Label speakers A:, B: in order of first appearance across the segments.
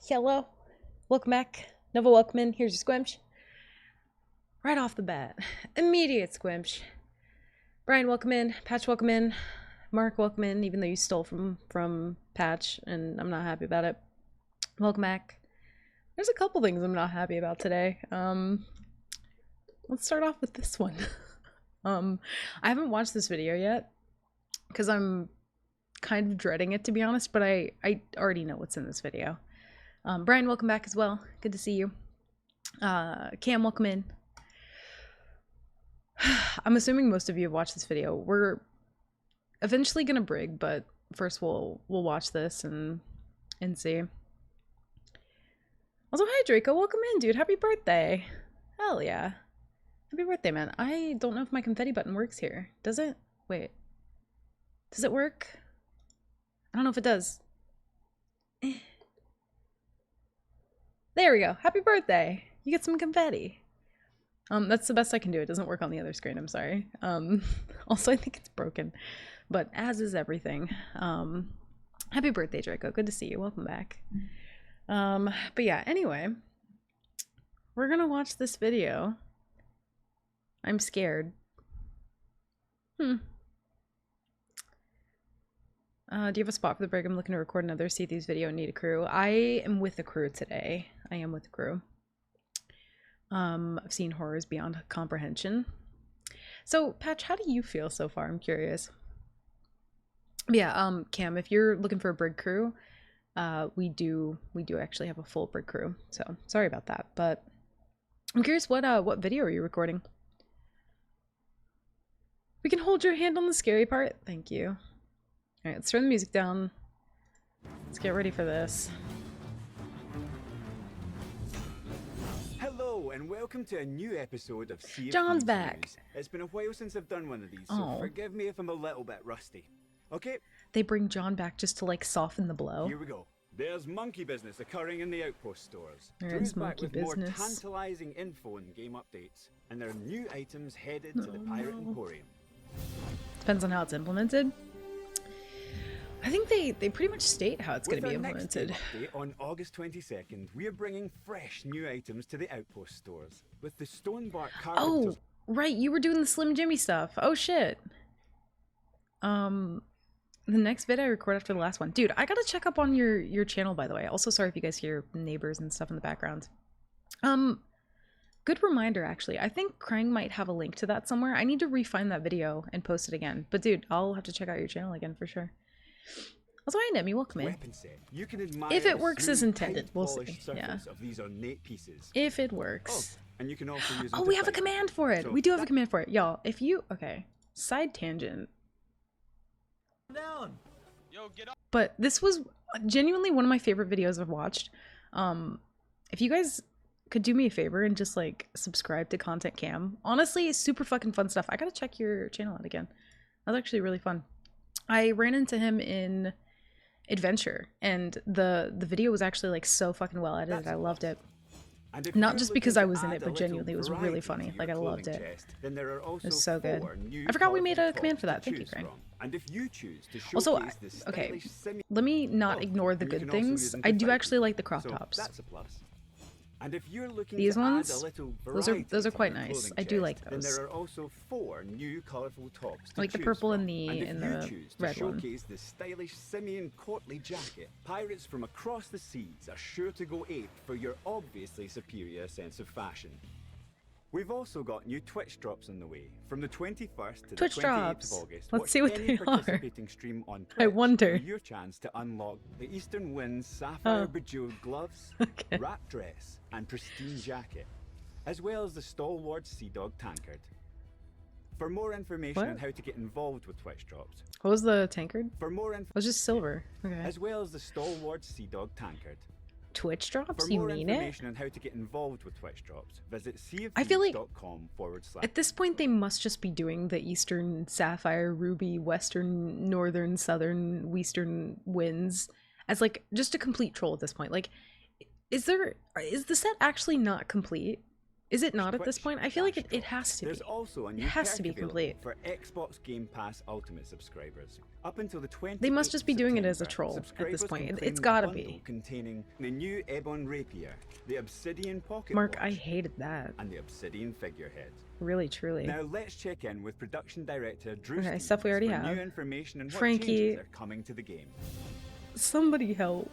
A: Hello. Welcome back. Nova, welcome in. Here's your squimch. Right off the bat. Immediate squimch. Brian, welcome in. Patch, welcome in. Mark, welcome in, even though you stole from Patch, and I'm not happy about it. Welcome back. There's a couple things I'm not happy about today. Let's start off with this one. I haven't watched this video yet, because I'm kind of dreading it, to be honest, but I already know what's in this video. Brian, welcome back as well. Good to see you. Cam, welcome in. I'm assuming most of you have watched this video. We're eventually gonna brig, but first we'll watch this and see. Also, hi Draco, welcome in, dude. Happy birthday. Hell yeah. Happy birthday, man. I don't know if my confetti button works here. Does it? Wait. Does it work? I don't know if it does. There we go. Happy birthday. You get some confetti. That's the best I can do. It doesn't work on the other screen. I'm sorry. Also, I think it's broken, but as is everything. Happy birthday, Draco. Good to see you. Welcome back. But yeah, anyway, we're gonna watch this video. I'm scared. Do you have a spot for the brig? I'm looking to record another See Thieves video and need a crew. I am with the crew today. I am with the crew. I've seen horrors beyond comprehension. So, Patch, how do you feel so far? I'm curious. Yeah, Cam, if you're looking for a brig crew, we do actually have a full brig crew. So, sorry about that, but I'm curious what video are you recording? We can hold your hand on the scary part. Thank you. Alright, let's turn the music down. Let's get ready for this.
B: Hello and welcome to a new episode of Sea of
A: John's
B: Thieves
A: back.
B: News. It's been a while since I've done one of these, so
A: Oh.
B: forgive me if I'm a little bit rusty. Okay,
A: They bring John back just to like soften the blow.
B: here we go. There's monkey business occurring in the outpost stores.
A: There's
B: Drew's back
A: monkey
B: with
A: business.
B: more tantalizing info and game updates, and there are new items headed to the Pirate Emporium.
A: Depends on how it's implemented. I think they pretty much state how it's going
B: With
A: to be
B: our next game
A: implemented.
B: update on August 22nd, we are bringing fresh new items to the outpost stores with the stonebark characters.
A: Oh, right, you were doing the Slim Jimmy stuff. Oh shit. The next vid I record after the last one. Dude, I gotta check up on your channel, by the way. Also, sorry if you guys hear neighbors and stuff in the background. Good reminder, actually. I think Krang might have a link to that somewhere. I need to re-find that video and post it again. But dude, I'll have to check out your channel again for sure. Also, hi Nemi, welcome in.
B: Weapon set. You can admire
A: If it
B: the
A: works as
B: smooth,
A: intended, we'll see.
B: tight-polished
A: Yeah.
B: surface of these ornate pieces.
A: If it works.
B: And you can also use them
A: Oh,
B: to
A: we have a
B: fight.
A: command for it.
B: So
A: We do have a
B: that-
A: command for it. Y'all, if you... Okay. Side tangent.
C: Down. Yo, get up.
A: But this was genuinely one of my favorite videos I've watched. If you guys could do me a favor and just like subscribe to Content Cam. Honestly, super fucking fun stuff. I gotta check your channel out again. That was actually really fun. I ran into him in Adventure and the video was actually like so fucking well edited. I loved it.
B: And if
A: Not
B: you're
A: just
B: looking
A: because
B: to
A: I was in
B: add
A: it,
B: a
A: but
B: little
A: genuinely it was really
B: variety
A: funny.
B: to
A: Like,
B: your
A: I loved
B: clothing
A: it.
B: chest, then there are also
A: was so good.
B: 4 new
A: I forgot we made a
B: colourful
A: command for
B: tops
A: that. Thank
B: to
A: you,
B: choose
A: Crane.
B: from. And if you choose to
A: Also,
B: showcase the
A: okay,
B: stylish semi-
A: let me not
B: Oh,
A: ignore the
B: you
A: good
B: can also use
A: things.
B: them
A: I
B: to
A: do
B: fight
A: actually like the
B: people.
A: crop
B: So
A: tops.
B: that's a plus. And if you're looking
A: These
B: to
A: ones,
B: add a little
A: those are
B: variety
A: quite
B: to your
A: nice.
B: clothing
A: I do
B: chest,
A: like
B: then
A: those.
B: there are also 4 new colourful tops to
A: Like the
B: choose
A: purple
B: from.
A: and the-
B: and if
A: and
B: you
A: the
B: choose to
A: red one.
B: showcase the stylish Simeon Courtly jacket, pirates from across the seas are sure to go ape for your obviously superior sense of fashion. We've also got new Twitch drops on the way. From the 21st to
A: Twitch
B: the 28th
A: drops.
B: of August,
A: Let's
B: watch
A: see what
B: any
A: they are.
B: participating stream on
A: I
B: Twitch
A: wonder.
B: for your chance to unlock the Eastern Winds sapphire
A: Oh.
B: bejeweled gloves,
A: Okay.
B: wrap dress, and pristine jacket, as well as the stalwart Sea Dog tankard. For more information
A: What?
B: on how to get involved with Twitch drops,
A: What was the tankard?
B: for more
A: It was just silver. Okay.
B: as well as the stalwart Sea Dog tankard.
A: Twitch drops?
B: For
A: You
B: more
A: mean it?
B: information on how to get involved with Twitch drops, visit
A: I feel like-
B: seaofthieves.com/.
A: At this point, they must just be doing the Eastern Sapphire, Ruby, Western, Northern, Southern, Western winds as like just a complete troll at this point. Like, is the set actually not complete? Is it not at this
B: Twitch
A: point? I feel like
B: Dash
A: it has to be.
B: There's also a
A: It
B: new
A: has to
B: perk
A: be
B: available
A: complete.
B: for Xbox Game Pass Ultimate subscribers. Up until the 28th
A: They must just be doing it as a
B: September,
A: troll at this
B: subscribers
A: point.
B: can
A: It's
B: claim
A: gotta
B: a bundle
A: be.
B: containing the new Ebon Rapier, the Obsidian Pocket
A: Mark, I
B: Watch,
A: hated that.
B: and the Obsidian Figurehead.
A: Really, truly.
B: Now let's check in with production director Drew
A: Okay,
B: Stevens
A: stuff we already
B: for
A: have.
B: new information and what
A: Frankie.
B: changes are coming to the game.
A: Somebody help.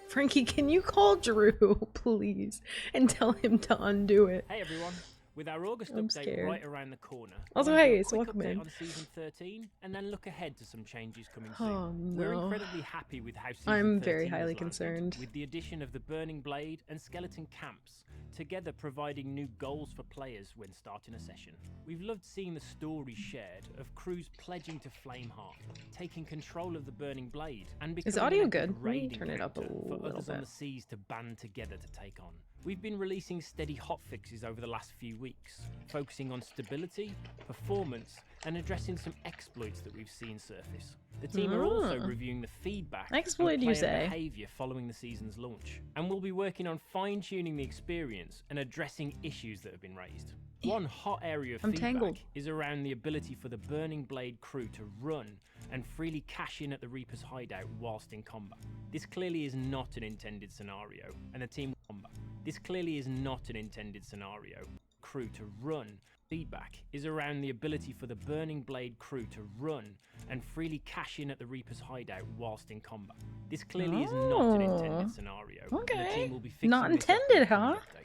A: Frankie, can you call Drew, please, and tell him to undo it?
C: Hey everyone, with our August
A: I'm
C: update
A: scared.
C: right around the corner,
A: Also,
C: we'll do
A: hey,
C: a
A: it's
C: quick
A: welcome
C: update
A: in.
C: on season 13 and then look ahead to some changes coming
A: Oh,
C: soon. We're
A: no.
C: incredibly happy with how season
A: I'm
C: 13
A: very
C: has
A: highly
C: landed,
A: concerned.
C: with the addition of the Burning Blade and Skeleton Camps, together providing new goals for players when starting a session. We've loved seeing the stories shared of crews pledging to Flameheart, taking control of the Burning Blade, and becoming
A: audio
C: an epic
A: good? Let me
C: raiding
A: turn it up a
C: character for
A: little
C: others on
A: bit.
C: the seas to band together to take on. We've been releasing steady hotfixes over the last few weeks, focusing on stability, performance, and addressing some exploits that we've seen surface. The team are also reviewing the feedback
A: Exploit,
C: and
A: you
C: player
A: say?
C: behaviour following the season's launch, and we'll be working on fine-tuning the experience and addressing issues that have been raised. One hot area of
A: I'm
C: feedback
A: tangled.
C: is around the ability for the Burning Blade crew to run and freely cash in at the Reaper's hideout whilst in combat. This clearly is not an intended scenario, and the team combat. This clearly is not an intended scenario. Crew to run. Feedback is around the ability for the Burning Blade crew to run and freely cash in at the Reaper's hideout whilst in combat. This clearly is not an intended scenario. And the
A: Okay.
C: team will be fixing
A: Not
C: this up in
A: intended,
C: the coming
A: huh?
C: update.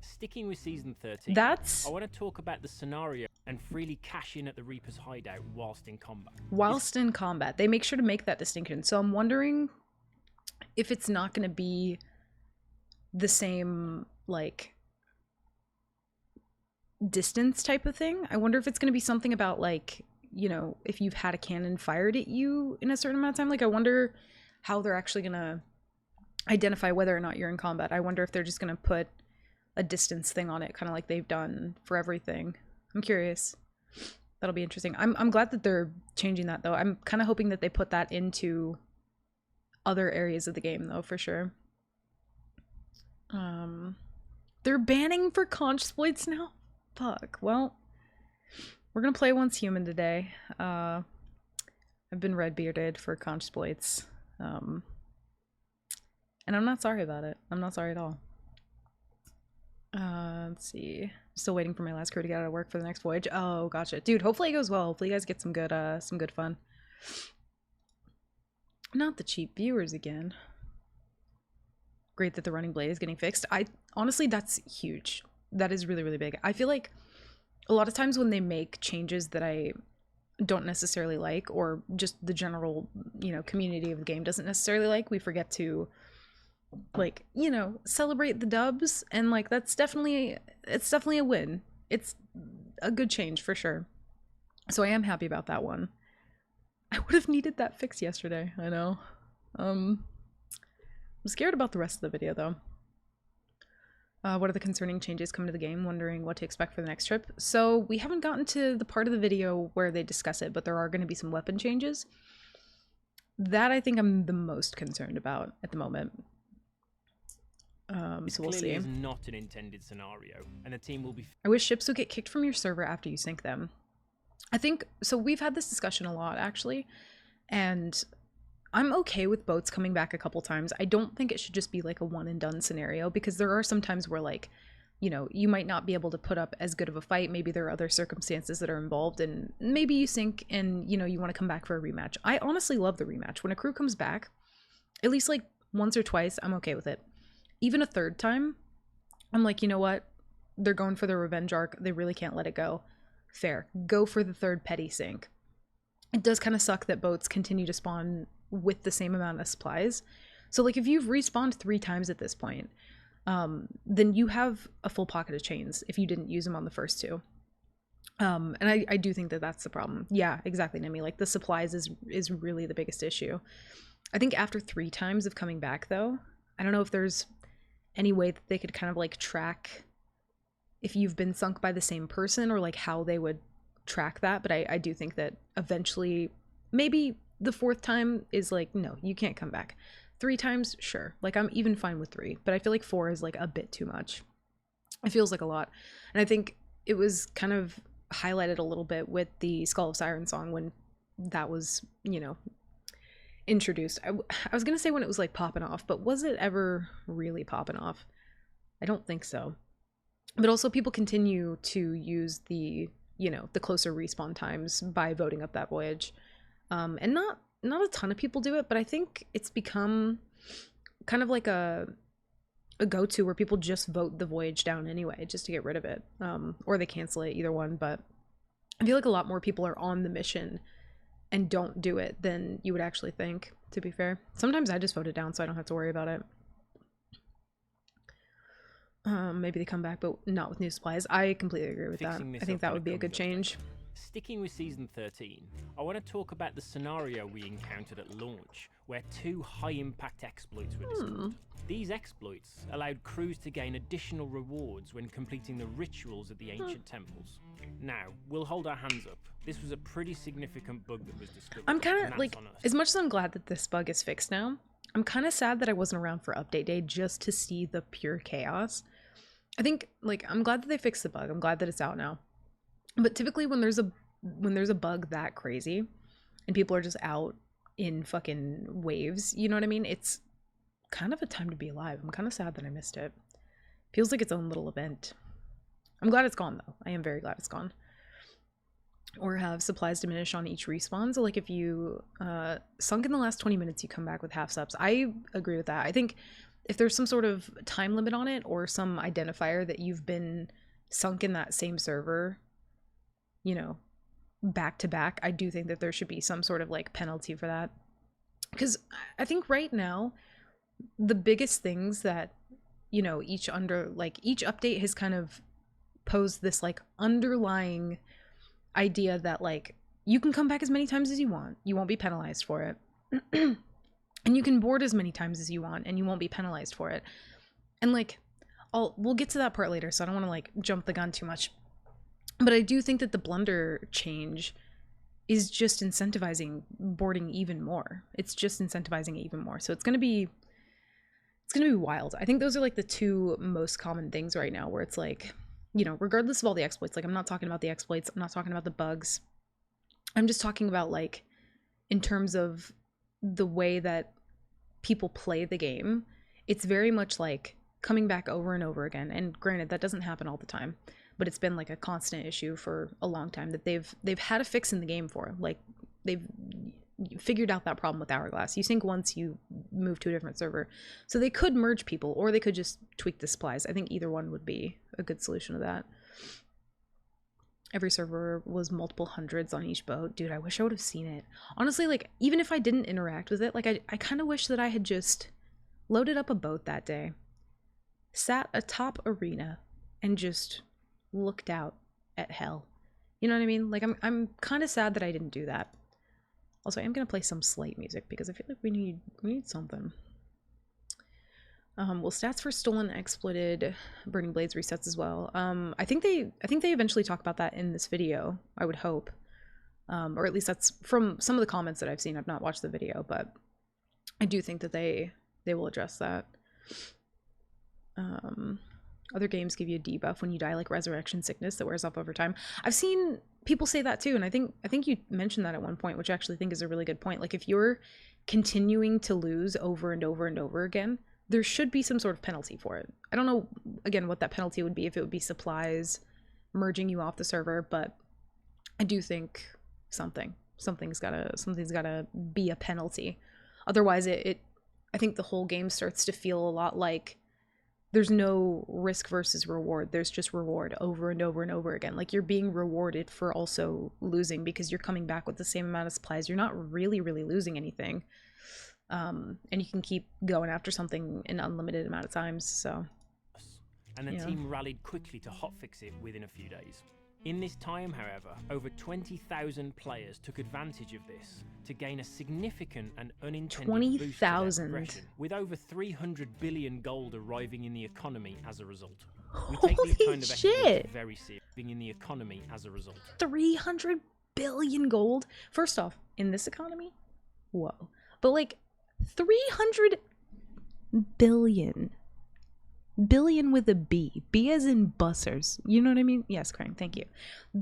C: Sticking with season 13,
A: That's
C: I want to talk about the scenario and freely cash in at the Reaper's hideout whilst in combat.
A: whilst in combat. They make sure to make that distinction. So I'm wondering if it's not going to be the same, like, distance type of thing. I wonder if it's going to be something about, like, you know, if you've had a cannon fired at you in a certain amount of time. Like, I wonder how they're actually going to identify whether or not you're in combat. I wonder if they're just going to put a distance thing on it, kind of like they've done for everything. I'm curious. That'll be interesting. I'm glad that they're changing that, though. I'm kind of hoping that they put that into other areas of the game, though, for sure. They're banning for conch exploits now? Fuck. Well, we're gonna play Once Human today. I've been red bearded for conch exploits. And I'm not sorry about it. I'm not sorry at all. Let's see. Still waiting for my last crew to get out of work for the next voyage. Oh, gotcha. Dude, hopefully it goes well. Hopefully you guys get some good fun. Not the cheap viewers again. Great that the running blade is getting fixed. Honestly, that's huge. That is really, really big. I feel like a lot of times when they make changes that I don't necessarily like, or just the general, you know, community of the game doesn't necessarily like, we forget to, like, you know, celebrate the dubs, and like it's definitely a win. It's a good change for sure. So I am happy about that one. I would have needed that fix yesterday. I know. I'm scared about the rest of the video though. What are the concerning changes coming to the game? Wondering what to expect for the next trip. So we haven't gotten to the part of the video where they discuss it, but there are going to be some weapon changes. That I think I'm the most concerned about at the moment.
C: This
A: So we'll
C: clearly
A: see.
C: is not an intended scenario, and the team will be
A: I wish ships would get kicked from your server after you sink them. I think, so we've had this discussion a lot actually, and I'm okay with boats coming back a couple times. I don't think it should just be like a one and done scenario, because there are some times where, like, you know, you might not be able to put up as good of a fight. Maybe there are other circumstances that are involved, and maybe you sink and, you know, you want to come back for a rematch. I honestly love the rematch. When a crew comes back, at least like once or twice, I'm okay with it. Even a third time, I'm like, you know what? They're going for their revenge arc. They really can't let it go. Fair. Go for the third petty sink. It does kind of suck that boats continue to spawn with the same amount of supplies. So like if you've respawned 3 times at this point, then you have a full pocket of chains if you didn't use them on the first 2. And I do think that that's the problem. Yeah, exactly, Nemi. Like the supplies is really the biggest issue. I think after 3 times of coming back though, I don't know if there's any way that they could kind of like track if you've been sunk by the same person, or like how they would track that. But I do think that eventually, maybe the 4th time is like, no, you can't come back. 3 times, sure. Like I'm even fine with 3, but I feel like 4 is like a bit too much. It feels like a lot. And I think it was kind of highlighted a little bit with the Skull of Siren song when that was, you know, introduced. I was going to say when it was like popping off, but was it ever really popping off? I don't think so. But also people continue to use the, you know, the closer respawn times by voting up that voyage. And not a ton of people do it, but I think it's become kind of like a go-to where people just vote the voyage down anyway, just to get rid of it. Or they cancel it, either one. But I feel like a lot more people are on the mission and don't do it than you would actually think, to be fair. Sometimes I just vote it down so I don't have to worry about it. Maybe they come back, but not with new supplies. I completely agree with that. I think that would be a good change.
C: Sticking with Season 13, I want to talk about the scenario we encountered at launch, where 2 high-impact exploits were discovered. These exploits allowed crews to gain additional rewards when completing the rituals at the ancient temples. Now, we'll hold our hands up. This was a pretty significant bug that was discovered.
A: I'm kind of, like, as much as I'm glad that this bug is fixed now, I'm kind of sad that I wasn't around for update day just to see the pure chaos. I think, like, I'm glad that they fixed the bug. I'm glad that it's out now. But typically when there's a bug that crazy and people are just out in fucking waves, you know what I mean? It's kind of a time to be alive. I'm kind of sad that I missed it. Feels like its own little event. I'm glad it's gone though. I am very glad it's gone. Or have supplies diminish on each respawn. So like if you sunk in the last 20 minutes, you come back with half subs. I agree with that. I think if there's some sort of time limit on it or some identifier that you've been sunk in that same server, you know, back to back, I do think that there should be some sort of like penalty for that. Because I think right now, the biggest things that, you know, each update has kind of posed this like underlying idea that like you can come back as many times as you want. You won't be penalized for it. And you can board as many times as you want and you won't be penalized for it. And like we'll get to that part later, so I don't want to like jump the gun too much. But I do think that the blunder change is just incentivizing boarding even more. It's just incentivizing it even more. So it's gonna be wild. I think those are like the 2 most common things right now where it's like, you know, regardless of all the exploits, like I'm not talking about the exploits, I'm not talking about the bugs. I'm just talking about like in terms of the way that people play the game, it's very much like coming back over and over again. And granted, that doesn't happen all the time, but it's been like a constant issue for a long time that they've had a fix in the game for. Like they've figured out that problem with Hourglass. You sync once, you move to a different server. So they could merge people or they could just tweak the supplies. I think either one would be a good solution to that. Every server was multiple hundreds on each boat. Dude, I wish I would have seen it. Honestly, like, even if I didn't interact with it, like, I kind of wish that I had just loaded up a boat that day, sat atop arena, and just looked out at hell. You know what I mean? Like, I'm kind of sad that I didn't do that. Also, I am going to play some Slate music because I feel like we need something. Well, stats for stolen, exploited, burning blades resets as well. I think they eventually talk about that in this video. I would hope, or at least that's from some of the comments that I've seen. I've not watched the video, but I do think that they will address that. Other games give you a debuff when you die, like Resurrection Sickness, that wears off over time. I've seen people say that too, and I think you mentioned that at one point, which I actually think is a really good point. Like if you're continuing to lose over and over and over again, there should be some sort of penalty for it. I don't know, again, what that penalty would be, if it would be supplies merging you off the server, but I do think something's gotta be a penalty. Otherwise, I think the whole game starts to feel a lot like there's no risk versus reward. There's just reward over and over and over again. Like you're being rewarded for also losing because you're coming back with the same amount of supplies. You're not really losing anything. And you can keep going after something an unlimited amount of times, so.
C: And the team rallied quickly to hotfix it within a few days. In this time, however, over 20,000 players took advantage of this to gain a significant and unintended boost to their progression, with over 300 billion gold arriving in the economy as a result. We take these kind of exploits very seriously in the economy as a result.
A: 300 billion gold? First off, in this economy? Whoa. But like 300 billion. Billion with a B. B as in bussers. You know what I mean? Yes, Krang, thank you.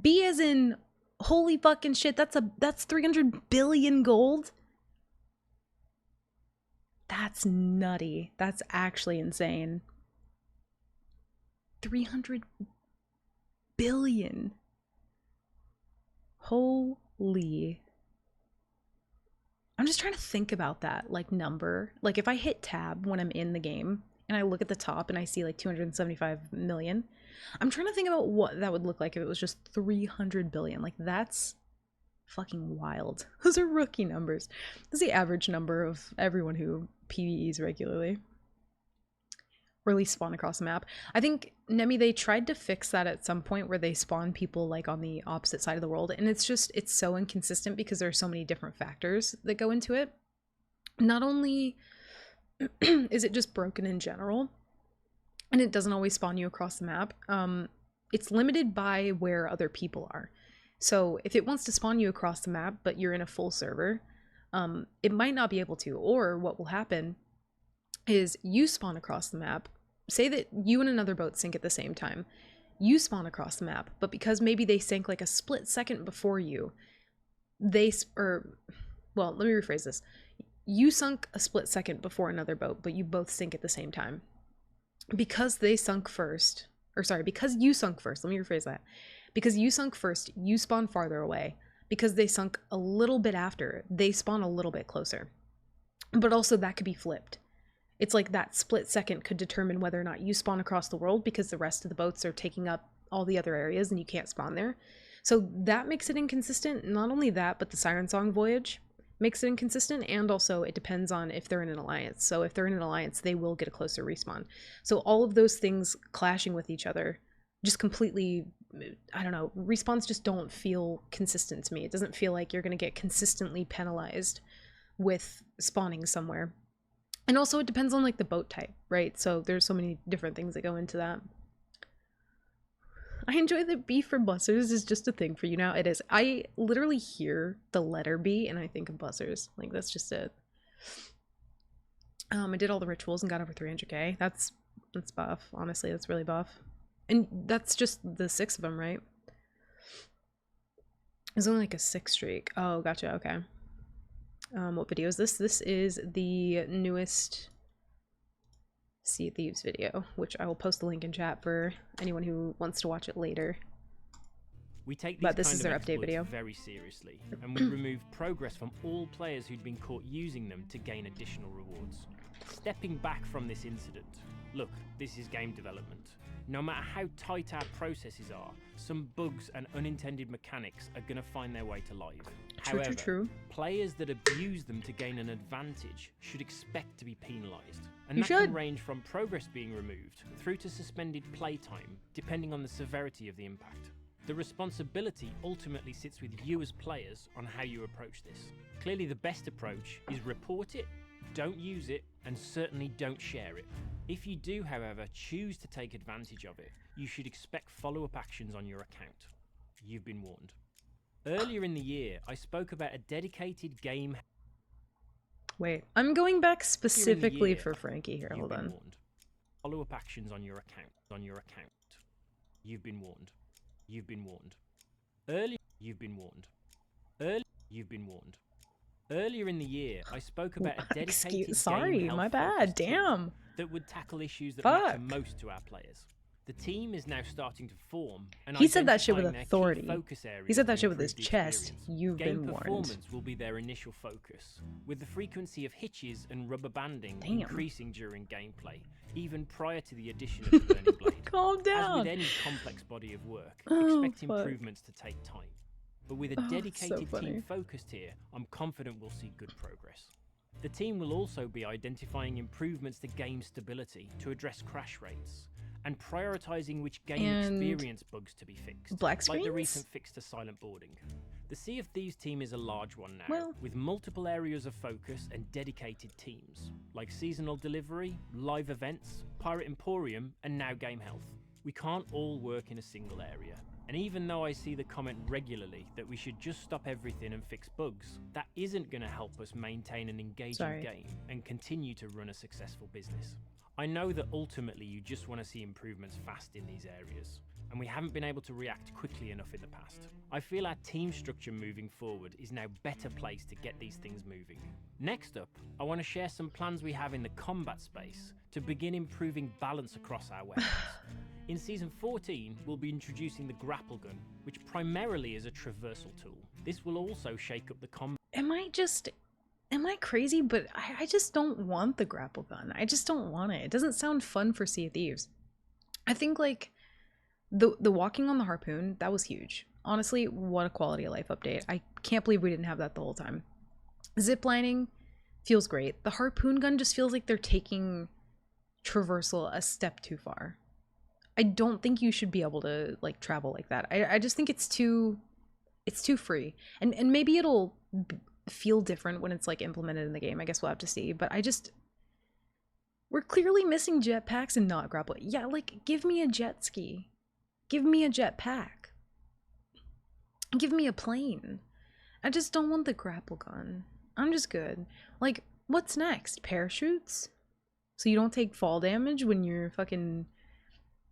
A: B as in holy fucking shit, that's 300 billion gold. That's nutty. That's actually insane. 300 billion. Holy. I'm just trying to think about that, like, number. Like, if I hit tab when I'm in the game and I look at the top and I see like 275 million, I'm trying to think about what that would look like if it was just 300 billion. Like, that's fucking wild. Those are rookie numbers. That's the average number of everyone who PvEs regularly. Or at least spawn across the map. I think, Nemi, they tried to fix that at some point where they spawn people like on the opposite side of the world, and it's so inconsistent because there are so many different factors that go into it. Not only is it just broken in general, and it doesn't always spawn you across the map, it's limited by where other people are. So if it wants to spawn you across the map, but you're in a full server, it might not be able to. Or what will happen is you spawn across the map. Say that you and another boat sink at the same time. You spawn across the map, but because maybe they sank like a split second before you, well, let me rephrase this. You sunk a split second before another boat, but you both sink at the same time. Because they sunk first, because you sunk first, let me rephrase that. Because you sunk first, you spawn farther away. Because they sunk a little bit after, they spawn a little bit closer. But also that could be flipped. It's like that split second could determine whether or not you spawn across the world because the rest of the boats are taking up all the other areas and you can't spawn there. So that makes it inconsistent. Not only that, but the Siren Song voyage makes it inconsistent, and also it depends on if they're in an alliance. So if they're in an alliance, they will get a closer respawn. So all of those things clashing with each other just completely, I don't know, respawns just don't feel consistent to me. It doesn't feel like you're going to get consistently penalized with spawning somewhere. And also it depends on like the boat type, right? So there's so many different things that go into that. I enjoy that B for bussers is just a thing for you now. It is. I literally hear the letter B and I think of bussers. Like, that's just it. I did all the rituals and got over 300k. That's buff. Honestly, that's really buff. And that's just the 6 of them, right? There's only like a 6 streak. Oh, gotcha. Okay. What video is this? This is the newest Sea of Thieves video, which I will post the link in chat for anyone who wants to watch it later.
C: We take
A: But this is their update video.
C: Very seriously, and we remove progress from all players who'd been caught using them to gain additional rewards. Stepping back from this incident, look, this is game development. No matter how tight our processes are, some bugs and unintended mechanics are going to find their way to live. However, players that abuse them to gain an advantage should expect to be penalised. And that can range from progress being removed through to suspended playtime, depending on the severity of the impact. The responsibility ultimately sits with you as players on how you approach this. Clearly the best approach is report it, don't use it, and certainly don't share it. If you do, however, choose to take advantage of it, you should expect follow-up actions on your account. You've been warned. Earlier in the year, I spoke about a dedicated game...
A: Wait, I'm going back specifically for Frankie here. Hold on.
C: Follow-up actions on your account. You've been warned. You've been warned. You've been warned. Earlier in the year, I spoke about a dedicated
A: Sorry, my bad. Damn.
C: That would tackle issues that matter most to our players. The team is now starting to form, and
A: he said that shit with authority. He said that shit with his chest. You've been warned.
C: Performance will be their initial focus, with the frequency of hitches and rubber banding increasing during gameplay, even prior to the addition of the Burning Blade.
A: Calm down.
C: As with any complex body of work, expect improvements to take time. But with a dedicated team focused here, I'm confident we'll see good progress. The team will also be identifying improvements to game stability to address crash rates, and prioritising which game experience bugs to be fixed,
A: like the
C: recent fix to silent boarding. The Sea of Thieves team is a large one now, with multiple areas of focus and dedicated teams, like seasonal delivery, live events, Pirate Emporium, and now game health. We can't all work in a single area. And even though I see the comment regularly that we should just stop everything and fix bugs, that isn't going to help us maintain an engaging game and continue to run a successful business. I know that ultimately you just want to see improvements fast in these areas, and we haven't been able to react quickly enough in the past. I feel our team structure moving forward is now better placed to get these things moving. Next up, I want to share some plans we have in the combat space to begin improving balance across our weapons. In Season 14, we'll be introducing the grapple gun, which primarily is a traversal tool. This will also shake up the combat.
A: Am I crazy? But I just don't want the grapple gun. I just don't want it. It doesn't sound fun for Sea of Thieves. I think like the walking on the harpoon, that was huge. Honestly, what a quality of life update. I can't believe we didn't have that the whole time. Ziplining feels great. The harpoon gun just feels like they're taking traversal a step too far. I don't think you should be able to like travel like that. I just think it's too free. And maybe it'll feel different when it's like implemented in the game. I guess we'll have to see. But we're clearly missing jetpacks and not grapple. Yeah, like give me a jet ski. Give me a jetpack. Give me a plane. I just don't want the grapple gun. I'm just good. Like, what's next? Parachutes? So you don't take fall damage when you're fucking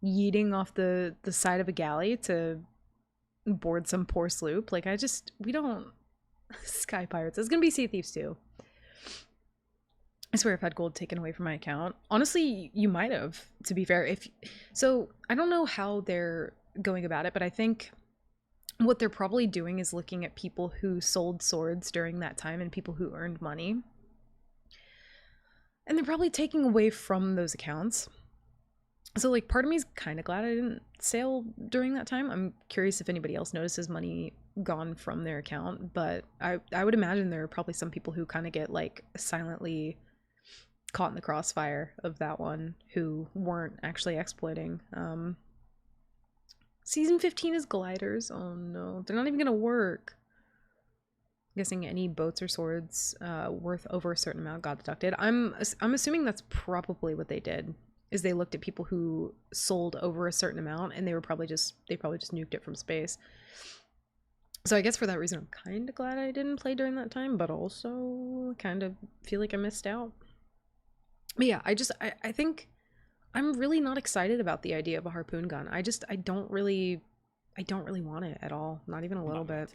A: yeeting off the side of a galley to board some poor sloop. Like, we don't. Sky Pirates. It's gonna be Sea Thieves too. I swear I've had gold taken away from my account. Honestly, you might have, to be fair. So I don't know how they're going about it, but I think what they're probably doing is looking at people who sold swords during that time and people who earned money. And they're probably taking away from those accounts. So, like, part of me is kind of glad I didn't sail during that time. I'm curious if anybody else notices money gone from their account, but I would imagine there are probably some people who kind of get, like, silently caught in the crossfire of that one who weren't actually exploiting. Season 15 is gliders. Oh, no. They're not even going to work. I'm guessing any boats or swords worth over a certain amount got deducted. I'm assuming that's probably what they did. Is they looked at people who sold over a certain amount and they probably just nuked it from space. So I guess for that reason I'm kind of glad I didn't play during that time, but also kind of feel like I missed out. But yeah, I think I'm really not excited about the idea of a harpoon gun. I don't really want it at all, not even a little bit.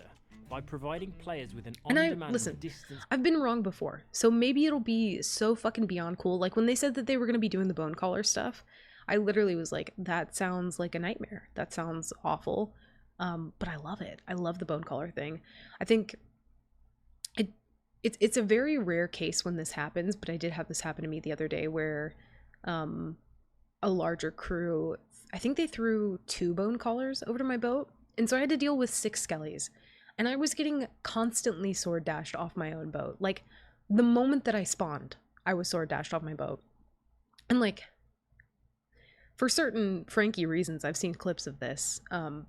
C: By providing players with an on-demand distance.
A: I've been wrong before, so maybe it'll be so fucking beyond cool. Like when they said that they were going to be doing the bone collar stuff, I literally was like, that sounds like a nightmare. That sounds awful. But I love it. I love the bone collar thing. I think it's a very rare case when this happens, but I did have this happen to me the other day where a larger crew, I think they threw 2 bone collars over to my boat, and so I had to deal with 6 skellies. And I was getting constantly sword dashed off my own boat. Like, the moment that I spawned, I was sword dashed off my boat. And, like, for certain Frankie reasons, I've seen clips of this.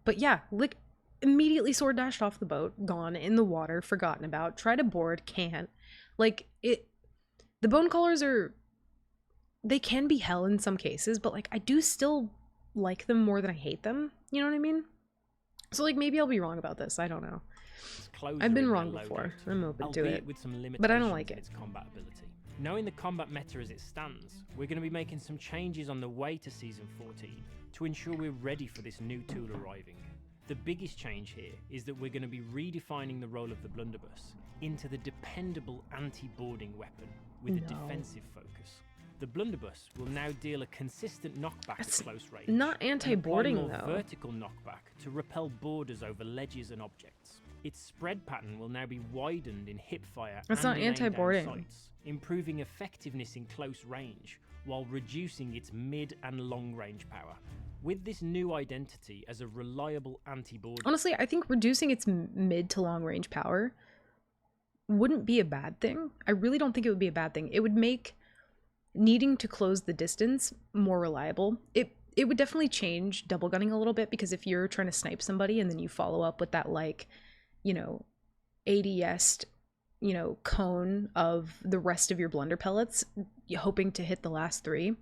A: But yeah, like, immediately sword dashed off the boat, gone in the water, forgotten about, try to board, can't. Like, the bone collars they can be hell in some cases, but, like, I do still like them more than I hate them. You know what I mean? So, like, maybe I'll be wrong about this. I don't know. I've been wrong before. I'm open to it.
C: With some limitations
A: but I don't like
C: in its combat ability. Knowing the combat meta as it stands, we're going to be making some changes on the way to Season 14 to ensure we're ready for this new tool arriving. The biggest change here is that we're going to be redefining the role of the blunderbuss into the dependable anti-boarding weapon with a defensive focus. The blunderbuss will now deal a consistent knockback at close range.
A: Not anti-boarding, though.
C: Vertical knockback to repel boarders over ledges and objects. Its spread pattern will now be widened in hipfire
A: That's
C: and
A: not anti-boarding.
C: sights, improving effectiveness in close range while reducing its mid and long range power. With this new identity as a reliable anti-boarding...
A: Honestly, I think reducing its mid to long range power wouldn't be a bad thing. I really don't think it would be a bad thing. It would make needing to close the distance more reliable. It would definitely change double gunning a little bit, because if you're trying to snipe somebody and then you follow up with that, like, you know, ADS, you know, cone of the rest of your blunder pellets, hoping to hit the last 3,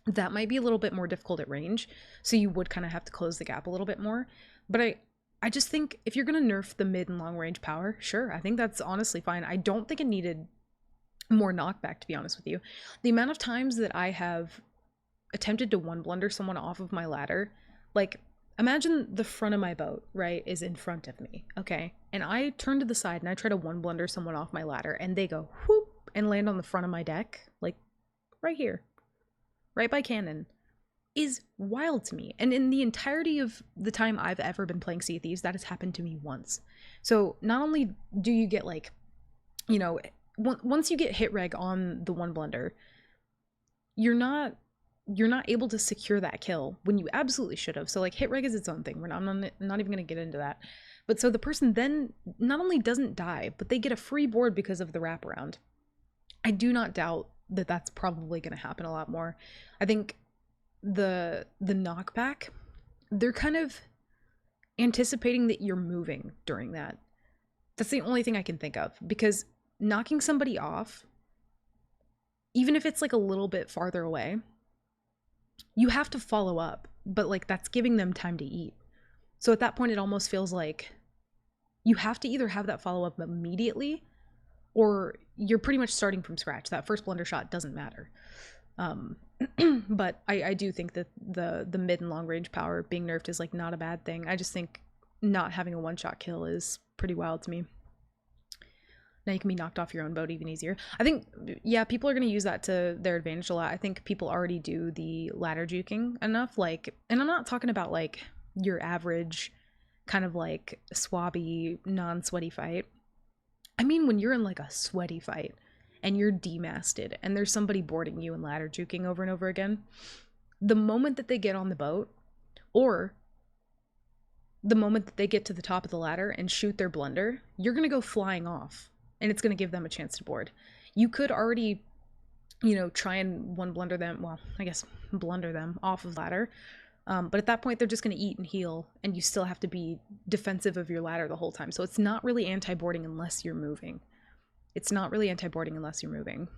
A: that might be a little bit more difficult at range. So you would kind of have to close the gap a little bit more. But I just think if you're going to nerf the mid and long range power, sure, I think that's honestly fine. I don't think it needed more knockback, to be honest with you. The amount of times that I have attempted to one blunder someone off of my ladder, like imagine the front of my boat, right, is in front of me, okay? And I turn to the side and I try to one blunder someone off my ladder and they go whoop and land on the front of my deck, like right here, right by cannon, is wild to me. And in the entirety of the time I've ever been playing Sea of Thieves, that has happened to me once. So not only do you get like, you know, once you get hit reg on the one blunder, you're not able to secure that kill when you absolutely should have. So like hit reg is its own thing. I'm not even going to get into that. But so the person then not only doesn't die, but they get a free board because of the wraparound. I do not doubt that that's probably going to happen a lot more. I think the knockback, they're kind of anticipating that you're moving during that. That's the only thing I can think of, because knocking somebody off, even if it's like a little bit farther away, you have to follow up, but like that's giving them time to eat. So at that point, it almost feels like you have to either have that follow up immediately or you're pretty much starting from scratch. That first blunder shot doesn't matter. But I do think that the mid and long range power being nerfed is like not a bad thing. I just think not having a one shot kill is pretty wild to me. Now you can be knocked off your own boat even easier. I think, yeah, people are going to use that to their advantage a lot. I think people already do the ladder juking enough. Like, and I'm not talking about like your average kind of like swabby, non-sweaty fight. I mean, when you're in like a sweaty fight and you're demasted and there's somebody boarding you and ladder juking over and over again, the moment that they get on the boat, or the moment that they get to the top of the ladder and shoot their blunder, you're going to go flying off. And it's going to give them a chance to board. You could already, you know, try and one blunder them, well, I guess blunder them off of ladder. But at that point, they're just going to eat and heal, and you still have to be defensive of your ladder the whole time. So it's not really anti-boarding unless you're moving. It's not really anti-boarding unless you're moving.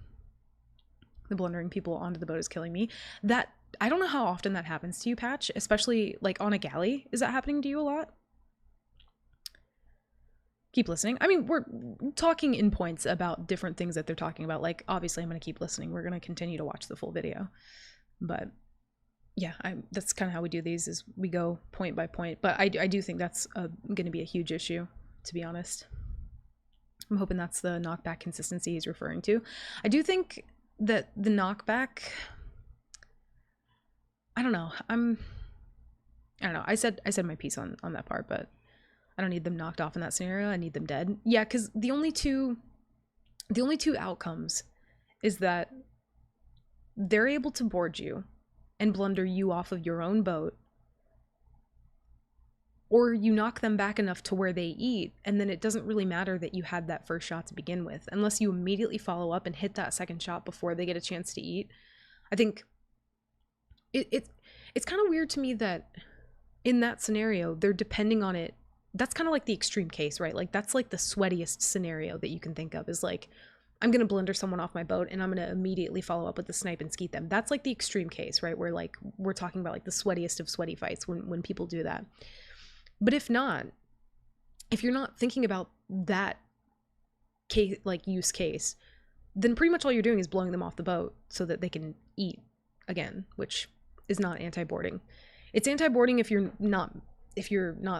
A: The blundering people onto the boat is killing me. That, I don't know how often that happens to you, Patch, especially like on a galley. Is that happening to you a lot? Keep listening. I mean, we're talking in points about different things that they're talking about. Like, obviously, I'm going to keep listening. We're going to continue to watch the full video. But yeah, that's kind of how we do these, is we go point by point. But I do think that's going to be a huge issue, to be honest. I'm hoping that's the knockback consistency he's referring to. I do think that the knockback, I don't know. I don't know. I said my piece on that part, but I don't need them knocked off in that scenario. I need them dead. Yeah, because the only two outcomes is that they're able to board you and blunder you off of your own boat, or you knock them back enough to where they eat, and then it doesn't really matter that you had that first shot to begin with, unless you immediately follow up and hit that second shot before they get a chance to eat. I think it's kind of weird to me that in that scenario, they're depending on it. That's kind of like the extreme case, right? Like that's like the sweatiest scenario that you can think of, is like, I'm going to blunder someone off my boat and I'm going to immediately follow up with the snipe and skeet them. That's like the extreme case, right? Where like we're talking about like the sweatiest of sweaty fights when people do that. But if not, if you're not thinking about that case, like use case, then pretty much all you're doing is blowing them off the boat so that they can eat again, which is not anti-boarding. It's anti-boarding if you're not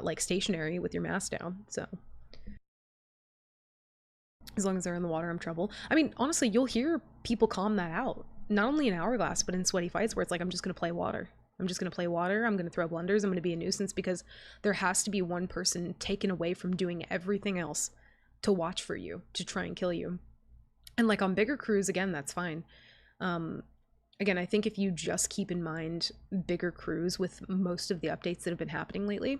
A: like stationary with your mast down. So as long as they're in the water, I'm trouble. I mean, honestly, you'll hear people calm that out, not only in Hourglass, but in sweaty fights where it's like, I'm just going to play water. I'm just going to play water. I'm going to throw blunders. I'm going to be a nuisance, because there has to be one person taken away from doing everything else to watch for you, to try and kill you. And like on bigger crews, again, that's fine. Again, I think if you just keep in mind bigger crews with most of the updates that have been happening lately,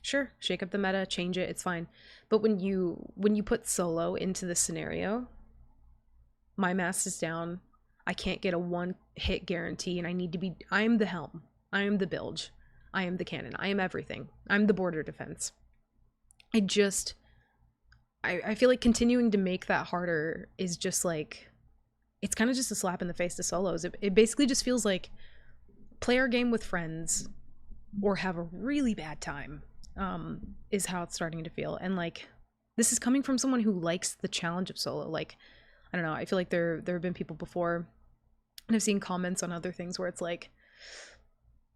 A: sure, shake up the meta, change it, it's fine. But when you put solo into the scenario, my mast is down, I can't get a one hit guarantee, and I am the helm, I am the bilge, I am the cannon, I am everything, I'm the border defense. I feel like continuing to make that harder is just like, it's kind of just a slap in the face to solos. It basically just feels like, play our game with friends, or have a really bad time, is how it's starting to feel. And like, this is coming from someone who likes the challenge of solo. Like, I don't know, I feel like there have been people before, and I've seen comments on other things where it's like,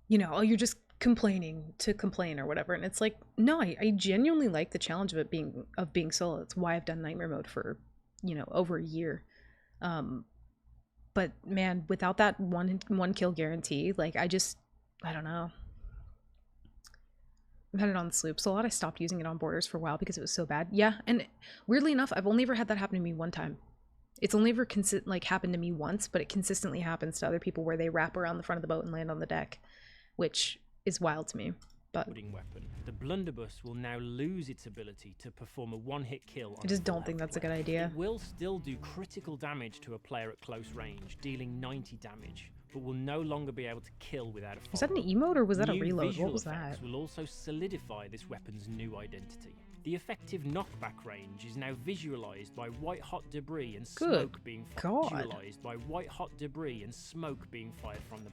A: you know, oh, you're just complaining to complain or whatever. And it's like, no, I genuinely like the challenge of it being solo. It's why I've done nightmare mode for, you know, over a year. But man, without that one kill guarantee, like I don't know. I've had it on sloops a lot. I stopped using it on borders for a while because it was so bad. Yeah, and weirdly enough, I've only ever had that happen to me one time. It's only ever happened to me once, but it consistently happens to other people where they wrap around the front of the boat and land on the deck, which is wild to me. But
C: weapon. The blunderbuss will now lose its ability to perform a one-hit kill.
A: I just don't think that's a good idea.
C: It will still do critical damage to a player at close range, dealing 90 damage, but will no longer be able to kill without a follow-up.
A: Was that an emote or was that a
C: New
A: reload?
C: visual
A: What was
C: effects
A: that?
C: will also solidify this weapon's new identity. The effective knockback range is now visualized by white-hot debris and smoke being visualized by white-hot debris and smoke being fired from the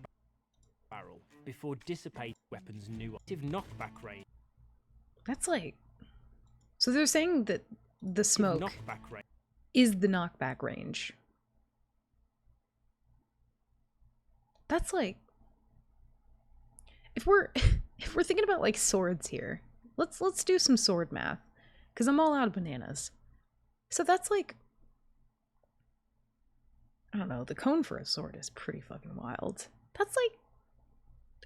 C: barrel before dissipating the weapon's new active knockback range.
A: That's like, so they're saying that the smoke is the knockback range. That's like, if we're thinking about like swords here, let's do some sword math, because I'm all out of bananas. So that's like, I don't know, the cone for a sword is pretty fucking wild. That's like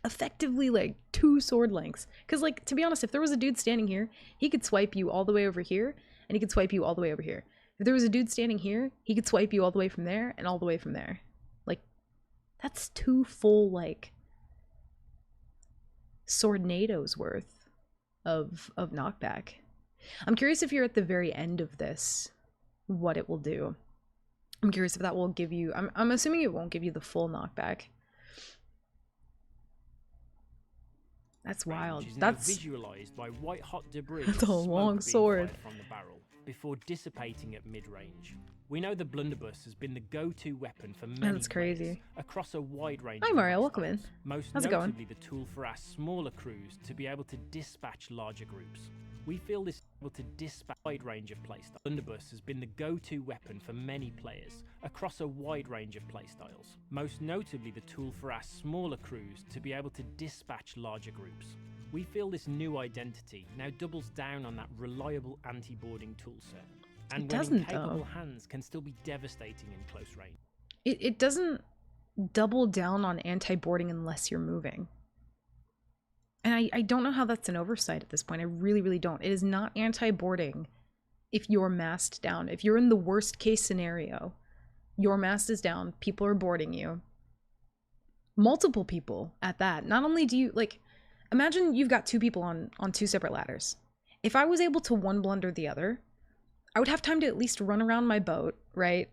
A: effectively like 2 sword lengths. Because like, to be honest, if there was a dude standing here, he could swipe you all the way over here, and he could swipe you all the way over here. If there was a dude standing here, he could swipe you all the way from there and all the way from there. Like, that's 2 full like swordnadoes worth of knockback. I'm curious if you're at the very end of this, what it will do. I'm curious if that will give you, I'm assuming it won't give you the full knockback. That's wild. That's
C: visualized by white hot debris.
A: That's a long sword
C: from the barrel before dissipating at mid-range. We know the blunderbuss has been the go-to weapon for many
A: crazy
C: across a wide range.
A: Hi Mario, welcome in.
C: Most
A: How's
C: notably
A: it going?
C: the tool for our smaller crews to be able to dispatch larger groups. We feel this able to dispatch a wide range of playstyles. Blunderbuss has been the go-to weapon for many players across a wide range of playstyles. Most notably the tool for our smaller crews to be able to dispatch larger groups. We feel this new identity now doubles down on that reliable anti-boarding toolset. And when in capable hands can still be devastating in close range.
A: It doesn't double down on anti-boarding unless you're moving. And I don't know how that's an oversight at this point. I really, really don't. It is not anti-boarding if you're masked down. If you're in the worst case scenario, your mast is down, people are boarding you. Multiple people at that. Not only do you, like, imagine you've got 2 people on 2 separate ladders. If I was able to one blunder the other, I would have time to at least run around my boat, right?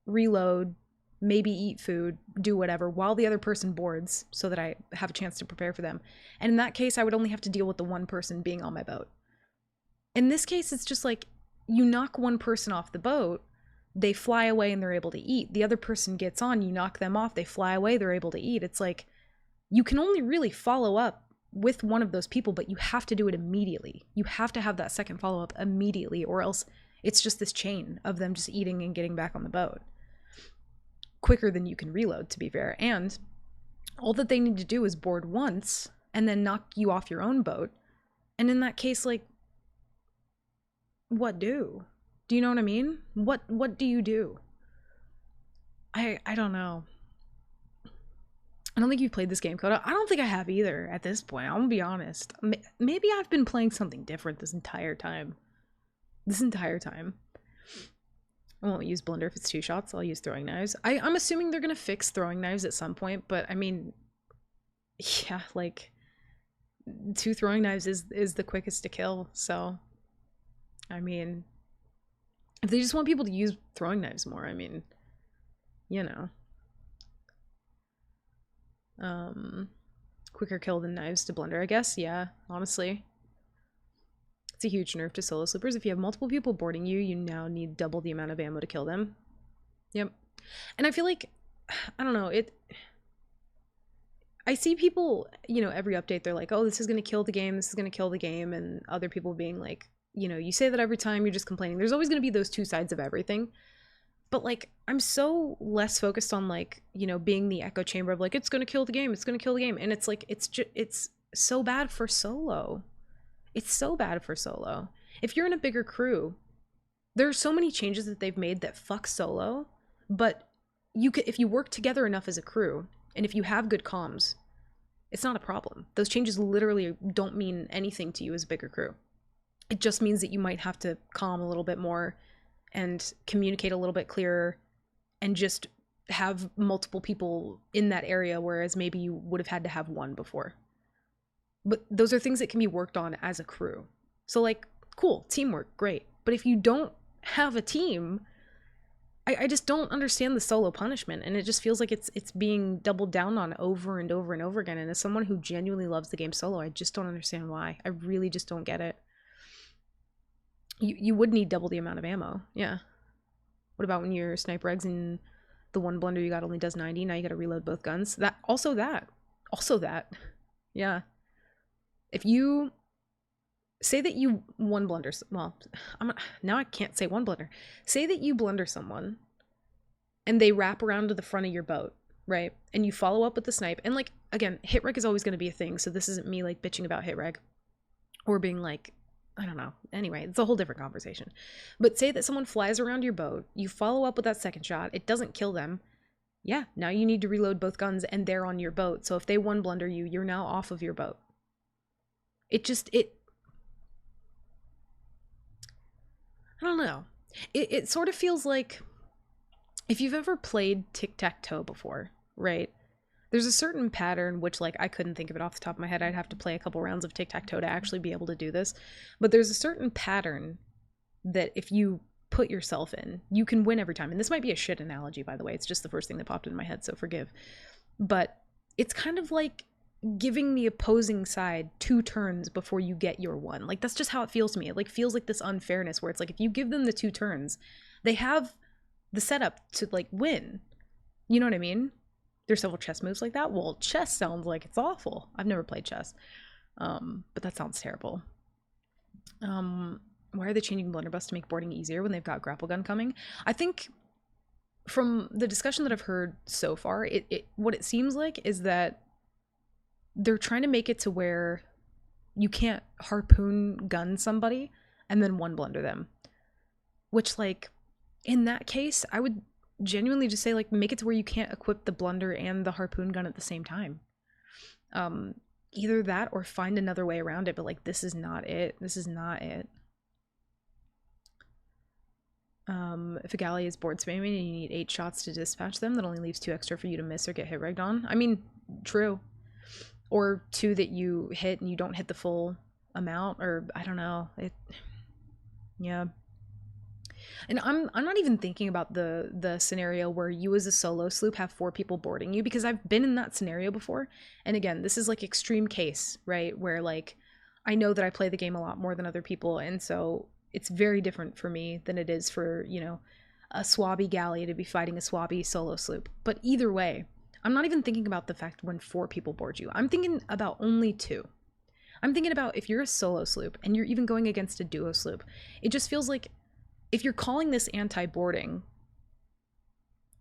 A: Reload, maybe eat food, do whatever, while the other person boards so that I have a chance to prepare for them. And in that case, I would only have to deal with the one person being on my boat. In this case, it's just like, you knock one person off the boat, they fly away and they're able to eat. The other person gets on, you knock them off, they fly away, they're able to eat. It's like, you can only really follow up with one of those people, but you have to do it immediately. You have to have that second follow-up immediately, or else it's just this chain of them just eating and getting back on the boat. Quicker than you can reload, to be fair. And all that they need to do is board once and then knock you off your own boat. And in that case, like, what do? Do you know what I mean? What do you do? I don't know. I don't think you've played this game, Coda. I don't think I have either at this point. I'm gonna be honest. Maybe I've been playing something different this entire time. I won't use blunder if it's 2 shots. I'll use throwing knives. I'm assuming they're gonna fix throwing knives at some point, but I mean, yeah, like 2 throwing knives is the quickest to kill. So, I mean, if they just want people to use throwing knives more, I mean, you know, quicker kill than knives to blunder, I guess. Yeah, honestly. It's a huge nerf to solo slippers. If you have multiple people boarding you, you now need double the amount of ammo to kill them. Yep. And I feel like, I don't know, I see people, you know, every update they're like, oh, this is going to kill the game, this is going to kill the game, and other people being like, you know, you say that every time, you're just complaining. There's always going to be those two sides of everything. But like, I'm so less focused on like, you know, being the echo chamber of like, it's going to kill the game, it's going to kill the game. And it's like, it's so bad for solo. It's so bad for solo. If you're in a bigger crew, there are so many changes that they've made that fuck solo, but you could, if you work together enough as a crew, and if you have good comms, it's not a problem. Those changes literally don't mean anything to you as a bigger crew. It just means that you might have to calm a little bit more and communicate a little bit clearer and just have multiple people in that area, whereas maybe you would have had to have one before. But those are things that can be worked on as a crew. So like, cool, teamwork, great. But if you don't have a team, I just don't understand the solo punishment, and it just feels like it's being doubled down on over and over and over again. And as someone who genuinely loves the game solo, I just don't understand why. I really just don't get it. You would need double the amount of ammo, yeah. What about when your sniper eggs and the one blunder you got only does 90? Now you got to reload both guns. Also that, yeah. If you say that you one blunder, well, now I can't say one blunder. Say that you blunder someone and they wrap around to the front of your boat, right? And you follow up with the snipe. And like, again, hit reg is always going to be a thing. So this isn't me like bitching about hit reg or being like, I don't know. Anyway, it's a whole different conversation. But say that someone flies around your boat, you follow up with that second shot, it doesn't kill them. Yeah, now you need to reload both guns and they're on your boat. So if they one blunder you, you're now off of your boat. I don't know. It sort of feels like, if you've ever played tic-tac-toe before, right? There's a certain pattern, which like I couldn't think of it off the top of my head. I'd have to play a couple rounds of tic-tac-toe to actually be able to do this. But there's a certain pattern that if you put yourself in, you can win every time. And this might be a shit analogy, by the way. It's just the first thing that popped into my head, so forgive. But it's kind of like giving the opposing side 2 turns before you get your one. Like, that's just how it feels to me. It like feels like this unfairness where it's like, if you give them the 2 turns, they have the setup to like win. You know what I mean? There's several chess moves like that. Well, chess sounds like it's awful. I've never played chess, but that sounds terrible. Why are they changing blunderbuss to make boarding easier when they've got grapple gun coming? I think from the discussion that I've heard so far, what it seems like is that they're trying to make it to where you can't harpoon gun somebody and then one blunder them. Which, like, in that case, I would genuinely just say, like, make it to where you can't equip the blunder and the harpoon gun at the same time. Either that or find another way around it, but like, this is not it. This is not it. If a galley is board spamming and you need 8 shots to dispatch them, that only leaves 2 extra for you to miss or get hit regged on. I mean, true. Or 2 that you hit and you don't hit the full amount, or I don't know. Yeah. And I'm not even thinking about the scenario where you as a solo sloop have 4 people boarding you, because I've been in that scenario before. And again, this is like extreme case, right? Where like, I know that I play the game a lot more than other people, and so it's very different for me than it is for, you know, a swabby galley to be fighting a swabby solo sloop. But either way, I'm not even thinking about the fact when 4 people board you. I'm thinking about only 2. I'm thinking about if you're a solo sloop and you're even going against a duo sloop. It just feels like, if you're calling this anti-boarding,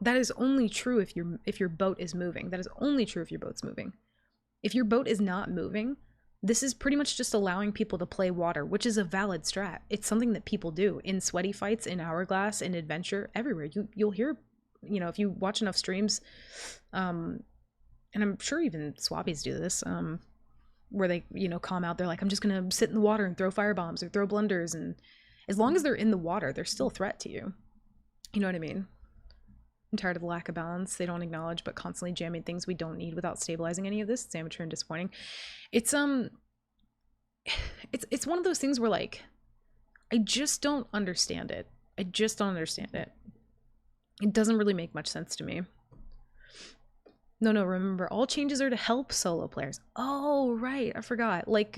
A: that is only true if your boat is moving. That is only true if your boat's moving. If your boat is not moving, this is pretty much just allowing people to play water, which is a valid strat. It's something that people do in sweaty fights, in Hourglass, in Adventure, everywhere. You'll hear, you know, if you watch enough streams, and I'm sure even swabbies do this, where they, you know, calm out. They're like, I'm just gonna sit in the water and throw firebombs or throw blunders, and as long as they're in the water, they're still a threat to you. You know what I mean? I'm tired of the lack of balance they don't acknowledge, but constantly jamming things we don't need without stabilizing any of this. It's amateur and disappointing. It's one of those things where, like, I just don't understand it. I just don't understand it. It doesn't really make much sense to me. No, remember, all changes are to help solo players. Oh, right, I forgot. Like,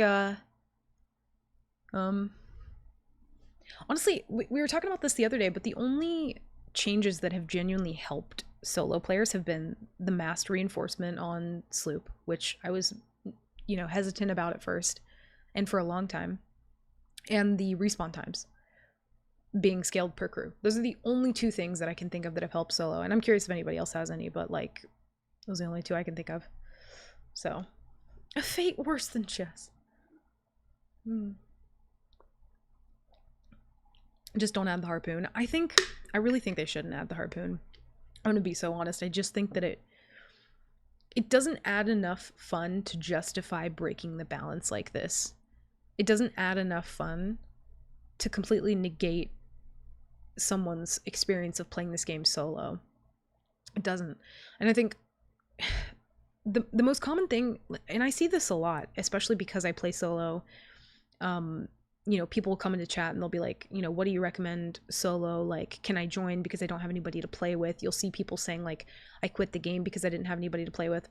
A: honestly, we were talking about this the other day, but the only changes that have genuinely helped solo players have been the masked reinforcement on Sloop, which I was, hesitant about at first and for a long time, and the respawn times being scaled per crew. Those are the only two things that I can think of that have helped solo, and I'm curious if anybody else has any, but like, those are the only two I can think of. So, a fate worse than chess. Just don't add the harpoon. I really think they shouldn't add the harpoon. I'm gonna be so honest. I just think that it doesn't add enough fun to justify breaking the balance like this. It doesn't add enough fun to completely negate someone's experience of playing this game solo. It doesn't. And I think the most common thing, and I see this a lot, especially because I play solo, people will come into chat and they'll be like, what do you recommend solo? Like, can I join because I don't have anybody to play with? You'll see people saying like, I quit the game because I didn't have anybody to play with.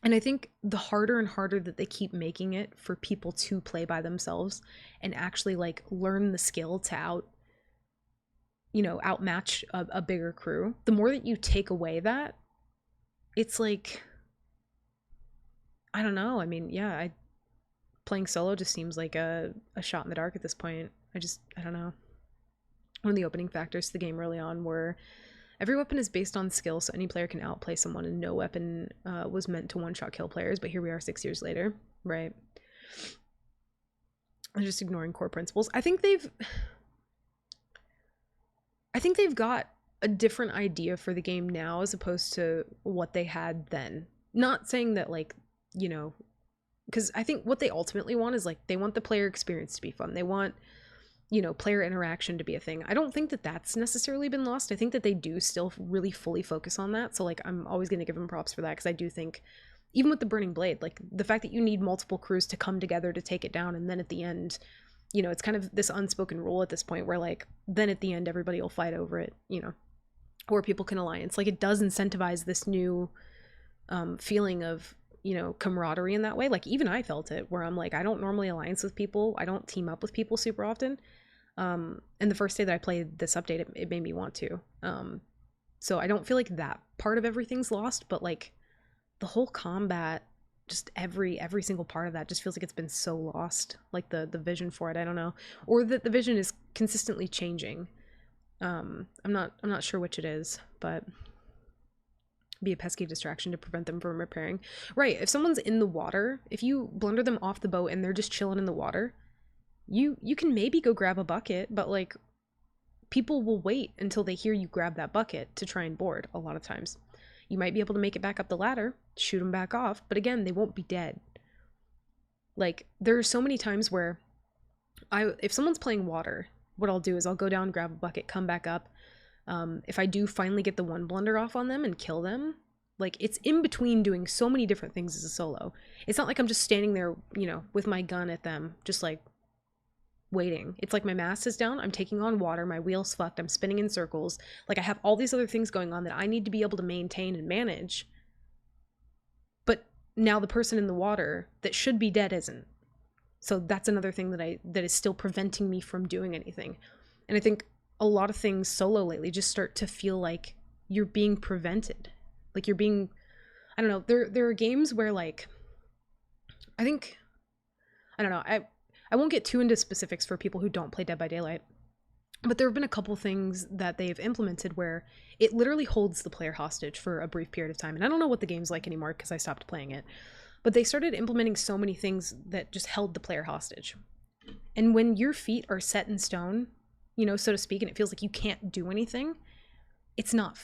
A: And I think the harder and harder that they keep making it for people to play by themselves and actually like learn the skill to outmatch a bigger crew, the more that you take away that, it's like, I don't know. I mean, yeah, playing solo just seems like a shot in the dark at this point. I don't know. One of the opening factors to the game early on were every weapon is based on skill, so any player can outplay someone, and no weapon was meant to one-shot kill players, but here we are 6 years later, right? I'm just ignoring core principles. I think they've got a different idea for the game now as opposed to what they had then. Not saying that, like, because I think what they ultimately want is, like, they want the player experience to be fun. They want, player interaction to be a thing. I don't think that that's necessarily been lost. I think that they do still really fully focus on that. So, like, I'm always going to give them props for that, because I do think, even with the Burning Blade, like, the fact that you need multiple crews to come together to take it down, and then at the end, it's kind of this unspoken rule at this point where, like, then at the end everybody will fight over it, or people can alliance. Like, it does incentivize this new feeling of, camaraderie in that way. Like, even I felt it, where I'm like, I don't normally alliance with people. I don't team up with people super often. And the first day that I played this update, it made me want to. So I don't feel like that part of everything's lost, but like the whole combat, just every single part of that just feels like it's been so lost. Like the vision for it, I don't know. Or that the vision is consistently changing. I'm not sure which it is, but be a pesky distraction to prevent them from repairing. Right, if someone's in the water, if you blunder them off the boat and they're just chilling in the water, you can maybe go grab a bucket, but like, people will wait until they hear you grab that bucket to try and board a lot of times. You might be able to make it back up the ladder, shoot them back off, but again, they won't be dead. Like, there are so many times where if someone's playing water, what I'll do is I'll go down, grab a bucket, come back up. If I do finally get the one blunder off on them and kill them, like, it's in between doing so many different things as a solo. It's not like I'm just standing there, with my gun at them, just like waiting. It's like my mast is down, I'm taking on water, my wheel's fucked, I'm spinning in circles. Like, I have all these other things going on that I need to be able to maintain and manage. But now the person in the water that should be dead isn't. So that's another thing that is still preventing me from doing anything. And I think a lot of things solo lately just start to feel like you're being prevented. Like, you're being, I don't know, there are games where, like, I don't know, I won't get too into specifics for people who don't play Dead by Daylight, but there have been a couple things that they've implemented where it literally holds the player hostage for a brief period of time. And I don't know what the game's like anymore because I stopped playing it, but they started implementing so many things that just held the player hostage. And when your feet are set in stone, so to speak, and it feels like you can't do anything, it's not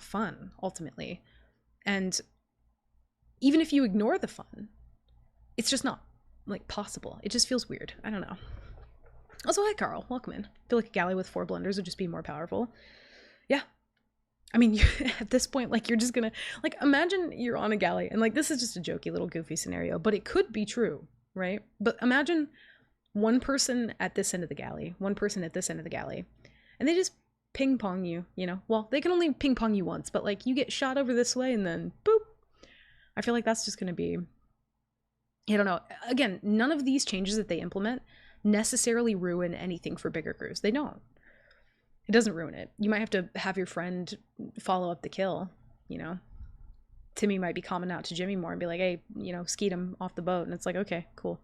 A: fun ultimately. And even if you ignore the fun, it's just not, like, possible. It just feels weird. I don't know. Also, hi Carl, welcome in. I feel like a galley with 4 blunders would just be more powerful. Yeah. I mean, at this point, like, you're just gonna, like, imagine you're on a galley, and like, this is just a jokey little goofy scenario, but it could be true, right? But imagine one person at this end of the galley, one person at this end of the galley, and they just ping pong you, well, they can only ping pong you once, but like, you get shot over this way and then boop. I feel like that's just gonna be, I don't know. Again, none of these changes that they implement necessarily ruin anything for bigger crews. They don't. It doesn't ruin it. You might have to have your friend follow up the kill, you know? Timmy might be calling out to Jimmy more and be like, hey, you know, skeet him off the boat. And it's like, okay, cool.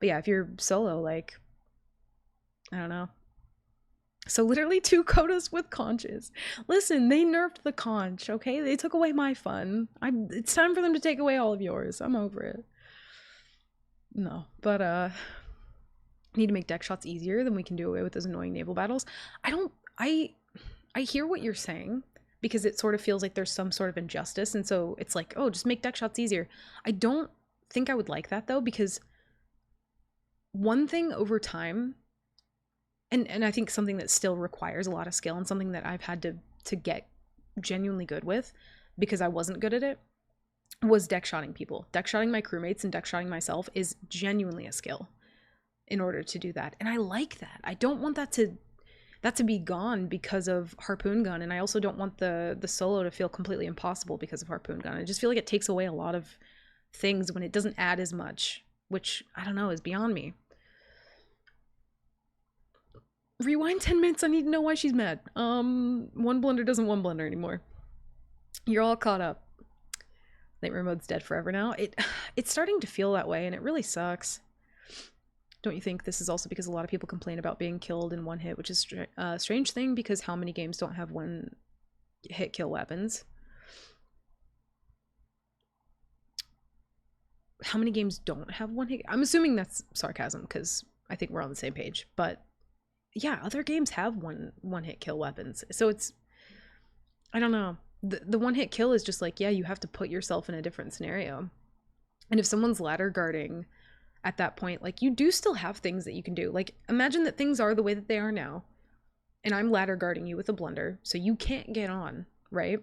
A: But yeah, if you're solo, like, I don't know. So literally 2 quotas with conches. Listen, they nerfed the conch, okay? They took away my fun. It's time for them to take away all of yours. I'm over it. No, but need to make deck shots easier, then we can do away with those annoying naval battles. I hear what you're saying, because it sort of feels like there's some sort of injustice, and so it's like, oh, just make deck shots easier. I don't think I would like that, though, because one thing over time, and I think something that still requires a lot of skill, and something that I've had to get genuinely good with, because I wasn't good at it, was deck shotting people. Deck shotting my crewmates and deck shotting myself is genuinely a skill in order to do that. And I like that. I don't want that to be gone because of Harpoon Gun, and I also don't want the solo to feel completely impossible because of Harpoon Gun. I just feel like it takes away a lot of things when it doesn't add as much, which, I don't know, is beyond me. Rewind 10 minutes, I need to know why she's mad. One blunder doesn't one blunder anymore. You're all caught up. Nightmare mode's dead forever now. It's starting to feel that way, and it really sucks. Don't you think this is also because a lot of people complain about being killed in one hit, which is a strange thing, because how many games don't have one hit kill weapons? How many games don't have one hit? I'm assuming that's sarcasm, because I think we're on the same page. But yeah, other games have one hit kill weapons. So it's, I don't know. The one hit kill is just like, yeah, you have to put yourself in a different scenario. And if someone's ladder guarding at that point, like, you do still have things that you can do. Like, imagine that things are the way that they are now, and I'm ladder guarding you with a blunder, so you can't get on, right?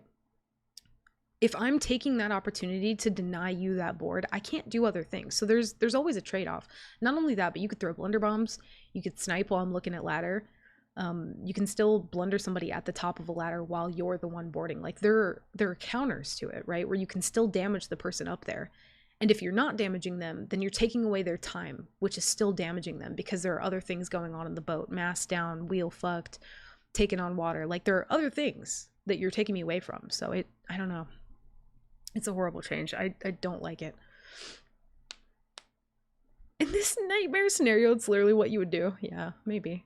A: If I'm taking that opportunity to deny you that board, I can't do other things. So there's always a trade-off. Not only that, but you could throw blunder bombs, you could snipe while I'm looking at ladder. You can still blunder somebody at the top of a ladder while you're the one boarding. Like, there are counters to it, right? Where you can still damage the person up there. And if you're not damaging them, then you're taking away their time, which is still damaging them, because there are other things going on in the boat. Mast down, wheel fucked, taken on water. Like, there are other things that you're taking me away from. So I don't know. It's a horrible change. I don't like it. In this nightmare scenario, it's literally what you would do. Yeah, maybe.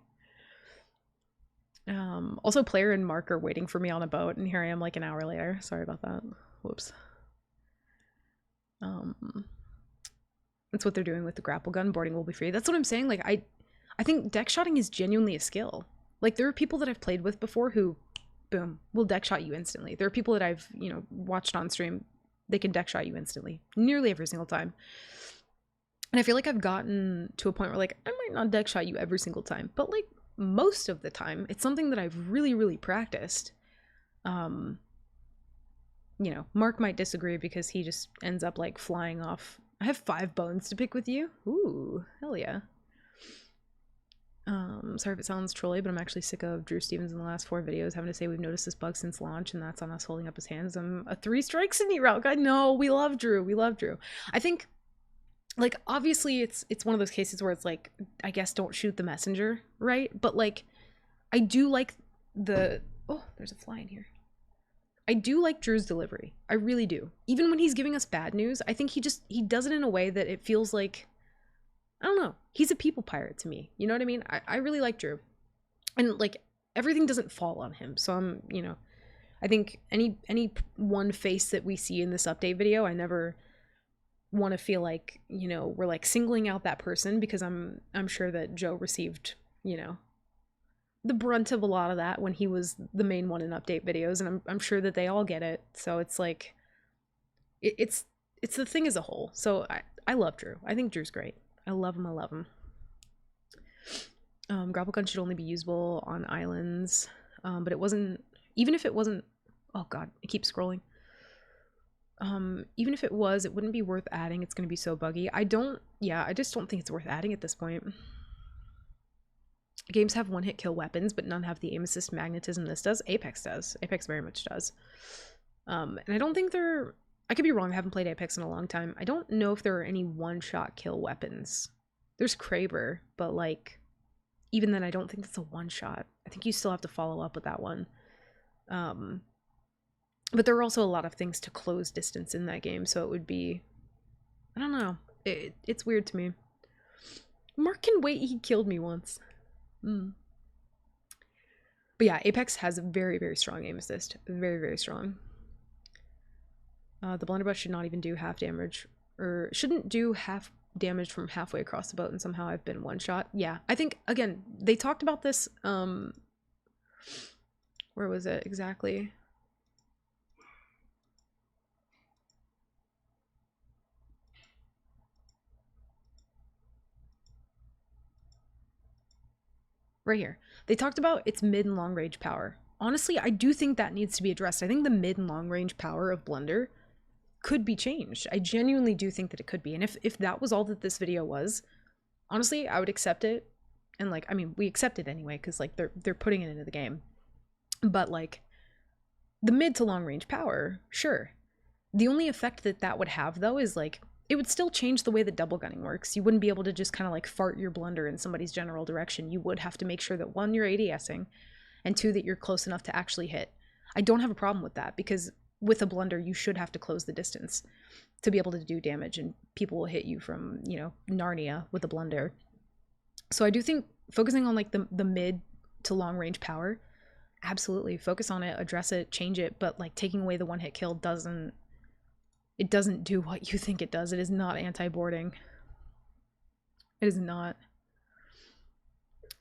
A: Also, player and Mark are waiting for me on a boat, and here I am like an hour later. Sorry about that. Whoops. That's what they're doing with the grapple gun. Boarding will be free. That's what I'm saying. Like, I think deck shotting is genuinely a skill. Like, there are people that I've played with before who, boom, will deck shot you instantly. There are people that I've, you know, watched on stream. They can deck shot you instantly, nearly every single time. And I feel like I've gotten to a point where, like, I might not deck shot you every single time, but like most of the time, it's something that I've really, really practiced. You know, Mark might disagree because he just ends up like flying off. I have 5 bones to pick with you. Ooh, hell yeah. Sorry if it sounds trolly, but I'm actually sick of Drew Stevens in the last 4 videos having to say we've noticed this bug since launch, and that's on us holding up his hands. I'm a 3 strikes in route guy. No, we love Drew. We love Drew. I think, like, obviously it's one of those cases where it's like, I guess don't shoot the messenger, right? But like, I do like oh, there's a fly in here. I do like Drew's delivery. I really do. Even when he's giving us bad news, I think he does it in a way that it feels like, I don't know, he's a people pirate to me. You know what I mean? I really like Drew. And like, everything doesn't fall on him. So I'm, you know, I think any one face that we see in this update video, I never want to feel like, you know, we're like singling out that person, because I'm sure that Joe received, you know, the brunt of a lot of that when he was the main one in update videos, and I'm sure that they all get it. So it's like, it's the thing as a whole. So I love Drew. I think Drew's great. I love him. I love him. Grapple gun should only be usable on islands, but it wasn't. Even if it wasn't, oh god, it keeps scrolling. Even if it was, it wouldn't be worth adding. It's going to be so buggy. I just don't think it's worth adding at this point. Games have one-hit kill weapons, but none have the aim assist magnetism this does. Apex does. Apex very much does. And I don't think I could be wrong, I haven't played Apex in a long time. I don't know if there are any one-shot kill weapons. There's Kraber, but like, even then, I don't think that's a one-shot. I think you still have to follow up with that one. But there are also a lot of things to close distance in that game, so it would be... I don't know. It's weird to me. Mark can wait, he killed me once. But yeah, Apex has a very, very strong aim assist. Very, very strong. The blunderbuss should not even do half damage. Or shouldn't do half damage from halfway across the boat, and somehow I've been one shot. Yeah, I think, again, they talked about this, where was it exactly? Right here. They talked about its mid and long range power. Honestly, I do think that needs to be addressed. I think the mid and long range power of Blunder could be changed. I genuinely do think that it could be. And if that was all that this video was, honestly, I would accept it. And like, I mean, we accept it anyway, because like they're putting it into the game. But like, the mid to long range power, sure. The only effect that that would have though is like, it would still change the way that double gunning works. You wouldn't be able to just kind of like fart your blunder in somebody's general direction. You would have to make sure that one, you're ADSing, and two, that you're close enough to actually hit. I don't have a problem with that, because with a blunder, you should have to close the distance to be able to do damage, and people will hit you from, you know, Narnia with a blunder. So I do think focusing on like the mid to long range power, absolutely focus on it, address it, change it, but like taking away the one hit kill doesn't do what you think it does. It is not anti-boarding. It is not.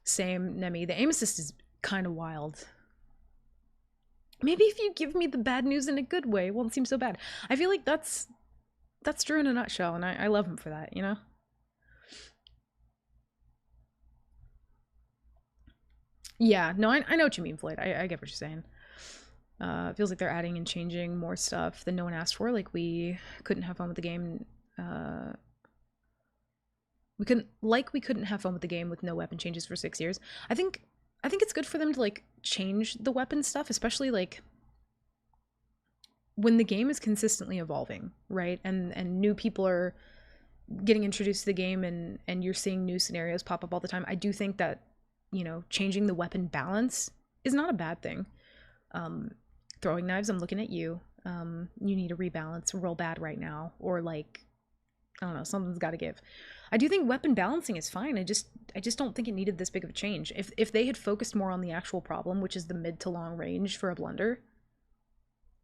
A: Same, Nemi. The aim assist is kind of wild. Maybe if you give me the bad news in a good way, it won't seem so bad. I feel like that's Drew in a nutshell, and I love him for that, you know? Yeah, no, I know what you mean, Floyd. I get what you're saying. It feels like they're adding and changing more stuff than no one asked for. Like, we couldn't have fun with the game. We couldn't have fun with the game with no weapon changes for 6 years. I think it's good for them to like change the weapon stuff, especially like when the game is consistently evolving, right? And new people are getting introduced to the game, and you're seeing new scenarios pop up all the time. I do think that, you know, changing the weapon balance is not a bad thing. Throwing knives, I'm looking at you. You need to rebalance real bad right now, or like, I don't know, something's got to give. I do think weapon balancing is fine. I just don't think it needed this big of a change. If they had focused more on the actual problem, which is the mid to long range for a blunder,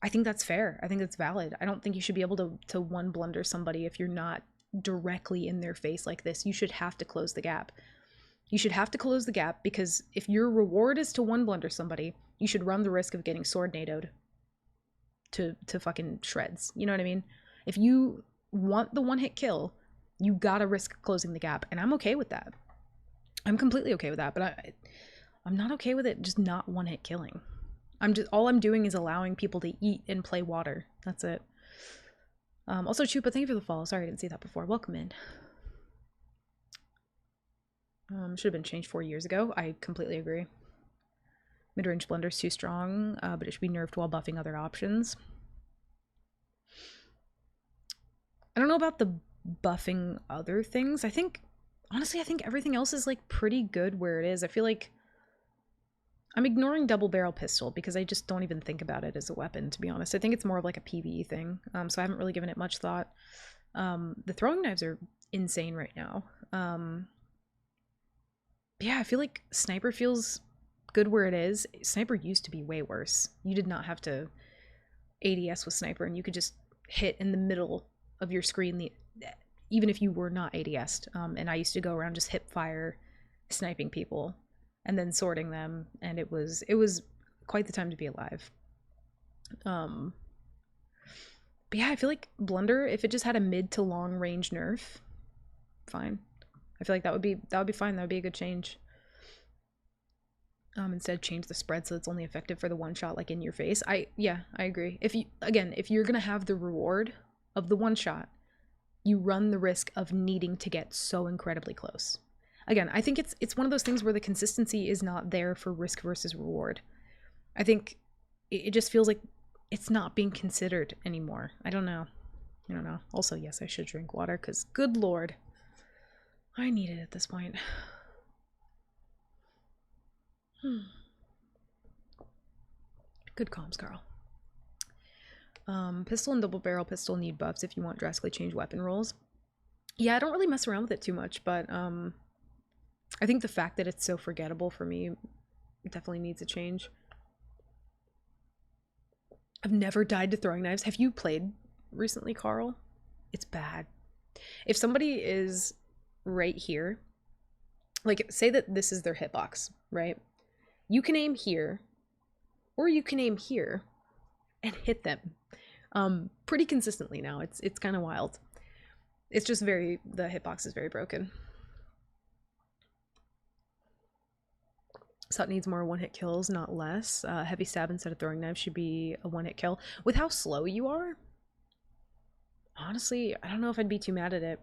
A: I think that's fair. I think that's valid. I don't think you should be able to one blunder somebody if you're not directly in their face like this. You should have to close the gap. You should have to close the gap, because if your reward is to one blunder somebody, you should run the risk of getting sword NATO'd to fucking shreds. You know what I mean? If you want the one hit kill, you gotta risk closing the gap, and I'm okay with that. I'm completely okay with that, but I'm not okay with it just not one hit killing. All I'm doing is allowing people to eat and play water. That's it. Also, Chupa, thank you for the follow. Sorry I didn't see that before. Welcome in. Should have been changed 4 years ago. I completely agree. Mid-range blunder's too strong, but it should be nerfed while buffing other options. I don't know about the buffing other things. Honestly, I think everything else is like pretty good where it is. I feel like I'm ignoring double barrel pistol because I just don't even think about it as a weapon, to be honest. I think it's more of like a PvE thing, so I haven't really given it much thought. The throwing knives are insane right now. Yeah, I feel like sniper feels good where it is. Sniper used to be way worse. You did not have to ADS with sniper, and you could just hit in the middle of your screen, even if you were not ADS'd. And I used to go around just hip fire sniping people and then sorting them, and it was quite the time to be alive. But yeah, I feel like Blunder, if it just had a mid to long range nerf, fine. I feel like that would be fine. That would be a good change. Instead change the spread so it's only effective for the one shot, like in your face. Yeah, I agree. If you're gonna have the reward of the one shot, you run the risk of needing to get so incredibly close. Again, I think it's one of those things where the consistency is not there for risk versus reward. I think it just feels like it's not being considered anymore. I don't know. Also, yes, I should drink water, because good lord, I need it at this point. Good comms, Carl. Pistol and double barrel pistol need buffs if you want drastically change weapon rolls. Yeah, I don't really mess around with it too much, but I think the fact that it's so forgettable for me definitely needs a change. I've never died to throwing knives. Have you played recently, Carl? It's bad. If somebody is right here, like say that this is their hitbox, right? You can aim here, or you can aim here and hit them pretty consistently now. It's kind of wild. It's just the hitbox is very broken. So it needs more one-hit kills, not less. Heavy stab instead of throwing knives should be a one-hit kill. With how slow you are, honestly, I don't know if I'd be too mad at it.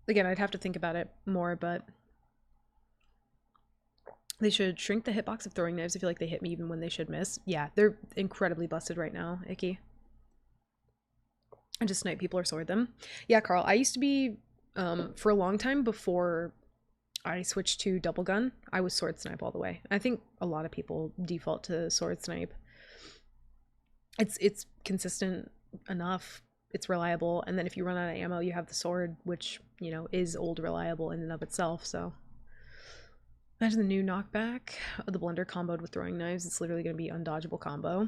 A: Again, I'd have to think about it more, but they should shrink the hitbox of throwing knives. I feel like they hit me even when they should miss. Yeah, they're incredibly busted right now, Icky. I just snipe people or sword them. Yeah, Carl, I used to be, for a long time before I switched to double gun, I was sword snipe all the way. I think a lot of people default to sword snipe. It's consistent enough. It's reliable, and then if you run out of ammo, you have the sword, which, you know, is old reliable in and of itself, so. Imagine the new knockback of the blender comboed with throwing knives. It's literally going to be undodgeable combo.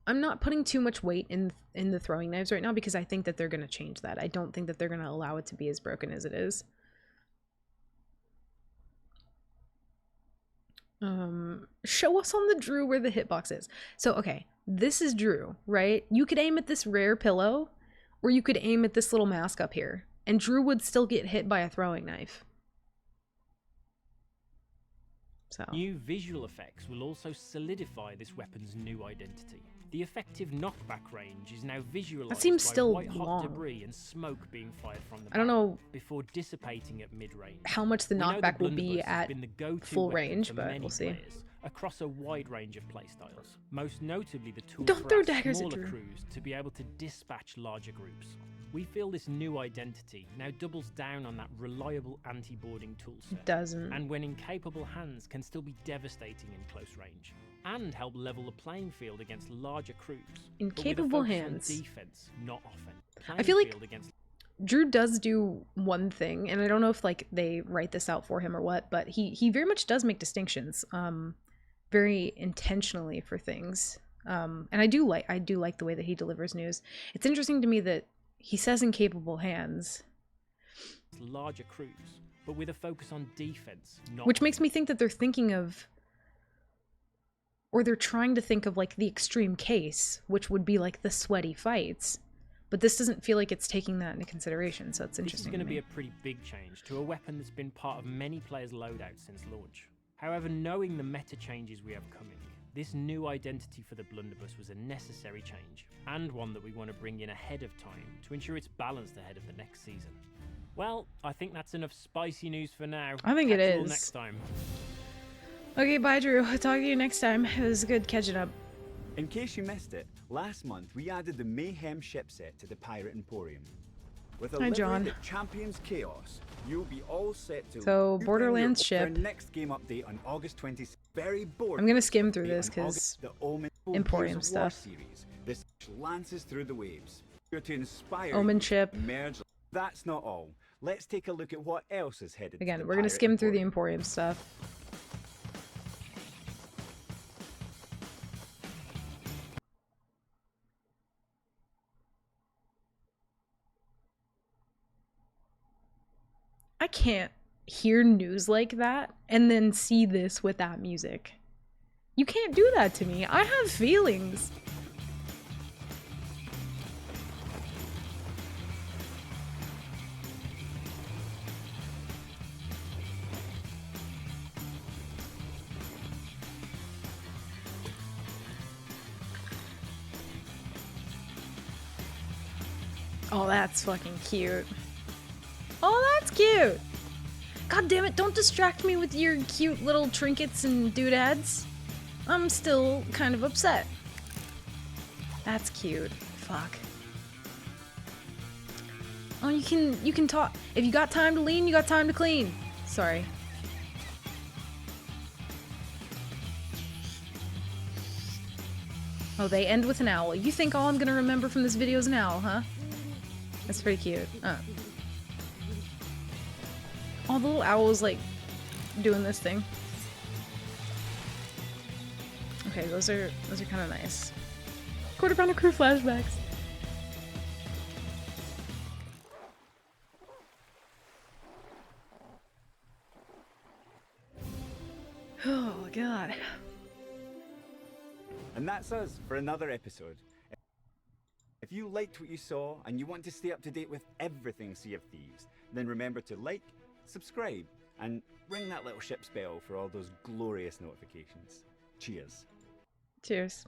A: I'm not putting too much weight in the throwing knives right now because I think that they're going to change that. I don't think that they're going to allow it to be as broken as it is. Show us on the Drew where the hitbox is. So, okay, this is Drew, right? You could aim at this rare pillow, or you could aim at this little mask up here, and Drew would still get hit by a throwing knife. So.
C: New visual effects will also solidify this weapon's new identity. The effective knockback range is now visualized
A: that seems
C: by
A: still
C: white-hot
A: long.
C: debris and smoke being fired from the
A: I don't know
C: before dissipating at mid-range.
A: how much the knockback will be at full range, but we'll see.
C: Across a wide range of playstyles, most notably the tool
A: Don't
C: for
A: throw
C: our
A: daggers at
C: smaller
A: Drew.
C: crews to be able to dispatch larger groups. We feel this new identity now doubles down on that reliable anti-boarding toolset.
A: It doesn't.
C: And when in capable hands can still be devastating in close range. And help level the playing field against larger crews.
A: In
C: but with a
A: capable
C: focus on
A: hands.
C: Defense, not offense.
A: I feel like
C: against
A: Drew does do one thing, and I don't know if like they write this out for him or what, but he very much does make distinctions, very intentionally for things. And I do like the way that he delivers news. It's interesting to me that he says in capable hands.
C: Larger crews, but with a focus on defense, not
A: which makes me think that they're thinking of, or they're trying to think of like the extreme case, which would be like the sweaty fights. But this doesn't feel like it's taking that into consideration, so it's interesting.
C: This is going to be a pretty big change to a weapon that's been part of many players' loadouts since launch. However, knowing the meta changes we have coming, this new identity for the blunderbuss was a necessary change, and one that we want to bring in ahead of time to ensure it's balanced ahead of the next season. Well, I think that's enough spicy news for now.
A: I think it
C: Catch you all
A: is.
C: next time.
A: Okay, bye Drew. I'll talk to you next time. It was good catching up.
B: In case you missed it, last month we added the Mayhem ship set to the Pirate Emporium. With a
A: Hi,
B: livery
A: John.
B: that champions chaos, you'll be all set to
A: So,
B: loop in
A: Borderlands
B: your
A: ship.
B: next game update on August 26th. Very bored.
A: I'm gonna skim through
B: update
A: this
B: on
A: 'cause
B: August, the Omen
A: Emporium
B: Gears of War
A: stuff.
B: series. This lances through the waves. You're to inspire
A: Omen
B: you
A: ship.
B: to merge. That's not all. Let's take a look at what else is headed. to
A: Again,
B: the
A: we're gonna
B: Pirate
A: skim through the
B: Emporium.
A: Emporium stuff. I can't hear news like that and then see this with that music. You can't do that to me. I have feelings. Oh, that's fucking cute. Oh, that's cute. God damn it, don't distract me with your cute little trinkets and doodads. I'm still kind of upset. That's cute. Fuck. Oh, you can talk. If you got time to lean, you got time to clean. Sorry. Oh, they end with an owl. You think all I'm gonna remember from this video is an owl, huh? That's pretty cute. Oh, the little owl's like doing this thing. Okay, those are kind of nice. Quarter Pounder Crew flashbacks. Oh god.
B: And that's us for another episode. If you liked what you saw and you want to stay up to date with everything Sea of Thieves, then remember to like, subscribe, and ring that little ship's bell for all those glorious notifications. Cheers.
A: Cheers.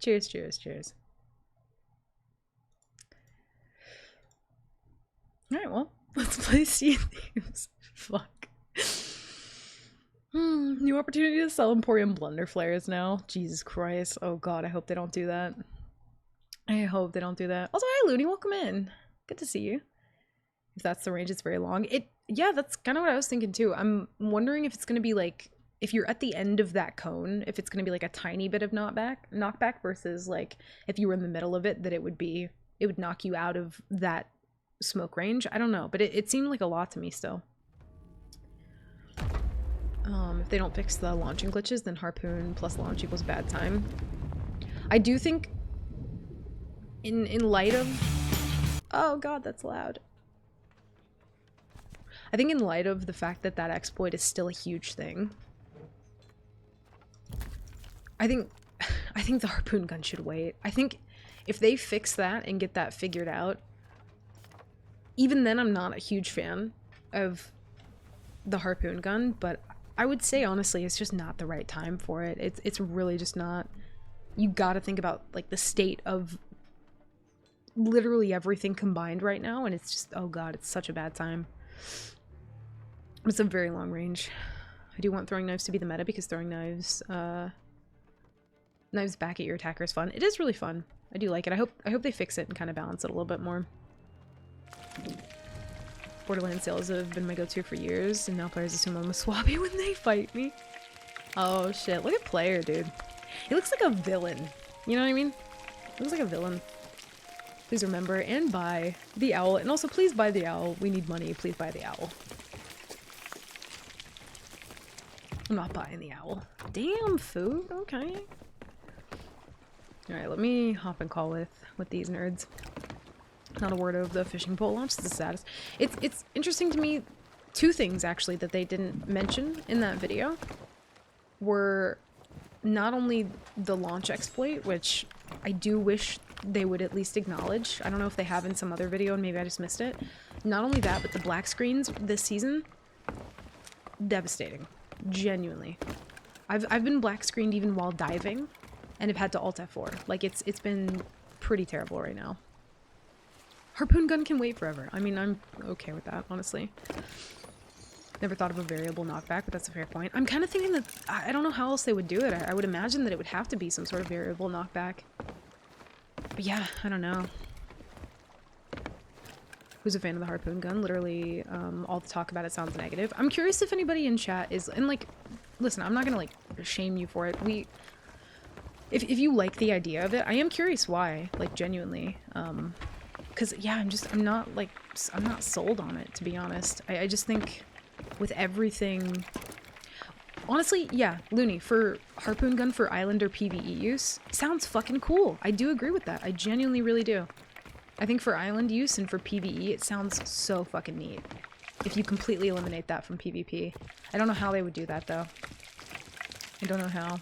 A: Cheers, cheers, cheers. Alright, well, let's play Sea of Thieves. Fuck. New opportunity to sell Emporium Blunder Flares now. Jesus Christ. Oh god, I hope they don't do that. I hope they don't do that. Also, hi Looney, welcome in. Good to see you. If that's the range, it's very long. Yeah, that's kind of what I was thinking too. I'm wondering if it's going to be like, if you're at the end of that cone, if it's going to be like a tiny bit of knockback versus like if you were in the middle of it, that it would knock you out of that smoke range. I don't know, but it seemed like a lot to me still. If they don't fix the launching glitches, then harpoon plus launch equals bad time. I do think in light of... Oh god, that's loud. I think in light of the fact that that exploit is still a huge thing, I think the harpoon gun should wait. I think if they fix that and get that figured out, even then I'm not a huge fan of the harpoon gun, but I would say honestly it's just not the right time for it. It's really just not. You gotta think about like the state of literally everything combined right now, and it's just, oh god, it's such a bad time. It's a very long range. I do want throwing knives to be the meta because throwing knives back at your attacker is fun. It is really fun. I do like it. I hope they fix it and kind of balance it a little bit more. Borderlands sales have been my go-to for years, and now players assume I'm a swabby when they fight me. Oh shit, look at Player, dude. He looks like a villain. You know what I mean? He looks like a villain. Please remember and buy the owl, and also please buy the owl. We need money, please buy the owl. I'm not buying the owl. Damn, food, okay. Alright, let me hop and call with these nerds. Not a word of the fishing pole launch, the status. It's interesting to me, two things actually that they didn't mention in that video were not only the launch exploit, which I do wish they would at least acknowledge. I don't know if they have in some other video and maybe I just missed it. Not only that, but the black screens this season, devastating. Genuinely. I've been black screened even while diving and have had to alt F4. Like it's been pretty terrible right now. Harpoon gun can wait forever. I mean, I'm okay with that, honestly. Never thought of a variable knockback, but that's a fair point. I'm kind of thinking that, I don't know how else they would do it. I would imagine that it would have to be some sort of variable knockback. But yeah, I don't know. Who's a fan of the harpoon gun? Literally, all the talk about it sounds negative. I'm curious if anybody in chat is, and like, listen, I'm not gonna like shame you for it. If you like the idea of it, I am curious why, like genuinely. Because yeah, I'm not sold on it, to be honest. I just think with everything, honestly, yeah, Looney, for harpoon gun for island or PvE use, sounds fucking cool. I do agree with that. I genuinely really do. I think for island use and for PvE, it sounds so fucking neat. If you completely eliminate that from PvP. I don't know how they would do that, though. I don't know how.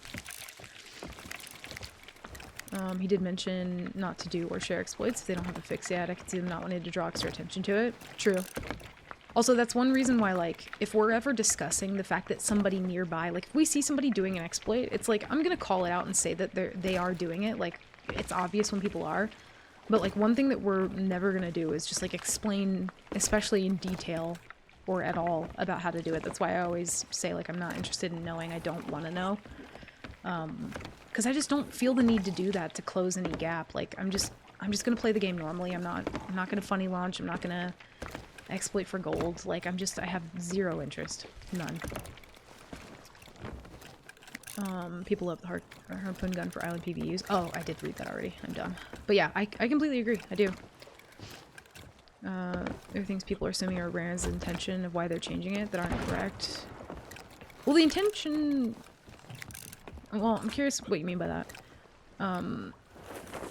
A: He did mention not to do or share exploits if they don't have a fix yet. I could see them not wanting to draw extra attention to it. True. Also, that's one reason why, like, if we're ever discussing the fact that somebody nearby, like, if we see somebody doing an exploit, it's like, I'm gonna call it out and say that they are doing it. Like, it's obvious when people are. But, like, one thing that we're never gonna do is just, like, explain, especially in detail or at all, about how to do it. That's why I always say, like, I'm not interested in knowing. I don't want to know. Because I just don't feel the need to do that to close any gap. Like, I'm just gonna play the game normally. I'm not gonna funny launch. I'm not gonna exploit for gold. Like, I have zero interest. None. People love the harpoon gun for island PvUs. Oh, I did read that already. I'm dumb. But yeah, I completely agree. I do. There are things people are assuming are Rand's intention of why they're changing it that aren't correct. Well, the intention... Well, I'm curious what you mean by that.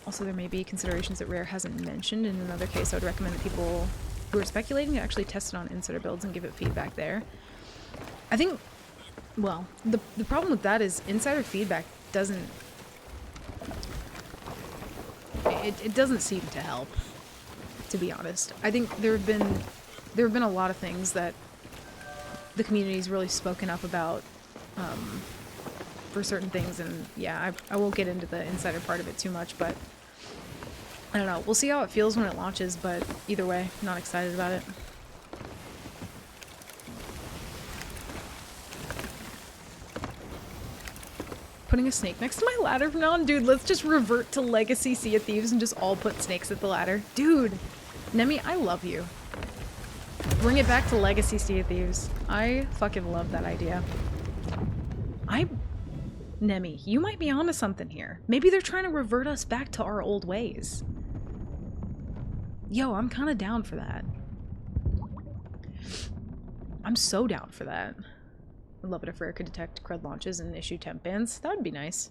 A: Also, there may be considerations that Rare hasn't mentioned. In another case, I would recommend that people who are speculating to actually test it on insider builds and give it feedback there. I think... Well, the problem with that is insider feedback doesn't... It doesn't seem to help, to be honest. I think there have been a lot of things that the community's really spoken up about for certain things, and yeah, I won't get into the insider part of it too much, but I don't know. We'll see how it feels when it launches, but either way, not excited about it. Putting a snake next to my ladder from now on? Dude, let's just revert to Legacy Sea of Thieves and just all put snakes at the ladder. Dude, Nemi, I love you. Bring it back to Legacy Sea of Thieves. I fucking love that idea. Nemi, you might be onto something here. Maybe they're trying to revert us back to our old ways. Yo, I'm kind of down for that. I'm so down for that. I'd love it if Rare could detect crud launches and issue temp bans. That would be nice.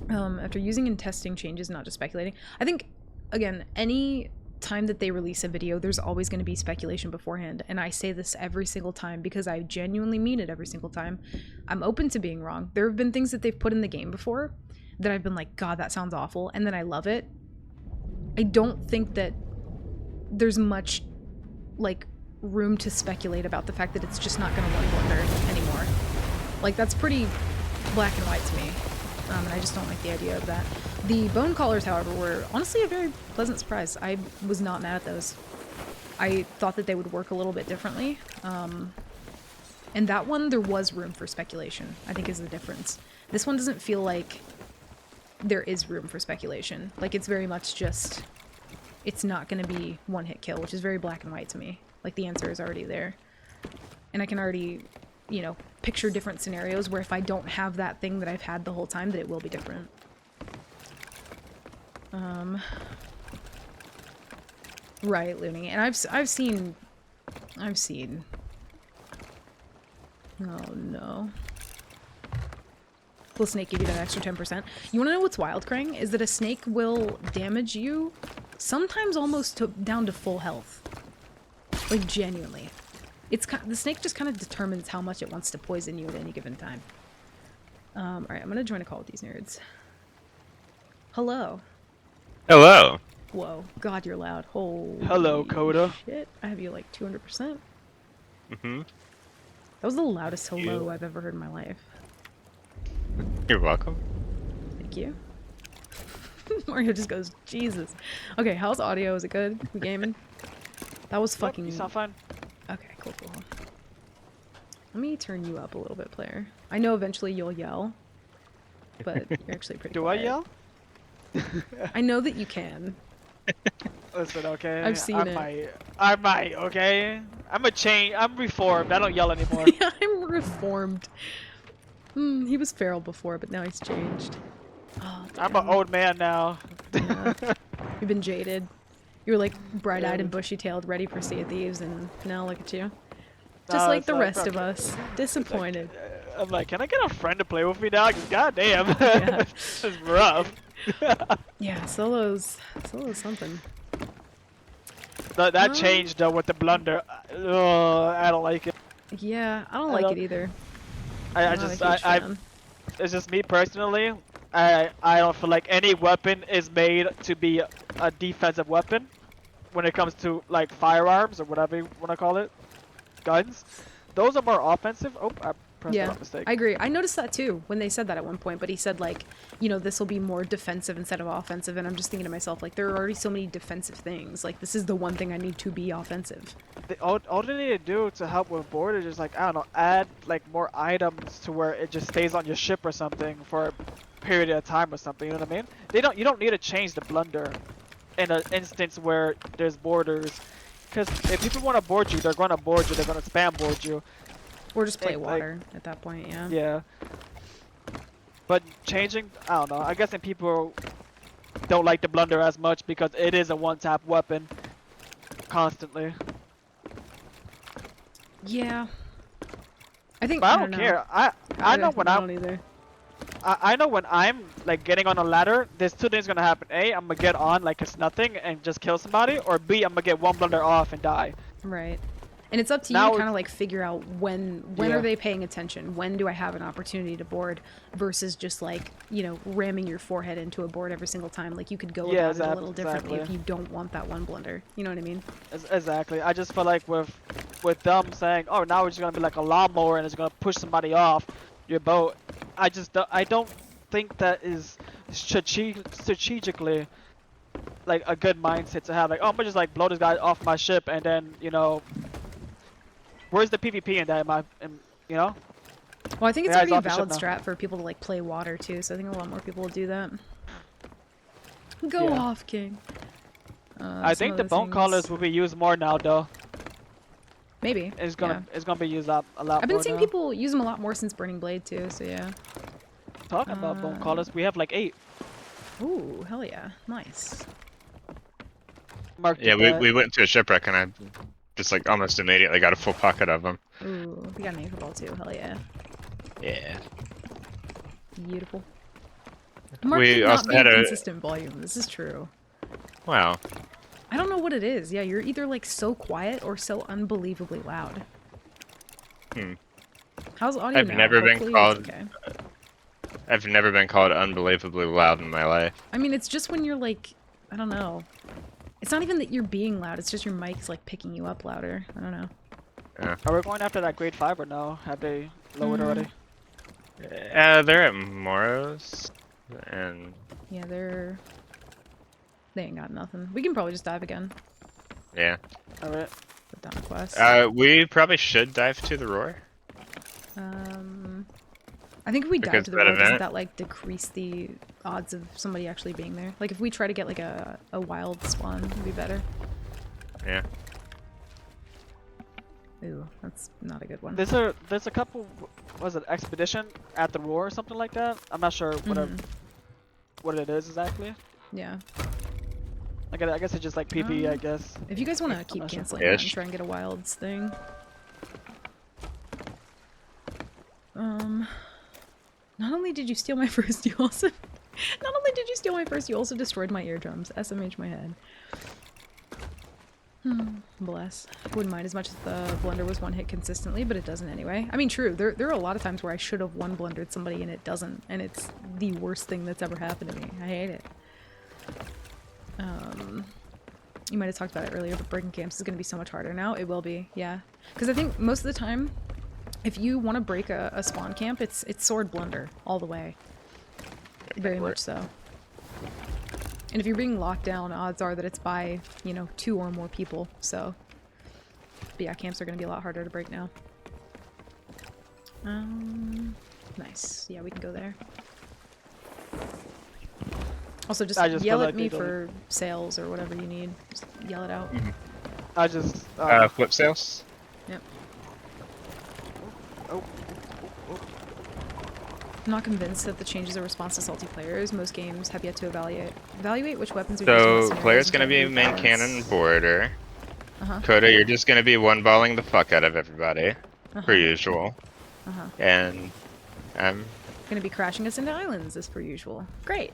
A: After using and testing changes, not just speculating. I think, again, any time that they release a video, there's always going to be speculation beforehand. And I say this every single time because I genuinely mean it every single time. I'm open to being wrong. There have been things that they've put in the game before that I've been like, God, that sounds awful. And then I love it. I don't think that there's much, like, room to speculate about the fact that it's just not going to work wonder anymore. Like, that's pretty black and white to me. And I just don't like the idea of that. The bone collars, however, were honestly a very pleasant surprise. I was not mad at those. I thought that they would work a little bit differently. And that one, there was room for speculation, I think is the difference. This one doesn't feel like there is room for speculation. Like, it's very much just, it's not going to be one-hit kill, which is very black and white to me. Like, the answer is already there. And I can already, you know, picture different scenarios where if I don't have that thing that I've had the whole time, that it will be different. Right, Looney. And I've seen... Oh, no. Will snake give you that extra 10%? You wanna know what's wild, Krang? Is that a snake will damage you sometimes almost down to full health. Like, genuinely. The snake just kind of determines how much it wants to poison you at any given time. Alright, I'm gonna join a call with these nerds. Hello.
D: Hello.
A: Whoa. God, you're loud. Holy
E: Hello, Coda.
A: shit. I have you like 200%.
D: Mm-hmm.
A: That was the loudest hello I've ever heard in my life.
D: You're welcome.
A: Thank you. Mario just goes, Jesus. Okay, how's audio? Is it good? We gaming? That was fucking...
E: You sound fine.
A: Okay, cool. Let me turn you up a little bit, player. I know eventually you'll yell, but you're actually pretty
E: Do
A: quiet.
E: I yell?
A: I know that you can.
E: Listen, okay.
A: I've seen it.
E: I might, okay? I'm reformed. I don't yell anymore.
A: Yeah, I'm reformed. He was feral before, but now he's changed. Oh,
E: I'm an old man now.
A: Yeah. You've been jaded. You were like bright-eyed and bushy-tailed, ready for Sea of Thieves, and now look at you. Just like the rest of us. Disappointed.
E: I'm like, can I get a friend to play with me now? 'Cause goddamn,
A: Yeah.
E: this is rough.
A: Yeah, solo's something.
E: That changed though with the blunder. I don't like it.
A: Yeah, I don't like it either.
E: It's just me personally. I don't feel like any weapon is made to be a defensive weapon when it comes to like firearms or whatever you want to call it, guns. Those are more offensive. Oh, press
A: Yeah,
E: the wrong mistake.
A: I agree. I noticed that too when they said that at one point, but he said like, this will be more defensive instead of offensive, and I'm just thinking to myself like, there are already so many defensive things. Like this is the one thing I need to be offensive.
E: All they need to do to help with board is just like, I don't know, add like more items to where it just stays on your ship or something for a period of time or something. You know what I mean? You don't need to change the blunder in an instance where there's borders, because if people want to board you, they're going to board you. They're going to spam board you.
A: Or just play
E: Like,
A: water at that point. Yeah.
E: Yeah. But changing, I don't know. I'm guessing people don't like the blunder as much because it is a one-tap weapon constantly.
A: Yeah. I think.
E: But I
A: don't
E: don't care.
A: know.
E: I know when
A: I
E: I'm
A: don't either.
E: I know when I'm like getting on a ladder, there's two things gonna happen. A, I'm gonna get on like it's nothing and just kill somebody, or B, I'm gonna get one blunder off and die.
A: Right. And it's up to you
E: Now
A: to kind of like figure out when
E: Yeah.
A: are they paying attention? When do I have an opportunity to board versus just like, ramming your forehead into a board every single time. Like you could go
E: Yeah,
A: about it a little differently if
E: exactly.
A: you don't want that one blunder. You know what I mean?
E: Exactly. I just feel like with them saying, oh, now it's gonna be like a lawnmower and it's gonna push somebody off your boat. I don't think that is strategically like a good mindset to have. Like, oh, I'm gonna just like blow this guy off my ship and then where's the PvP in that?
A: Well, I think it's
E: Yeah,
A: already
E: he's
A: a
E: off the ship
A: valid
E: now.
A: strat for people to like play water too, so I think a lot more people will do that. Go
E: Yeah.
A: off, King.
E: I
A: some
E: think the
A: other
E: bone collars
A: things-
E: will be used more now, though.
A: Maybe.
E: It's
A: yeah.
E: gonna be used a lot
A: I've been
E: more
A: seeing
E: now.
A: people use them a lot more since Burning Blade too, so yeah.
E: Talking about bone collars, we have like 8.
A: Ooh, hell yeah. Nice.
E: Marked
D: Yeah,
E: the
D: we went to a shipwreck and I just like almost immediately got a full pocket of them.
A: Ooh, we got an anchor ball too, hell yeah.
D: Yeah.
A: Beautiful. Mark
D: We
A: did not
D: also
A: be
D: had
A: a
D: a
A: consistent volume, this is true.
D: wow.
A: I don't know what it is. Yeah, you're either like so quiet or so unbelievably loud.
D: Hmm.
A: How's audio
D: I've
A: now?
D: never been
A: Hopefully
D: called-
A: it's okay.
D: I've never been called unbelievably loud in my life.
A: I mean, it's just when you're like, I don't know. It's not even that you're being loud, it's just your mic's like picking you up louder. I don't know.
E: Are we going after that grade 5 or no? Have they lowered already?
D: They're at Moros, and
A: Yeah, they ain't got nothing. We can probably just dive again.
D: yeah.
E: Alright.
A: Put down a quest.
D: We probably should dive to the roar.
A: I think if we dive
D: because
A: to the
D: that
A: road, doesn't
D: event-
A: that like decrease the odds of somebody actually being there? Like if we try to get like a wild spawn, it'd be better.
D: Yeah.
A: Ooh, that's not a good one.
E: There's a couple, was it expedition at the roar or something like that? I'm not sure what it is exactly.
A: Yeah.
E: I guess it's just like PvE, I guess.
A: If you guys want to
E: I'm
A: keep
E: not sure.
A: canceling that and
D: Ish.
A: try and get a wilds thing. Not only did you steal my first, you also... Not only did you steal my first, you also destroyed my eardrums. SMH my head. Bless. Wouldn't mind as much as the blunder was one hit consistently, but it doesn't anyway. I mean, true. There are a lot of times where I should have one blundered somebody and it doesn't, and it's the worst thing that's ever happened to me. I hate it. You might have talked about it earlier, but breaking camps is going to be so much harder now. It will be, yeah. Because I think most of the time, if you want to break a spawn camp, it's sword blunder all the way. Very much so. And if you're being locked down, odds are that it's by, 2 or more people, so... But yeah, camps are going to be a lot harder to break now. Nice. Yeah, we can go there. Also, just
E: I just
A: yell
E: feel
A: at
E: like
A: me
E: they don't-
A: for sales or whatever you need. Just yell it out.
E: I just
D: Flip sales.
A: Yep.
E: oh,
A: I'm not convinced that the changes are response to salty players. Most games have yet to evaluate which weapons are used in what
D: So
A: scenarios
D: player's
A: and
D: gonna be
A: don't
D: main
A: balance.
D: cannon border.
A: Uh-huh.
D: Coda, you're just gonna be one-balling the fuck out of everybody, per usual.
A: Uh-huh.
D: And
A: Gonna be crashing us into islands as per usual. Great.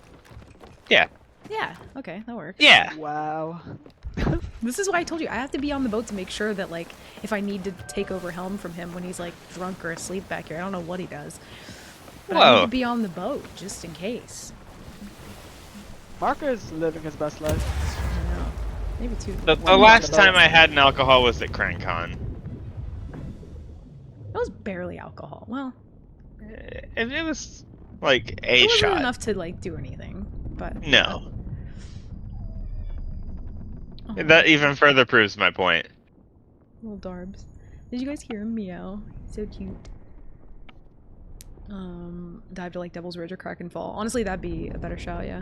D: yeah.
A: Yeah, okay, that works.
D: Yeah.
E: wow.
A: This is why I told you, I have to be on the boat to make sure that, like, if I need to take over helm from him when he's, like, drunk or asleep back here, I don't know what he does. But I need
D: Whoa.
A: to be on the boat, just in case.
E: Marker is living his best life.
A: I know. Maybe two.
D: The
A: one
D: last
A: more.
D: time I had an alcohol was at CranCon.
A: That was barely alcohol. Well,
D: And it was like a
A: it wasn't
D: shot.
A: enough to like do anything, but
D: No.
A: Oh,
D: That even further proves my point.
A: little Darbs. Did you guys hear him meow? So cute. Dive to like Devil's Ridge or Kraken Fall. Honestly, that'd be a better shout, yeah.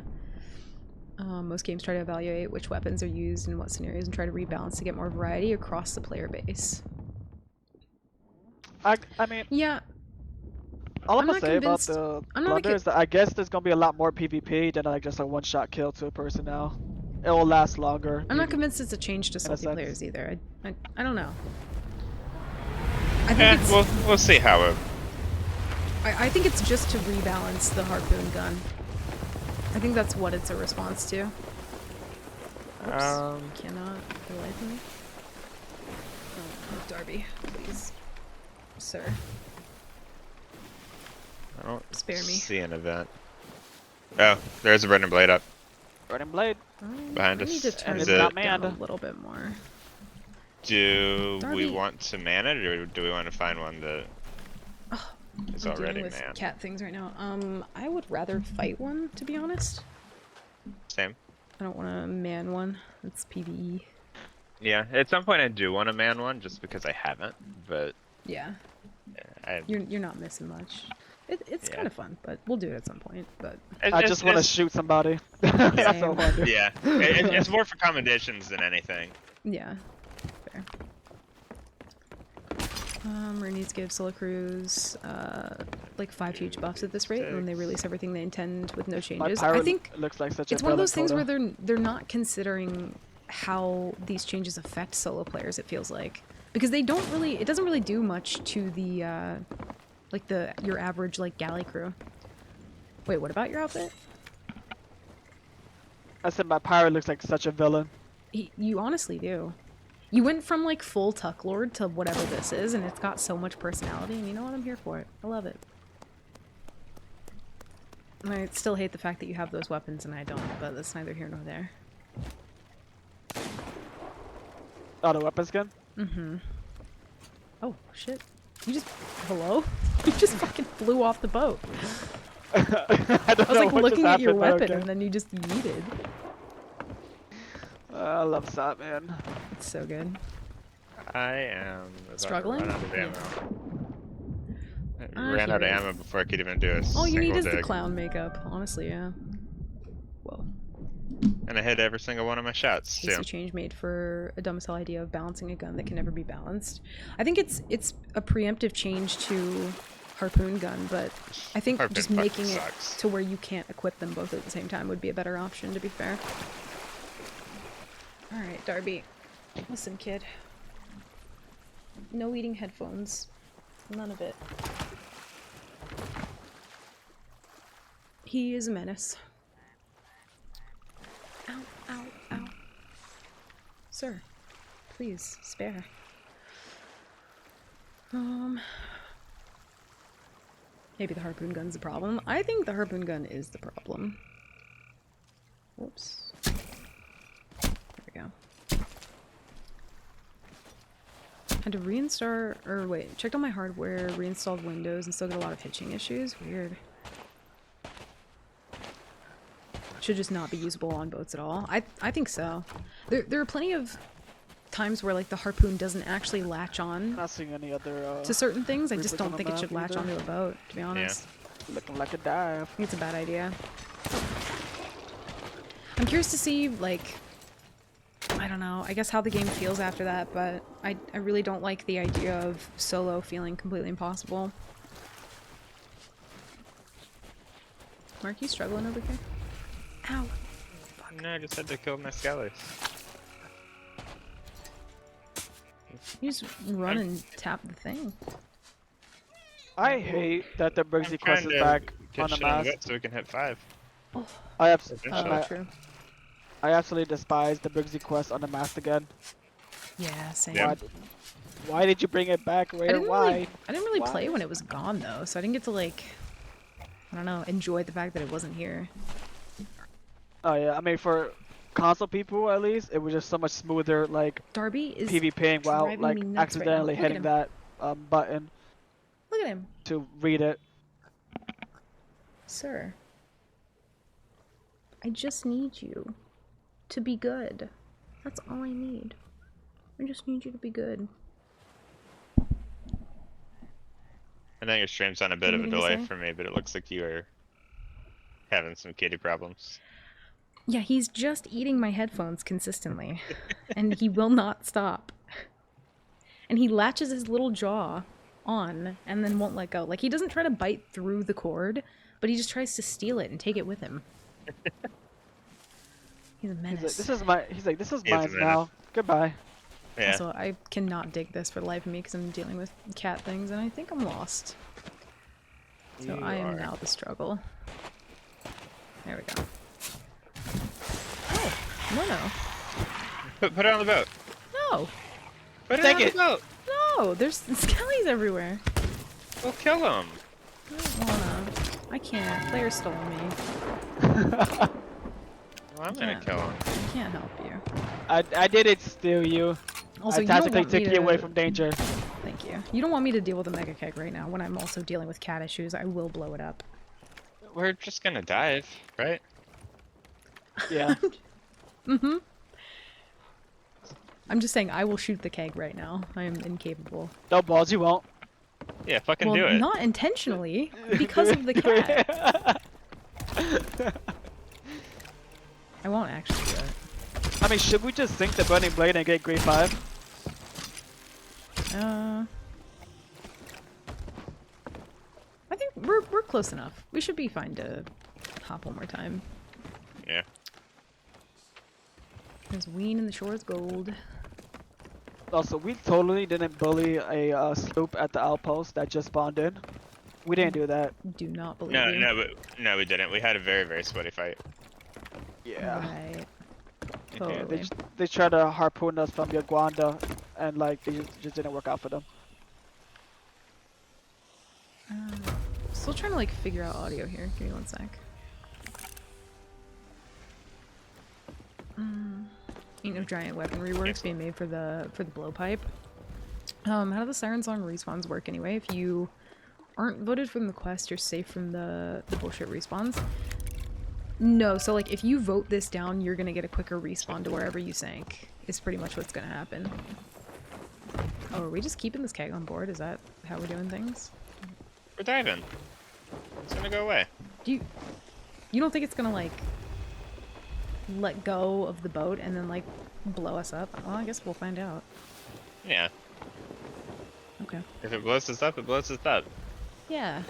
A: Most games try to evaluate which weapons are used in what scenarios and try to rebalance to get more variety across the player base.
E: I mean,
A: Yeah,
E: all
A: I'm
E: I'm gonna
A: not
E: say about
A: convinced.
E: the
A: I'm not
E: Blunder is that I guess there's gonna be a lot more PvP than like just a one-shot kill to a person now. It will last longer.
A: I'm not convinced it's a change to
E: in a
A: salty
E: sense.
A: players either. I don't know. I think it's
D: We'll see how it.
A: I think it's just to rebalance the harpoon gun. I think that's what it's a response to. Oops. Cannot for the life of me. Oh, Darby, please. Sir.
D: I don't
A: Spare me.
D: see an event. Oh, there's a Burning Blade up
E: Burning Blade.
D: behind
A: I
D: us.
A: need to turn
D: Is
A: it
D: it?
A: down a little bit more.
D: Do
A: Darby.
D: we want to man it, or do we want to find one that is
A: I'm
D: already
A: dealing with
D: manned?
A: cat things right now. I would rather fight one, to be honest.
D: Same.
A: I don't want to man one. It's PvE.
D: Yeah, at some point I do want to man one, just because I haven't. But
A: Yeah,
D: I
A: you're not missing much. It's
D: Yeah.
A: kind of fun, but we'll do it at some point. But
E: I just want to shoot somebody. That's all I want to do.
D: Yeah, it's more for commendations than anything.
A: yeah, fair. We're gonna need to give Solo Crews like 5 huge buffs at this rate, and then they release everything they intend with no
E: My
A: changes.
E: pirate
A: I think
E: looks like such
A: it's
E: a
A: one of
E: villain
A: those things
E: photo.
A: where they're not considering how these changes affect solo players. It feels like because they don't really. It doesn't really do much to the like your average like galley crew. Wait, what about your outfit?
E: I said my pirate looks like such a villain.
A: You honestly do. You went from like full Tuck Lord to whatever this is, and it's got so much personality, and you know what? I'm here for it. I love it. And I still hate the fact that you have those weapons and I don't, but that's neither here nor there.
E: Oh, the weapon skin?
A: Mm-hmm. Oh, shit. You just... Hello? You just fucking flew off the boat.
E: I
A: I was like
E: what
A: looking
E: just
A: at your
E: happened, but
A: weapon
E: okay.
A: and then you just yeeted.
E: I love that, man.
A: It's so good.
D: I am about to
A: Struggling?
D: Run out of ammo.
A: I
D: Ran out of
A: hear you.
D: ammo before I could even do a
A: All you need
D: single
A: is the
D: dig.
A: clown makeup, honestly, yeah. Whoa.
D: And I hit every single one of my shots too.
A: Hasty change made for a domicile idea of balancing a gun that can never be balanced. I think it's a preemptive change to harpoon gun, but I think
D: Harpoon
A: just
D: fucking
A: making it
D: sucks.
A: to where you can't equip them both at the same time would be a better option, to be fair. Alright, Darby. Listen, kid. No eating headphones. None of it. He is a menace. Ow, ow, ow. Sir, please, spare. Maybe the harpoon gun's the problem. I think the harpoon gun is the problem. Whoops. There we go. Had to reinstall, or wait, checked on my hardware, reinstalled Windows, and still got a lot of hitching issues. Weird. Should just not be usable on boats at all. I think so. There are plenty of times where like the harpoon doesn't actually latch
E: I'm
A: on
E: not seeing any other
A: to certain things. I just
E: Reapers
A: don't
E: on the
A: think it
E: map
A: should latch
E: either.
A: onto a boat, to be honest.
E: looking like a dive.
A: I think it's a bad idea. I'm curious to see, like, I don't know, I guess how the game feels after that, but I really don't like the idea of solo feeling completely impossible. Mark, you struggling over here? Ow.
D: No, I just had to kill my scallies.
A: You just run and tap the thing.
E: I hate that the Briggsy quest is back on the map.
D: So we can hit 5.
E: I
A: True.
E: I absolutely despise the Briggsy quest on the mast again.
A: Yeah, same.
D: Yeah.
E: Why did you bring it back, Rare? Why?
A: I didn't really
E: Why?
A: play when it was gone, though, so I didn't get to, like, I don't know, enjoy the fact that it wasn't here.
E: Oh yeah, I mean for console people at least, it was just so much smoother, like
A: Darby is
E: PvPing while
A: driving
E: like
A: me nuts right now.
E: accidentally
A: Look at
E: hitting
A: him.
E: that button.
A: at him.
E: to read it.
A: Sir, I just need you to be good. That's all I need. I just need you to be good.
D: I know your stream's on a bit of a
A: Anything to
D: delay
A: say?
D: for me, but it looks like you are having some kitty problems.
A: Yeah, he's just eating my headphones consistently. And he will not stop. And he latches his little jaw on and then won't let go. Like, he doesn't try to bite through the cord, but he just tries to steal it and take it with him. He's a menace.
E: This is my. He's like, this is
D: He is a
E: mine
D: menace.
E: now. Goodbye.
D: Yeah.
A: Also, I cannot dig this for the life of me because I'm dealing with cat things and I think I'm lost. So
D: You
A: I am
D: are.
A: now the struggle. There we go. Oh, no.
D: Put it on the boat.
A: No,
D: Put it
E: Take
D: on
E: it.
D: the boat.
A: no, there's skellies everywhere.
D: We'll kill him.
A: I don't wanna. I can't. Player stole me.
D: Well, I'm gonna
A: Yeah.
D: kill him.
A: I can't help you.
E: I didn't steal you.
A: Also,
E: I
A: you don't
E: tactically
A: want me
E: took you away
A: to...
E: from danger.
A: Thank you. You don't want me to deal with a mega keg right now when I'm also dealing with cat issues. I will blow it up.
D: We're just gonna dive, right?
E: Yeah.
A: Mm-hmm. I'm just saying I will shoot the keg right now. I am incapable.
E: No balls, you won't.
D: Yeah, fucking
A: Well,
D: do it.
A: not intentionally, because of the cat. I won't actually do it.
E: I mean, should we just sink the burning blade and get grade 5?
A: I think we're close enough. We should be fine to hop one more time.
D: Yeah.
A: There's Ween in the Shores Gold.
E: Also, we totally didn't bully a sloop at the outpost that just spawned in. We didn't do that.
A: Do not believe
D: No,
A: you.
D: no, we didn't. We had a very, very sweaty fight.
E: Yeah.
A: Right.
E: They,
A: Totally.
E: they tried to harpoon us from Uganda, and like, they just didn't work out for them.
A: Still trying to like figure out audio here. Give me one sec. Ain't no giant weapon reworks being made for the blowpipe. How do the Siren Song respawns work anyway? If you aren't voted from the quest, you're safe from the bullshit respawns. No, so like if you vote this down, you're gonna get a quicker respawn to wherever you sank. Is pretty much what's gonna happen. Oh, are we just keeping this keg on board? Is that how we're doing things?
D: We're diving. It's gonna go away.
A: Do you don't think it's gonna like let go of the boat and then like blow us up? Well, I guess we'll find out.
D: Yeah.
A: Okay.
D: If it blows us up, it blows us up.
A: Yeah.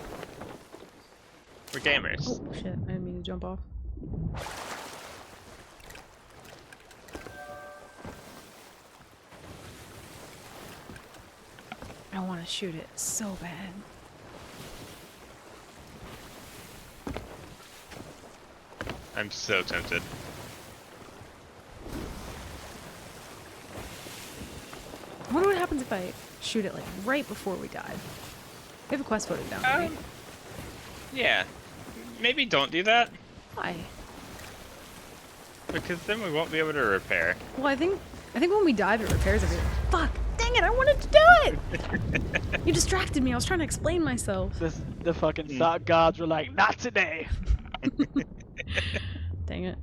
D: We're gamers.
A: Oh shit! I didn't mean to jump off. I want to shoot it so bad.
D: I'm so tempted.
A: I wonder what happens if I shoot it like right before we dive. We have a quest voted down, right?
D: Yeah. Maybe don't do that,
A: Why?
D: because then we won't be able to repair.
A: Well, I think when we dive, it repairs everything. Fuck! Dang it! I wanted to do it. You distracted me. I was trying to explain myself.
E: The fucking sock gods were like, not today.
A: Dang it!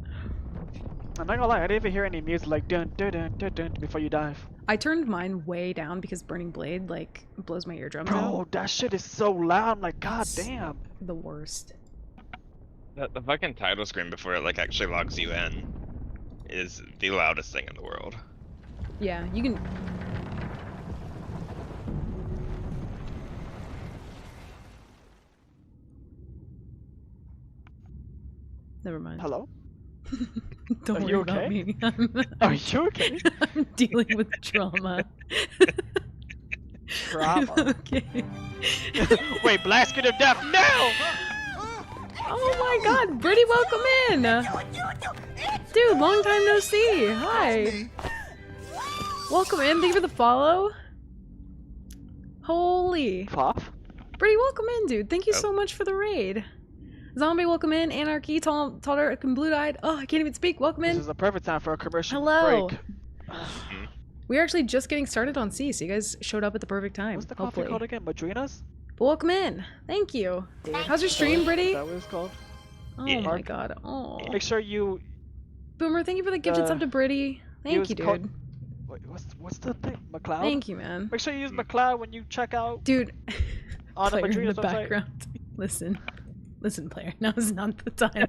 E: I'm not gonna lie, I didn't even hear any music like dun dun dun dun dun before you dive.
A: I turned mine way down because Burning Blade like blows my eardrums
E: Bro,
A: out.
E: that shit is so loud. I'm like, god
A: It's-
E: damn.
A: The worst.
D: The fucking title screen before it like actually logs you in is the loudest thing in the world.
A: Yeah, you can. Never mind.
E: Hello?
A: Don't
E: Are
A: worry
E: you
A: about
E: okay?
A: me.
E: Are you okay?
A: I'm dealing with trauma.
E: Trauma.
A: Okay.
E: Wait, blasket of death, no!
A: Oh my god, Brittany, welcome in! Dude, long time no see. Hi. Welcome in. Thank you for the follow. Holy.
E: Puff?
A: Brittany, welcome in, dude. Thank you
D: Oh.
A: so much for the raid. Zombie, welcome in. Anarchy, Tall Dark, and Blue-Eyed. Oh, I can't even speak. Welcome
E: This
A: in.
E: is the perfect time for a commercial
A: Hello.
E: break.
A: We're actually just getting started on C, so you guys showed up at the perfect time.
E: What's the coffee
A: hopefully.
E: called again? Madrinas?
A: But welcome in. Thank you. How's your stream,
E: Is
A: Brittany?
E: that what it's called?
A: Oh
D: Yeah.
A: my god. Oh.
E: Make sure you
A: Boomer, thank you for the gifted sub to Brittany. Thank
E: use
A: you,
E: code.
A: dude.
E: Wait, what's the thing? McLeod?
A: Thank you, man.
E: Make sure you use McLeod when you check out
A: Dude,
E: on the
A: player in
E: Madrid
A: the
E: website.
A: background. Listen. Listen, player. Now is not the time.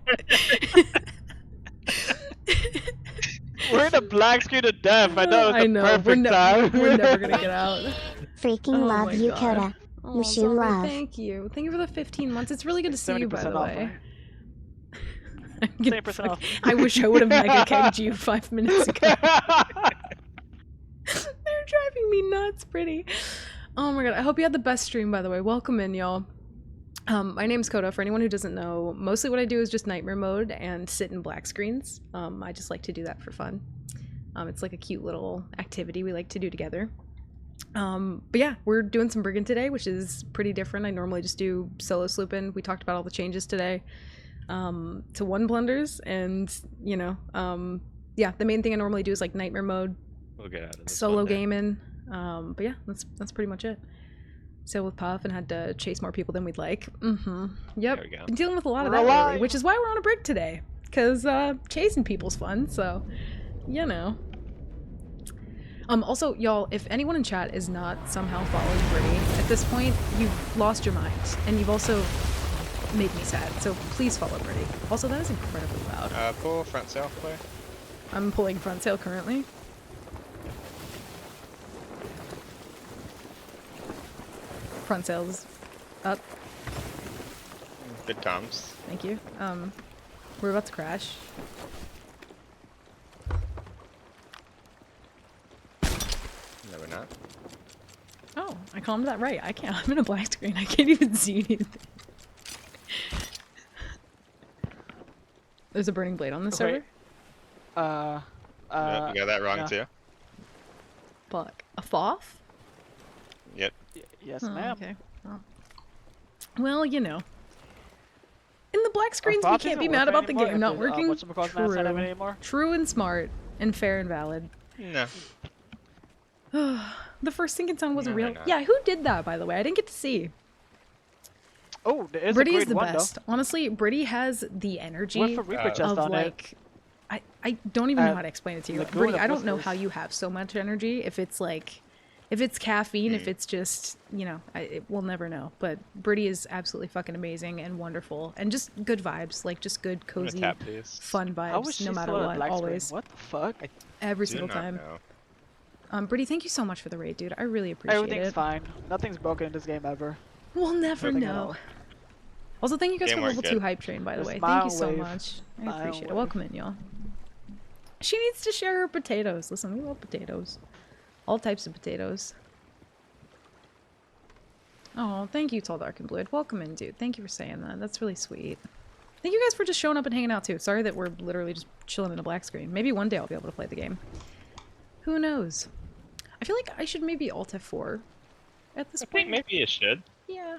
E: We're in a black screen of death. I know it's
A: I
E: the
A: know.
E: perfect time.
A: We're never gonna get out.
F: Freaking
A: Oh
F: love
A: my
F: you,
A: God.
F: Coda.
A: Oh,
F: Wish you
A: Zombie,
F: love.
A: thank you. Thank you for the 15 months. It's really good to see you, by the
E: 70% off,
A: way.
E: right?
A: I'm gonna
E: 70% off.
A: I wish I would have mega kegged you 5 minutes ago. They're driving me nuts, pretty. Oh my god, I hope you had the best stream, by the way. Welcome in, y'all. My name's Coda. For anyone who doesn't know, mostly what I do is just nightmare mode and sit in black screens. I just like to do that for fun. It's like a cute little activity we like to do together. But yeah, we're doing some Brigand today, which is pretty different. I normally just do solo slooping. We talked about all the changes today to one blunders, and you know, yeah, the main thing I normally do is like nightmare mode,
D: We'll get out of this
A: solo
D: one day.
A: gaming. But yeah, that's pretty much it. Sailed with Puff and had to chase more people than we'd like. Yep.
D: There we go.
A: Been dealing with a lot of
E: We're
A: that lately,
E: alive.
A: which is why we're on a brig today. Because chasing people's fun, so you know. Also, y'all, if anyone in chat is not somehow following Brittany, at this point, you've lost your mind. And you've also made me sad, so please follow Brittany. Also, that is incredibly loud.
D: Pull front sail player.
A: I'm pulling front sail currently. Front sails up.
D: Good comms.
A: Thank you. We're about to crash.
D: No, we're not.
A: Oh, I calmed that right. I can't. I'm in a black screen. I can't even see anything. There's a burning blade on the server.
D: Nope, you got that wrong
E: no.
D: too.
A: Fuck. A foff?
D: Yep.
E: Yes,
A: Oh,
E: ma'am.
A: okay. Well, you know. In the black screens, we
E: Foff
A: can't
E: isn't
A: be
E: worth
A: mad
E: it
A: about the
E: anymore
A: game
E: if
A: not
E: the,
A: working.
E: whatchamacallit's not set up anymore?
A: True and smart and fair and valid.
D: No.
A: The first sinking sound wasn't
D: No,
A: real.
D: they're not.
A: Yeah, who did that, by the way? I didn't get to see.
E: Oh, there is
A: Britty
E: a
A: is
E: grade
A: the
E: one,
A: best. Honestly, Britty has the energy
E: With a Reaper chest
A: of
E: on it.
A: like, I don't even know
E: Uh,
A: how to explain it to you.
E: Lagoon
A: Britty,
E: of
A: I don't know
E: Whispers.
A: how you have so much energy. If it's like, if it's caffeine, if
D: Mm.
A: it's just, you know, we'll never know. But Britty is absolutely fucking amazing and wonderful and just good vibes, like just good,
D: I'm gonna
A: cozy,
D: tap these.
A: fun
E: How was
A: vibes,
E: she
A: no matter
E: still on a
A: what,
E: black screen?
A: always,
E: What the fuck?
A: every
D: Do
A: single
D: not
A: time.
D: know.
A: Britty, thank you so much for the raid, dude. I really appreciate
E: Everything's
A: it.
E: fine. Nothing's broken in this game ever.
A: We'll never
E: Nothing at
A: know.
E: all.
A: Also, thank you guys
D: Game
A: for
D: worked
A: level
D: good.
A: 2 hype train, by the
E: Just
A: way.
E: smile
A: Thank you so
E: wave.
A: much. I
E: Smile
A: appreciate it.
E: wave.
A: Welcome in, y'all. She needs to share her potatoes. Listen, we love potatoes. All types of potatoes. Oh, thank you, Tall Dark and Bluid. Welcome in, dude. Thank you for saying that. That's really sweet. Thank you guys for just showing up and hanging out, too. Sorry that we're literally just chilling in a black screen. Maybe one day I'll be able to play the game. Who knows? I feel like I should maybe Alt F4 at this
D: I
A: point.
D: think maybe you should.
A: Yeah.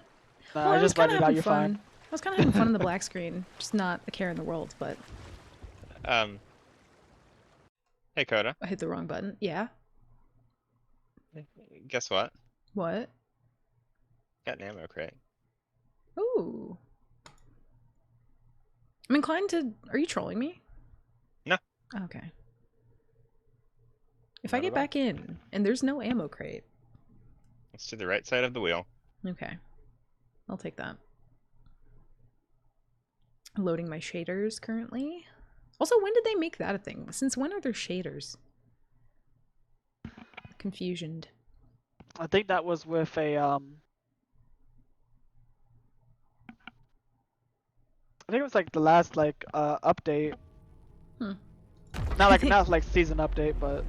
E: Nah,
A: Well,
E: I
A: was
E: just
A: kind
E: blended
A: of
E: out.
A: having
E: You're
A: fun.
E: fine.
A: I was kind of having fun in the black screen. Just not a care in the world, but
D: Hey Coda.
A: I hit the wrong button. Yeah.
D: Guess what?
A: What?
D: Got an ammo crate.
A: Ooh. I'm inclined to... Are you trolling me?
D: No.
A: Okay. If I
D: Not
A: get
D: at all.
A: back in and there's no ammo crate...
D: It's to the right side of the wheel.
A: Okay. I'll take that. Loading my shaders currently. Also, when did they make that a thing? Since when are there shaders? Confusioned.
E: I think that was with a I think it was like the last like update.
A: Hmm.
E: Not like season update, but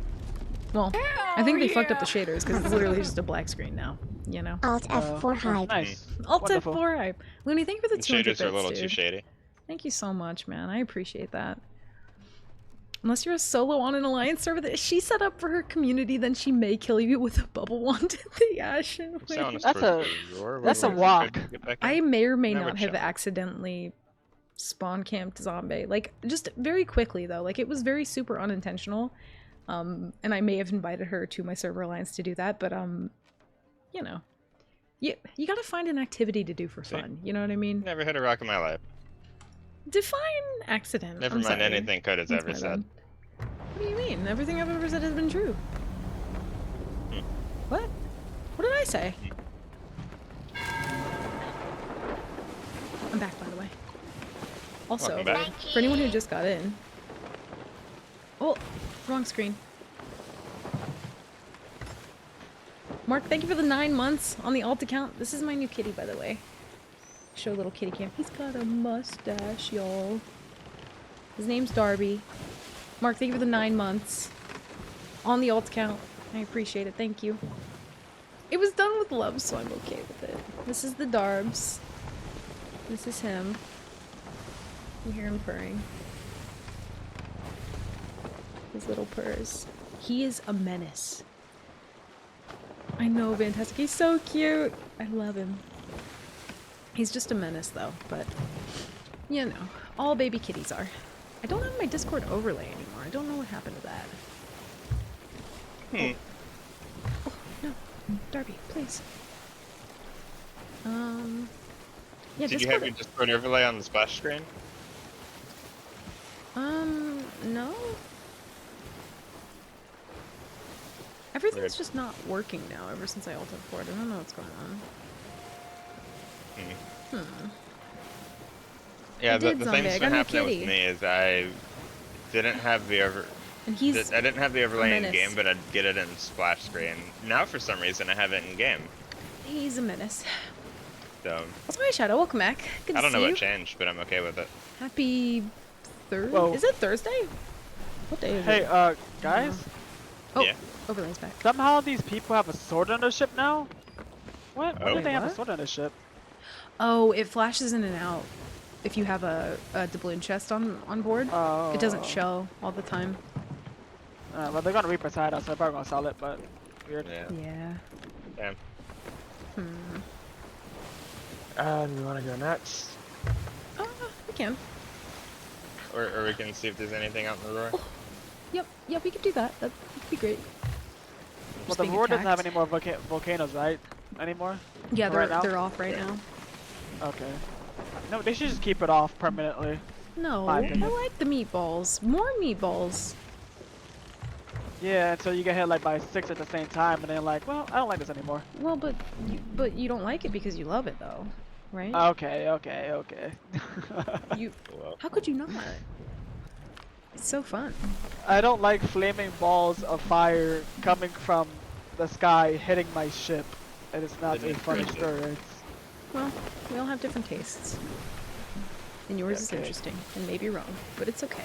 A: Well, I think they fucked up the shaders because it's literally just a black screen now. You know?
F: Alt F4 hype.
E: nice.
A: Alt
E: Wonderful.
A: F4 hype. Looney, thank you for the
D: The
A: 200
D: shaders are a
A: bits,
D: little
A: dude.
D: too shady.
A: Thank you so much, man. I appreciate that. Unless you're a solo on an alliance server that she set up for her community, then she may kill you with a bubble wand in the Ashen
D: Sound
A: Wave.
D: is
E: That's
D: towards
E: a-
D: the door.
E: that's a
D: We're
E: walk.
D: good to get back in.
A: I may or may
D: Never
A: not have
D: chill.
A: accidentally spawn camped zombie. Like, just very quickly, though. Like, it was very super unintentional. And I may have invited her to my server alliance to do that, but, you know. You gotta find an activity to do for
D: See?
A: fun. You know what I mean?
D: Never hit a rock in my life.
A: Define accident.
D: Never
A: I'm
D: mind
A: sorry.
D: anything Code has
A: That's
D: ever
A: my
D: said.
A: bad. What do you mean? Everything I've ever said has been true. What? What did I say? I'm back, by the way. Also,
D: Welcome back.
A: for anyone who just got in. Oh, wrong screen. Mark, thank you for the 9 months on the alt account. This is my new kitty, by the way. Show little kitty cam. He's got a mustache, y'all. His name's Darby. Mark, thank you for the 9 months on the alt account. I appreciate it. Thank you. It was done with love, so I'm okay with it. This is the Darbs. This is him. You hear him purring. His little purrs. He is a menace. I know, fantastic. He's so cute. I love him. He's just a menace, though, but you know, all baby kitties are. I don't have my Discord overlay anymore. I don't know what happened to that. Oh, no. Darby, please. Yeah,
D: Did
A: Discord...
D: you have your Discord overlay on the splash screen?
A: No. Everything's
D: Weird.
A: just not working now ever since I ulted for it. I don't know what's going on.
D: Yeah,
A: I
D: the
A: did,
D: thing
A: Zombie. I
D: that's
A: got
D: been
A: a
D: happening with
A: kitty.
D: me is I didn't have the
A: And he's
D: I didn't have the overlay in
A: menace.
D: game, but I'd get it in splash screen. Now for some reason I have it in game.
A: he's a menace.
D: So
A: That's my Shadow. Welcome back. Good
D: I
A: to
D: don't know
A: see
D: what
A: you.
D: changed, but I'm okay with it.
A: Happy Thursday.
E: Whoa.
A: Is it Thursday? What day is
E: Hey,
A: it?
E: guys,
A: Oh,
D: Yeah.
A: overlay's back.
E: somehow these people have a sword on their ship now? What? Why
D: Oh.
E: do they have a
A: What?
E: sword on their ship?
A: Oh, it flashes in and out. If you have a doubloon chest on board, it doesn't
E: Oh.
A: show all the time.
E: Well, they're gonna Reaper side us, so they're probably gonna sell it, but weird.
D: Yeah.
A: Yeah.
D: Damn.
A: Hmm.
D: Do we want to go next?
A: We can.
D: Or we can see if there's anything out in the roar?
A: Yep, we could do that. That would be great.
E: Well,
A: Just
E: the
A: being
E: roar doesn't have
A: attacked.
E: any more volcanoes, right? Anymore?
A: Yeah,
E: right now?
A: they're off right now.
E: Okay. No, they should just keep it off permanently.
A: No,
E: My
A: I
E: opinion.
A: like the meatballs. More meatballs.
E: Yeah, until you get hit like by 6 at the same time, and then like, well, I don't like this anymore.
A: Well, but you don't like it because you love it though, right?
E: Okay.
A: You
D: Well,
A: how could you not? It's so fun.
E: I don't like flaming balls of fire coming from the sky hitting my ship, and it's not a
D: Didn't
E: fun
D: expect it.
E: experience.
A: Well, we all have different tastes. And yours is
E: Okay.
A: interesting, and maybe wrong, but it's okay.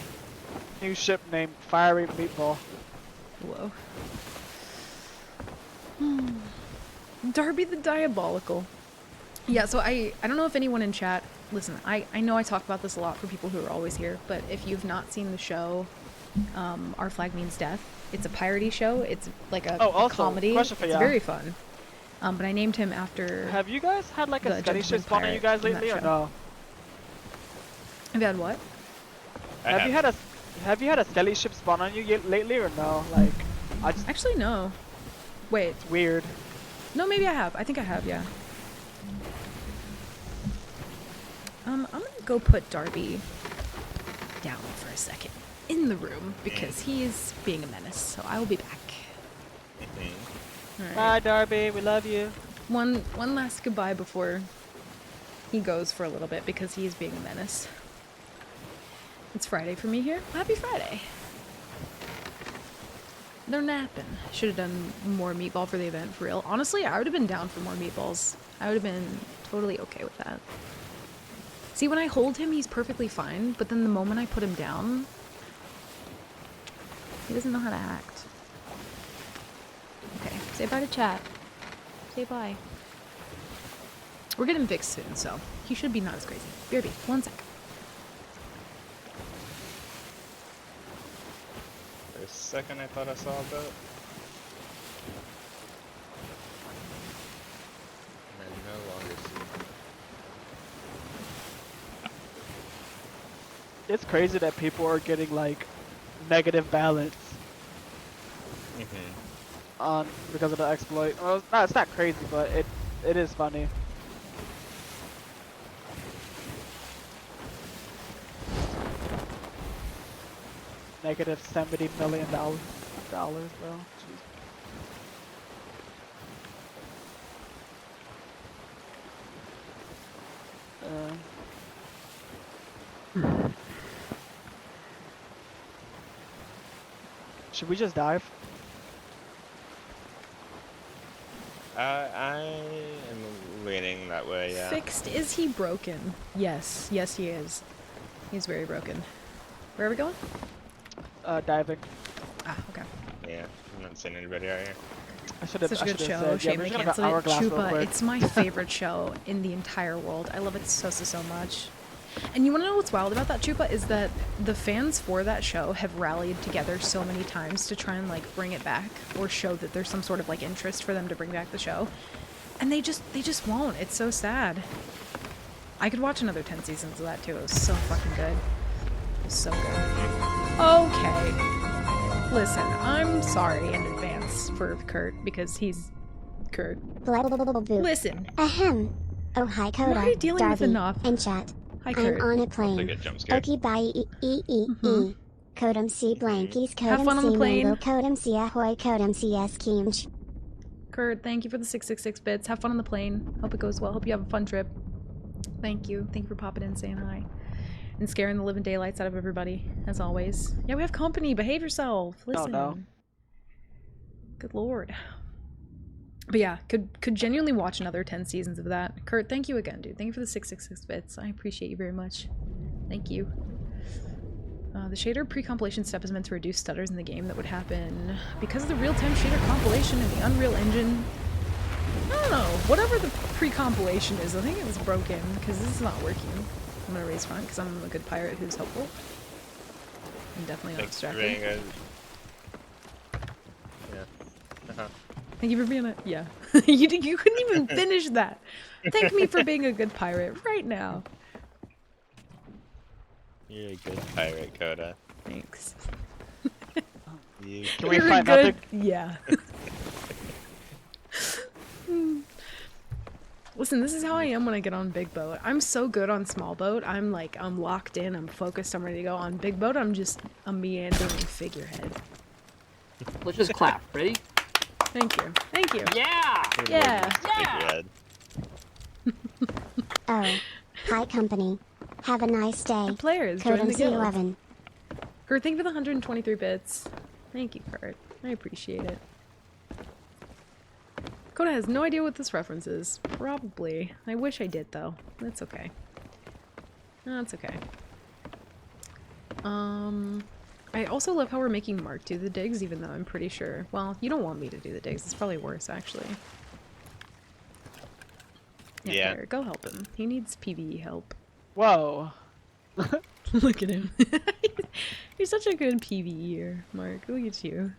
E: New ship named Fiery Meatball.
A: Whoa. Darby the Diabolical. Yeah, so I don't know if anyone in chat, listen, I know I talk about this a lot for people who are always here, but if you've not seen the show, Our Flag Means Death, it's a piratey show. It's like a
E: Also,
A: comedy.
E: question for
A: It's
E: ya.
A: very fun. But I named him after...
E: Have you guys had like
A: The
E: a steady
A: Gentleman
E: ship spawn on you
A: Pirate
E: guys
A: from that
E: lately, or
A: show.
E: no?
A: Have you had what?
D: I
E: Have you had a steady ship spawn on you lately, or no? Like, I just
A: Actually, no. Wait.
E: it's weird.
A: No, maybe I have. I think I have, yeah. I'm gonna go put Darby down for a second in the room because he is being a menace, so I will be back. Alright.
E: Bye, Darby. We love you.
A: One last goodbye before he goes for a little bit because he is being a menace. It's Friday for me here. Happy Friday. They're napping. Should have done more meatball for the event, for real. Honestly, I would have been down for more meatballs. I would have been totally okay with that. See, when I hold him, he's perfectly fine, but then the moment I put him down, he doesn't know how to act. Okay, say bye to chat. Say bye. We're getting fixed soon, so he should be not as crazy. BRB, 1 sec.
D: For a second I thought I saw a boat. And I no longer see it.
E: It's crazy that people are getting like negative balance on because of the exploit. Well, it's not crazy, but It is funny. Negative $70 million, bro. Jeez. Should we just dive?
D: I am leaning that way, yeah.
A: Fixed. Is he broken? Yes. Yes, he is. He's very broken. Where are we going?
E: Diving.
A: Ah, okay.
D: Yeah, I'm not seeing anybody out here.
E: I should have.
A: Such a good show.
E: Said, yeah,
A: Shame
E: we're
A: they
E: just gonna
A: canceled
E: go
A: it.
E: Hourglass real
A: Chupa,
E: quick.
A: it's my favorite show in the entire world. I love it so much. And you want to know what's wild about that, Chupa, is that the fans for that show have rallied together so many times to try and like bring it back or show that there's some sort of like interest for them to bring back the show. And they just won't. It's so sad. I could watch another 10 seasons of that too. It was so fucking good. It was so good. Okay. Listen, I'm sorry in advance for Kurt because he's Kurt. Listen.
F: Ahem. Oh, hi, Coda,
A: We're already dealing with
F: Darby,
A: enough.
F: and chat.
A: Hi,
F: I'm
A: Kurt.
F: on a
D: I'll
F: plane.
D: take a jump scare.
F: Okay, bye. Codem C blankies,
A: Have fun
F: Codem
A: on
F: C
A: the plane.
F: mango, Codem C ahoy, Codem C skimch.
A: Kurt, thank you for the 666 bits. Have fun on the plane. Hope it goes well. Hope you have a fun trip. Thank you. Thank you for popping in, saying hi. And scaring the living daylights out of everybody, as always. Yeah, we have company. Behave yourself. Listen.
E: no.
A: Good lord. But yeah, could genuinely watch another 10 seasons of that. Kurt, thank you again, dude. Thank you for the 666 bits. I appreciate you very much. Thank you. The shader pre-compilation step is meant to reduce stutters in the game that would happen because of the real-time shader compilation in the Unreal Engine. I don't know. Whatever the pre-compilation is, I think it was broken because this is not working. I'm gonna raise front because I'm a good pirate who's helpful. I'm definitely not
D: Thanks for
A: distracted.
D: being a... Yeah. Uh-huh.
A: Thank you for being a... Yeah. you couldn't even finish that. Thank me for being a good pirate right now.
D: You're a good pirate, Coda.
A: Thanks.
D: You
E: Can we
A: You're
E: find
A: good...
E: nothing?
A: Yeah. Listen, this is how I am when I get on big boat. I'm so good on small boat. I'm locked in, I'm focused, I'm ready to go. On big boat, I'm a meandering figurehead.
G: Let's just clap. Ready?
A: Thank you. Thank you.
G: Yeah!
A: Yeah.
G: Yeah!
F: Oh, hi, company. Have a nice day.
A: The players join
F: Codem
A: the guild.
F: C11.
A: Kurt, thank you for the 123 bits. Thank you, Kurt. I appreciate it. Coda has no idea what this reference is. Probably. I wish I did, though. That's okay. That's okay. I also love how we're making Mark do the digs, even though I'm pretty sure... Well, you don't want me to do the digs. It's probably worse, actually.
D: Yeah.
A: Kurt, go help him. He needs PvE help.
E: Whoa.
A: Look at him. You're such a good PvEer, Mark. Look at you.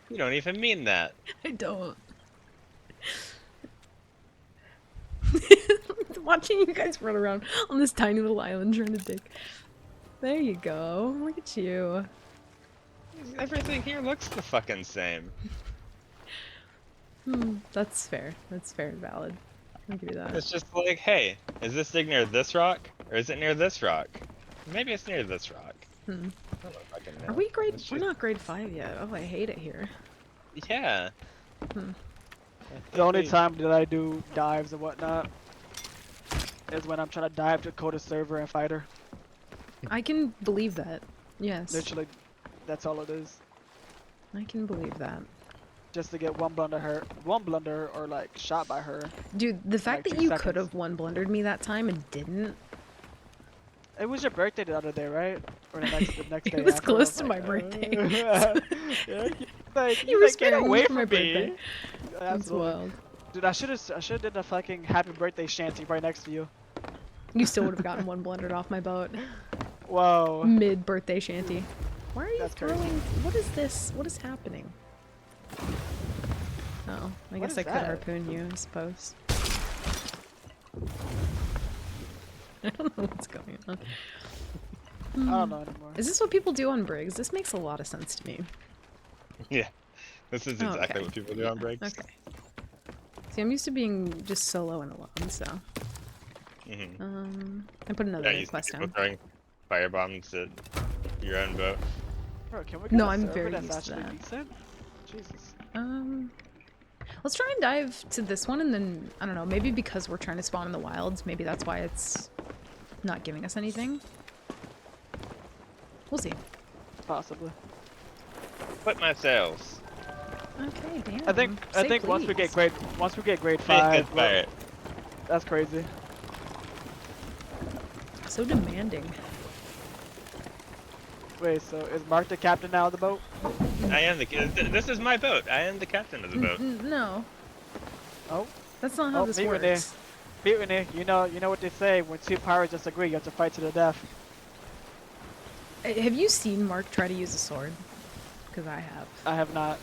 D: You don't even mean that.
A: I don't. Watching you guys run around on this tiny little island trying to dig. There you go. Look at you.
D: Everything here looks the fucking same.
A: That's fair. That's fair and valid. I'll give you that.
D: It's just like, hey, is this dig near this rock? Or is it near this rock? Maybe it's near this rock. I don't fucking know.
A: Are we grade?
D: It's
A: We're
D: just-
A: not grade 5 yet. Oh, I hate it here.
D: Yeah.
E: The only time that I do dives and whatnot is when I'm trying to dive to Coda server and fighter.
A: I can believe that. Yes.
E: Literally, that's all it is.
A: I can believe that.
E: Just to get one blunder or like shot by her.
A: Dude, the fact
E: like
A: that
E: 2
A: you
E: seconds.
A: could have one blundered me that time and didn't.
E: It was your birthday the other day, right? Or the next day.
A: It was
E: after,
A: close
E: I
A: to
E: was
A: my
E: like,
A: birthday.
E: yeah, like,
A: You were
E: like, get
A: scaring
E: away
A: me for my
E: from me.
A: birthday. That's
E: Absolutely.
A: wild.
E: Dude, I should have did the fucking happy birthday shanty right next to you.
A: You still would have gotten one blundered off my boat.
E: Whoa.
A: Mid birthday shanty. Why are you
E: That's crazy.
A: throwing? What is this? What is happening? Oh, I
E: What
A: guess
E: is
A: I could
E: that?
A: harpoon you, I suppose. I don't know what's going on.
E: I don't know anymore.
A: Is this what people do on Briggs? This makes a lot of sense to me.
D: Yeah. This is exactly
A: Okay.
D: what people do on breaks.
A: Okay. See, I'm used to being just solo and alone, so. I put another
D: Yeah, you see
A: quest
D: people
A: down.
D: throwing fire bombs at your own boat.
E: Bro, can we get
A: No,
E: a
A: I'm
E: server
A: very
E: that's
A: used to
E: actually
A: that.
E: decent? Jesus.
A: Let's try and dive to this one, and then, I don't know, maybe because we're trying to spawn in the wilds, maybe that's why it's not giving us anything. We'll see.
E: Possibly.
D: Put my sails.
A: Okay, damn.
E: I think
A: Say
E: once we get
A: please.
E: grade
D: Be a
E: 5,
D: good pirate.
E: that's crazy.
A: So demanding.
E: Wait, so is Mark the captain now of the boat?
D: I am the. This is my boat. I am the captain of the boat.
A: No,
E: Oh,
A: that's not how
E: Oh,
A: this
E: meet Renee.
A: works.
E: mutiny. You know what they say. When two pirates disagree, you have to fight to the death.
A: Have you seen Mark try to use a sword? Because I have.
E: I have not.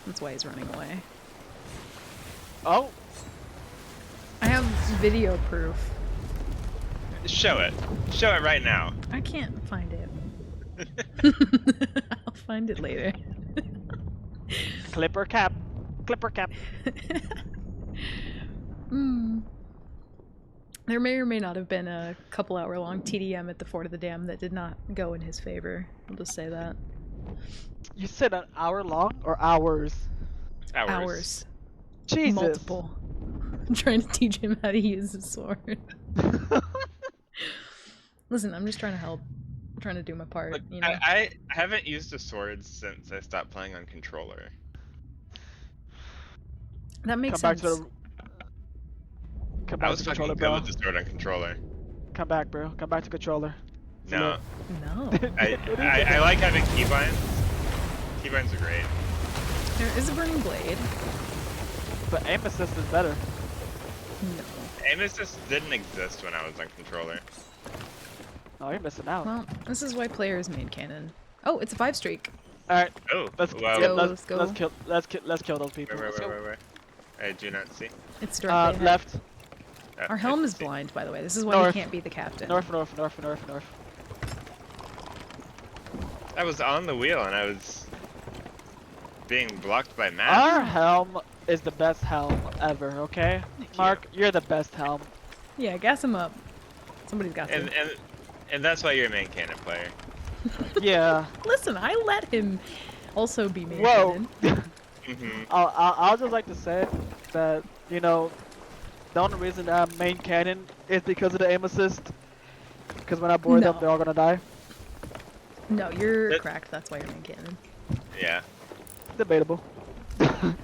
A: That's why he's running away.
E: Oh,
A: I have video proof.
D: Show it. Show it right now.
A: I can't find it. I'll find it later.
E: clipper cap. Clipper cap.
A: There may or may not have been a couple hour long TDM at the Fort of the Dam that did not go in his favor. I'll just say that.
E: You said an hour long or hours?
A: Hours.
E: Jesus.
A: Multiple. I'm trying to teach him how to use a sword. Listen, I'm just trying to help. I'm trying to do my part,
D: Look,
A: you know?
D: I haven't used a sword since I stopped playing on controller.
A: That makes
E: Come back
A: sense.
E: to the. Come
D: I
E: back
D: was
E: to
D: fucking
E: controller,
D: good
E: bro.
D: with the sword on controller.
E: Come back, bro. Come back to controller.
D: No,
A: No.
D: I like having keybinds. Keybinds are great.
A: There is a burning blade.
E: But aim assist is better.
A: No.
D: Aim assist didn't exist when I was on controller.
E: Oh, you're missing out.
A: Well, this is why players main cannon. Oh, it's a 5 streak.
E: All right,
D: Oh,
E: let's
D: well,
A: go.
E: let's,
A: let's go.
E: let's kill those people.
D: Where?
E: Let's go.
D: I do not see.
A: It's directly ahead.
E: Left.
A: Our
D: I
A: helm is
D: see.
A: blind, by the way. This is why
E: North.
A: he can't be the captain.
E: North.
D: I was on the wheel and I was being blocked by
E: Our
D: Matt.
E: helm is the best helm ever, okay? Mark, you're the best helm.
A: Yeah, gas him up. Somebody's got to.
D: And that's why you're a main cannon player.
E: Yeah.
A: Listen, I let him also be main
E: Whoa.
A: cannon.
E: I'll just like to say that, you know, the only reason I'm main cannon is because of the aim assist. Because when I board them,
A: No.
E: they're all gonna die.
A: No, you're
D: That-
A: cracked. That's why you're main cannon.
D: Yeah.
E: Debatable. I'm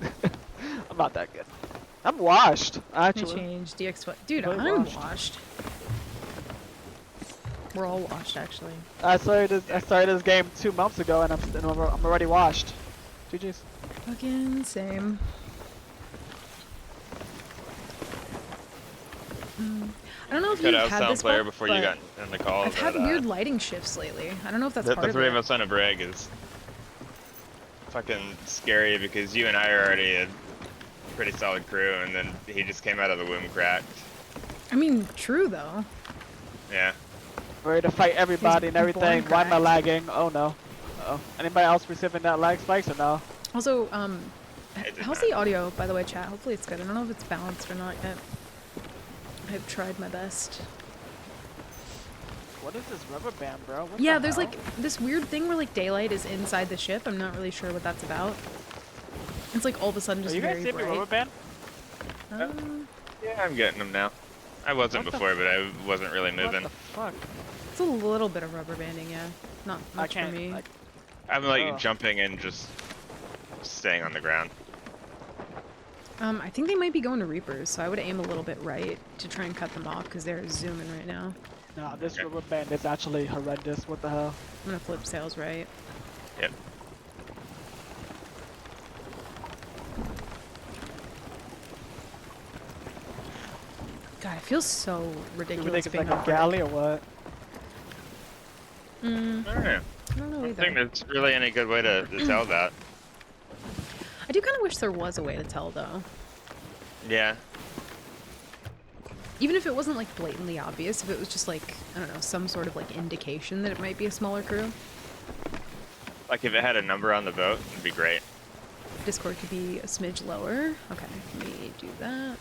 E: not that good. I'm washed,
A: I
E: actually.
A: changed DX. Dude,
E: Really
A: I'm
E: washed.
A: washed. We're all washed, actually.
E: I started this game 2 months ago, and I'm already washed. GG's.
A: Fucking same. I don't know if
D: Could
A: you've
D: have
A: had
D: sound
A: this
D: player
A: bug,
D: before you
A: but
D: got in the call.
A: I've had weird lighting shifts lately. I don't know if that's part
D: The
A: of
D: three
A: it.
D: of us on a brig is fucking scary because you and I are already a pretty solid crew, and then he just came out of the womb cracked.
A: I mean, true though.
D: Yeah.
E: Ready to fight everybody and
A: born
E: everything. Why am I
A: cracked.
E: lagging? Oh no. Uh-oh. Anybody else receiving that lag spikes or no?
A: Also,
D: did
A: how's
D: not.
A: the audio, by the way, chat? Hopefully it's good. I don't know if it's balanced or not yet. I've tried my best.
E: What is this rubber band, bro? What
A: Yeah,
E: the
A: there's
E: hell?
A: like this weird thing where like daylight is inside the ship. I'm not really sure what that's about. It's like all of a sudden
E: Are
A: just
E: you guys
A: very
E: seeing me rubber
A: bright.
E: band?
D: Yeah, I'm getting them now. I wasn't
E: What the
D: before, but I wasn't really
E: What
D: moving.
E: the fuck?
A: It's a little bit of rubber banding, yeah. Not
E: I
A: much
E: can't.
A: for me.
E: Like,
D: I'm like
E: Ugh.
D: jumping and just staying on the ground.
A: I think they might be going to Reapers, so I would aim a little bit right to try and cut them off because they're zooming right now.
E: nah, this
D: Okay.
E: rubber band is actually horrendous. What the hell?
A: I'm gonna flip sails right.
D: Yep.
A: God, it feels so
E: Do we
A: ridiculous
E: think it's
A: being
E: like
A: on
E: a
A: brig.
E: galley or what?
D: I don't know.
A: I don't know
D: I don't
A: either.
D: think there's really any good way to tell that.
A: I do kind of wish there was a way to tell, though.
D: Yeah.
A: Even if it wasn't, like, blatantly obvious, if it was just, like, I don't know, some sort of, like, indication that it might be a smaller crew.
D: Like if it had a number on the boat, it'd be great.
A: Discord could be a smidge lower. Okay, let me do that.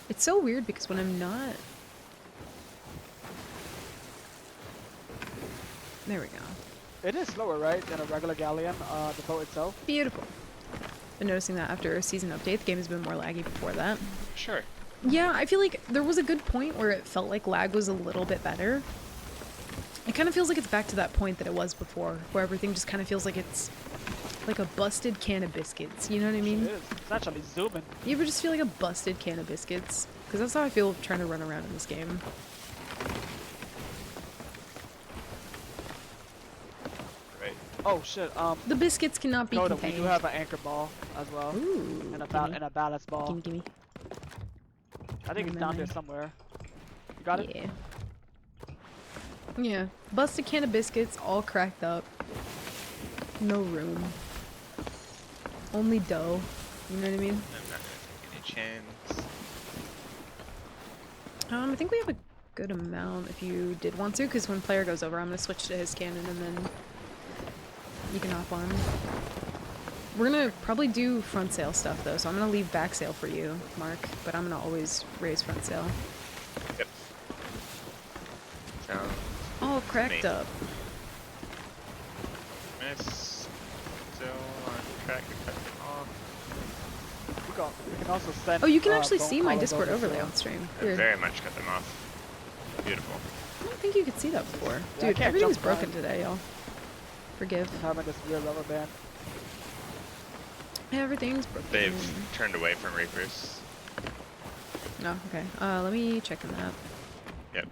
A: It's so weird because when I'm not... There we go.
E: It is slower, right, than a regular galleon, the boat itself?
A: Beautiful. Been noticing that after a season update, the game has been more laggy before that.
D: Sure.
A: Yeah, I feel like there was a good point where it felt like lag was a little bit better. It kind of feels like it's back to that point that it was before, where everything just kind of feels like it's like a busted can of biscuits, you know what I mean?
E: It is. It's actually zooming.
A: You ever just feel like a busted can of biscuits? Because that's how I feel trying to run around in this game.
D: Right.
E: Oh shit,
A: The biscuits cannot be
E: Coda, we
A: contained.
E: do have an anchor ball as well.
A: Ooh,
E: And a,
A: gimme.
E: and a ballast ball.
A: Gimme, gimme.
E: I think it's down there somewhere. You got it?
A: Yeah. Yeah. Busted can of biscuits, all cracked up. No room. Only dough. You know what I mean?
D: I'm not gonna take any chance.
A: I think we have a good amount if you did want to, because when player goes over, I'm gonna switch to his cannon and then you can hop on. We're gonna probably do front sail stuff though, so I'm gonna leave back sail for you, Mark, but I'm gonna always raise front sail.
D: Yep. Sounds
A: All cracked
D: neat.
A: up.
D: Miss. Still on track to cut them off.
E: We can also send.
A: Oh, you can actually
E: phone
A: see my
E: callers
A: Discord
E: over
A: overlay
E: to-
A: on stream.
D: I
A: Weird.
D: very much cut them off. Beautiful.
A: I don't think you could see that before.
E: Yeah, I
A: Dude,
E: can't
A: everything's
E: jump
A: broken
E: around.
A: today, y'all. Forgive.
E: Having this weird rubber band.
A: Everything's broken.
D: They've turned away from Reapers.
A: Oh, okay. Let me check on that.
D: Yep.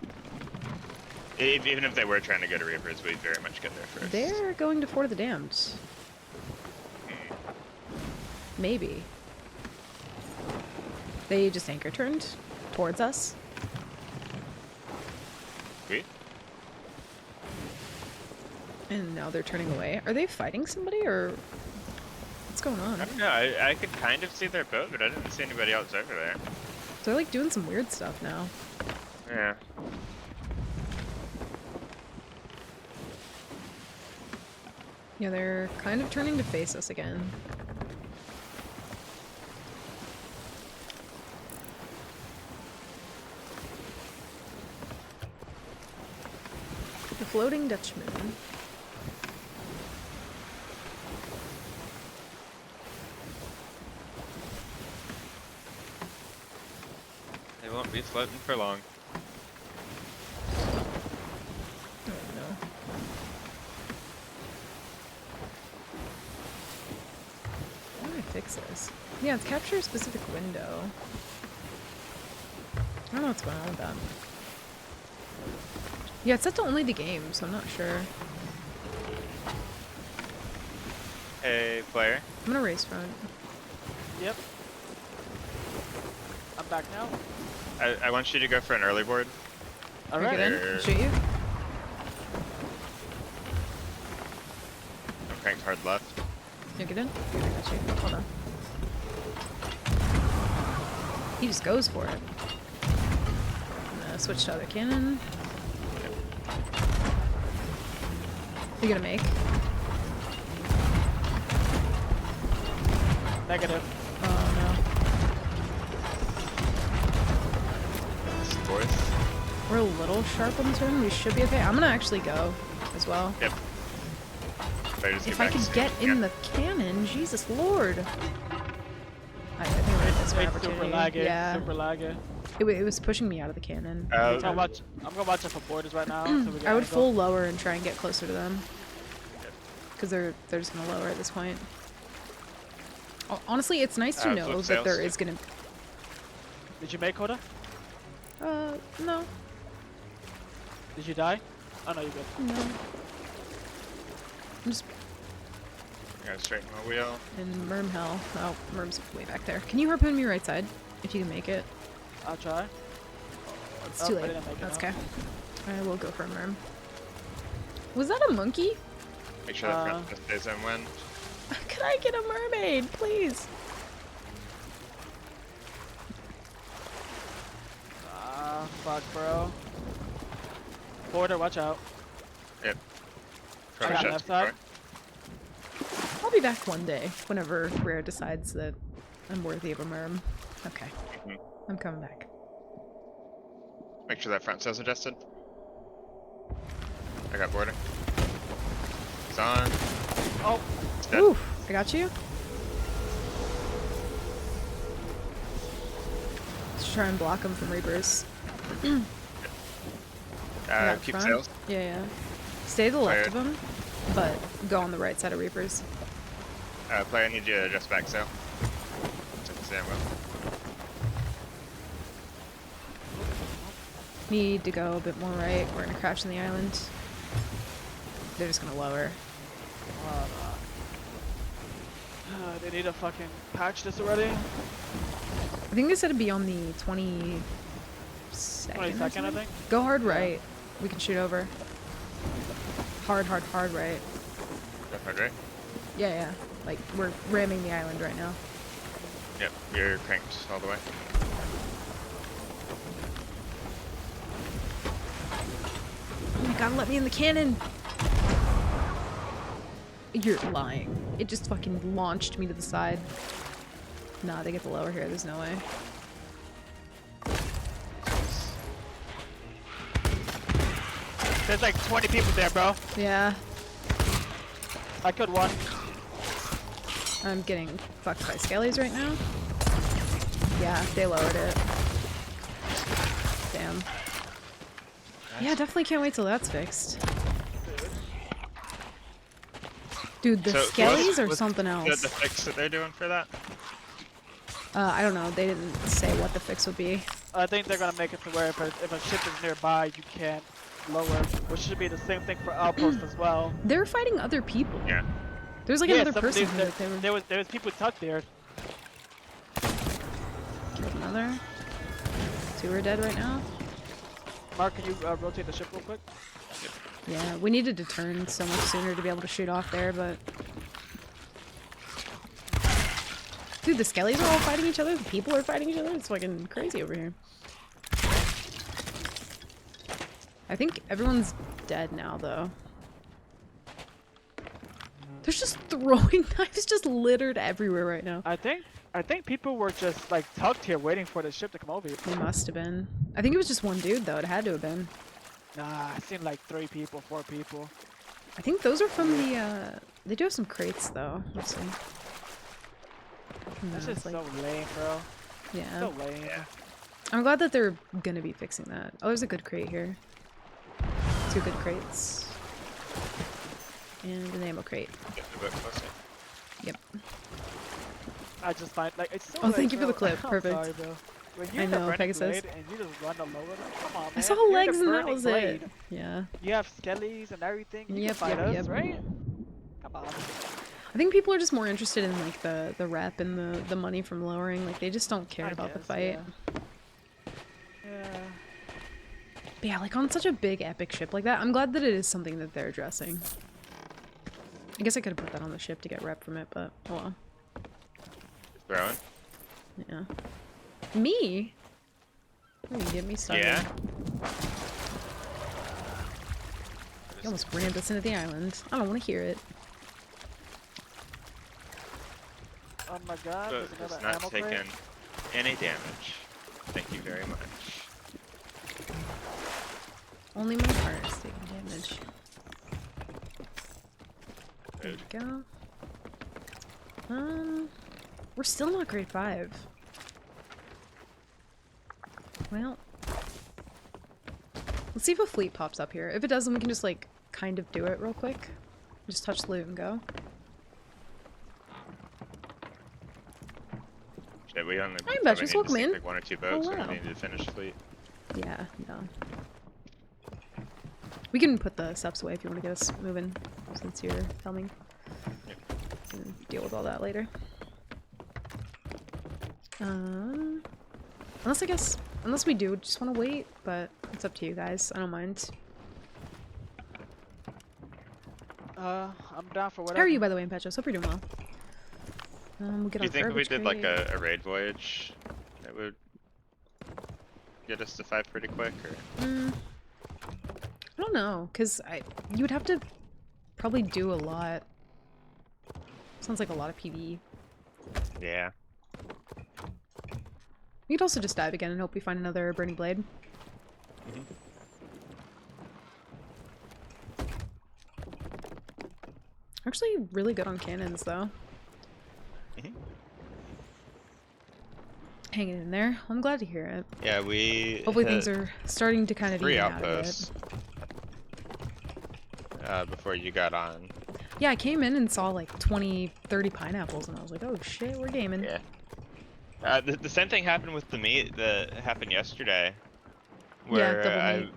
D: Even if they were trying to go to Reapers, we'd very much get there first.
A: They're going to Fort of the Damned. Maybe. They just anchor turned towards us.
D: Sweet.
A: And now they're turning away. Are they fighting somebody or what's going on?
D: I don't know. I could kind of see their boat, but I didn't see anybody else over there.
A: They're like doing some weird stuff now.
D: Yeah.
A: Yeah, they're kind of turning to face us again. The floating Dutchman.
D: They won't be floating for long.
A: Oh no. How do I fix this? Yeah, it's capture a specific window. I don't know what's going on with that. Yeah, it's set to only the game, so I'm not sure.
D: Hey, player.
A: I'm gonna race front.
E: Yep. I'm back now.
D: I want you to go for an early board.
A: Can I
E: Alright.
A: get in? Shoot you?
D: I'm cranked hard left.
A: Can you get in? I got you. Hold on. He just goes for it. I'm gonna switch to other cannon. You gonna make?
E: Negative.
A: Oh
D: Fourth.
A: no. We're a little sharp on the turn. We should be okay. I'm gonna actually go as well.
D: Yep. Better just
A: If
D: get
A: I
D: back
A: could
D: soon.
A: get in
D: Yep.
A: the cannon, Jesus Lord. I think we're at this
E: It's
A: opportunity.
E: super laggy.
A: Yeah.
E: Super laggy.
A: It was pushing me out of the cannon.
E: I'm gonna watch out for borders right now. So we get
A: I would
E: angle.
A: full lower and try and get closer to them. Because they're just gonna lower at this point. Honestly, it's nice to know
D: flip
A: that there
D: sails.
A: is gonna...
E: Did you make Coda?
A: No.
E: Did you die? Oh no, you're good.
A: No. I'm just
D: Gotta straighten my wheel.
A: in Merm hell. Oh, Merm's way back there. Can you harpoon me right side? If you can make it.
E: I'll try.
A: It's
E: Oh,
A: too
E: I
A: late.
E: didn't make it,
A: That's
E: no.
A: okay. I will go for a Merm. Was that a monkey?
D: Make sure that front just stays in wind.
A: Could I get a mermaid, please?
E: Ah, fuck, bro. Border, watch out.
D: Yep. Probably
E: Yeah,
D: shut
E: left
D: too
E: side.
D: far.
A: I'll be back one day whenever Rare decides that I'm worthy of a merm. Okay,
D: Mhm.
A: I'm coming back.
D: Make sure that front sail's adjusted. I got boarding. He's on.
E: Oh,
D: He's dead.
A: Oof, I got you. Let's try and block him from Reapers. That
D: Keep
A: front.
D: sails.
A: Yeah, yeah. Stay to the left
D: Player.
A: of him, but go on the right side of Reapers.
D: Player, I need you to adjust back sail. Took the sail well.
A: Need to go a bit more right. We're gonna crash on the island. They're just gonna lower.
E: they need to fucking patch this already.
A: I think they said it'd be on the 22nd.
E: 22nd, I think.
A: Go hard right. We can shoot over. Hard right.
D: Go hard right.
A: Yeah, yeah. Like, we're ramming the island right now.
D: Yep, you're cranked all the way.
A: Oh my god, let me in the cannon! You're lying. It just fucking launched me to the side. Nah, they get the lower here. There's no way.
E: There's like 20 people there, bro.
A: Yeah.
E: I killed one.
A: I'm getting fucked by skellies right now. Yeah, they lowered it. Damn. Yeah, definitely can't wait till that's fixed. Dude, the skellies are something else.
D: The fix that they're doing for that?
A: I don't know. They didn't say what the fix would be.
E: I think they're gonna make it to where if a ship is nearby, you can't lower, which should be the same thing for outposts as well.
A: They're fighting other people.
D: Yeah.
A: There's like
E: Yeah,
A: another person here that they were...
E: there was people tucked there.
A: Killed another. 2 are dead right now.
E: Mark, can you rotate the ship real quick?
A: Yeah, we needed to turn so much sooner to be able to shoot off there, but... Dude, the skellies are all fighting each other, the people are fighting each other, it's fucking crazy over here. I think everyone's dead now, though. There's just throwing knives just littered everywhere right now.
E: I think people were just like tucked here waiting for the ship to come over here.
A: They must have been. I think it was just one dude, though. It had to have been.
E: Nah, I seen like 3 people, 4 people.
A: I think those are from the, They do have some crates, though. Let's see.
E: That's
A: No,
E: just
A: it's
E: so lame, bro.
A: Yeah.
E: So lame.
D: Yeah.
A: I'm glad that they're gonna be fixing that. Oh, there's a good crate here. 2 good crates. And an ammo crate.
D: Get a bit closer.
A: Yep.
E: I just find like it's so.
A: Oh, thank you for
E: bro.
A: the clip.
E: I'm
A: Perfect.
E: Sorry, bro. When
A: I
E: you're
A: know,
E: the Burning
A: Pegasus.
E: Blade and you just run the lower, like, come on, man.
A: I saw
E: You're the
A: legs and that
E: Burning
A: was
E: Blade.
A: it. Yeah.
E: You have skellies and everything. You
A: Yep,
E: can fight
A: yep,
E: us,
A: yep.
E: right? Come on.
A: I think people are just more interested in like the rep and the money from lowering. Like they just don't care
E: I
A: about the
E: guess,
A: fight.
E: Yeah.
A: But yeah, like on such a big epic ship like that, I'm glad that it is something that they're addressing. I guess I could have put that on the ship to get rep from it, but oh well.
D: Throwing.
A: Yeah. Me? Oh, you get me started.
D: Yeah.
A: You almost rammed us into the island. I don't want to hear it.
E: Oh my god,
D: So
E: there's
D: it's
E: another
D: not
E: ammo
D: taken
E: crate.
D: any damage. Thank you very much.
A: Only my heart is taking damage. There we
D: Good.
A: go. We're still not grade 5. Well, let's see if a fleet pops up here. If it does, then we can just like kind of do it real quick. Just touch loot and go.
D: Shit, we only
A: Hi,
D: probably
A: Betches,
D: need to
A: welcome
D: sink
A: in.
D: like 1 or 2 boats when
A: wow.
D: we need to finish fleet.
A: Yeah, no. We can put the steps away if you want to get us moving, since you're filming.
D: Yep.
A: And deal with all that later. Unless we do just want to wait, but it's up to you guys. I don't mind.
E: I'm down for whatever.
A: How are you, by the way, Impetros? Hope you're doing well. We'll get
D: Do you
A: our
D: think if we
A: garbage
D: did like
A: crate.
D: a raid voyage, that would get us to 5 pretty quick, or?
A: I don't know, because you would have to probably do a lot. Sounds like a lot of PvE.
D: Yeah.
A: We could also just dive again and hope we find another burning blade. Actually, really good on cannons, though. Hanging in there. I'm glad to hear it.
D: Yeah, we
A: Hopefully
D: hit
A: things are starting to kind of
D: 3
A: even out a bit.
D: outposts before you got on.
A: Yeah, I came in and saw like 20, 30 pineapples, and I was like, oh shit, we're gaming.
D: Yeah. The same thing happened with the meat that happened yesterday.
A: Yeah,
D: Where
A: double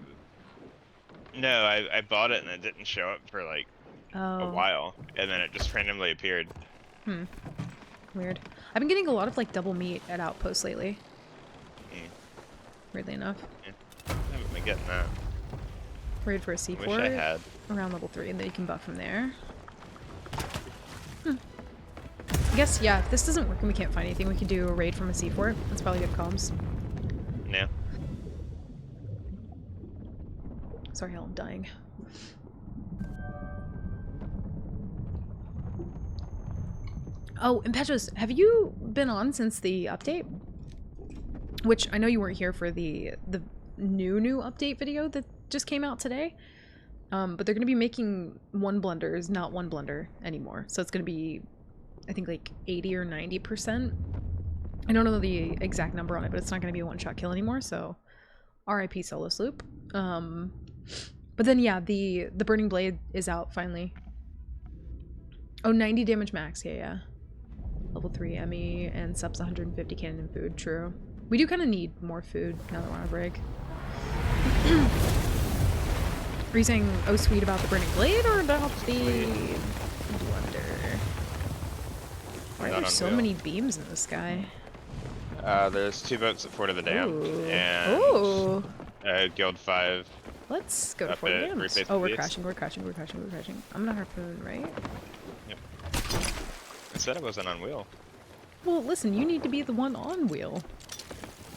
A: meat.
D: I bought it and it didn't show up for like a
A: Oh.
D: while, and then it just randomly appeared.
A: Hmm. Weird. I've been getting a lot of like double meat at outposts lately. Weirdly enough.
D: Yeah. I haven't been getting that.
A: Raid for a
D: Wish I
A: C4
D: had.
A: around level 3, and then you can buff from there. I guess, yeah, if this doesn't work and we can't find anything, we could do a raid from a C4. That's probably good comms.
D: Yeah.
A: Sorry, hell, I'm dying. Oh, Impetuous, have you been on since the update? Which, I know you weren't here for the new update video that just came out today. But they're going to be making one blunders, not one blunder anymore. So it's going to be, I think, like 80 or 90%. I don't know the exact number on it, but it's not going to be a one-shot kill anymore, so RIP Solo Sloop. But then, yeah, the Burning Blade is out, finally. Oh, 90 damage max, yeah. Level 3 ME, and subs 150 cannon and food, true. We do kind of need more food now that we're on a break. Are you saying, oh sweet, about the Burning Blade, or about the Blunder? Why are there so many beams in the sky?
D: There's 2 boats at Fort of the Damned,
A: Ooh.
D: and
A: Ooh.
D: Guild 5.
A: Let's go to
D: Up
A: Fort
D: at
A: Games.
D: Reface
A: Oh, we're
D: Police.
A: crashing, we're crashing, we're crashing, we're crashing. I'm gonna harpoon, right?
D: Yep. I said I wasn't on wheel.
A: Well, listen, you need to be the one on wheel.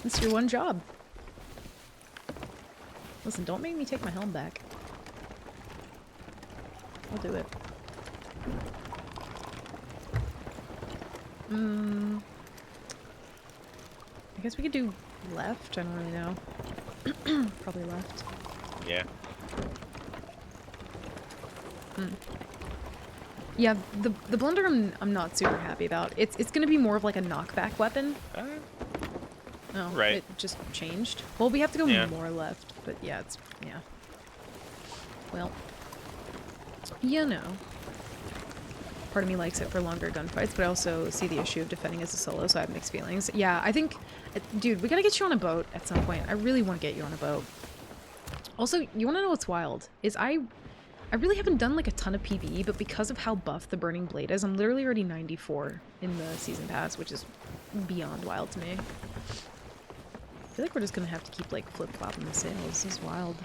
A: It's your one job. Listen, don't make me take my helm back. I'll do it. I guess we could do left. I don't really know. Probably left.
D: Yeah.
A: Yeah, the blunder I'm not super happy about. It's gonna be more of like a knockback weapon. Oh,
D: right.
A: It just changed. Well, we have to go
D: Yeah.
A: more left, but yeah, yeah. Well, you know. Part of me likes it for longer gunfights, but I also see the issue of defending as a solo, so I have mixed feelings. Yeah, I think, dude, we gotta get you on a boat at some point. I really want to get you on a boat. Also, you want to know what's wild? Is I really haven't done like a ton of PvE, but because of how buff the Burning Blade is, I'm literally already 94 in the season pass, which is beyond wild to me. I feel like we're just gonna have to keep like flip-flopping the sails. This is wild.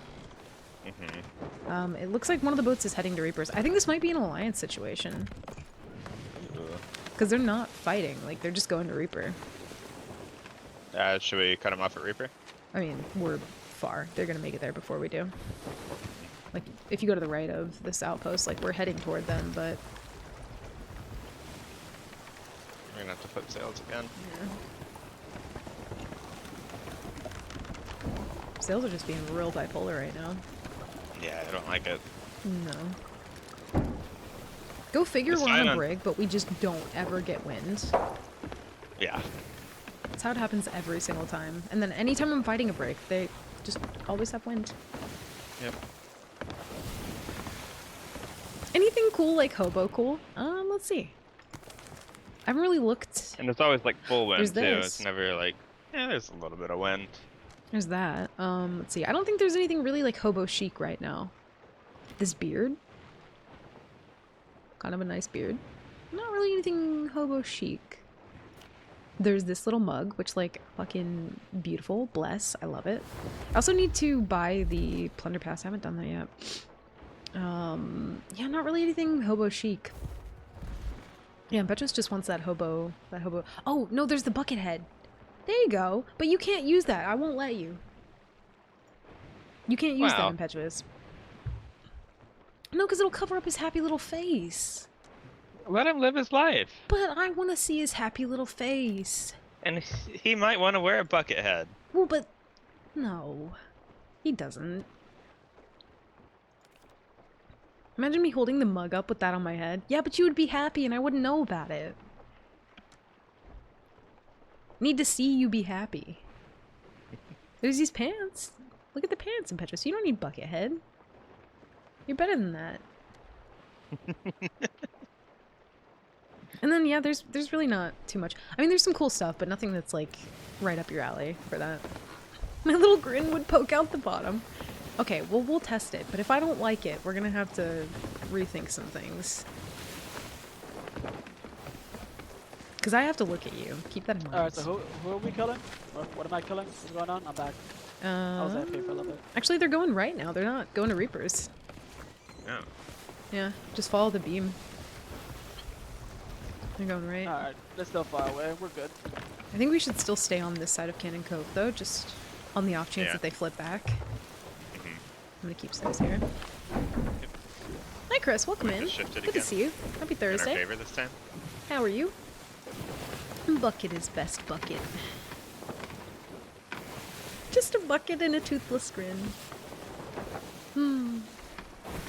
A: It looks like one of the boats is heading to Reapers. I think this might be an alliance situation. Because they're not fighting, like they're just going to Reaper.
D: Should we cut him off at Reaper?
A: I mean, we're far. They're gonna make it there before we do. Like, if you go to the right of this outpost, like we're heading toward them, but...
D: We're gonna have to flip sails again.
A: Yeah. Sails are just being real bipolar right now.
D: Yeah, I don't like it.
A: No. Go figure
D: It's
A: we're
D: fine
A: on a
D: on-
A: brig, but we just don't ever get wind.
D: Yeah.
A: That's how it happens every single time. And then anytime I'm fighting a brig, they just always have wind.
D: Yep.
A: Anything cool like hobo cool? Let's see. I haven't really looked.
D: And it's always like full wind
A: There's
D: too.
A: this.
D: It's never like, there's a little bit of wind.
A: There's that. Let's see. I don't think there's anything really like hobo chic right now. This beard. Kind of a nice beard. Not really anything hobo chic. There's this little mug, which like fucking beautiful. Bless. I love it. I also need to buy the plunder pass. I haven't done that yet. Yeah, not really anything hobo chic. Yeah, Petrus just wants that hobo. Oh, no, there's the bucket head. There you go. But you can't use that. I won't let you. You can't use that,
D: Wow.
A: Impetuous. No, because it'll cover up his happy little face.
D: Let him live his life.
A: But I want to see his happy little face.
D: And he might want to wear a bucket head.
A: Well, but no, he doesn't. Imagine me holding the mug up with that on my head. Yeah, but you would be happy and I wouldn't know about it. Need to see you be happy. There's these pants. Look at the pants, Impetuous. You don't need bucket head. You're better than that. And then, yeah, there's really not too much. I mean, there's some cool stuff, but nothing that's, like, right up your alley for that. My little grin would poke out the bottom. Okay, well, we'll test it, but if I don't like it, we're gonna have to rethink some things. Because I have to look at you. Keep that in mind.
E: Alright, so who are we killing? What am I killing? What's going on? I'm back. I was AFK for a little bit.
A: Actually, they're going right now. They're not going to Reapers.
D: Oh.
A: Yeah, just follow the beam. They're going right.
E: Alright, they're still far away. We're good.
A: I think we should still stay on this side of Cannon Cove, though, just on the off chance
D: Yeah.
A: that they flip back.
D: Mhm.
A: I'm gonna keep Stairs here. Hi, Chris. Welcome in.
D: Just shifted
A: Good to
D: again.
A: see you. Happy
D: In our
A: Thursday.
D: favor this time.
A: How are you? Bucket is best bucket. Just a bucket and a toothless grin.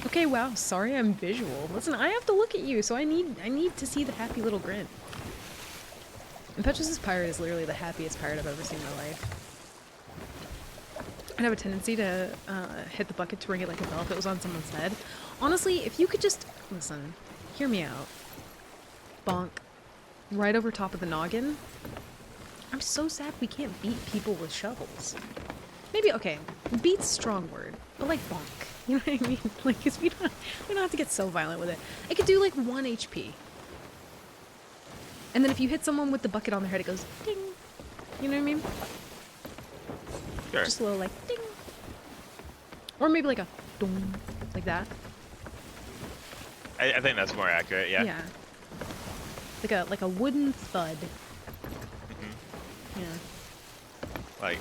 A: Okay, wow. Sorry, I'm visual. Listen, I have to look at you, so I need to see the happy little grin. Impetuous's pirate is literally the happiest pirate I've ever seen in my life. I'd have a tendency to hit the bucket to ring it like a bell if it was on someone's head. Honestly, if you could just listen, hear me out. Bonk. Right over top of the noggin. I'm so sad we can't beat people with shovels. Maybe, okay, beat's a strong word, but like bonk. You know what I mean? Like, 'cause we don't have to get so violent with it. I could do like 1 HP. And then if you hit someone with the bucket on their head, it goes ding. You know what I mean?
D: Sure.
A: Just a little like ding. Or maybe like a dong, like that.
D: I think that's more accurate. Yeah.
A: Yeah. Like a wooden thud.
D: Mhm.
A: Yeah.
D: Like.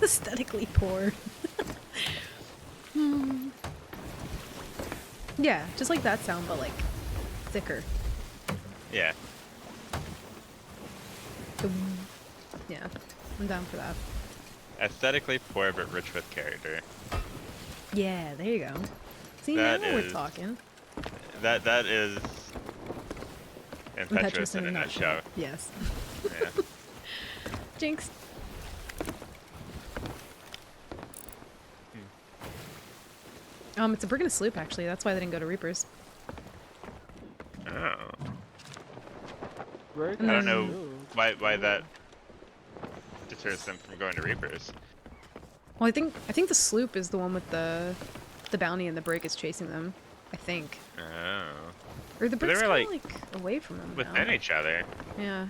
A: Aesthetically poor. Yeah, just like that sound, but like thicker.
D: Yeah.
A: Yeah, I'm down for that.
D: Aesthetically poor but rich with character.
A: Yeah, there you go. See,
D: That
A: now we're
D: is-
A: talking.
D: That is impetuous in a nutshell.
A: Yes.
D: Yeah.
A: Jinx. It's a Brig and a sloop, actually. That's why they didn't go to Reapers.
D: Oh.
E: We're
A: I
D: I don't
E: good.
D: know
E: Ooh.
D: why that deters them from going to Reapers.
A: Well, I think the sloop is the one with the bounty and the Brig is chasing them. I think.
D: Oh.
A: Or the
D: But they
A: Brig's
D: were,
A: kind of
D: like,
A: like away from them now.
D: Within each other.
A: Yeah.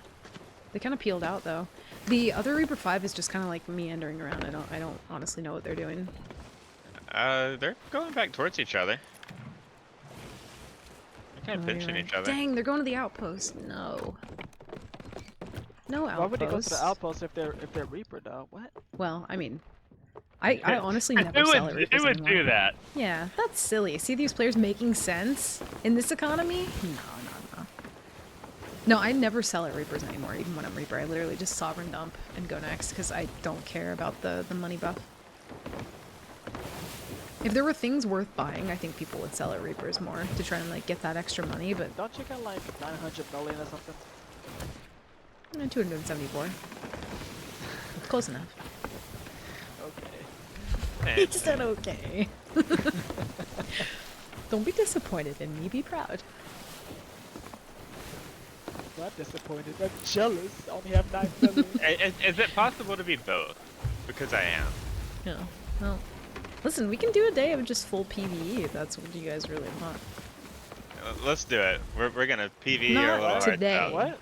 A: They kind of peeled out though. The other Reaper 5 is just kind of like meandering around. I don't honestly know what they're doing.
D: They're going back towards each other. They're kind of
A: Oh, you're
D: pinching
A: right.
D: each other.
A: Dang, they're going to the outpost. No. No outpost.
E: Why would they go to the outpost if they're Reaper though? What?
A: Well, I mean, I honestly never
D: Who
A: sell
D: would,
A: at Reapers
D: who would
A: anymore.
D: do that?
A: Yeah, that's silly. See these players making sense in this economy? No. No, I never sell at Reapers anymore, even when I'm Reaper. I literally just sovereign dump and go next because I don't care about the money buff. If there were things worth buying, I think people would sell at Reapers more to try and like get that extra money, but
E: Don't you get like 900 million or something?
A: 274. Close enough.
E: Okay.
A: He said okay. Don't be disappointed in me, be proud.
E: I'm not disappointed. I'm jealous. I only have 9 million.
D: Is it possible to be both? Because I am.
A: No. Well, listen, we can do a day of just full PvE if that's what you guys really want.
D: Let's do it. We're gonna PV
A: Not
D: our little hearts
A: today.
D: out.
E: What?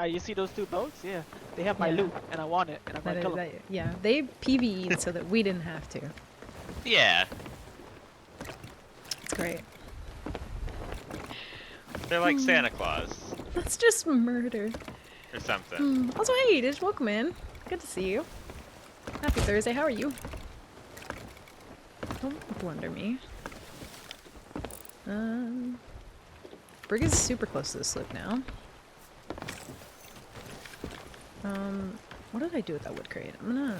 E: You see those 2 boats? Yeah. They have my
A: Yeah.
E: loot, and I want it, and I'm gonna kill them.
A: Yeah, they PvE'd so that we didn't have to.
D: Yeah.
A: It's great.
D: They're like Santa Claus
A: That's just murder.
D: or something.
A: Also, hey, Dish, welcome in. Good to see you. Happy Thursday. How are you? Don't blunder me. Brig is super close to the sloop now. What did I do with that wood crate? I'm gonna...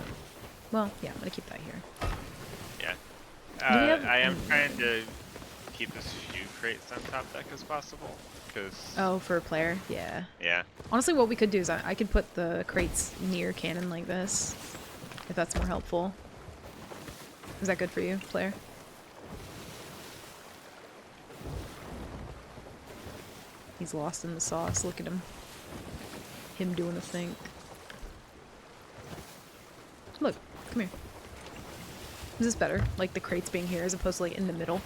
A: Well, yeah, I'm gonna keep that here.
H: Yeah.
A: Do we have-
H: I am trying to keep as few crates on top deck as possible, because...
A: Oh, for a player? Yeah.
H: Yeah.
A: Honestly, what we could do is I could put the crates near cannon like this, if that's more helpful. Is that good for you, player? He's lost in the sauce. Look at him. Him doing a thing. Look, come here. Is this better? Like the crates being here as opposed to like in the middle?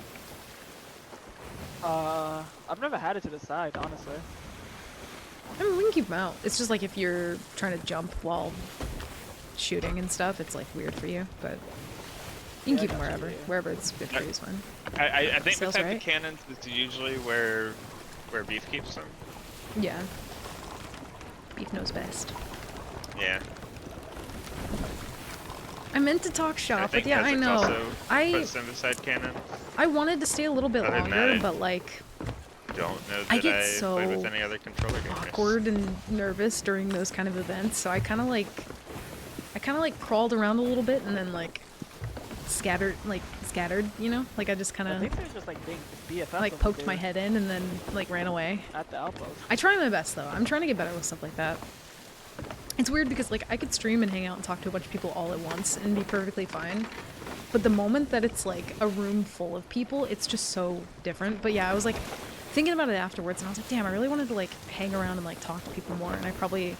E: I've never had it to the side, honestly.
A: I mean, we can keep them out. It's just like if you're trying to jump while shooting and stuff, it's like weird for you, but you can keep them wherever. Wherever it's good for you is fine.
H: I think
A: Sales,
H: beside
A: right?
H: the cannons is usually where Beef keeps them.
A: Yeah. Beef knows best.
H: Yeah.
A: I meant to talk shop, but
H: think
A: yeah, I
H: Essex
A: know.
H: also
A: I
H: puts them beside cannons.
A: I wanted to stay a little bit
H: Other than
A: longer,
H: that,
A: but like
H: Don't know that
A: I
H: I,
A: get
H: played with
A: so
H: any other controller gamers.
A: awkward and nervous during those kind of events, so I kind of like crawled around a little bit and then like scattered, you know? Like I just kind
E: I
A: of
E: think they're just like being BFF.
A: like poked my head in and then like ran away.
E: At the outpost.
A: I try my best though. I'm trying to get better with stuff like that. It's weird because like I could stream and hang out and talk to a bunch of people all at once and be perfectly fine. But the moment that it's like a room full of people, it's just so different. But yeah, I was like thinking about it afterwards and I was like, damn, I really wanted to like hang around and like talk to people more, and I probably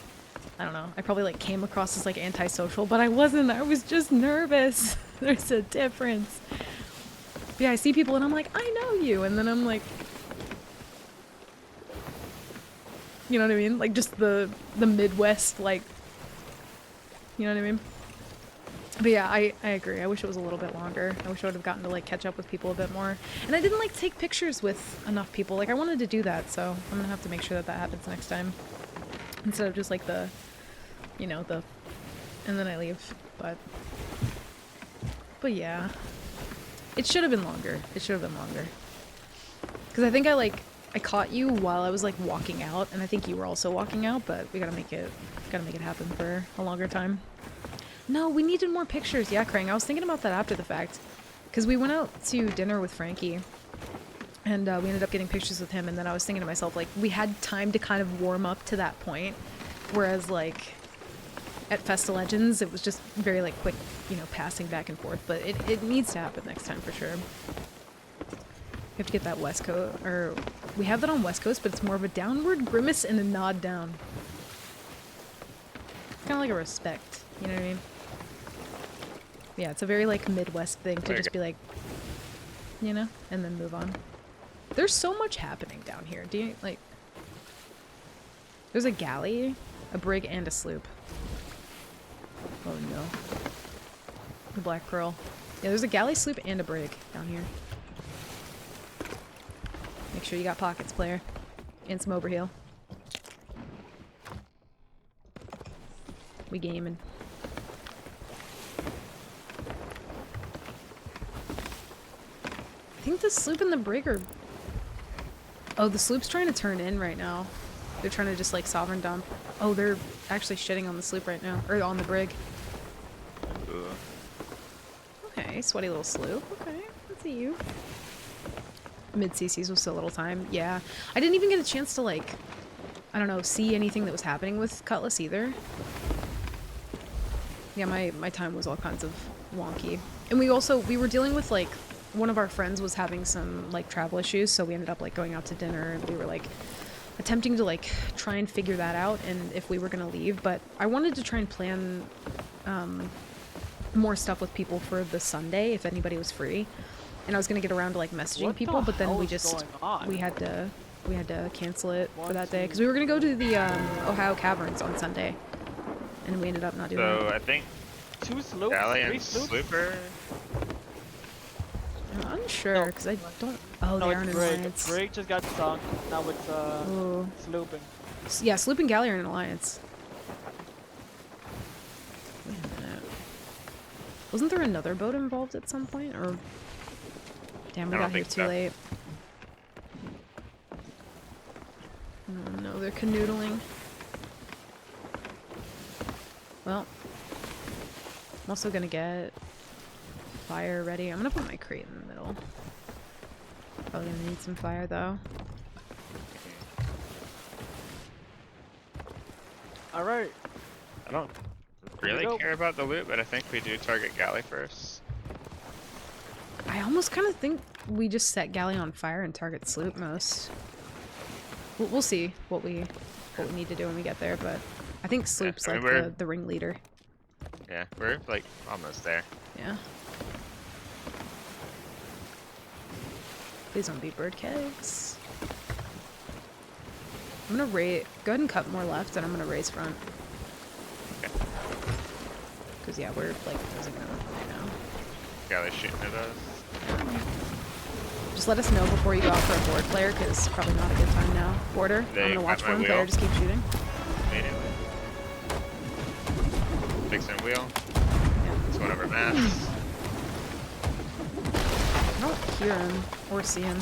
A: like came across as like antisocial, but I wasn't. I was just nervous. There's a difference. But yeah, I see people and I'm like, I know you, and then I'm like, you know what I mean? Like just the Midwest, like, you know what I mean? But yeah, I agree. I wish it was a little bit longer. I wish I would have gotten to like catch up with people a bit more. And I didn't like take pictures with enough people. Like I wanted to do that, so I'm gonna have to make sure that that happens next time. Instead of just like the, you know, the, and then I leave. But yeah. It should have been longer. It should have been longer. Because I think I caught you while I was like walking out, and I think you were also walking out, but we gotta make it happen for a longer time. No, we needed more pictures. Yeah, Krang, I was thinking about that after the fact. Because we went out to dinner with Frankie, and we ended up getting pictures with him, and then I was thinking to myself, like, we had time to kind of warm up to that point, whereas, like, at Festa Legends, it was just very, like, quick, you know, passing back and forth, but it needs to happen next time for sure. We have to get that West Coast, or we have that on West Coast, but it's more of a downward grimace and a nod down. Kind of like a respect, you know what I mean? Yeah, it's a very, like, Midwest thing to just be like, you know, and then move on. There's so much happening down here. Do you, like... There's a galley, a brig, and a sloop. Oh, no. The Black Pearl. Yeah, there's a galley, sloop, and a brig down here. Make sure you got pockets, player. And some overheal. We gaming. I think the sloop and the brig are... Oh, the sloop's trying to turn in right now. They're trying to just, like, sovereign dump. Oh, they're actually shitting on the sloop right now. Or on the brig. Okay, sweaty little sloop. Okay, let's see you. Mid-CCs with so little time. Yeah. I didn't even get a chance to, like, I don't know, see anything that was happening with Cutlass either. Yeah, my time was all kinds of wonky. And we were dealing with, like, one of our friends was having some, like, travel issues, so we ended up, like, going out to dinner, and we were, like, attempting to, like, try and figure that out, and if we were gonna leave, but I wanted to try and plan, more stuff with people for the Sunday, if anybody was free. And I was gonna get around to, like, messaging people, but then we had to cancel it for that day, because we were gonna go to the, Ohio Caverns on Sunday. And we ended up not doing it.
H: So I think
E: 2 sloops,
H: galley
E: 3
H: and
E: sloops?
H: slooper.
A: I'm unsure, because I don't... Oh,
E: No,
A: they aren't
E: it's
A: in
E: Brig.
A: Alliance.
E: Brig just got sunk. Now it's
A: Oh.
E: slooping.
A: Yeah, Sloop and Galley are in Alliance. Wait a minute. Wasn't there another boat involved at some point? Or damn, we
H: I
A: got
H: don't
A: here
H: think
A: too
H: so.
A: late. Oh no, they're canoodling. Well, I'm also gonna get fire ready. I'm gonna put my crate in the middle. Probably gonna need some fire though.
E: Alright.
H: I don't
E: Here we
H: really
E: go.
H: care about the loot, but I think we do target galley first.
A: I almost kind of think we just set galley on fire and target sloop most. We'll see what we need to do when we get there, but I think sloop's
H: I mean,
A: like the ringleader.
H: Yeah, we're like almost there.
A: Yeah. Please don't be bird kegs. I'm gonna go ahead and cut more left, and I'm gonna raise front.
H: Okay.
A: Cause yeah, we're like losing them right now.
H: Galley shooting at us.
A: Just let us know before you go out for a board player, cause probably not a good time now. Border,
H: They
A: I'm gonna watch
H: got
A: for
H: my
A: him. Player,
H: wheel.
A: just keep shooting.
H: Immediately. Fixing wheel.
A: Yeah.
H: It's one of our maps.
A: I don't hear him or see him.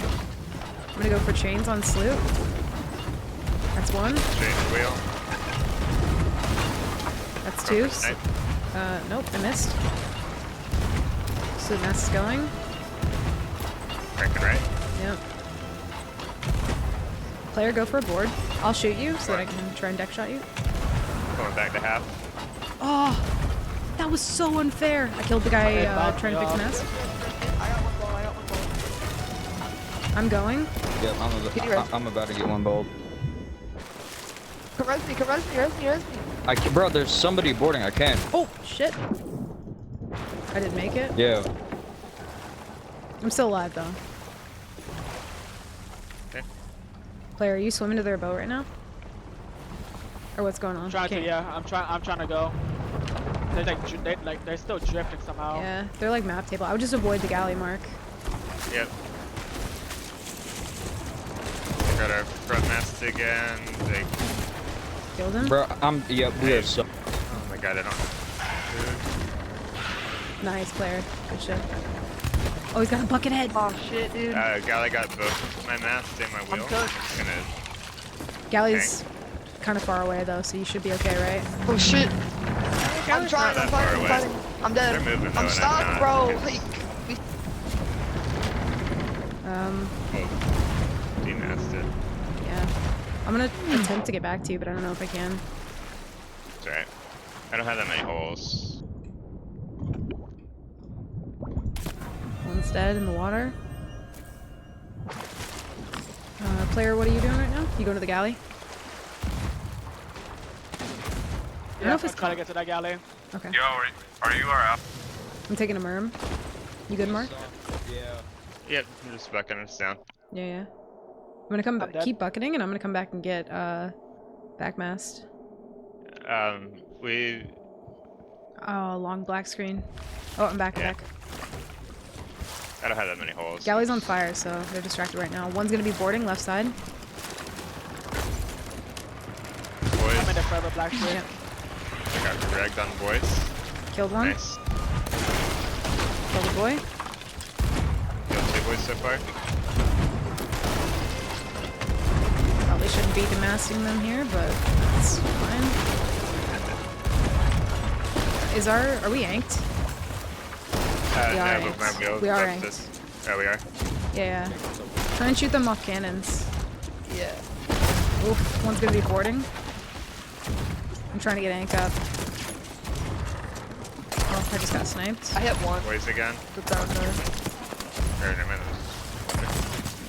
A: I'm gonna go for chains on sloop. That's one.
H: Change the wheel.
A: That's two.
H: Snipe.
A: Nope, I missed. Sloop mass is going.
H: Cranking right.
A: Yep. Player, go for a board. I'll shoot you so that I can try and deck shot you.
H: Going back to half.
A: Oh, that was so unfair. I killed the guy trying to fix the mess.
E: I got one ball, I got one ball.
A: I'm going.
I: Yep, I'm about to get one bolt.
E: Come res me, res me.
I: Bro, there's somebody boarding. I can't.
A: Oh, shit. I didn't make it.
I: Yeah.
A: I'm still alive, though.
H: Okay.
A: Player, are you swimming to their boat right now? Or what's going on?
E: I'm trying to,
A: Can't-
E: yeah, I'm trying to go. They're still drifting somehow.
A: Yeah, they're like map table. I would just avoid the galley mark.
H: Yep. Got our front mast again. They,
A: Killed him.
I: Bro, yep, we are so.
H: oh my god, I don't have
A: Nice, player. Good shit. Oh, he's got a bucket head.
E: Oh shit, dude.
H: Galley got both my mast and my wheel.
E: good.
H: Just gonna,
A: Galley's kind of far away, though, so you should be okay, right?
J: Oh shit. I'm
H: not
J: trying,
H: that
J: I'm
H: far
J: fighting, I'm
H: away.
J: fighting. I'm dead.
H: They're moving, though,
J: I'm
H: and
J: stuck,
H: I'm not.
J: bro.
H: It's-
J: Like,
A: Hey.
H: demasted.
A: Yeah. I'm gonna attempt to get back to you, but I don't know if I can.
H: It's alright. I don't have that many holes.
A: One's dead in the water. Player, what are you doing right now? You going to the galley? I don't know if it's
E: trying to get to that galley.
A: Okay.
H: Yo, are you out?
A: I'm taking a merm. You good, Mark?
I: Yeah.
H: Yep, I'm just bucking us down.
A: Yeah, yeah. I'm gonna come
E: dead.
A: keep bucketing, and I'm gonna come back and get backmast.
H: We
A: Oh, long black screen. Oh, I'm back.
H: Yeah.
A: Back.
H: I don't have that many holes.
A: Galley's on fire, so they're distracted right now. One's gonna be boarding left side.
H: Boys,
E: I'm in the forever black screen.
A: Yep.
H: I got dragged on boys.
A: Killed one.
H: Nice.
A: Killed a boy.
H: Killed two boys so far.
A: Probably shouldn't be demasting them here, but that's fine. Are we yanked? We are
H: No, but
A: yanked.
H: my wheel
A: We are
H: left
A: yanked.
H: us. Oh, we are?
A: Yeah. Try and shoot them off cannons.
J: yeah.
A: Oof, one's gonna be boarding. I'm trying to get Ank up. Oh, I just got sniped.
J: I hit one.
H: Boys again?
J: The down there.
H: Or, never mind.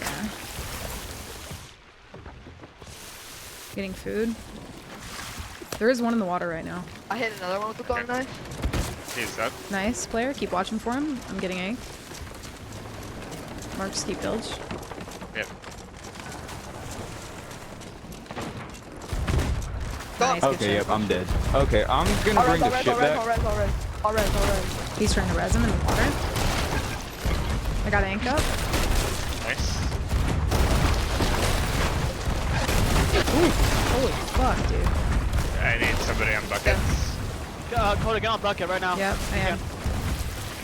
A: Yeah. Getting food. There is one in the water right now.
J: I hit another one with the thumb
H: Okay.
J: knife.
H: He's up.
A: Nice, player. Keep watching for him. I'm getting Ank. Mark, just keep bilge.
H: Yep.
A: Nice, good
I: Okay,
A: shit.
I: yep, I'm dead. Okay, I'm gonna bring the ship back.
J: Alright.
A: He's trying to res him in the water. I got Ank up.
H: Nice.
A: Holy fuck, dude.
H: I need somebody on buckets.
E: Cody, get on bucket right now.
A: Yep, I am.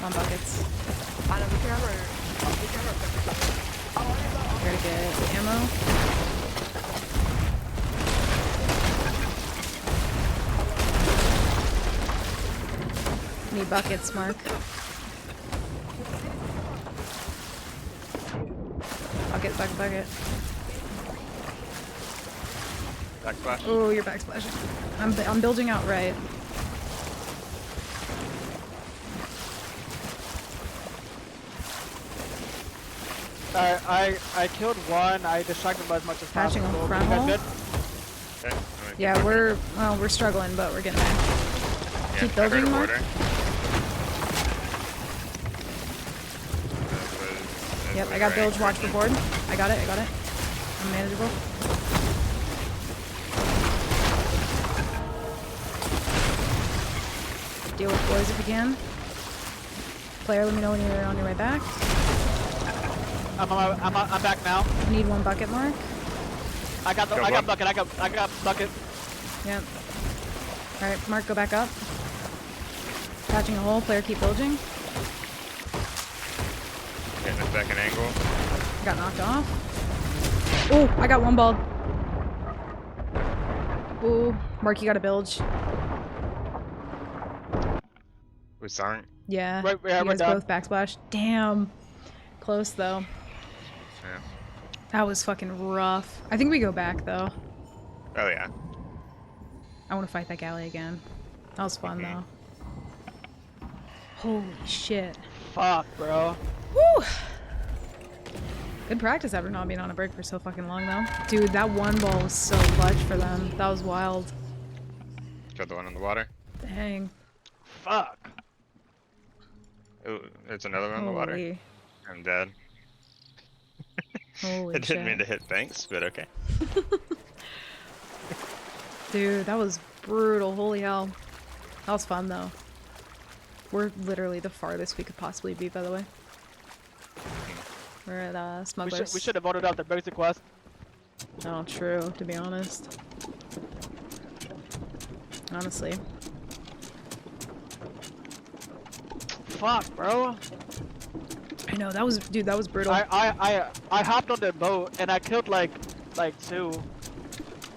A: On buckets.
J: I know, we can have our...
A: Here to get ammo. Need buckets, Mark. Bucket, bucket, bucket.
H: Backsplash.
A: Oh, you're backsplashing. I'm building out right.
E: I killed one. I distracted him as much as
A: Patching
E: possible.
A: a front
E: You guys
A: hole.
E: good?
H: Okay.
A: Yeah, we're struggling, but we're getting there.
H: Yeah,
A: Keep building, Mark. Yep, I got bilge watch for board. I got it, I got it. I'm manageable. Deal with boys if you can. Player, let me know when you're on your way back.
E: I'm back now.
A: Need one bucket, Mark.
E: I got bucket. I got bucket.
A: Yep. Alright, Mark, go back up. Patching a hole, player keep bilging.
H: Hitting a second angle.
A: Got knocked off. Oh, I got one ball. Ooh, Mark, you got a bilge.
H: We sunk.
A: Yeah,
E: Right, yeah,
A: you
E: we're
A: guys
E: done.
A: both backsplash. Damn. Close, though.
H: Yeah.
A: That was fucking rough. I think we go back, though.
H: Oh yeah.
A: I want to fight that galley again. That was fun, though. Holy shit.
E: Fuck, bro.
A: Woo! Good practice ever not being on a break for so fucking long, though. Dude, that one ball was so clutch for them. That was wild.
H: Got the one in the water.
A: Dang.
E: Fuck.
H: Oh, there's another one in the water.
A: Holy.
H: I'm dead.
A: Holy
H: I didn't
A: shit.
H: mean to hit thanks, but okay.
A: Dude, that was brutal. Holy hell. That was fun, though. We're literally the farthest we could possibly be, by the way. We're at Smugglers.
E: We should have voted out the basic quest.
A: Oh, true, to be honest. Honestly.
E: Fuck, bro.
A: I know, that was, dude, that was brutal.
E: I hopped on the boat and I killed like two.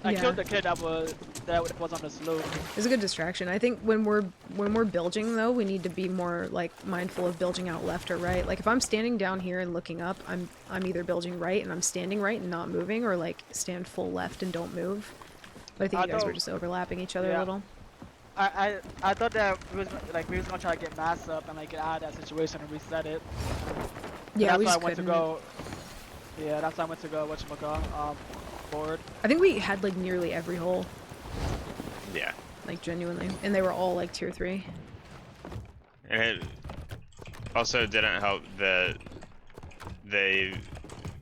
E: I
A: Yeah.
E: killed the kid that was on the slope.
A: It was a good distraction. I think when we're bilging though, we need to be more like mindful of bilging out left or right. Like if I'm standing down here and looking up, I'm either bilging right and I'm standing right and not moving, or like stand full left and don't move. But I think you guys were just overlapping each other a little.
E: I thought that we was gonna try to get mass up and like get out of that situation and reset it.
A: Yeah,
E: that's
A: we
E: why
A: just
E: I went to
A: couldn't.
E: go. Yeah, that's why I went to go. Whatchamacallit, board.
A: I think we had like nearly every hole,
H: Yeah.
A: like genuinely, and they were all like tier 3.
H: And it also didn't help that they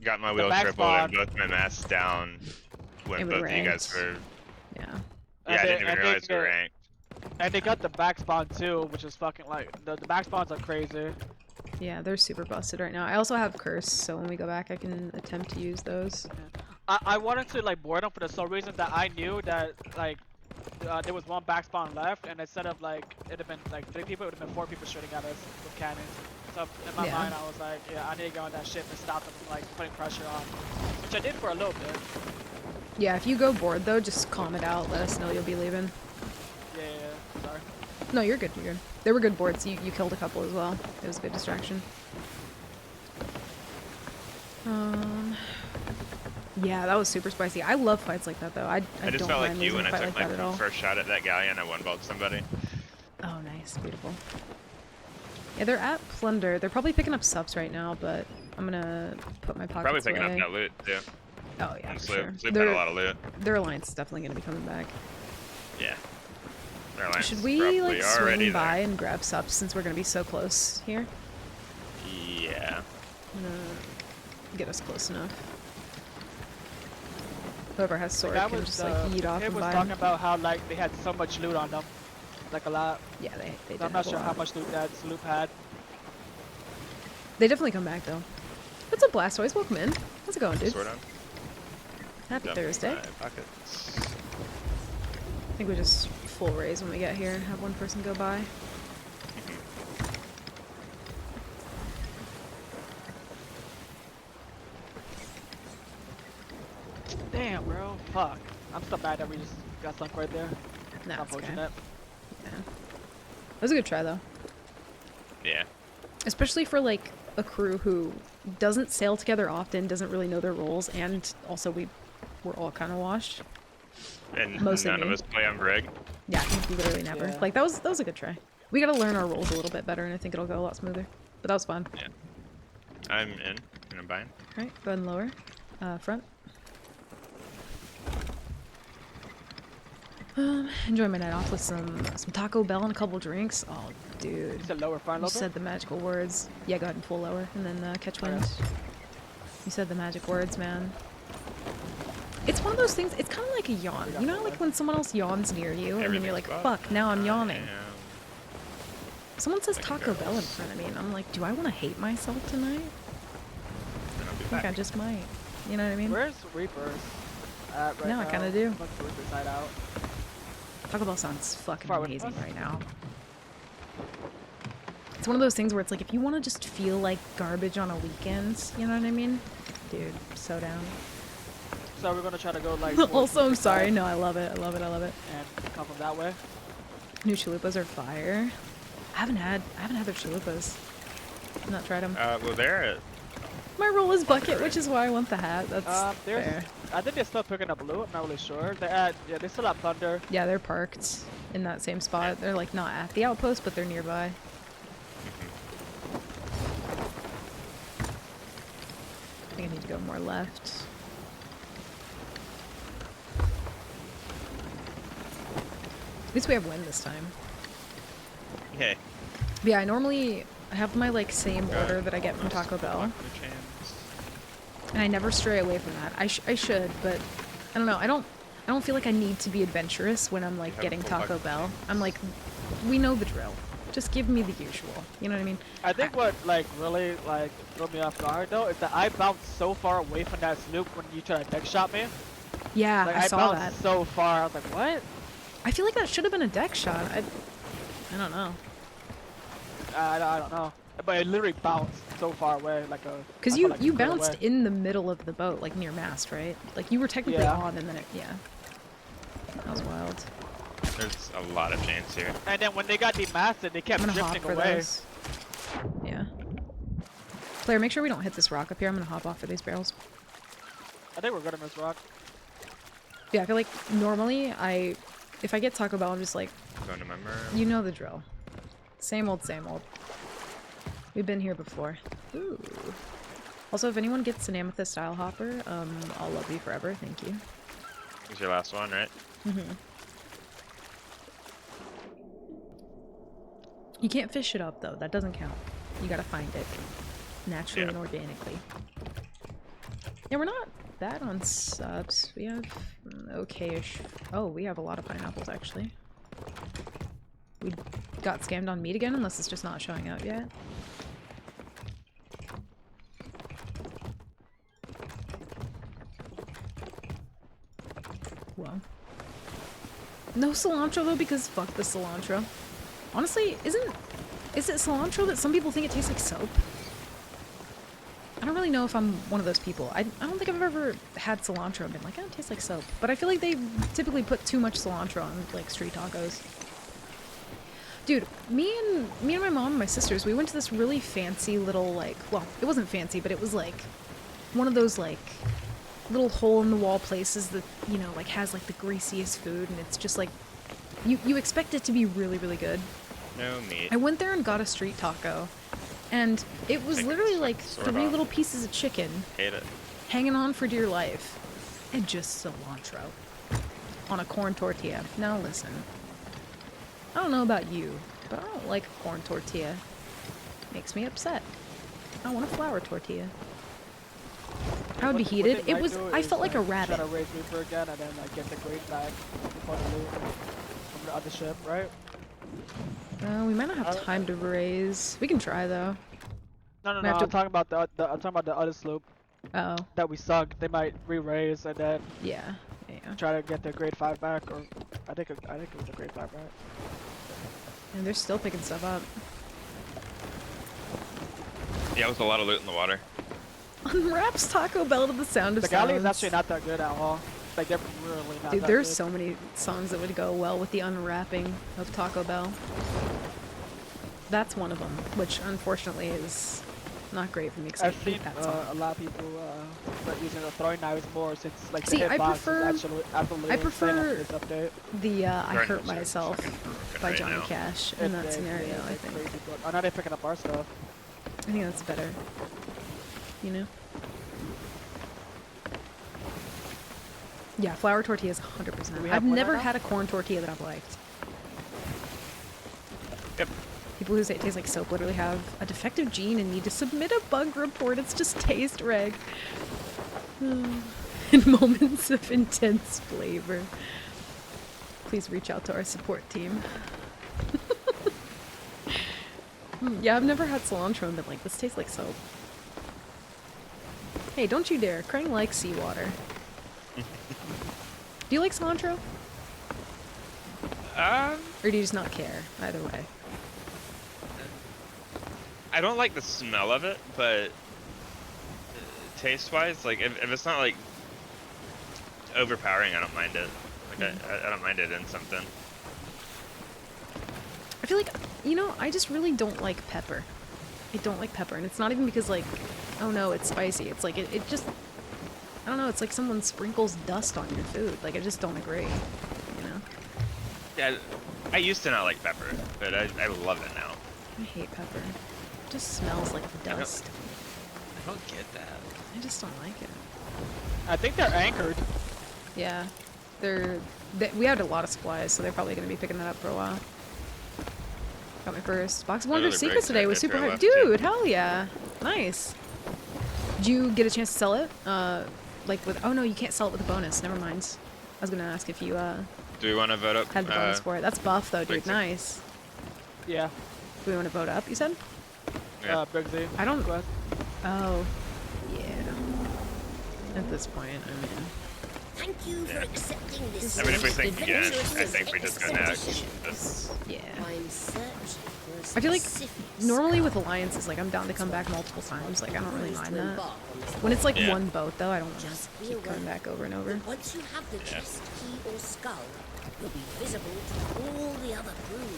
H: got my wheel triple and both my masks down when
A: And we
H: both of you guys
A: ranked.
H: were.
A: Yeah.
H: Yeah, I didn't even realize we were ranked.
E: And they got the back spawn too, which is fucking like the back spawns are crazy.
A: Yeah, they're super busted right now. I also have curse, so when we go back, I can attempt to use those.
E: I wanted to like board them for the sole reason that I knew that like there was one back spawn left, and instead of like it'd have been like 3 people, it would have been 4 people shooting at us with cannons. So in my mind, I was like, yeah, I need to go on that ship and stop them from like putting pressure on, which I did for a little bit.
A: Yeah, if you go board though, just calm it out. Let us know you'll be leaving.
E: Yeah, sorry.
A: No, you're good. You're good. They were good boards. You killed a couple as well. It was a good distraction. Yeah, that was super spicy. I love fights like that though. I
H: just
A: don't
H: felt
A: mind
H: like you
A: losing
H: when
A: a
H: I
A: fight
H: took
A: like that at
H: my
A: all.
H: first shot at that guy and I one-balled somebody.
A: Oh, nice. Beautiful. Yeah, they're at Plunder. They're probably picking up subs right now, but I'm gonna put my pockets
H: Probably picking
A: away.
H: up that loot too.
A: Oh yeah,
H: And
A: for
H: Sloop.
A: sure.
H: Sloop had a lot of loot.
A: Their alliance is definitely gonna be coming back.
H: Yeah. Their alliance
A: Should
H: is
A: we
H: probably
A: like
H: already
A: swing by
H: there.
A: and grab subs since we're gonna be so close here?
H: Yeah.
A: I'm gonna get us close enough. Whoever has sword
E: That
A: can
E: was
A: just like yeet off
E: It
A: and
E: was
A: buy
E: talking
A: them.
E: about how like they had so much loot on them, like a lot.
A: Yeah, they did.
E: So I'm not sure how much loot that Sloop had.
A: They definitely come back though. What's up, Blastoise? Welcome in. How's it going, dude?
H: Sword on.
A: Happy
H: Dumping
A: Thursday.
H: my pockets.
A: I think we just full raise when we get here and have one person go by.
E: Damn, bro. Fuck. I'm still mad that we just got sunk right there.
A: No, it's okay.
E: Unfortunate.
A: Yeah. That was a good try though.
H: Yeah.
A: Especially for like a crew who doesn't sail together often, doesn't really know their roles, and also we're all kind of washed.
H: And
A: Mostly
H: none of
A: me.
H: us play on Brig.
A: Yeah, I think literally never.
E: Yeah.
A: Like that was a good try. We gotta learn our roles a little bit better, and I think it'll go a lot smoother. But that was fun.
H: Yeah. I'm in, and I'm buying.
A: Alright, go ahead and lower. Front. Enjoy my night off with some Taco Bell and a couple drinks. Oh, dude.
E: You said lower, fine,
A: You
E: lower?
A: said the magical words. Yeah, go ahead and full lower, and then catch wind.
E: Okay.
A: You said the magic words, man. It's one of those things, it's kind of like a yawn. You know, like when someone else yawns near you, and then you're like, fuck, now I'm yawning. Someone says Taco Bell in front of me, and I'm like, do I want to hate myself tonight?
H: And I'll be
A: I think
H: back.
A: I just might. You know what I mean?
E: Where's Reapers at right
A: No,
E: now?
A: I kinda do.
E: Let's Reaper side out.
A: Taco Bell sounds fucking
E: Far with
A: amazing
E: us?
A: right now. It's one of those things where it's like, if you want to just feel like garbage on a weekend, you know what I mean? Dude, so down.
E: So we're gonna try to go like.
A: Also, I'm
E: towards
A: sorry.
E: Reaper
A: No, I love it. I love it. I love it.
E: side And come from that way.
A: New chalupas are fire. I haven't had their chalupas. I've not tried them.
H: Well, they're
A: My role is bucket, which is why I want the hat. That's
E: There's.
A: fair.
E: I think they're still picking up loot. I'm not really sure. They're at. Yeah, they still have plunder.
A: Yeah, they're parked in that same spot. They're like not at the outpost, but they're nearby. I think I need to go more left. At least we have wind this time.
H: hey.
A: But yeah, I normally have my like same order that I get from Taco Bell, and I never stray away from that. I should, but I don't know. I don't feel like I need to be adventurous when I'm like getting Taco Bell. I'm like, we know the drill. Just give me the usual. You know what I mean?
E: I think what like really like threw me off guard though is that I bounced so far away from that sloop when you tried to deck shot me.
A: Yeah,
E: Like,
A: I saw
E: bounced
A: that.
E: so far. I was like, what?
A: I feel like that should have been a deck shot. I don't know.
E: I don't know. But it literally bounced so far away, like a.
A: Cause
E: I
A: you
E: felt like
A: you
E: a foot
A: bounced
E: away.
A: in the middle of the boat, like near mast, right? Like you were technically
E: Yeah.
A: on, and then yeah. That was wild.
H: There's a lot of chance here.
E: And then when they got demasted, they kept
A: I'm gonna hop
E: drifting
A: for
E: away.
A: those. Yeah. Claire, make sure we don't hit this rock up here. I'm gonna hop off for these barrels.
E: I think we're good on this rock.
A: Yeah, I feel like normally if I get Taco Bell, I'm just like,
H: Going to my room.
A: you know the drill. Same old, same old. We've been here before. Ooh. Also, if anyone gets an amethyst style hopper, I'll love you forever. Thank you.
H: This is your last one, right?
A: Mm-hmm. You can't fish it up though. That doesn't count. You gotta find it naturally and organically. Yeah, we're not bad on subs. We have okay-ish. Oh, we have a lot of pineapples actually. We got scammed on meat again, unless it's just not showing out yet. Well. No cilantro though, because fuck the cilantro. Honestly, is it cilantro that some people think it tastes like soap? I don't really know if I'm one of those people. I don't think I've ever had cilantro and been like, oh, it tastes like soap. But I feel like they typically put too much cilantro on like street tacos. Dude, me and my mom and my sisters, we went to this really fancy little like, well, it wasn't fancy, but it was like one of those like little hole in the wall places that, you know, like has like the greasiest food, and it's just like you expect it to be really, really good.
H: No meat.
A: I went there and got a street taco, and it was
H: Think
A: literally
H: it's
A: like
H: sort
A: 3
H: of.
A: little pieces of chicken
H: Hate it.
A: hanging on for dear life, and just cilantro on a corn tortilla. Now listen, I don't know about you, but I don't like a corn tortilla. Makes me upset. I want a flour tortilla. I would be heated. It was. I felt like a rabbit.
E: Try to raise Reaper again and then like get the grade back before the loot from the other ship, right?
A: We might not have time to raise. We can try though.
E: No,
A: Might
E: no.
A: have
E: I'm
A: to-
E: talking about I'm talking about the other sloop
A: Oh,
E: that we sunk. They might re-raise and then
A: yeah.
E: try to get their grade 5 back, or I think it was a grade 5, right?
A: And they're still picking stuff up.
H: Yeah, it was a lot of loot in the water.
A: Unwraps Taco Bell to the sound of
E: The galley is
A: sounds.
E: actually not that good at all. Like they're really not
A: Dude,
E: that
A: there's
E: good.
A: so many songs that would go well with the unwrapping of Taco Bell. That's one of them, which unfortunately is not great for me because I
E: I've seen
A: hate that song.
E: a lot of people start using the throwing knives more since like
A: See,
E: the
A: I
E: hitbox
A: prefer-
E: is absolutely
A: I
E: insane
A: prefer
E: after this update.
A: The I
H: Right,
A: Hurt
H: so
A: Myself
H: fucking broken
A: by
H: right
A: Johnny
H: now.
A: Cash in that
E: It's
A: scenario, I
E: like
A: think.
E: crazy, but oh, now they're picking up our stuff.
A: I think that's better. You know? Yeah, flour tortillas 100%.
E: Do we have
A: I've
E: one
A: never
E: right now?
A: had a corn tortilla that I've liked.
H: Yep.
A: People who say it tastes like soap literally have a defective gene and need to submit a bug report. It's just taste reg. In moments of intense flavor. Please reach out to our support team. Yeah, I've never had cilantro and been like, this tastes like soap. Hey, don't you dare. Krang likes seawater. Do you like cilantro? Or do you just not care? Either way.
H: I don't like the smell of it, but taste-wise, like if it's not like overpowering, I don't mind it. Like I don't mind it in something.
A: I feel like, you know, I just really don't like pepper. I don't like pepper, and it's not even because like, oh no, it's spicy. It's like, it just, I don't know, it's like someone sprinkles dust on your food. Like, I just don't agree, you know?
H: Yeah, I used to not like pepper, but I love it now.
A: I hate pepper. It just smells like dust.
H: I don't get that.
A: I just don't like it.
E: I think they're anchored.
A: Yeah. We had a lot of supplies, so they're probably going to be picking that up for a while. Got my first box of Wonder
H: Another
A: Secrets
H: break
A: today. Was
H: right
A: super
H: there
A: hyped.
H: left, too.
A: Dude, hell yeah. Nice. Did you get a chance to sell it? Like with, oh no, you can't sell it with a bonus. Never mind. I was going to ask if you
H: Do we want to vote up?
A: had the bonus for it. That's buff though, dude.
H: Briggsy.
A: Nice.
E: Yeah.
A: Do we want to vote up, you said?
H: Yeah.
E: Briggsy.
A: I don't-
E: Quest.
A: Oh. Yeah. At this point, I mean.
K: Thank you for accepting this.
H: I mean, if we think
K: adventurous
H: again, I think we just go next.
K: expedition.
A: Yeah.
K: I'm searching for a
A: I feel like
K: specific
A: normally with alliances, like I'm down to come back multiple times. Like I don't really mind that. When it's like
H: Yeah.
A: one boat though, I don't want to
K: Just be
A: keep
K: aware
A: coming back over and over.
K: that once you have the chest key or skull, you'll be visible to all the other crews.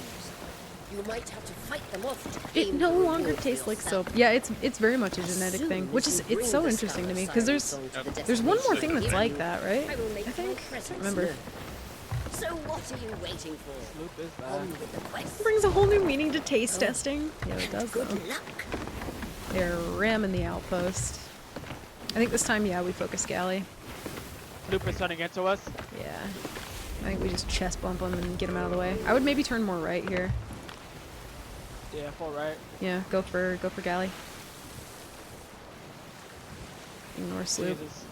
K: You might have to fight them off to
A: It
K: gain
A: no
K: the
A: longer
K: reward for
A: tastes like
K: yourself.
A: soap. Yeah, it's very much a genetic
K: Soon
A: thing, which
K: as
A: is
K: you
A: it's
K: bring
A: so
K: the
A: interesting to
K: Skull
A: me
K: of
A: because
K: Silence
A: there's
K: on to the
A: there's one more
K: destination
A: thing that's
K: given
A: like
K: you,
A: that, right?
K: I will make
A: I think.
K: my presence
A: Remember,
K: known. So what are you waiting for?
E: Sloop is
K: On
E: bad.
K: with the quest.
A: it brings a whole new meaning to taste testing. Yeah, it does though.
K: Good luck.
A: They're ramming the outpost. I think this time, yeah, we focus galley.
E: Sloop is running into us.
A: Yeah. I think we just chest bump them and get them out of the way. I would maybe turn more right here.
E: Yeah, full right.
A: Yeah, go for galley. Ignore sloop.
E: Jesus.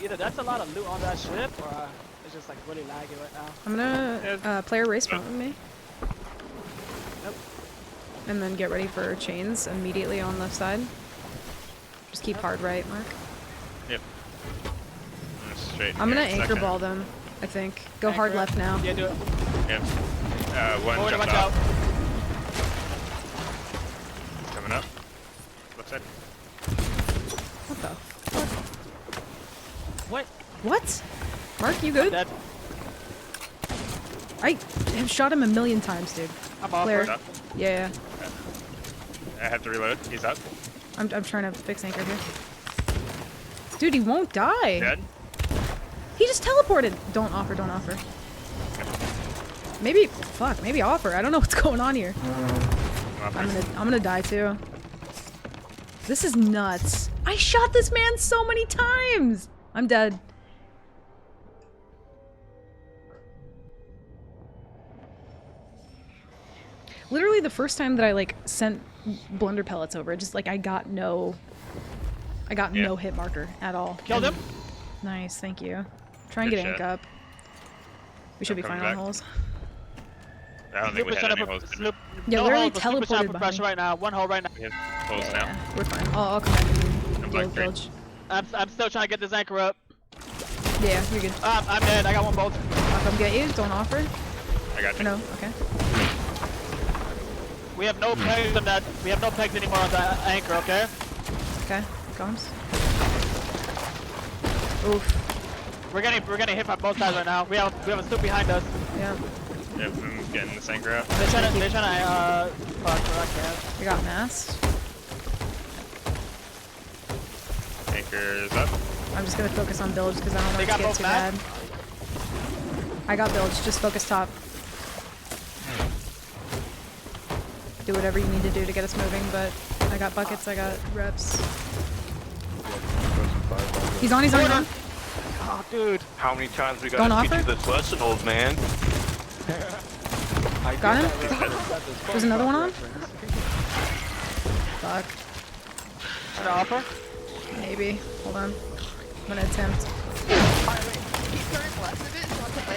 E: Either that's a lot of loot on that ship, or it's just like really laggy right now.
A: I'm gonna play a race front with me.
E: Nope.
A: And then get ready for chains immediately on left side. Just keep hard right, Mark.
H: Yep. Straight.
A: I'm gonna
H: here in a
A: anchor
H: second.
A: ball them, I think. Go hard
E: Anchor it.
A: left now.
E: Yeah, do it.
H: Yep. One
E: Forward,
H: jumped
E: watch
H: out.
E: out.
H: Coming up. Left side.
A: What the?
E: What?
A: What? Mark, you good?
E: Dead.
A: I have shot him a million times, dude.
E: I'm off.
A: Clear.
E: Right?
H: Up.
A: Yeah,
H: I have to reload. He's up.
A: I'm trying to fix anchor here. Dude, he won't die.
H: Dead.
A: He just teleported. Don't offer, don't offer. Maybe, fuck, maybe offer. I don't know what's going on here. I'm gonna die too. This is nuts. I shot this man so many times. I'm dead. Literally the first time that I like sent blunder pellets over, just like I got no hit marker at all.
E: Killed him.
A: Nice, thank you. Try and
H: Good
A: get ank
H: shot.
A: up. We should be
H: I'm
A: fine
H: coming
A: on
H: back.
A: holes.
H: I don't think we
E: Sloop is
H: had
E: set
H: any
E: up
H: holes.
E: a
H: did we?
E: sloop.
A: Yeah,
E: No
A: literally
E: holes, but Sloop is set
A: teleported
E: up for
A: behind
E: pressure
A: me.
E: right now. One hole right now.
H: We have holes
A: Yeah,
H: now.
A: we're fine. I'll come back and
H: I'm
A: deal with
H: black
A: bilge.
E: I'm still trying to get this anchor up.
A: Yeah, you're good.
E: I'm dead. I got one bolt.
A: I'll come get you. Don't offer.
H: I got you.
A: No, okay.
E: We have no pegs on that. We have no pegs anymore on that anchor. Okay.
A: Okay, comes. Oof.
E: We're getting hit from both sides right now. We have a stoop behind us.
A: Yeah.
H: Yep, I'm getting this anchor out.
E: They're trying to fuck, but I can't.
A: We got masked.
H: Anchor's up.
A: I'm just gonna focus on bilge because I don't want
E: They
A: it to
E: got
A: get
E: both
A: too
E: back?
A: bad. I got bilge. Just focus top. Do whatever you need to do to get us moving, but I got buckets. I got reps. He's on. He's on. He's on.
E: Oh, dude.
L: How many times we
A: Don't
L: gotta teach
A: offer?
L: you this lesson, old man?
A: Got him. There's another one on. Fuck.
E: Should I offer?
A: Maybe. Hold on. I'm gonna attempt.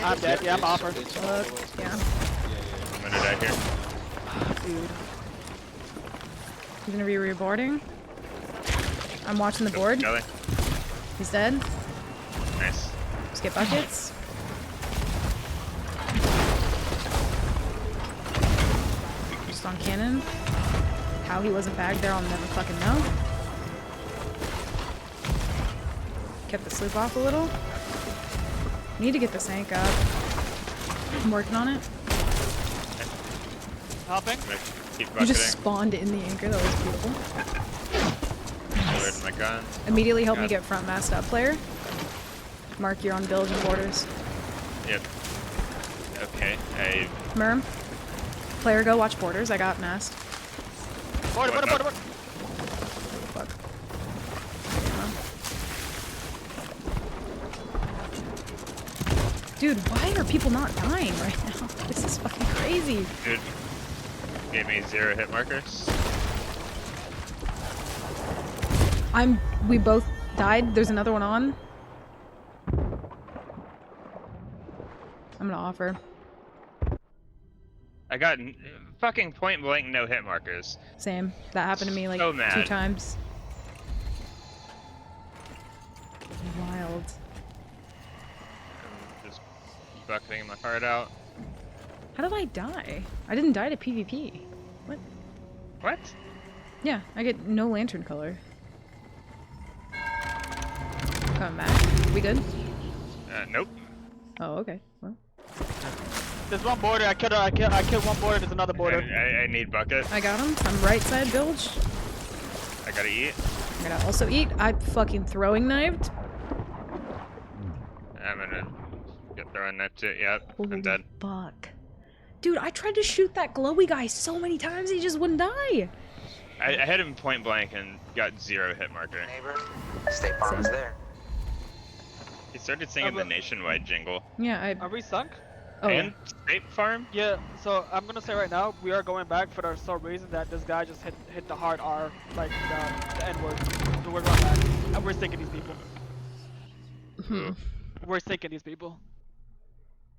E: I'm dead. Yeah, I'm offer.
A: Fuck. Yeah.
H: I'm gonna die here.
A: Dude. He's gonna be reboarding. I'm watching the board.
H: Kelly.
A: He's dead.
H: Nice.
A: Just get buckets. Just on cannon. How he wasn't bagged there, I'll never fucking know. Kept the sloop off a little. Need to get this ank up. I'm working on it.
E: Helping.
H: Keep
A: You just
H: bucketing.
A: spawned in the anchor. That was beautiful.
H: Lowered my gun.
A: Immediately help me
H: Got
A: get front masked up, player. Mark, you're on bilge and borders.
H: Yep. Okay. I.
A: Merm. Player, go watch borders. I got masked.
E: Border.
A: Fuck. Yeah. Dude, why are people not dying right now? This is fucking crazy.
H: Dude. Gave me 0 hit markers.
A: We both died. There's another one on. I'm gonna offer.
H: I got fucking point blank no hit markers.
A: Same. That happened to me like
H: So
A: 2
H: mad.
A: times. Wild.
H: I'm just bucketing my heart out.
A: How did I die? I didn't die to PvP. What?
H: What?
A: Yeah, I get no lantern color. Coming back. We good?
H: Nope.
A: Oh, okay. Well,
E: There's one border. I killed one border. There's another border.
H: I need bucket.
A: I got him. I'm right side bilge.
H: I gotta eat.
A: I'm gonna also eat. I fucking throwing knifed.
H: I'm gonna get throwing knife too. Yep.
A: Holy
H: I'm dead.
A: fuck. Dude, I tried to shoot that glowy guy so many times, he just wouldn't die.
H: I hit him point blank and got 0 hit marker.
M: Neighbor, State Farm is there.
H: He started singing the nationwide jingle.
A: Yeah,
E: Are we sunk?
A: Oh,
H: and State Farm?
E: Yeah, so I'm gonna say right now, we are going back for the sole reason that this guy just hit the hard R, like the N-word. So we're going back. And we're sinking these people. We're sinking these people.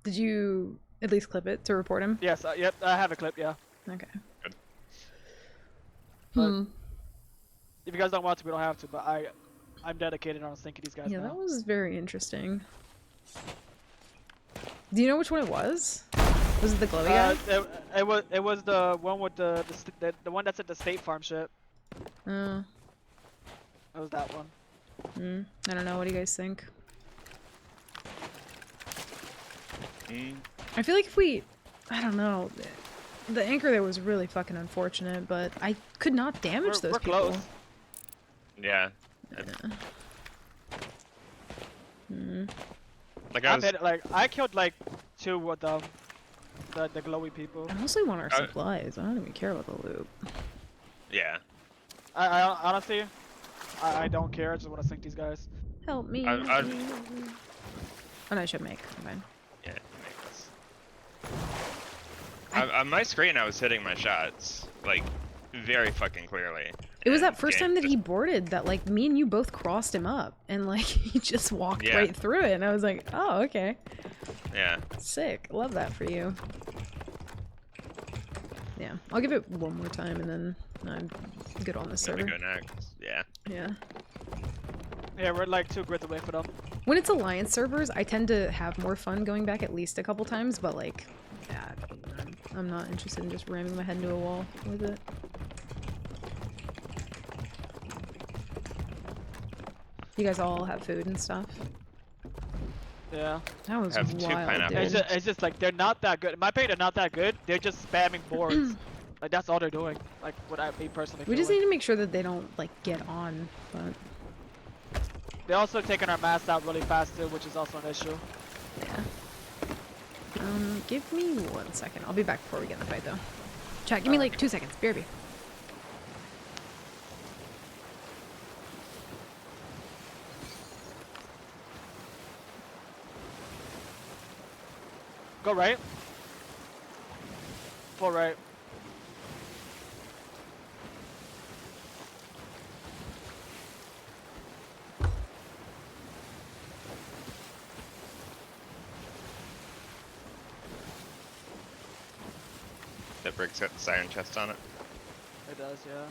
A: Did you at least clip it to report him?
E: Yes, yep, I have a clip, yeah.
A: Okay.
H: Good.
E: But if you guys don't want to, we don't have to, but I'm dedicated on sinking these guys
A: Yeah,
E: now.
A: that was very interesting. Do you know which one it was? Was it the glowy guy?
E: It was the one with the one that's at the State Farm ship.
A: Oh.
E: It was that one.
A: I don't know. What do you guys think? I feel like if we... I don't know. The anchor there was really fucking unfortunate, but I could not damage those people.
E: Close.
H: Yeah. Like
E: I killed like 2 of them. The glowy people.
A: I mostly want our supplies. I don't even care about the loot.
H: Yeah.
E: I honestly, I don't care. I just want to sink these guys.
A: Help me.
H: I
A: Oh no, I should make. Fine.
H: Yeah, make this. On my screen, I was hitting my shots like very fucking clearly.
A: It was that first time that he boarded that like me and you both crossed him up and like he just walked right through it and I was like, oh okay.
H: Yeah.
A: Sick. Love that for you. Yeah, I'll give it one more time and then I'm good on this server.
H: Go next. Yeah.
A: Yeah.
E: Yeah, we're like 2 grids away from them.
A: When it's alliance servers, I tend to have more fun going back at least a couple times, but like, yeah, I'm not interested in just ramming my head into a wall with it. You guys all have food and stuff.
E: Yeah.
A: That was
D: Have 2
A: wild,
D: pineapples.
A: dude.
E: It's just like they're not that good. In my opinion, they're not that good. They're just spamming boards. Like that's all they're doing. Like what me personally.
A: We
E: feel
A: just
E: like.
A: need to make sure that they don't like get on, but
E: They're also taking our mass out really fast too, which is also an issue.
A: yeah. Give me 1 second. I'll be back before we get in the fight though. Chat, give me like 2 seconds. BRB.
E: Go right. Full right.
D: That Brig's got the siren chest on it.
E: It does, yeah.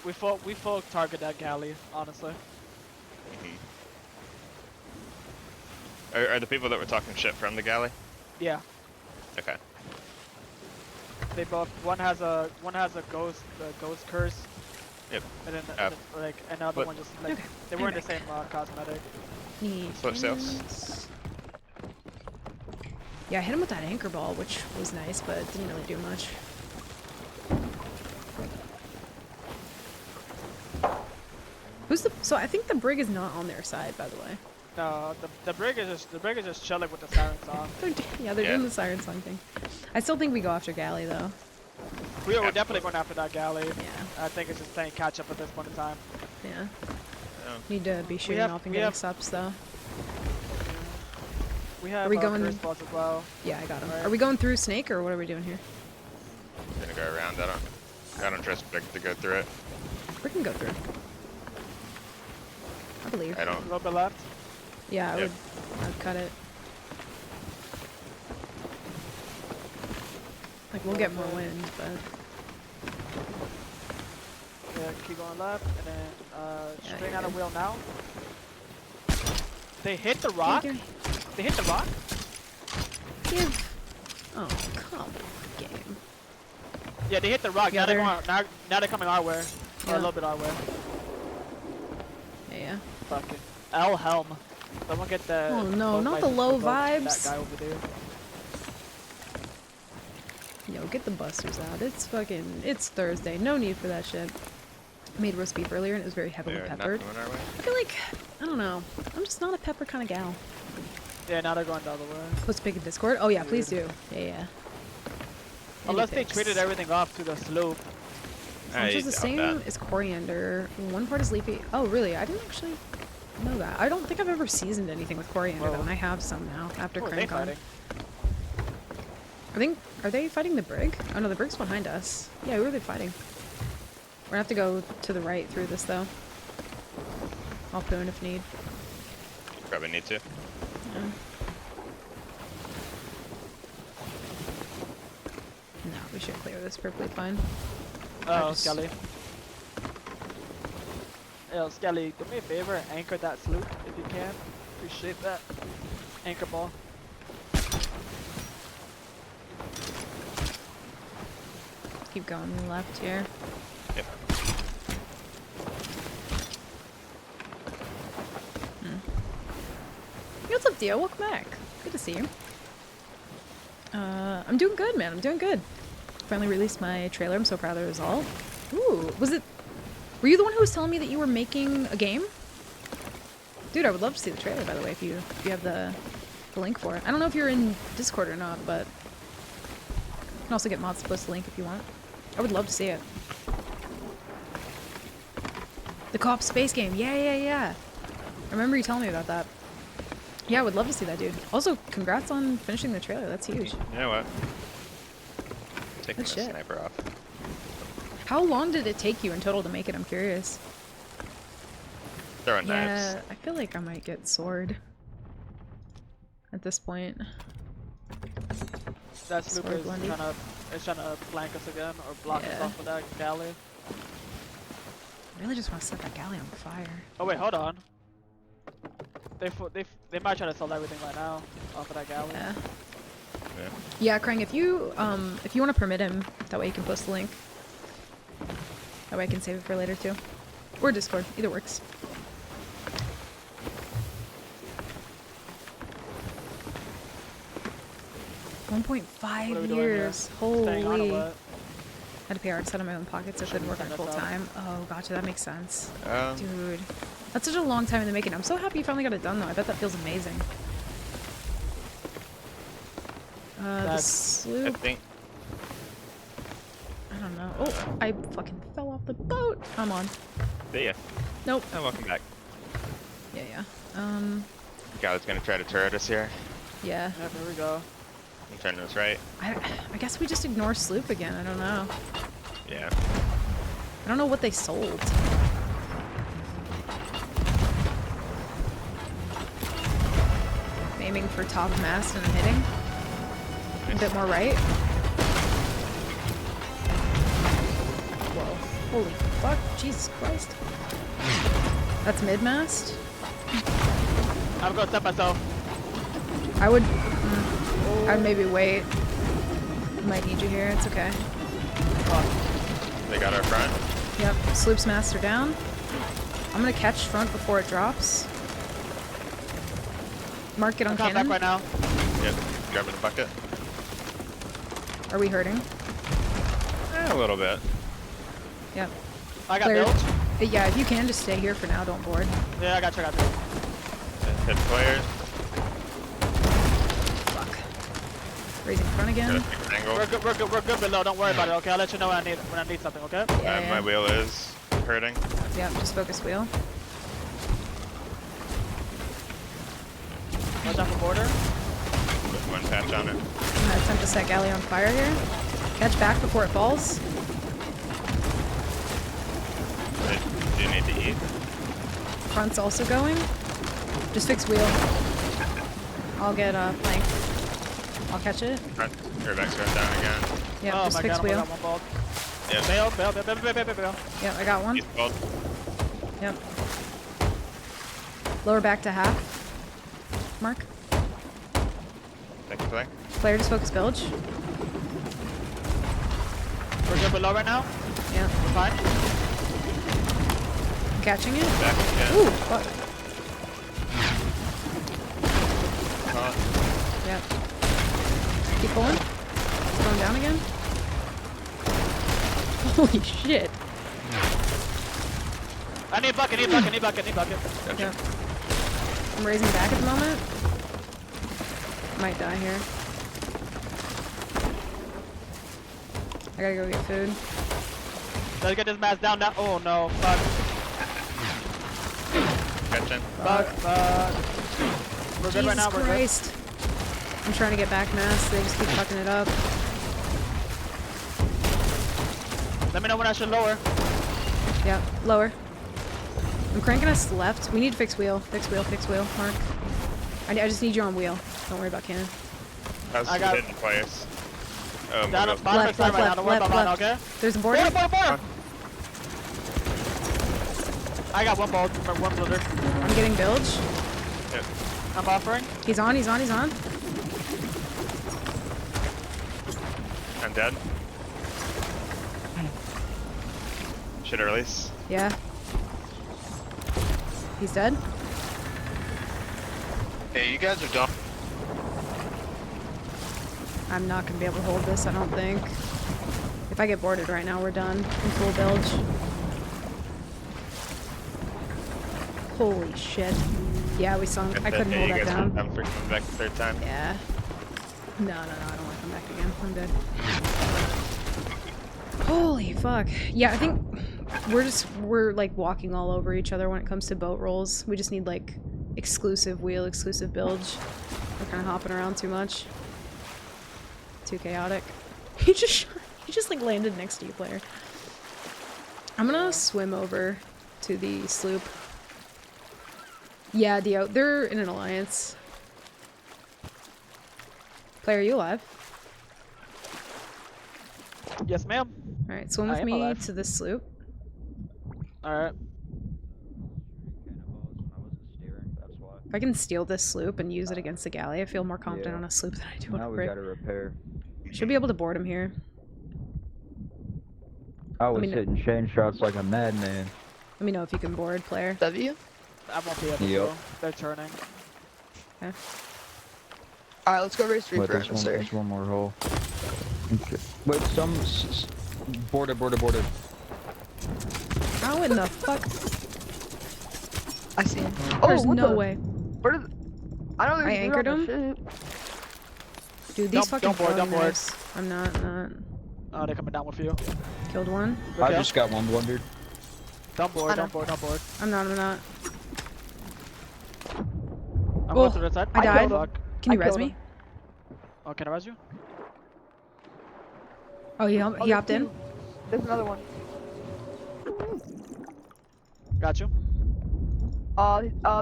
E: We full target that galley, honestly.
D: Are the people that were talking shit from the galley?
E: Yeah.
D: Okay.
E: They both one has a ghost curse.
D: Yep.
E: And then like another one just like
A: Okay,
E: they weren't the same cosmetic.
A: Need
D: Flip sails.
A: cannons. Yeah, I hit him with that anchor ball, which was nice, but it didn't really do much. Who's the? So I think the brig is not on their side, by the way.
E: No, the brig is just chilling with the siren song.
A: Yeah, they're doing the siren song thing. I still think we go after Galley though.
E: We're definitely going after that galley.
A: Yeah.
E: I think it's just playing catch up at this point in time.
A: Yeah. Need to be shooting off and getting subs though.
E: We have
A: are we going?
E: curse balls as well.
A: Yeah, I got him.
E: Right.
A: Are we going through Snake or what are we doing here?
D: I'm gonna go around. I don't trust Brig to go through it.
A: We can go through. I believe.
D: I don't.
E: A little bit left.
A: Yeah, I
D: Yep.
A: I'd cut it. Like we'll get more wind, but
E: Yeah, keep going left, and then
A: Yeah,
E: string
A: you're
E: out a
A: good.
E: wheel now. They hit the rock. They hit the rock.
A: give. Oh, come on, game.
E: Yeah, they hit the rock.
A: Yeah,
E: now they're
A: they're-
E: going. Now they're coming our way. Or
A: Yeah.
E: a little bit our way.
A: Yeah.
E: Fuck it. L helm. Someone get the.
A: Oh no,
E: boat
A: not the
E: license
A: low
E: for boat-
A: vibes.
E: That guy over there.
A: Yo, get the busters out. It's fucking. It's Thursday. No need for that shit. I made roast beef earlier and it was very heavily
D: They're not
A: peppered.
D: going our way.
A: I feel like I don't know. I'm just not a pepper kind of gal.
E: Yeah, now they're going the other way.
A: Let's pick a Discord. Oh yeah, please do. Yeah, yeah.
E: Unless they
A: Anything.
E: traded everything off to the slope.
A: Which
D: I
A: is the
D: doubt
A: same
D: that.
A: as coriander. One part is leafy. Oh really? I didn't actually know that. I don't think I've ever seasoned anything with coriander though, and I have some now after
E: Who are they
A: Crank on.
E: fighting?
A: I think are they fighting the brig? Oh no, the brig's behind us. Yeah, who are they fighting? We're gonna have to go to the right through this though. I'll poon if need.
D: Probably need to.
A: Yeah. No, we should clear this perfectly fine.
E: Oh,
A: just-
E: Skelly. Yo, Skelly, do me a favor, anchor that sloop if you can. Appreciate that. Anchor ball.
A: Keep going left here.
D: Yep.
A: Hey, what's up, Dio? Welcome back. Good to see you. I'm doing good, man. I'm doing good. Finally released my trailer. I'm so proud of the result. Ooh, was it? Were you the one who was telling me that you were making a game? Dude, I would love to see the trailer, by the way, if you have the link for it. I don't know if you're in Discord or not, but you can also get mods to post the link if you want. I would love to see it. The co-op space game. Yeah. I remember you telling me about that. Yeah, I would love to see that, dude. Also, congrats on finishing the trailer. That's huge.
D: You know what? Taking
A: Good
D: the
A: shit.
D: sniper off.
A: How long did it take you in total to make it? I'm curious.
D: Throwing
A: Yeah,
D: knives.
A: I feel like I might get sword at this point.
E: That sloop
A: Sword
E: is
A: blending.
E: trying to flank us again or block us
A: Yeah.
E: off with that galley.
A: I really just want to set that galley on fire.
E: Oh wait, hold on. They might try to sell everything right now off of that galley.
A: Yeah.
D: Yeah.
A: Yeah, Krang, if you want to permit him, that way you can post the link. That way I can save it for later too. Or Discord, either works. 1.5
E: doing here?
A: years.
E: Staying on or
A: Holy.
E: what?
A: Had to pay art out of my own pocket so I couldn't work on it full time. Oh, gotcha. That makes sense. Dude. That's such a long time in the making. I'm so happy you finally got it done, though. I bet that feels amazing. The sloop.
H: I think.
A: I don't know. Oh, I fucking fell off the boat. I'm on.
H: See ya.
A: Nope.
H: Oh, welcome back.
A: Yeah.
H: Guy's gonna try to turret us here.
A: Yeah.
E: Yep, here we go.
H: I'm turning this right.
A: I guess we just ignore sloop again. I don't know.
H: Yeah.
A: I don't know what they sold. I'm aiming for top mast and I'm hitting. A bit more right. Whoa. Holy fuck. Jesus Christ. That's mid-mast?
E: I'm gonna step myself.
A: I would... I'd maybe wait. Might need you here. It's okay.
H: They got our front.
A: Yep. Sloop's master down. I'm gonna catch front before it drops. Mark it on
E: I'm
A: cannon.
E: back right now.
H: Yep. Grabbing the bucket.
A: Are we hurting?
H: A little bit.
A: Yep.
E: I got
A: Cleared.
E: built.
A: Yeah, if you can, just stay here for now. Don't board.
E: Yeah, I got you.
H: Hit players.
A: Fuck. Raising front again.
H: Angle.
E: We're good below. Don't worry about it. Okay, I'll let you know when I need something. Okay.
A: Yeah.
H: My wheel is hurting.
A: Yep. Just focus wheel.
E: Watch out for border.
H: Put one patch on it.
A: I'm gonna attempt to set galley on fire here. Catch back before it falls.
H: Do you need to eat?
A: Front's also going. Just fix wheel. I'll get flank. I'll catch it.
H: Front. Rearback's going down again.
A: Yep,
E: Oh
A: just
E: my
A: fix
E: god,
A: wheel.
E: I got one ball.
H: Yep.
E: Bail.
A: Yep, I got one.
H: He's bald.
A: Yep. Lower back to half. Mark.
H: Thank you, play.
A: Player, just focus bilge.
E: We're good below right now.
A: Yep.
E: We're fine.
A: I'm catching it.
H: Back again.
A: Ooh, fuck. Yep. Keep pulling. It's going down again. Holy shit.
E: I need bucket.
H: Gotcha.
A: Yep. I'm raising back at the moment. Might die here. I gotta go get food.
E: Let's get this mask down. Oh no, fuck.
H: Catching.
E: Fuck. We're good right now. We're
A: Christ. I'm trying to get back mass. They just keep fucking it up.
E: good. Let me know when I should lower.
A: Yep, lower. I'm cranking us left. We need to fix wheel. Fix wheel. Mark. I just need you on wheel. Don't worry about cannon.
H: I got hitting players.
E: Down
H: my
E: at
H: wheel's-
E: bottom
A: Left,
E: side right now.
A: left,
E: Don't worry
A: left,
E: about mine,
A: left.
E: okay?
A: There's a border.
E: Border. I got one ball, one blizzard.
A: I'm getting bilge.
H: Yep.
E: I'm offering.
A: He's on.
H: I'm dead. Should I release?
A: Yeah. He's dead.
L: Hey, you guys are dumb.
A: I'm not gonna be able to hold this, I don't think. If I get boarded right now, we're done. I'm full bilge. Holy shit. Yeah, we sunk. I couldn't hold that down.
H: I'm freaking back the third time.
A: Yeah. No, I don't want to come back again. I'm good. Holy fuck. Yeah, I think we're like walking all over each other when it comes to boat rolls. We just need like exclusive wheel, exclusive bilge. We're kind of hopping around too much. Too chaotic. He just like landed next to you, player. I'm gonna swim over to the sloop. Yeah, Dio, they're in an alliance. Player, are you alive?
E: Yes, ma'am.
A: Alright, swim with
E: I am
A: me
E: alive.
A: to this sloop.
E: Alright.
A: If I can steal this sloop and use it against the galley, I feel more confident
I: Yeah.
A: on a sloop than I do on
I: Now
A: a
I: we
A: brig.
I: gotta repair.
A: Should be able to board him here.
I: I was
A: mean-
I: hitting chain shots like a madman.
A: Let me know if you can board, player.
J: W?
E: I won't be able
I: Yep.
E: to. They're turning.
A: Okay.
J: Alright, let's go race 3
I: Wait,
J: for
I: there's
J: emissary.
I: one more hole. Okay. Wait, boarded.
A: How in the fuck?
J: I see him. Oh,
A: There's
J: what
A: no
J: the?
A: way.
J: Where did? I don't think
A: I
J: there's
A: anchored
J: on the
A: him.
J: ship.
A: Dude, these fucking
E: don't board,
A: throwing
E: don't board.
A: knives. I'm not.
E: Oh, they're coming down with you.
A: Killed one.
I: I just got one blundered.
E: Don't board, don't board.
A: I'm not.
E: I'm going to the side.
A: I died.
E: Fuck.
A: Can you
J: I
A: res
J: killed
A: me?
J: him.
E: Oh, can I res you?
A: Oh, he
J: there's
A: hopped in.
J: two. There's another one.
E: Got you.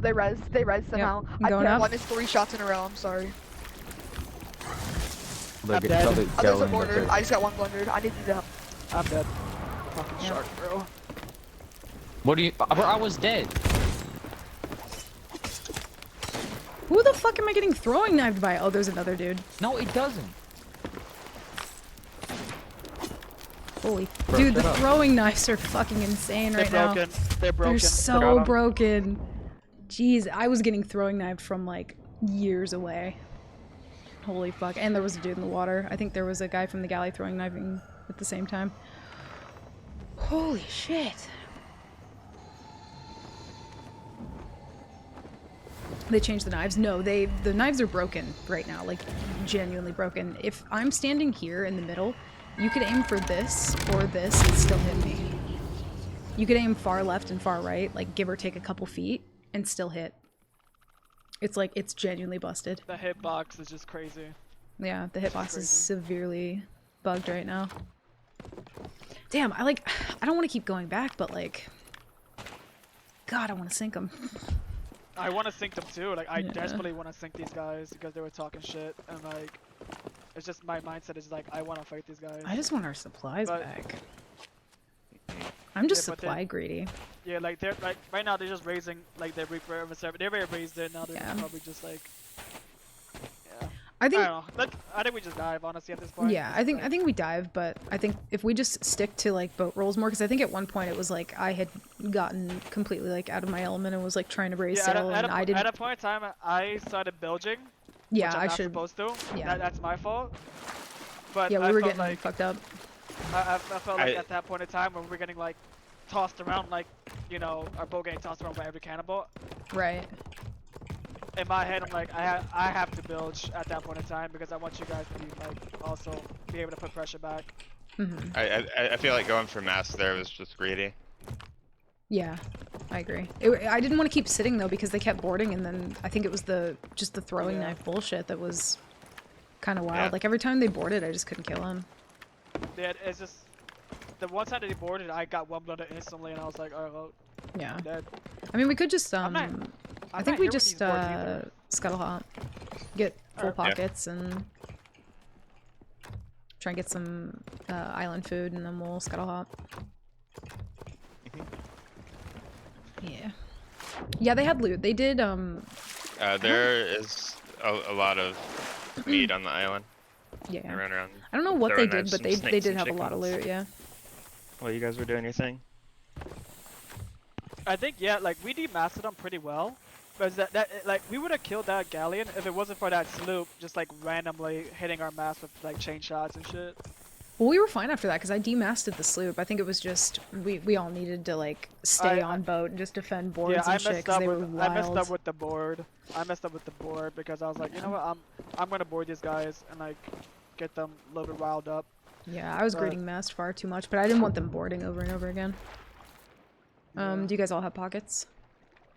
J: They res somehow.
A: I'm going
J: can't
A: up.
J: won this 3 shots in a row, I'm sorry.
E: I'm dead.
J: There's a border. I just got one blundered. I need to help.
E: I'm dead. Fucking shark, bro.
N: What do you? Bro, I was dead.
A: Who the fuck am I getting throwing knifed by? Oh, there's another dude.
N: No, it doesn't.
A: Holy.
I: Bro,
A: Dude, the
I: shut up.
A: throwing knives are fucking insane right now.
E: They're broken.
A: They're so broken. Jeez, I was getting throwing knifed from like years away. Holy fuck. And there was a dude in the water. I think there was a guy from the galley throwing knifing at the same time. Holy shit. They changed the knives? No, the knives are broken right now, like genuinely broken. If I'm standing here in the middle, you could aim for this or this and still hit me. You could aim far left and far right, like give or take a couple feet, and still hit. It's like, it's genuinely busted.
E: The hitbox is just crazy.
A: Yeah, the hitbox is severely bugged right now. Damn, I don't want to keep going back, but like, God, I want to sink them.
E: I want to sink them too. Like, I desperately want to sink these guys because they were talking shit, and like, it's just my mindset is like, I want to fight these guys.
A: I just want our supplies back. I'm just supply greedy.
E: Yeah, like they're like right now they're just raising like their Reaper emissary. They already raised it now. They're probably just like. Yeah.
A: I think.
E: I don't know. I think we just dive honestly at this point.
A: Yeah, I think we dive, but I think if we just stick to like boat rolls more, because I think at one point it was like I had gotten completely like out of my element and was like trying to raise sail, and I didn't.
E: At a point in time, I started bilging.
A: Yeah,
E: which I'm
A: I
E: not
A: should.
E: supposed to.
A: Yeah.
E: That's my fault. But
A: yeah, we
E: I
A: were
E: felt
A: getting
E: like,
A: fucked up.
E: I felt like at that point in time when we're getting like tossed around, like, you know, our boat getting tossed around by every cannonball.
A: Right.
E: In my head, I'm like, I have to bilge at that point in time because I want you guys to be like also be able to put pressure back.
A: Mm-hmm.
H: I feel like going for mask there was just greedy.
A: Yeah, I agree. I didn't want to keep sitting though because they kept boarding, and then I think it was just the throwing knife bullshit that was kind of wild.
H: Yeah.
A: Like every time they boarded, I just couldn't kill him.
E: Yeah, it's just the one time that he boarded, I got one blooded instantly, and I was like, oh, well,
A: Yeah.
E: I'm dead.
A: I mean, we could just I
E: I'm
A: think
E: not
A: we
E: here with
A: just
E: these boards either.
A: scuttle hop, get full
E: Alright.
A: pockets, and try and get some island food, and then we'll scuttle hop. Yeah. Yeah, they had loot. They did.
H: There is a lot of meat on the island.
A: Yeah.
H: I ran around.
A: I don't know what they
H: throwing
A: did, but
H: knives,
A: they
H: some
A: did
H: snakes
A: have a
H: and
A: lot of
H: chickens.
A: loot. Yeah.
H: Well, you guys were doing your thing.
E: I think like we demastered them pretty well, but like we would have killed that galleon if it wasn't for that sloop just like randomly hitting our mast with like chain shots and shit.
A: Well, we were fine after that because I demasted the sloop. I think it was just we all needed to like stay on boat and just defend boards
E: Yeah,
A: and shit because they were wild.
E: I messed up with the board. I messed up with the board because I was like, you know what, I'm gonna board these guys and like get them a little bit riled up.
A: Yeah, I was greeting mast far too much, but I didn't want them boarding over and over again. Do you guys all have pockets?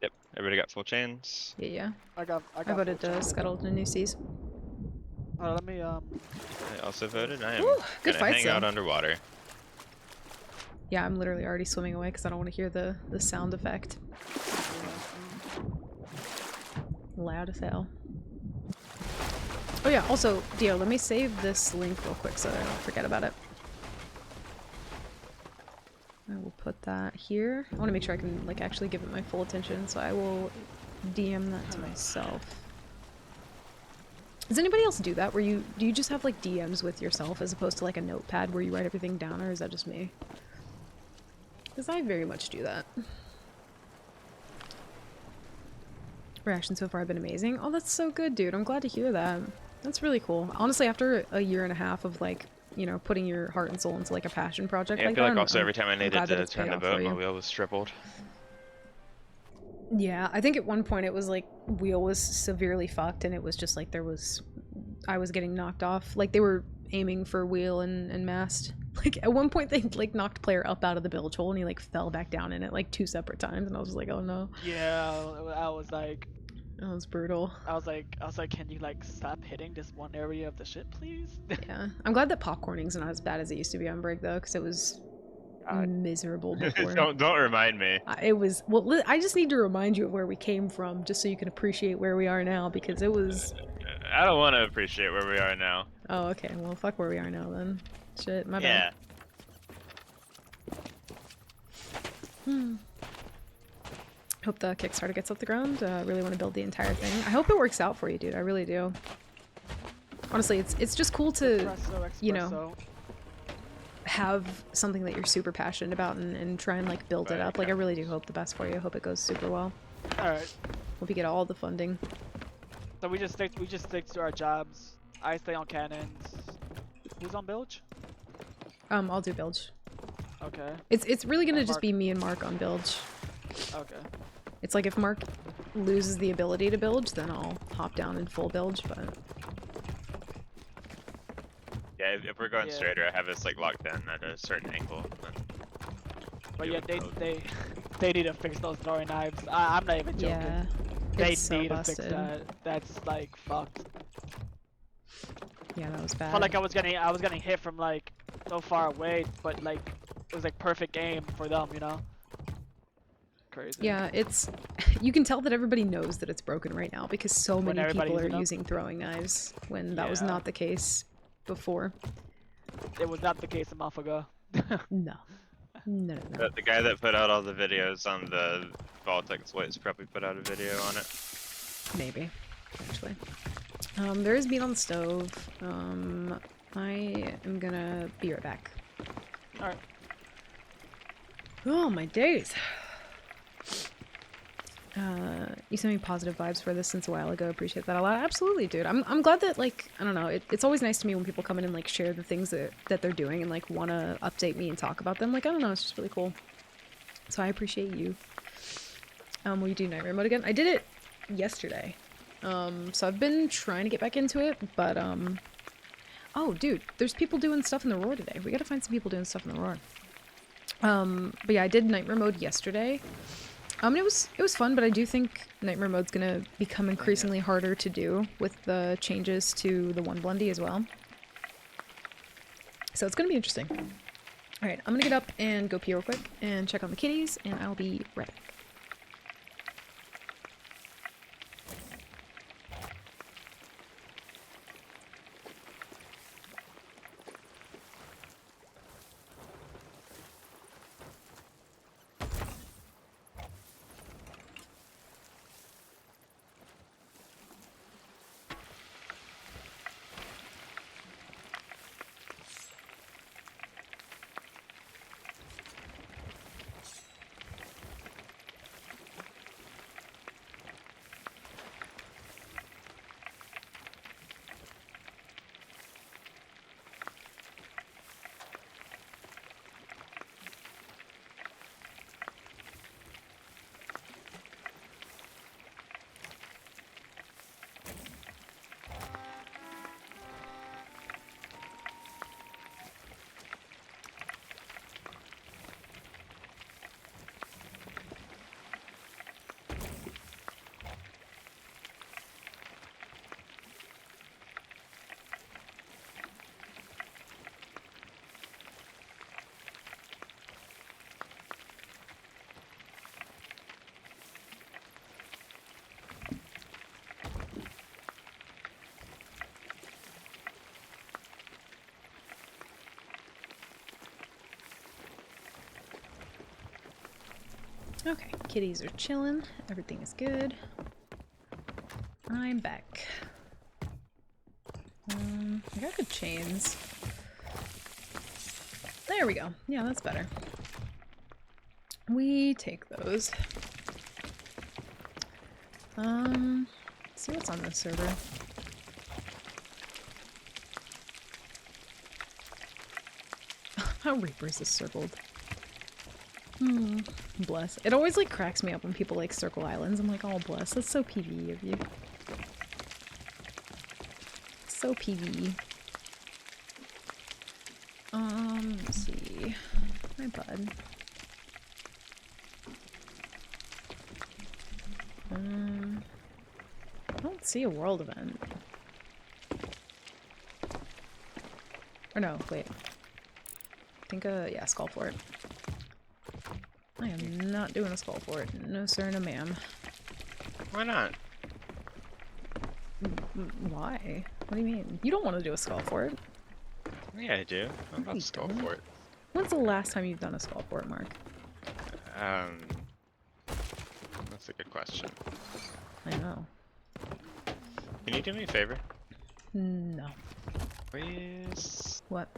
H: Yep, everybody got full chains.
A: Yeah.
E: I
A: voted to scuttle to new seas.
E: Let me
H: I also voted. I am
A: good
H: gonna
A: fights,
H: hang out
A: though.
H: underwater.
A: Yeah, I'm literally already swimming away because I don't want to hear the sound effect. Loud as hell. Oh yeah, also, Dio, let me save this link real quick so that I don't forget about it. I will put that here. I want to make sure I can like actually give it my full attention, so I will DM that to myself. Does anybody else do that? Do you just have like DMs with yourself as opposed to like a notepad where you write everything down, or is that just me? Because I very much do that. Reaction so far have been amazing. Oh, that's so good, dude. I'm glad to hear that. That's really cool. Honestly, after a year and a half of like, you know, putting your heart and soul into like a passion project
H: Yeah, I
A: like
H: feel
A: that,
H: like also
A: I'm
H: every time I needed
A: glad that
H: to
A: it's paid
H: turn the
A: off for
H: boat, my
A: you.
H: wheel was tripled.
A: Yeah, I think at one point it was like wheel was severely fucked and it was just like I was getting knocked off. Like they were aiming for wheel and mast. Like at one point they like knocked player up out of the bilge hole and he like fell back down in it like 2 separate times and I was just like, oh no.
E: Yeah, I was like,
A: That was brutal.
E: I was like, can you like stop hitting this one area of the ship, please?
A: Yeah, I'm glad that popcorning's not as bad as it used to be on Brig though, because it was miserable before.
H: Don't remind me.
A: It was well. I just need to remind you of where we came from, just so you can appreciate where we are now, because it was.
H: I don't want to appreciate where we are now.
A: Oh, okay. Well, fuck where we are now then. Shit, my
H: Yeah.
A: bad. Hope the Kickstarter gets off the ground. Really want to build the entire thing. I hope it works out for you, dude. I really do. Honestly, it's just cool to, you know, have something that you're super passionate about and try and like build it up. Like I really do hope the best for you. I hope it goes super well.
E: All right.
A: Hope you get all the funding.
E: So we just stick to our jobs. I stay on cannons. Who's on bilge?
A: I'll do bilge.
E: Okay.
A: It's really gonna just be me and Mark on bilge.
E: Okay.
A: It's like if Mark loses the ability to bilge, then I'll hop down and full bilge, but...
H: Yeah, if we're going straighter, I have this like locked in at a certain angle.
E: But yeah, they need to fix those throwing knives. I'm not even joking.
A: Yeah,
E: they
A: it's so
E: need to
A: busted.
E: fix that. That's like fucked.
A: Yeah, that was bad.
E: Felt like I was getting hit from like so far away, but like it was like perfect aim for them, you know. Crazy.
A: Yeah, it's... You can tell that everybody knows that it's broken right now because so many people are using throwing knives when that was not the case before.
E: It was not the case a month ago.
A: No. No.
H: The guy that put out all the videos on the Baltic exploits probably put out a video on it.
A: Maybe, actually. There is meat on the stove. I am gonna be right back.
E: Alright.
A: Oh, my days. You sent me positive vibes for this since a while ago. Appreciate that a lot. Absolutely, dude. I'm glad that, like, I don't know, it's always nice to me when people come in and, like, share the things that they're doing and, like, want to update me and talk about them. Like, I don't know, it's just really cool. So I appreciate you. Will you do Nightmare Mode again? I did it yesterday. So I've been trying to get back into it, but, oh, dude, there's people doing stuff in the Roar today. We gotta find some people doing stuff in the Roar. But yeah, I did Nightmare Mode yesterday. It was fun, but I do think Nightmare Mode's gonna become increasingly harder to do with the changes to the 1 Blundy as well. So it's gonna be interesting. Alright, I'm gonna get up and go pee real quick and check on the kitties, and I'll be right back. Okay, kitties are chilling. Everything is good. I'm back. I got good chains. There we go. Yeah, that's better. We take those. Let's see what's on this server. How Reapers is circled. Hmm. Bless. It always like cracks me up when people like circle islands. I'm like, oh bless. That's so PvE of you. So PvE. Let's see. My bud. I don't see a world event. Or no, wait. I think, yeah, Skull Fort. I am not doing a Skull Fort. No sir, no ma'am.
H: Why not?
A: Why? What do you mean? You don't want to do a Skull Fort?
H: Yeah, I do. I love Skull Fort.
A: When's the last time you've done a Skull Fort, Mark?
H: That's a good question.
A: I know.
H: Can you do me a favor?
A: No.
H: Please?
A: What?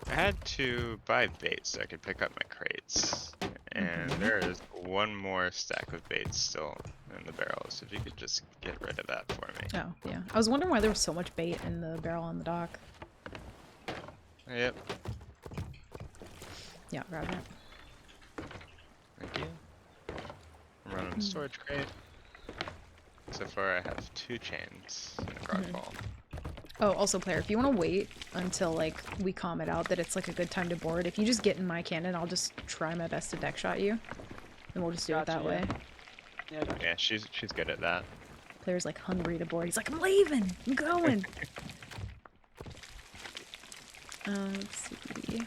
H: I had to buy bait so I could pick up my crates. And there is one more stack of baits still in the barrels. If you could just get rid of that for me.
A: Oh, yeah. I was wondering why there was so much bait in the barrel on the dock.
H: Yep.
A: Yeah, grab it.
H: Thank you. I'm running a storage crate. So far I have 2 chains and a guard ball.
A: Oh, also player, if you want to wait until like we calm it out that it's like a good time to board, if you just get in my cannon, I'll just try my best to deck shot you. And we'll just do it that way.
H: Yeah, she's good at that.
A: Player's like hungry to board. He's like, I'm leaving! I'm going! Let's see.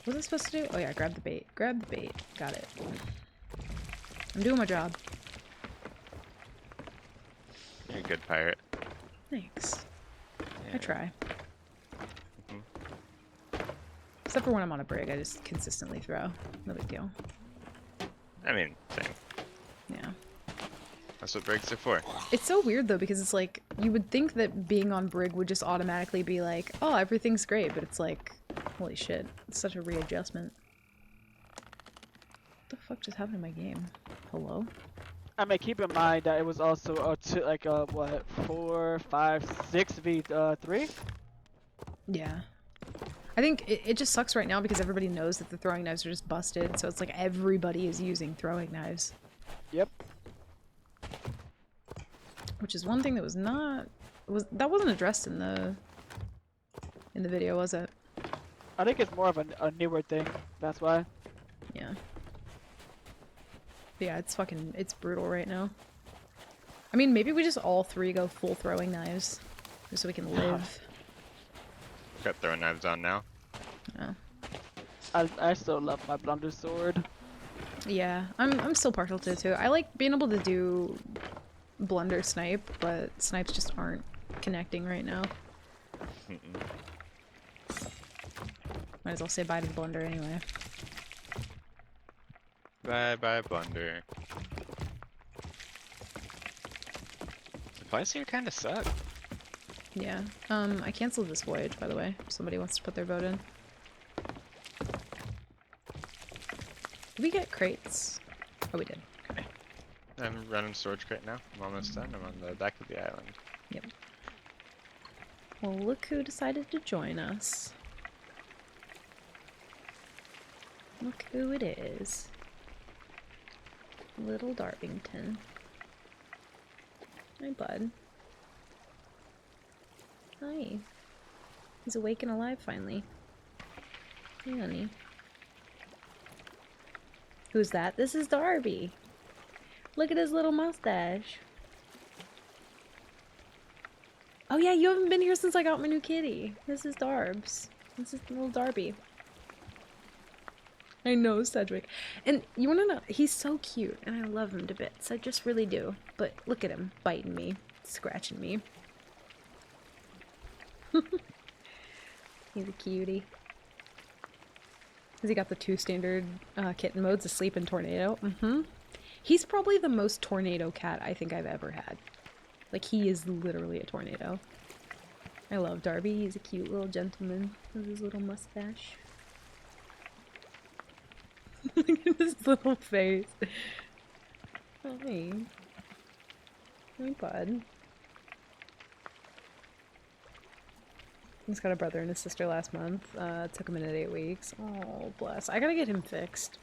A: What was I supposed to do? Oh yeah, grab the bait. Grab the bait. Got it. I'm doing my job.
H: You're a good pirate.
A: Thanks.
H: Yeah.
A: I try. Except for when I'm on a brig, I just consistently throw. No big deal.
H: I mean, same.
A: Yeah.
H: That's what brigs are for.
A: It's so weird though, because it's like, you would think that being on brig would just automatically be like, oh, everything's great, but it's like, holy shit, it's such a readjustment. What the fuck just happened to my game? Hello?
E: I mean, keep in mind that it was also what, 4, 5, 6 v 3.
A: Yeah. I think it just sucks right now because everybody knows that the throwing knives are just busted, so it's like everybody is using throwing knives.
E: Yep.
A: Which is one thing that that wasn't addressed in the video, was it?
E: I think it's more of a newer thing. That's why.
A: Yeah. But yeah, it's brutal right now. I mean, maybe we just all 3 go full throwing knives, just so we can live.
H: Got throwing knives on now.
A: Oh.
E: I still love my blunder sword.
A: Yeah, I'm still partial to it too. I like being able to do blunder snipe, but snipes just aren't connecting right now. Might as well say bye to the blunder anyway.
H: Bye bye blunder. The flights here kinda suck.
A: Yeah. I canceled this voyage, by the way. If somebody wants to put their vote in. Did we get crates? Oh, we did. Okay.
H: I'm running storage crate now. I'm almost done. I'm on the back of the island.
A: Yep. Well, look who decided to join us. Look who it is. Little Darvington. Hi, bud. Hi. He's awake and alive finally. Hey, honey. Who's that? This is Darby. Look at his little mustache. Oh yeah, you haven't been here since I got my new kitty. This is Darbs. This is little Darby. I know, Cedric. And you wanna know, he's so cute and I love him to bits. I just really do. But look at him, biting me, scratching me. He's a cutie. Has he got the 2 standard kitten modes, Asleep and Tornado? Mm-hmm. He's probably the most tornado cat I think I've ever had. Like, he is literally a tornado. I love Darby. He's a cute little gentleman with his little mustache. Look at his little face. Hi. Hi, bud. He's got a brother and a sister last month. Took a minute 8 weeks. Oh, bless. I gotta get him fixed.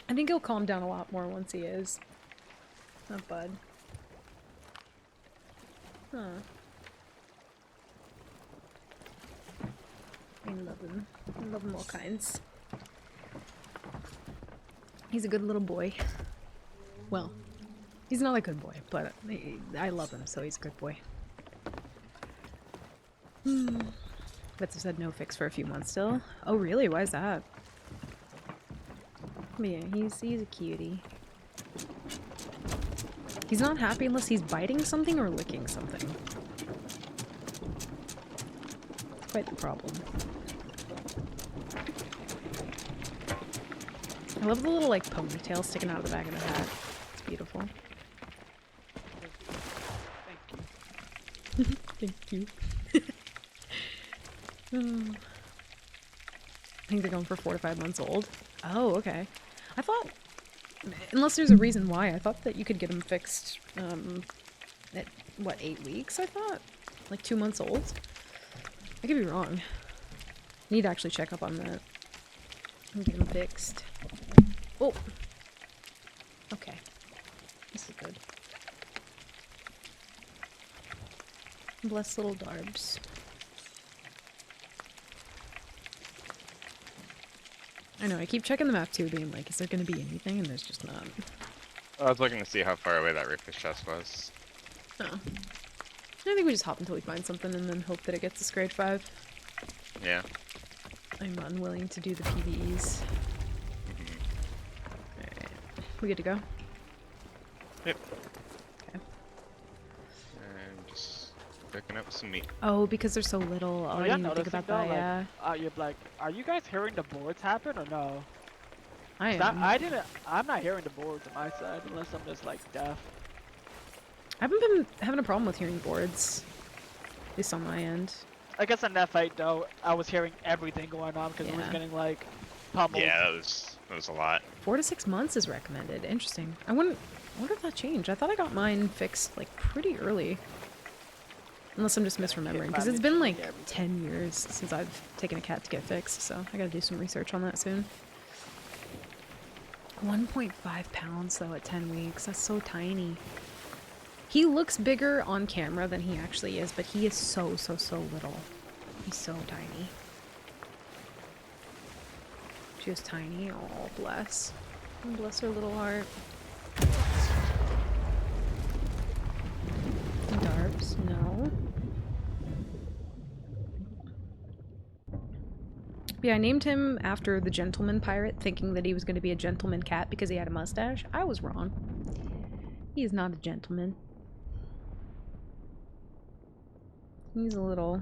A: I think he'll calm down a lot more once he is. Oh, bud. Huh. I love him. I love him all kinds. He's a good little boy. Well, he's not a good boy, but I love him, so he's a good boy. Bets have said no fix for a few months still. Oh, really? Why is that? Yeah, he's a cutie. He's not happy unless he's biting something or licking something. It's quite the problem. I love the little, like, ponytail sticking out of the back of the hat. It's beautiful. Thank you. I think they're going for 4 to 5 months old. Oh, okay. I thought, unless there's a reason why, I thought that you could get them fixed, at, what, 8 weeks, I thought? Like 2 months old? I could be wrong. Need to actually check up on that. And get them fixed. Oh! Okay. This is good. Bless little Darbs. I know, I keep checking the map too, being like, is there gonna be anything? And there's just not.
H: I was looking to see how far away that Rufus chest was.
A: Oh. I think we just hop until we find something and then hope that it gets us grade 5.
H: Yeah.
A: I'm unwilling to do the PvEs. Alright. We good to go?
H: Yep.
A: Okay.
H: And just picking up some meat.
A: Oh, because they're so little. Oh, I didn't even think about that, yeah.
E: You're like, are you guys hearing the boards happen or no?
A: I am.
E: I'm not hearing the boards on my side unless I'm just like deaf.
A: I haven't been having a problem with hearing boards. At least on my end.
E: I guess in that fight though, I was hearing everything going on because it was getting like pummeled.
H: Yeah, that was a lot.
A: 4 to 6 months is recommended. Interesting. I wonder if that changed. I thought I got mine fixed like pretty early. Unless I'm just misremembering, because it's been like 10 years since I've taken a cat to get fixed, so I gotta do some research on that soon. 1.5 pounds though at 10 weeks. That's so tiny. He looks bigger on camera than he actually is, but he is so little. He's so tiny. Just tiny. Oh, bless. Bless her little heart. Darbs, no. Yeah, I named him after the gentleman pirate, thinking that he was going to be a gentleman cat because he had a mustache. I was wrong. He is not a gentleman. He's a little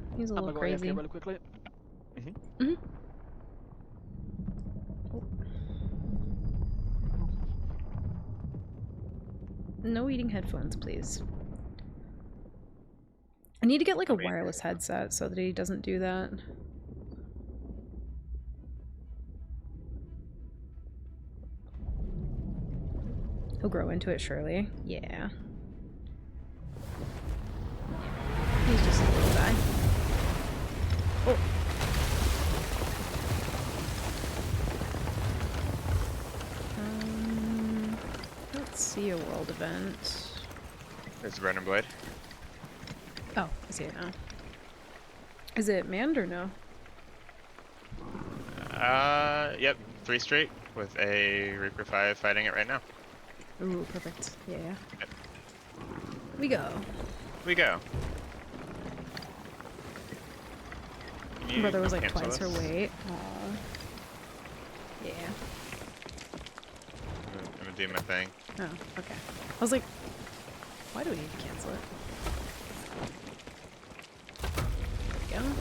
A: crazy.
E: Really quickly.
A: No eating headphones, please. I need to get like a wireless headset so that he doesn't do that. He'll grow into it, surely. Yeah. He's just a little guy. Oh. Let's see a world event.
H: There's the Running Blade.
A: Oh, I see it now. Is it manned or no?
H: Yep, 3 straight with a Reaper 5 fighting it right now.
A: Ooh, perfect. Yeah. Yep. We go.
H: We go.
A: My brother was like twice her weight. Aww. Yeah.
H: I'm gonna do my thing.
A: Oh, okay. I was like, why do we need to cancel it? There we go.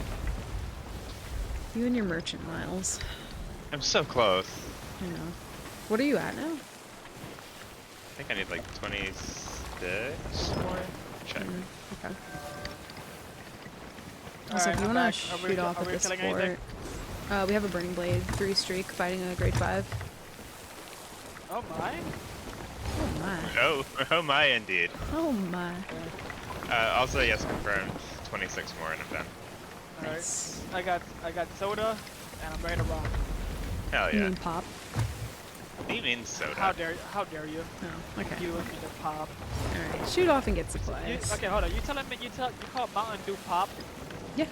A: You and your merchant miles.
H: I'm so close.
A: I know. What are you at now?
H: I think I need like 26 more. Check.
A: Okay. Also, if you want to shoot off at this fort, we have a Burning Blade 3 streak fighting a grade 5.
E: Oh my.
A: Oh my.
H: Oh my indeed.
A: Oh my.
H: Also, yes, confirmed. 26 more and I'm done.
E: Alright.
A: Nice.
E: I got soda, and I'm ready to rock.
H: Hell
A: You
H: yeah.
A: mean pop?
H: What do you mean soda?
E: How dare you?
A: Oh, okay.
E: You and me to pop.
A: Alright, shoot off and get supplies.
E: Okay, hold on. You telling me you call Mountain Dew pop?
A: Yeah.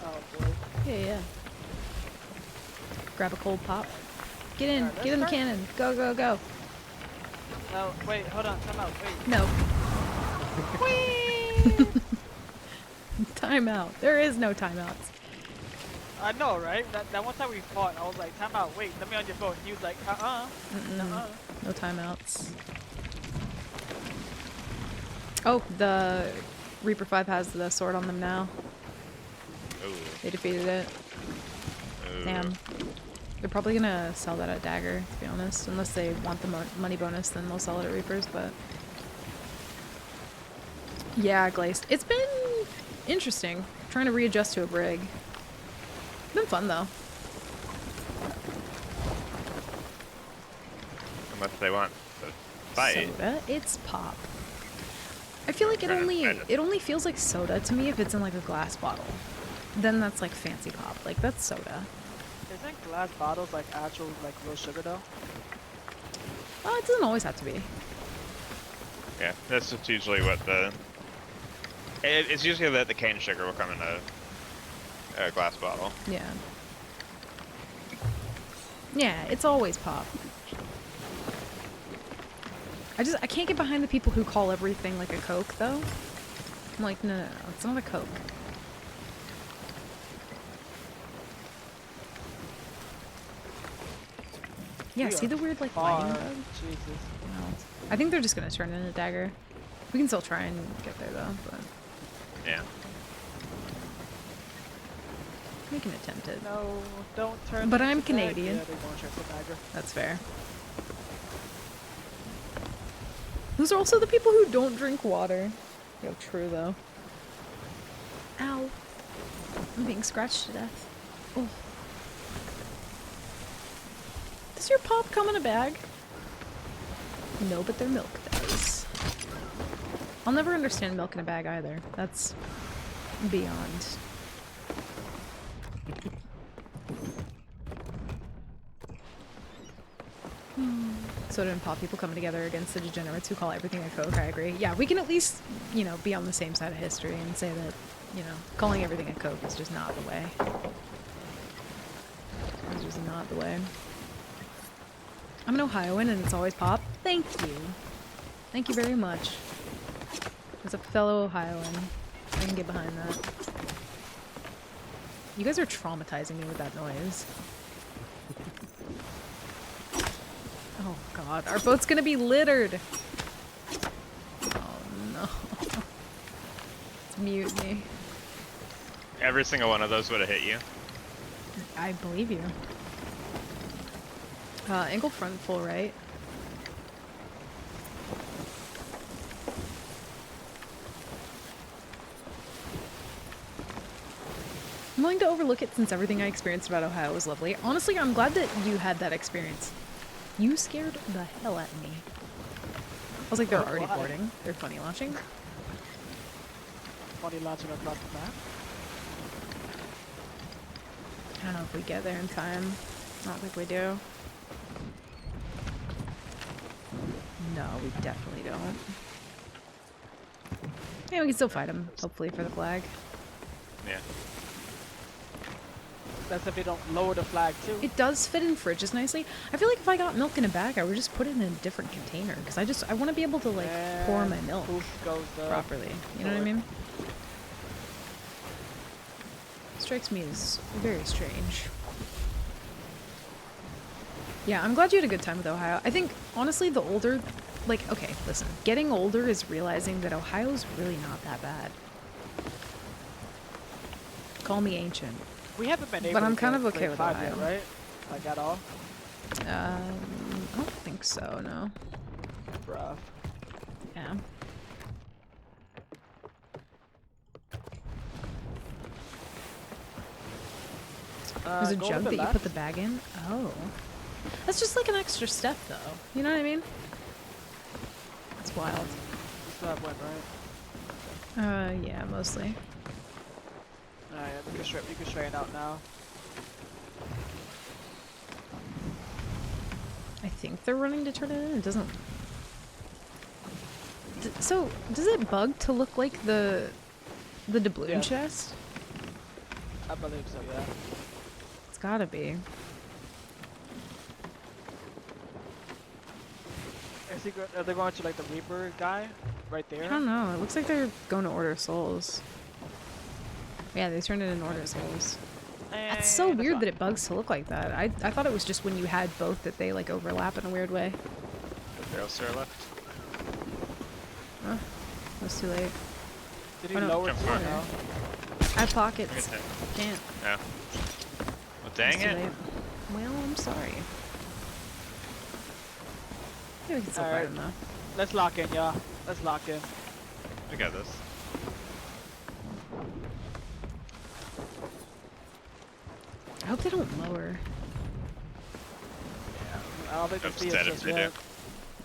E: Oh boy.
A: Yeah. Grab a cold pop. Get in.
E: Alright,
A: Get in the
E: let's start.
A: cannon. Go, go, go.
E: No, wait, hold on. Time out. Wait.
A: No. Timeout. There is no timeouts.
E: I know, right? That one time we fought, I was like, time out. Wait, let me on your boat. And he was like,
A: No timeouts. Oh, the Reaper 5 has the sword on them now.
H: Ooh.
A: They defeated it.
H: Ooh.
A: Damn. They're probably gonna sell that at Dagger, to be honest. Unless they want the money bonus, then they'll sell it at Reapers, but... Yeah, Glazed. It's been interesting. Trying to readjust to a Brig. It's been fun, though.
H: Unless they want to fight.
A: Soda? It's pop. I feel like it only feels like soda to me if it's in like a glass bottle. Then that's like fancy pop. Like that's soda.
E: Isn't glass bottles like actual like real sugar though?
A: It doesn't always have to be.
H: Yeah, that's just usually what the... It's usually that the cane sugar will come in a glass bottle.
A: Yeah. Yeah, it's always pop. I can't get behind the people who call everything like a Coke though. I'm like, no, it's not a Coke. Yeah, see the weird like lighting bug?
E: Jesus.
A: No. I think they're just gonna turn in a Dagger. We can still try and get there though, but
H: Yeah.
A: we can attempt it.
E: No, don't turn.
A: But I'm
E: into Dagger.
A: Canadian.
E: Yeah, they won't turn to Dagger.
A: That's fair. Those are also the people who don't drink water. Yo, true though. Ow. I'm being scratched to death. Oh. Does your pop come in a bag? No, but their milk does. I'll never understand milk in a bag either. That's beyond. Soda and pop people coming together against the degenerates who call everything a Coke. I agree. Yeah, we can at least, you know, be on the same side of history and say that, you know, calling everything a Coke is just not the way. It's just not the way. I'm an Ohioan and it's always pop. Thank you. Thank you very much. As a fellow Ohioan, I can get behind that. You guys are traumatizing me with that noise. Oh god, our boat's gonna be littered! Oh no. It's mutiny.
H: Every single one of those would have hit you.
A: I believe you. Angle front full right. I'm willing to overlook it since everything I experienced about Ohio was lovely. Honestly, I'm glad that you had that experience. You scared the hell out of me. I was like, they're already boarding. They're funny launching.
E: Funny launching across the map.
A: I don't know if we get there in time. I don't think we do. No, we definitely don't. Yeah, we can still fight them, hopefully, for the flag.
H: Yeah.
E: That's if they don't lower the flag too.
A: It does fit in fridges nicely. I feel like if I got milk in a bag, I would just put it in a different container because I want to be able to like pour my milk properly. You know what I mean? Strikes me as very strange. Yeah, I'm glad you had a good time with Ohio. I think honestly, the older, like, okay, listen, getting older is realizing that Ohio's really not that bad. Call me ancient.
E: We haven't been able
A: But I'm
E: to
A: kind
E: get
A: of okay
E: grade
A: with
E: 5
A: Ohio.
E: yet, right? Like at all?
A: I don't think so, no.
E: Rough.
A: Yeah. There's a
E: go to
A: jug
E: the
A: that you
E: left.
A: put the bag in? Oh. That's just like an extra step, though. You know what I mean? That's wild.
E: You still have one, right?
A: Yeah, mostly.
E: Alright, you can straighten out now.
A: I think they're running to turn it in. It doesn't. So does it bug to look like the doubloon chest?
E: I believe so, yeah.
A: It's gotta be.
E: Are they going to like the Reaper guy right there?
A: I don't know. It looks like they're going to order souls. Yeah, they turned it in order souls. That's so weird that it bugs to look like that. I thought it was just when you had both that they like overlap in a weird way.
H: Barrel stair left.
A: Oh, that's too late.
E: Did he lower it now?
A: I have pockets. Can't.
H: No. Well, dang it.
A: Late. Well, I'm sorry. Yeah, we can still fight him though.
E: Let's lock in, y'all. Let's lock in.
H: We got this.
A: I hope they don't lower.
E: I don't think
H: That's
E: they see us just yet.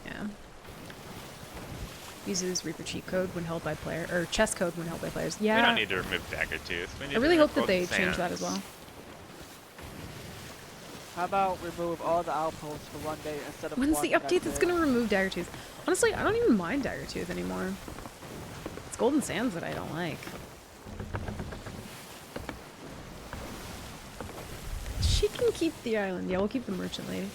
A: Yeah. Uses Reaper cheat code when held by player, or chest code when held by players. Yeah.
H: We don't need to remove Dagger Tooth. We need
A: I really
H: to
A: hope that
H: remove
A: they change that as well.
E: How about remove all the outposts for one day instead of
A: When's
E: one
A: the update that's gonna remove Daggertooth? Honestly, I don't even mind Daggertooth anymore. It's Golden Sands that I don't like. She can keep the island. Yeah, we'll keep the merchant lady.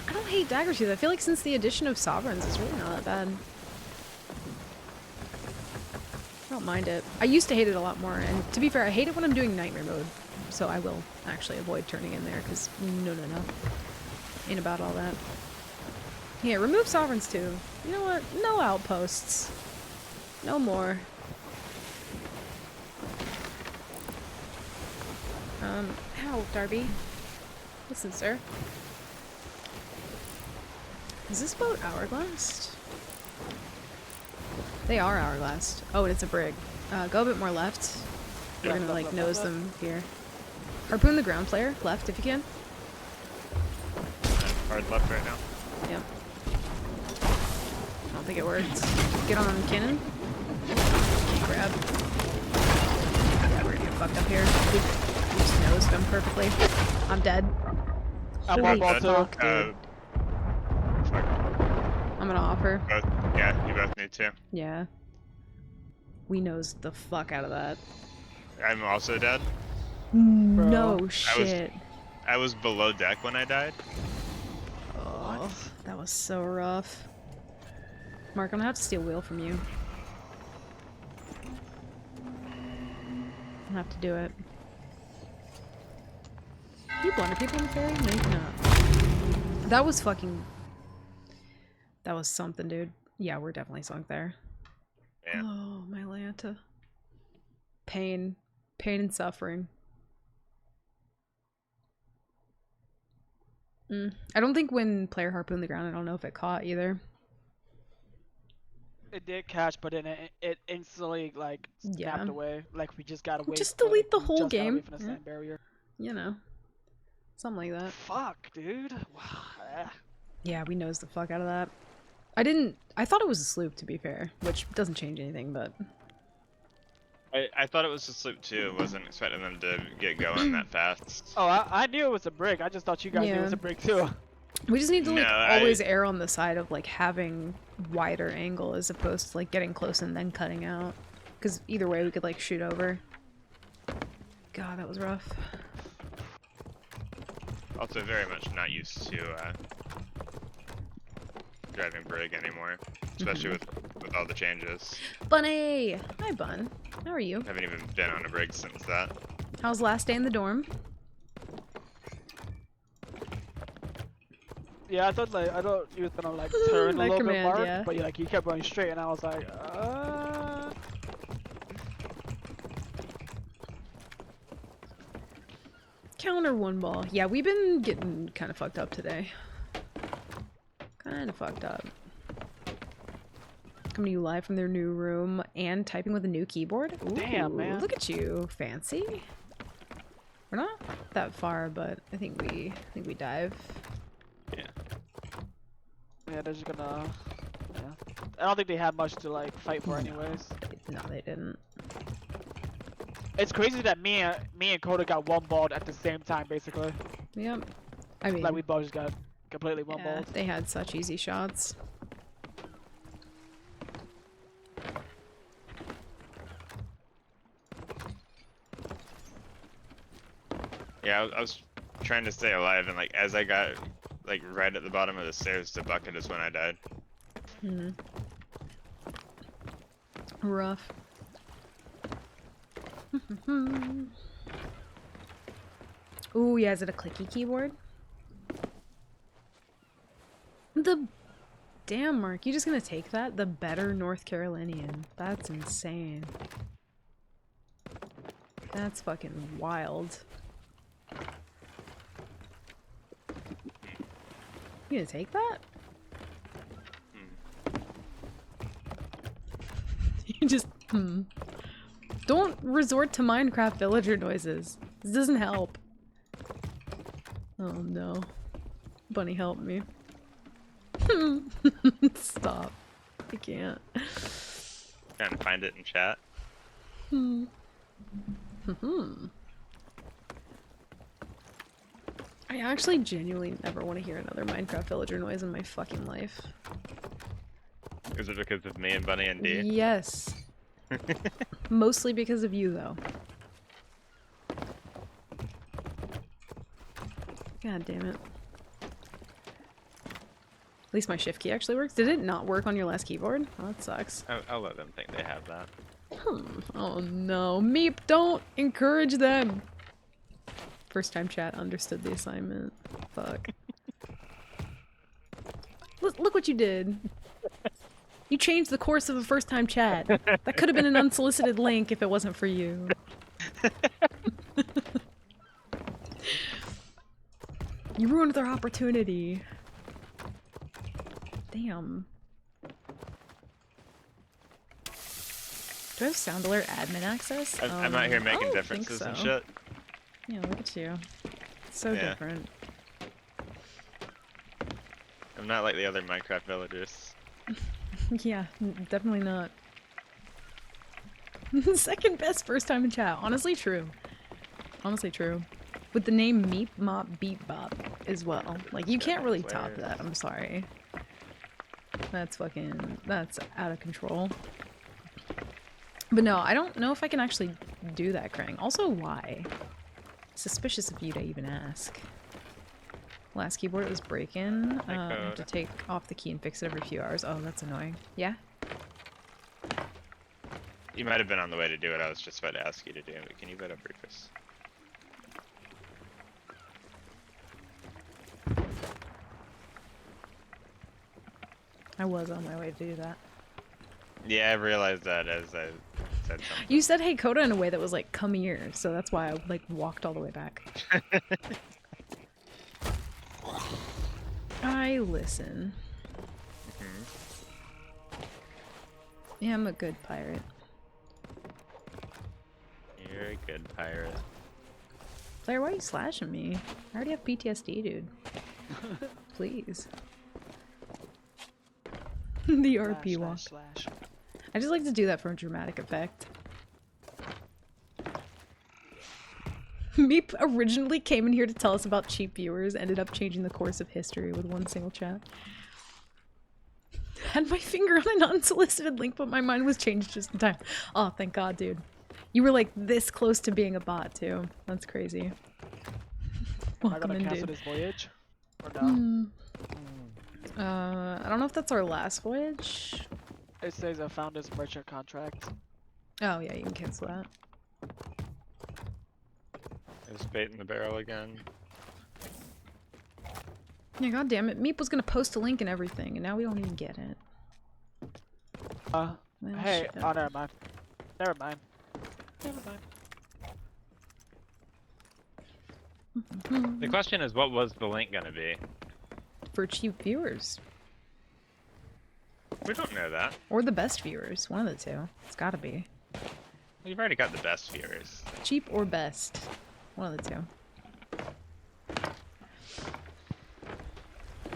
A: I don't hate Daggertooth. I feel like since the addition of Sovereigns, it's really not that bad. I don't mind it. I used to hate it a lot more, and to be fair, I hate it when I'm doing nightmare mode, so I will actually avoid turning in there, because no. Ain't about all that. Yeah, remove Sovereigns too. You know what? No outposts. No more. How, Darby? Listen, sir. Is this boat hourglassed? They are hourglassed. Oh, and it's a brig. Go a bit more left. We're gonna like nose them here. Harpoon the ground player, left if you can.
H: Hard left right now.
A: Yep. I don't think it worked. Get on cannon. Grab. Yeah, we're gonna get fucked up here. We just nosed them perfectly. I'm dead.
E: I'm
A: Holy
E: ball
A: fuck,
E: too.
A: dude. I'm gonna offer.
H: Both, yeah, you both need to.
A: Yeah. We nosed the fuck out of that.
H: I'm also dead.
A: No shit.
H: I was below deck when I died.
A: Oh, that was so rough. Mark, I'm gonna have to steal wheel from you. I'll have to do it. Can you blunder people on the ferry? No, you cannot. That was fucking... That was something, dude. Yeah, we're definitely sunk there.
H: Yeah.
A: Oh, my Lanta. Pain. Pain and suffering. I don't think when player harpooned the ground, I don't know if it caught either.
E: It did catch, but then it instantly like snapped away. Like we just gotta wait.
A: Just delete the whole
E: just gotta
A: game.
E: wait for the sand barrier.
A: You know. Something like that.
E: Fuck, dude.
A: Yeah, we nosed the fuck out of that. I thought it was a sloop, to be fair, which doesn't change anything, but...
H: I thought it was a sloop too. Wasn't expecting them to get going that fast.
E: Oh, I knew it was a brig. I just thought you guys knew it was a brig too.
A: We just need to like
H: No,
A: always err on the side of like having wider angle as opposed to like getting close and then cutting out. Because either way we could like shoot over. God, that was rough.
H: Also very much not used to driving brig anymore, especially with all the changes.
A: Bunny! Hi, Bun. How are you?
H: Haven't even been on a brig since that.
A: How's last day in the dorm?
E: Yeah, I thought you was gonna like turn a little bit, Mark,
A: yeah.
E: but like you kept going straight, and I was like,
A: Counter one ball. Yeah, we've been getting kind of fucked up today. Kind of fucked up. Coming to you live from their new room and typing with a new keyboard. Ooh,
E: damn, man.
A: Look at you, fancy. We're not that far, but I think we dive.
H: Yeah.
E: Yeah, they're just gonna I don't think they had much to like fight for anyways.
A: No, they didn't.
E: It's crazy that me and Coda got one balled at the same time, basically.
A: Yep. I mean,
E: Like we both just got completely one
A: yeah,
E: balled.
A: they had such easy shots.
H: Yeah, I was trying to stay alive, and like as I got like right at the bottom of the stairs to bucket is when I died.
A: Hmm. Rough. Ooh, yeah, is it a clicky keyboard? The damn, Mark, you just gonna take that? The better North Carolinian. That's insane. That's fucking wild. You gonna take that? You just, Don't resort to Minecraft villager noises. This doesn't help. Oh no. Bunny, help me. Stop. I can't.
H: Trying to find it in chat.
A: I actually genuinely never want to hear another Minecraft villager noise in my fucking life.
H: Is it because of me and Bunny and D?
A: Yes. Mostly because of you, though. God damn it. At least my shift key actually works. Did it not work on your last keyboard? Oh, that sucks.
H: I'll let them think they have that.
A: Oh no. Meep, don't encourage them! First time chat understood the assignment. Fuck. Look what you did. You changed the course of a first time chat. That could have been an unsolicited link if it wasn't for you. You ruined their opportunity. Damn. Do I have sound alert admin access?
H: I'm out here making
A: I don't
H: differences
A: think
H: and
A: so.
H: shit.
A: Yeah, look at you. It's so
H: Yeah.
A: different.
H: I'm not like the other Minecraft villagers.
A: Yeah, definitely not. Second best first time in chat. Honestly true. Honestly true. With the name Meep Mop Beep Bop as well. Like, you can't really top that, I'm sorry. That's out of control. But no, I don't know if I can actually do that, Krang. Also, why? Suspicious of you to even ask. Last keyboard, it was breaking. I have to take off the key and fix it every few hours. Oh, that's annoying. Yeah?
H: You might have been on the way to do it. I was just about to ask you to do it. But can you bet up Rufus?
A: I was on my way to do that.
H: Yeah, I realized that as I said something.
A: You said hey Coda in a way that was like, come here, so that's why I like walked all the way back. I listen. Yeah, I'm a good pirate.
H: You're a good pirate.
A: Claire, why are you slashing me? I already have PTSD, dude. Please. The RP walk.
E: Slash.
A: I just like to do that for a dramatic effect. Meep originally came in here to tell us about cheap viewers, ended up changing the course of history with one single chat. Had my finger on an unsolicited link, but my mind was changed just in time. Oh, thank God, dude. You were like this close to being a bot, too. That's crazy. Welcome in,
E: cancel
A: dude.
E: this voyage? Or no?
A: I don't know if that's our last voyage.
E: It says I found this merchant contract.
A: Oh, yeah, you can cancel that.
H: There's bait in the barrel again.
A: Yeah, god damn it. Meep was gonna post a link and everything, and now we don't even get it. Well,
E: Hey,
A: shit.
E: oh, never mind. Never mind. Never mind.
H: The question is, what was the link gonna be?
A: For cheap viewers.
H: We don't know that.
A: Or the best viewers. One of the two. It's gotta be.
H: You've already got the best viewers.
A: Cheap or best. One of the two.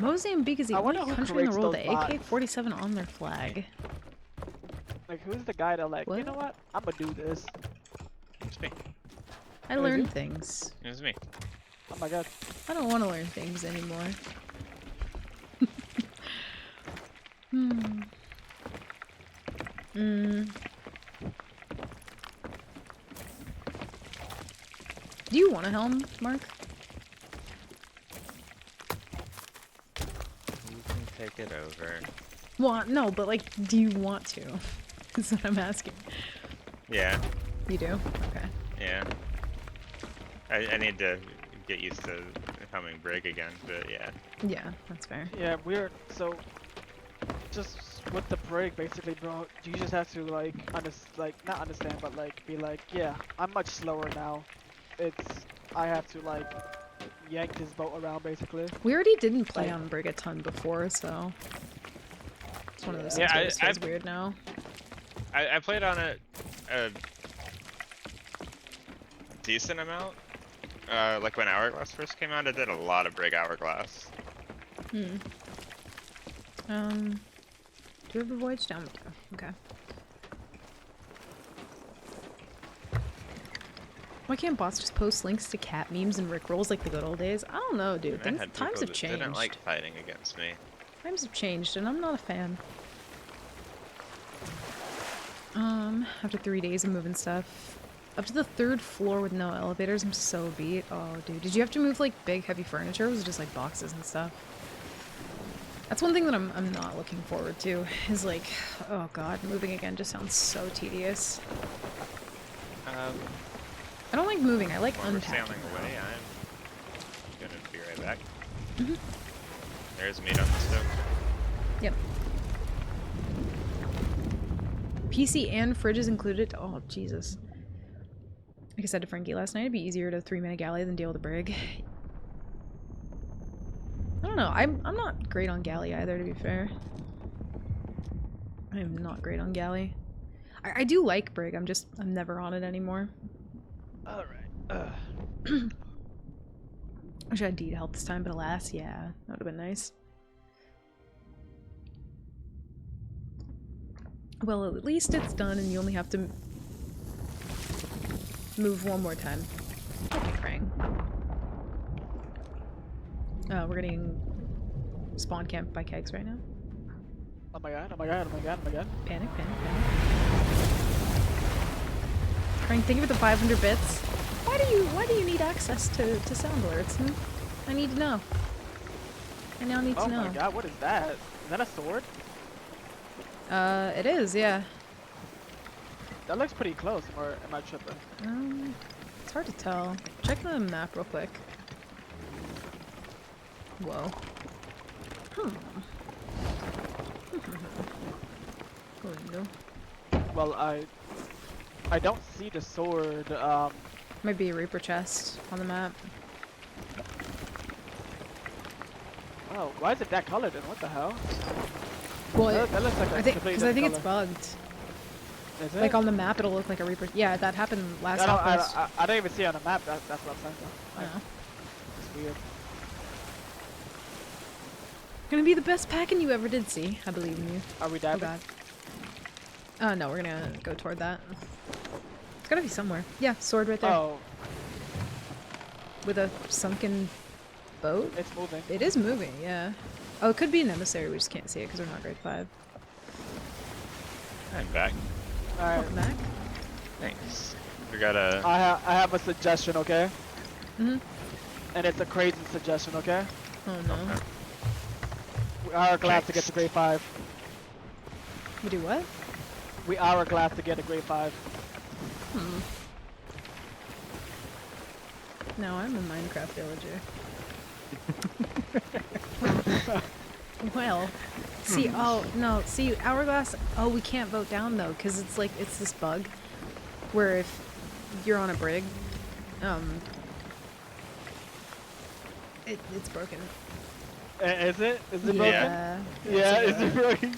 A: Mozambique is the
E: I
A: only
E: wonder who
A: country in the
E: creates
A: world
E: those
A: with
E: bots.
A: AK-47 on their flag.
E: Like, who's the guy that like, you
A: What?
E: know what? I'm gonna do this.
H: It's me.
A: I
E: Who is
A: learned
E: you?
A: things.
H: It's me.
E: Oh my god.
A: I don't want to learn things anymore. Hmm. Do you want a helm, Mark?
H: You can take it over.
A: Well, no, but like, do you want to? That's what I'm asking.
H: Yeah.
A: You do? Okay.
H: Yeah. I need to get used to humming Brig again, but yeah.
A: Yeah, that's fair.
E: Yeah, we're so just with the break basically, bro. You just have to like not understand, but like be like, yeah, I'm much slower now. I have to like yank this boat around basically.
A: We already didn't play
E: Like-
A: on Brig a ton before, so it's one of those
H: Yeah,
A: things where it just feels
H: I-
A: weird now.
H: I played on it a decent amount. Like when Hourglass first came out, I did a lot of Brig Hourglass.
A: Do we have a voyage down? We do. Okay. Why can't bots just post links to cat memes and rickrolls like the good old days? I don't know, dude.
H: And I had
A: Times
H: people
A: have
H: that
A: changed.
H: didn't like fighting against me.
A: Times have changed, and I'm not a fan. After 3 days of moving stuff. Up to the 3rd floor with no elevators, I'm so beat. Oh, dude. Did you have to move, like, big, heavy furniture, or was it just, like, boxes and stuff? That's one thing that I'm not looking forward to, is, like, oh god, moving again just sounds so tedious. I don't like moving, I like
H: While we're
A: unpacking.
H: sailing away, I'm gonna be right back.
A: Mhm.
H: There's meat on the stove.
A: Yep. PC and fridge is included. Oh, Jesus. Like I said to Frankie last night, it'd be easier to 3-minute galley than deal with a brig. I don't know. I'm not great on galley either, to be fair. I am not great on galley. I do like brig. I'm never on it anymore.
E: All right.
A: Wish I had D to help this time, but alas, yeah, that would have been nice. Well, at least it's done, and you only have to move one more time. Okay, Krang. We're getting spawn camped by kegs right now.
E: Oh my god, oh my god, oh my god, oh my god.
A: Panic, panic, panic. Krang, thank you for the 500 bits. Why do you need access to sound alerts? Hmm? I need to know. I now need to know.
E: Oh my god, what is that? Is that a sword?
A: It is, yeah.
E: That looks pretty close, or am I tripping?
A: It's hard to tell. Check the map real quick. Whoa. Lindo.
E: Well, I don't see the sword.
A: Might be a Reaper chest on the map.
E: Oh, why is it that colored then? What the hell?
A: Well,
E: that looks like a
A: I think
E: completely
A: because I think it's
E: different
A: bugged.
E: color. Is it?
A: Like on the map, it'll look like a Reaper. Yeah, that happened last
E: I
A: outpost.
E: don't even see it on the map. That's what I'm saying. Though. Like,
A: Oh.
E: it's weird.
A: Gonna be the best packing you ever did see. I believe in you.
E: Are we
A: Oh
E: diving?
A: god. No, we're gonna go toward that. It's gotta be somewhere. Yeah, sword right there.
E: Oh,
A: With a sunken boat?
E: it's moving.
A: It is moving, yeah. Oh, it could be an emissary, we just can't see it because we're not grade 5.
H: I'm back.
E: Alright.
A: Welcome back.
H: Thanks. We got a.
E: I have a suggestion, okay?
A: Mhm.
E: And it's a crazy suggestion, okay?
A: Oh no.
H: Okay.
E: We are glad to get to grade 5.
A: We do what?
E: We are glad to get a grade 5.
A: No, I'm a Minecraft villager. Well, see, oh, no, see, Hourglass, oh, we can't vote down, though, because it's like, it's this bug, where if you're on a brig, it's broken.
E: Is it? Is it broken?
A: Yeah.
E: Yeah,
A: It's
E: is it broken?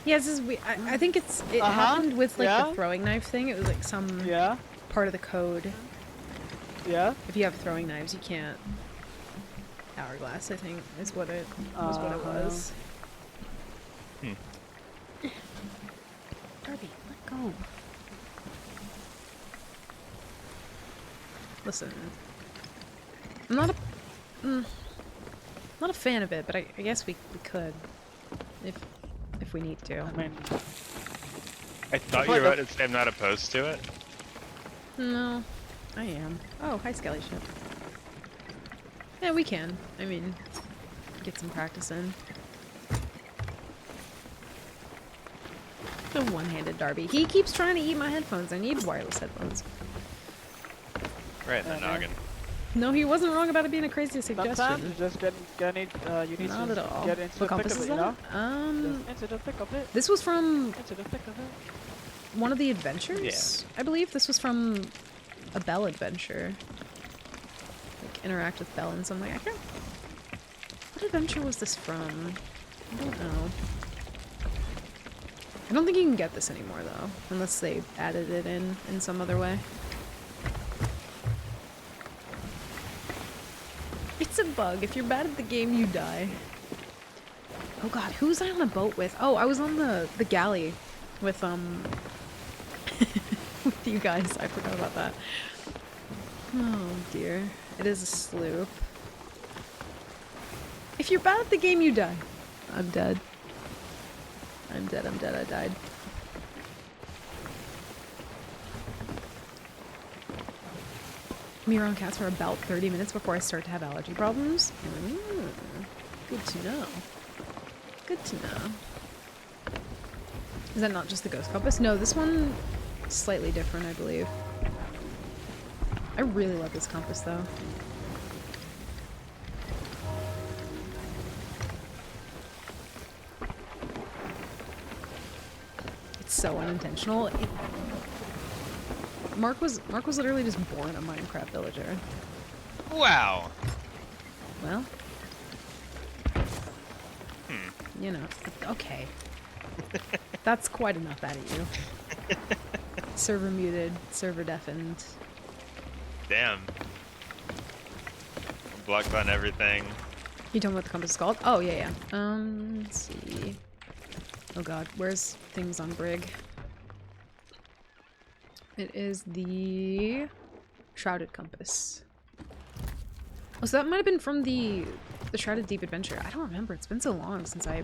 A: Yeah, this is, I think it happened with, like,
E: Yeah.
A: the throwing knife thing. It was, like, some
E: Yeah.
A: part of the code.
E: Yeah.
A: If you have throwing knives, you can't hourglass, I think, is what it was. Darby, let go. Listen, I'm not a fan of it, but I guess we could, if we need to.
E: I mean,
H: I thought you were about to say I'm not opposed to it.
A: No, I am. Oh, hi, Skelly Ship. Yeah, we can. I mean, get some practice in. The one-handed Darby. He keeps trying to eat my headphones. I need wireless headphones.
H: Right in the noggin.
A: No, he wasn't wrong about it being a crazy suggestion.
E: sometimes you just need
A: Not at all.
E: get into
A: What
E: the thick
A: compass
E: of
A: is
E: it, you know?
A: that?
E: Just into the thick of it.
A: This was from
E: Into the thick of it.
A: one of the adventures, I believe. This was from a Bell adventure. Like, interact with Bell in some way. I can't... What adventure was this from? I don't know. I don't think you can get this anymore, though. Unless they added it in some other way. It's a bug. If you're bad at the game, you die. Oh god, who was I on a boat with? Oh, I was on the galley with, with you guys. I forgot about that. Oh dear. It is a sloop. If you're bad at the game, you die. I'm dead. I'm dead, I died. Me around cats for about 30 minutes before I start to have allergy problems. Good to know. Good to know. Is that not just the ghost compass? No, this one is slightly different, I believe. I really love this compass, though. It's so unintentional. Mark was literally just born a Minecraft villager.
H: Wow.
A: Well. You know, okay. That's quite enough out of you. Server muted, server deafened.
H: Damn. Blocked on everything.
A: You told me what the compass is called? Oh, yeah, yeah. Let's see. Oh god, where's things on Brig? It is the Shrouded Compass. Oh, so that might have been from the Shrouded Deep Adventure. I don't remember. It's been so long since I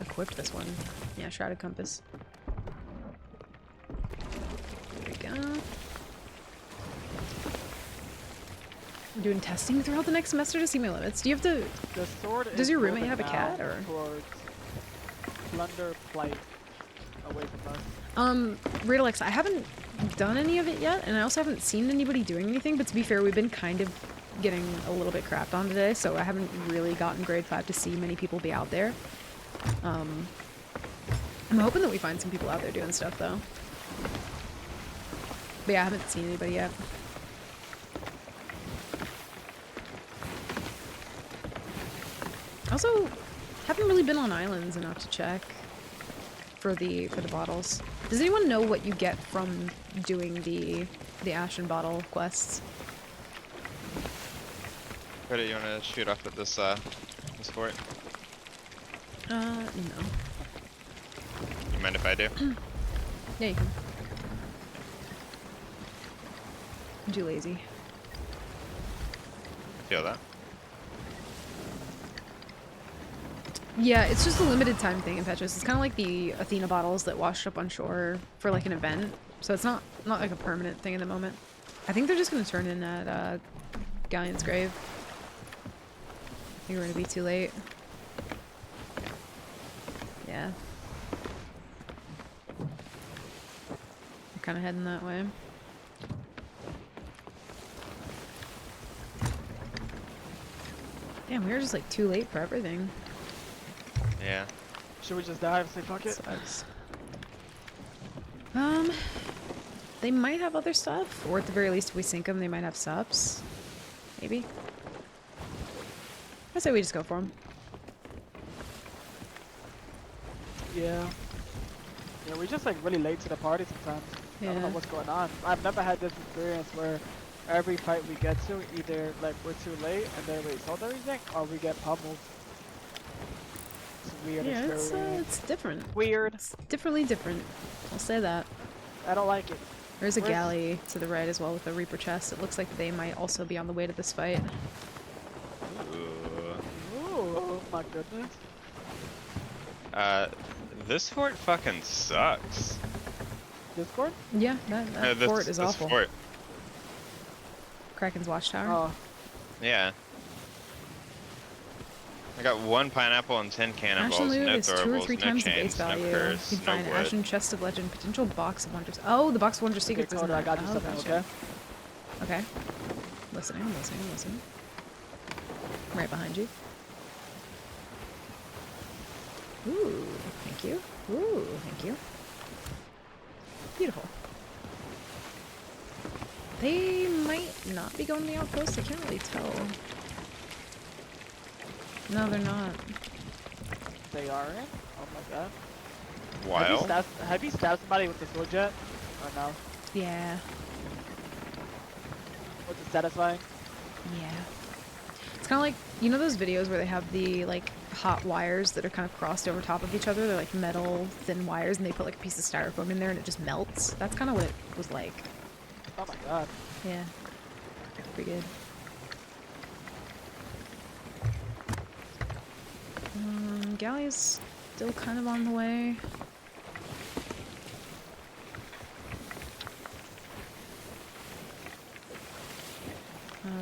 A: equipped this one. Yeah, Shrouded Compass. There we go. I'm doing testing throughout the next semester to see my limits. Do you have to...
E: The sword
A: Does your roommate have a cat, or...?
E: Towards plunder plight away from us.
A: Radalex, I haven't done any of it yet, and I also haven't seen anybody doing anything, but to be fair, we've been kind of getting a little bit crapped on today, so I haven't really gotten grade 5 to see many people be out there. I'm hoping that we find some people out there doing stuff, though. But yeah, I haven't seen anybody yet. Also, haven't really been on islands enough to check for the bottles. Does anyone know what you get from doing the Ashen Bottle quests?
H: Ready, you wanna shoot off at this this fort?
A: No.
H: You mind if I do?
A: Yeah, you can. I'm too lazy.
H: Feel that?
A: Yeah, it's just a limited time thing in Petrus. It's kind of like the Athena bottles that washed up on shore for like an event. So it's not like a permanent thing in the moment. I think they're just gonna turn in at Galleon's grave. I think we're gonna be too late. Yeah. We're kind of heading that way. Damn, we were just like too late for everything.
H: Yeah.
E: Should we just dive and say fuck it?
A: Sucks. They might have other stuff, or at the very least, if we sink them, they might have subs. Maybe. I say we just go for them.
E: Yeah. Yeah, we're just like really late to the party sometimes. I don't know
A: Yeah.
E: what's going on. I've never had this experience where every fight we get to, either like we're too late and then we sold everything, or we get pummeled. It's weird.
A: Yeah,
E: It's very
A: it's different.
E: weird.
A: It's differently different. I'll say that.
E: I don't like it.
A: There's a
E: Where's-
A: galley to the right as well with a Reaper chest. It looks like they might also be on the way to this fight.
E: Oh my goodness.
H: This fort fucking sucks.
E: Discord?
A: Yeah, that fort is awful.
H: Fort.
A: Kraken's watchtower.
E: Oh.
H: Yeah. I got 1 pineapple and 10 cannonballs,
A: Ashen loot
H: no
A: is 2 or 3
H: throwables, no
A: times the base
H: chains, no
A: value.
H: curse,
A: You can
H: no
A: find an
H: wood.
A: Ashen chest of legend, potential box of wonders. Oh, the box of wonders secrets is in
E: Coda, I
A: there.
E: got you
A: Oh,
E: something,
A: gotcha.
E: okay?
A: Okay. Listening, I'm listening, I'm listening. I'm right behind you. Ooh, thank you. Ooh, thank you. Beautiful. They might not be going to the outpost, I can't really tell. No, they're not.
E: They are in? Oh my god.
H: Wild.
E: Have you stabbed somebody with the sword jet? Or no?
A: Yeah.
E: Was it satisfying?
A: Yeah. It's kind of like, you know those videos where they have the, like, hot wires that are kind of crossed over top of each other? They're like metal, thin wires, and they put like a piece of styrofoam in there and it just melts? That's kind of what it was like.
E: Oh my god.
A: Yeah. Pretty good. Galley's still kind of on the way.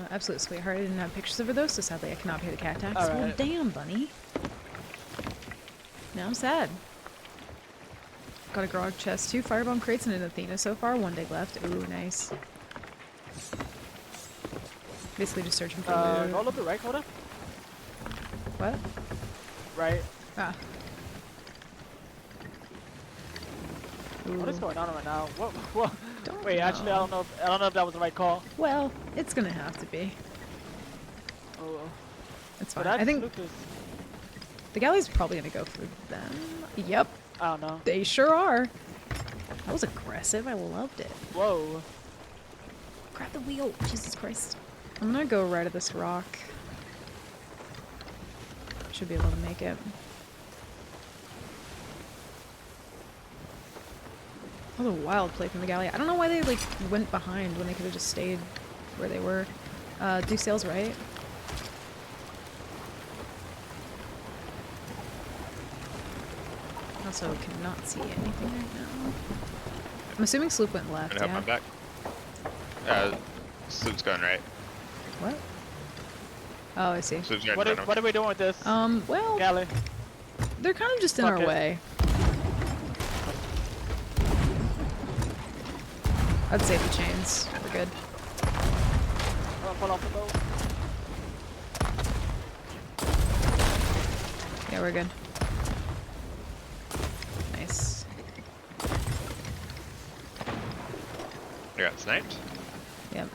A: Absolute sweetheart. I didn't have pictures of her though, so sadly I cannot pay the cat tax. Well,
E: Alright.
A: damn, bunny. Now I'm sad. Got a grog chest, 2 firebomb crates, and an Athena so far. 1 dig left. Ooh, nice. Basically just searching for
E: Go a
A: loot.
E: little bit right, Coda?
A: What?
E: Right.
A: Ah.
E: What is
A: Ooh.
E: going on right now? What?
A: Don't
E: Wait, actually, I don't know if that was the right call.
A: Well, it's gonna have to be.
E: Oh.
A: It's
E: But
A: fine. I
E: that's
A: think
E: Lucas.
A: the galley's probably gonna go for them. Yep.
E: I don't know.
A: They sure are. That was aggressive. I loved it.
E: Whoa.
A: Grab the wheel. Jesus Christ. I'm gonna go right at this rock. Should be able to make it. That was a wild play from the galley. I don't know why they like went behind when they could have just stayed where they were. Do sails right. Also cannot see anything right now. I'm assuming Sloop went left,
H: I hope
A: yeah?
H: I'm back. Sloop's going right.
A: What? Oh, I see.
H: Sloop's going
E: What
H: right.
E: are we doing with this?
A: Well,
E: Galley.
A: they're kind of just in
E: Fuck
A: our
E: it.
A: way. I'd save the chains. We're good.
E: Pull off the boat.
A: Yeah, we're good. Nice.
H: I got sniped.
A: Yep.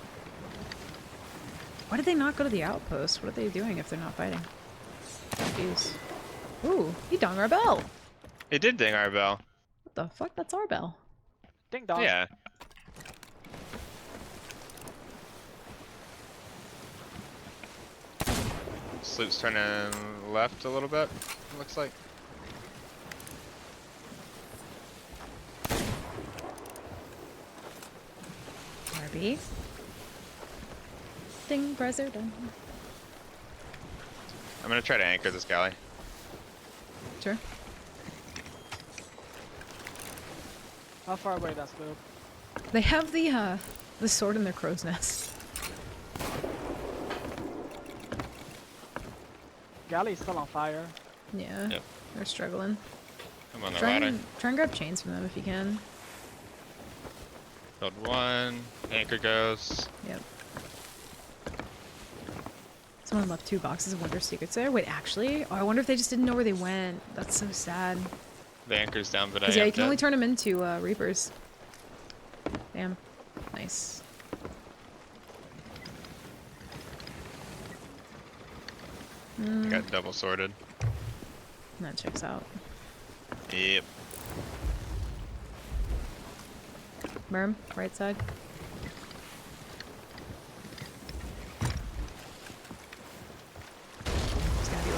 A: Why did they not go to the outpost? What are they doing if they're not fighting? Confused. Ooh, he dong our bell.
H: It did ding our bell.
A: What the fuck? That's our bell.
E: Ding dong.
H: Yeah. Sloop's turning left a little bit, looks like.
A: RB. Ding, president.
H: I'm gonna try to anchor this galley.
A: Sure.
E: How far away that's Sloop?
A: They have the sword in their crow's nest.
E: Galley's still on fire.
A: Yeah.
H: Yep.
A: They're struggling.
H: I'm on the
A: Try
H: ladder.
A: and grab chains from them if you can.
H: Build 1. Anchor goes.
A: Yep. Someone left 2 boxes of Wonder Secrets there. Wait, actually? Oh, I wonder if they just didn't know where they went. That's so sad.
H: The anchor's down, but I
A: Because yeah,
H: am
A: you can only
H: dead.
A: turn them into Reapers. Damn. Nice.
H: Got double sorted.
A: That checks out.
H: Yep.
A: Merm, right side.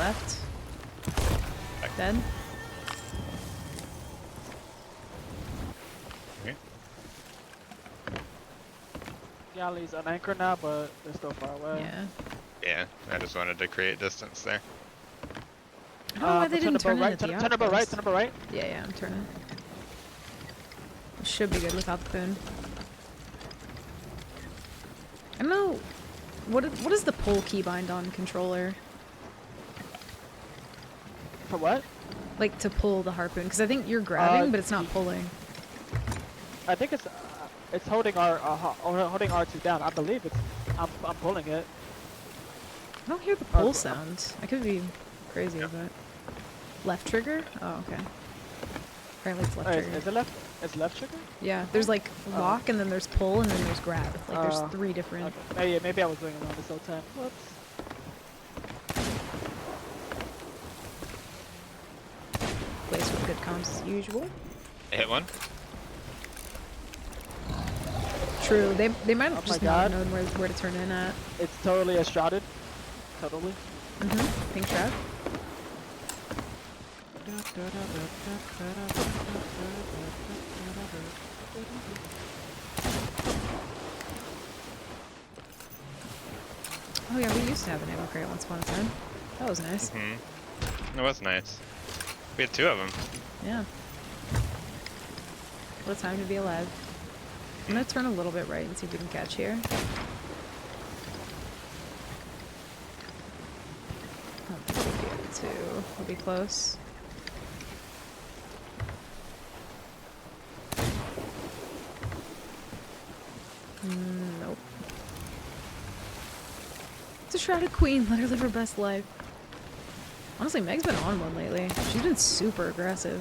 A: left. Dead.
H: Okay.
E: Galley's on anchor now, but they're still far away.
A: Yeah.
H: Yeah, I just wanted to create distance there.
A: I don't know why they didn't turn it at the
E: Turn about right,
A: outpost.
E: turn about right.
A: Yeah, yeah, I'm turning. It should be good without the boon. I don't know. What is the pull keybind on controller?
E: For what?
A: Like to pull the harpoon, because I think you're grabbing, but it's not pulling.
E: I think it's holding holding R2 down. I believe I'm pulling it.
A: I don't hear the pull sound. I could be crazy, but left trigger? Oh, okay. Apparently it's left trigger.
E: Is it left? It's left trigger?
A: Yeah, there's like lock, and then there's pull, and then there's grab. Like there's 3 different.
E: Okay. Maybe I was doing it wrong this whole time. Whoops.
A: Place with good comms as usual.
H: I hit one.
A: True. They might have just not
E: God.
A: known where to turn in at.
E: It's totally a shrouded. Totally.
A: Pink shroud. Oh yeah, we used to have an ammo crate once upon a time. That was nice.
H: It was nice. We had 2 of them.
A: Yeah. What a time to be alive. I'm gonna turn a little bit right and see if we can catch here. I don't think we'll be able to. We'll be close. Nope. It's a shrouded queen. Let her live her best life. Honestly, Meg's been on one lately. She's been super aggressive.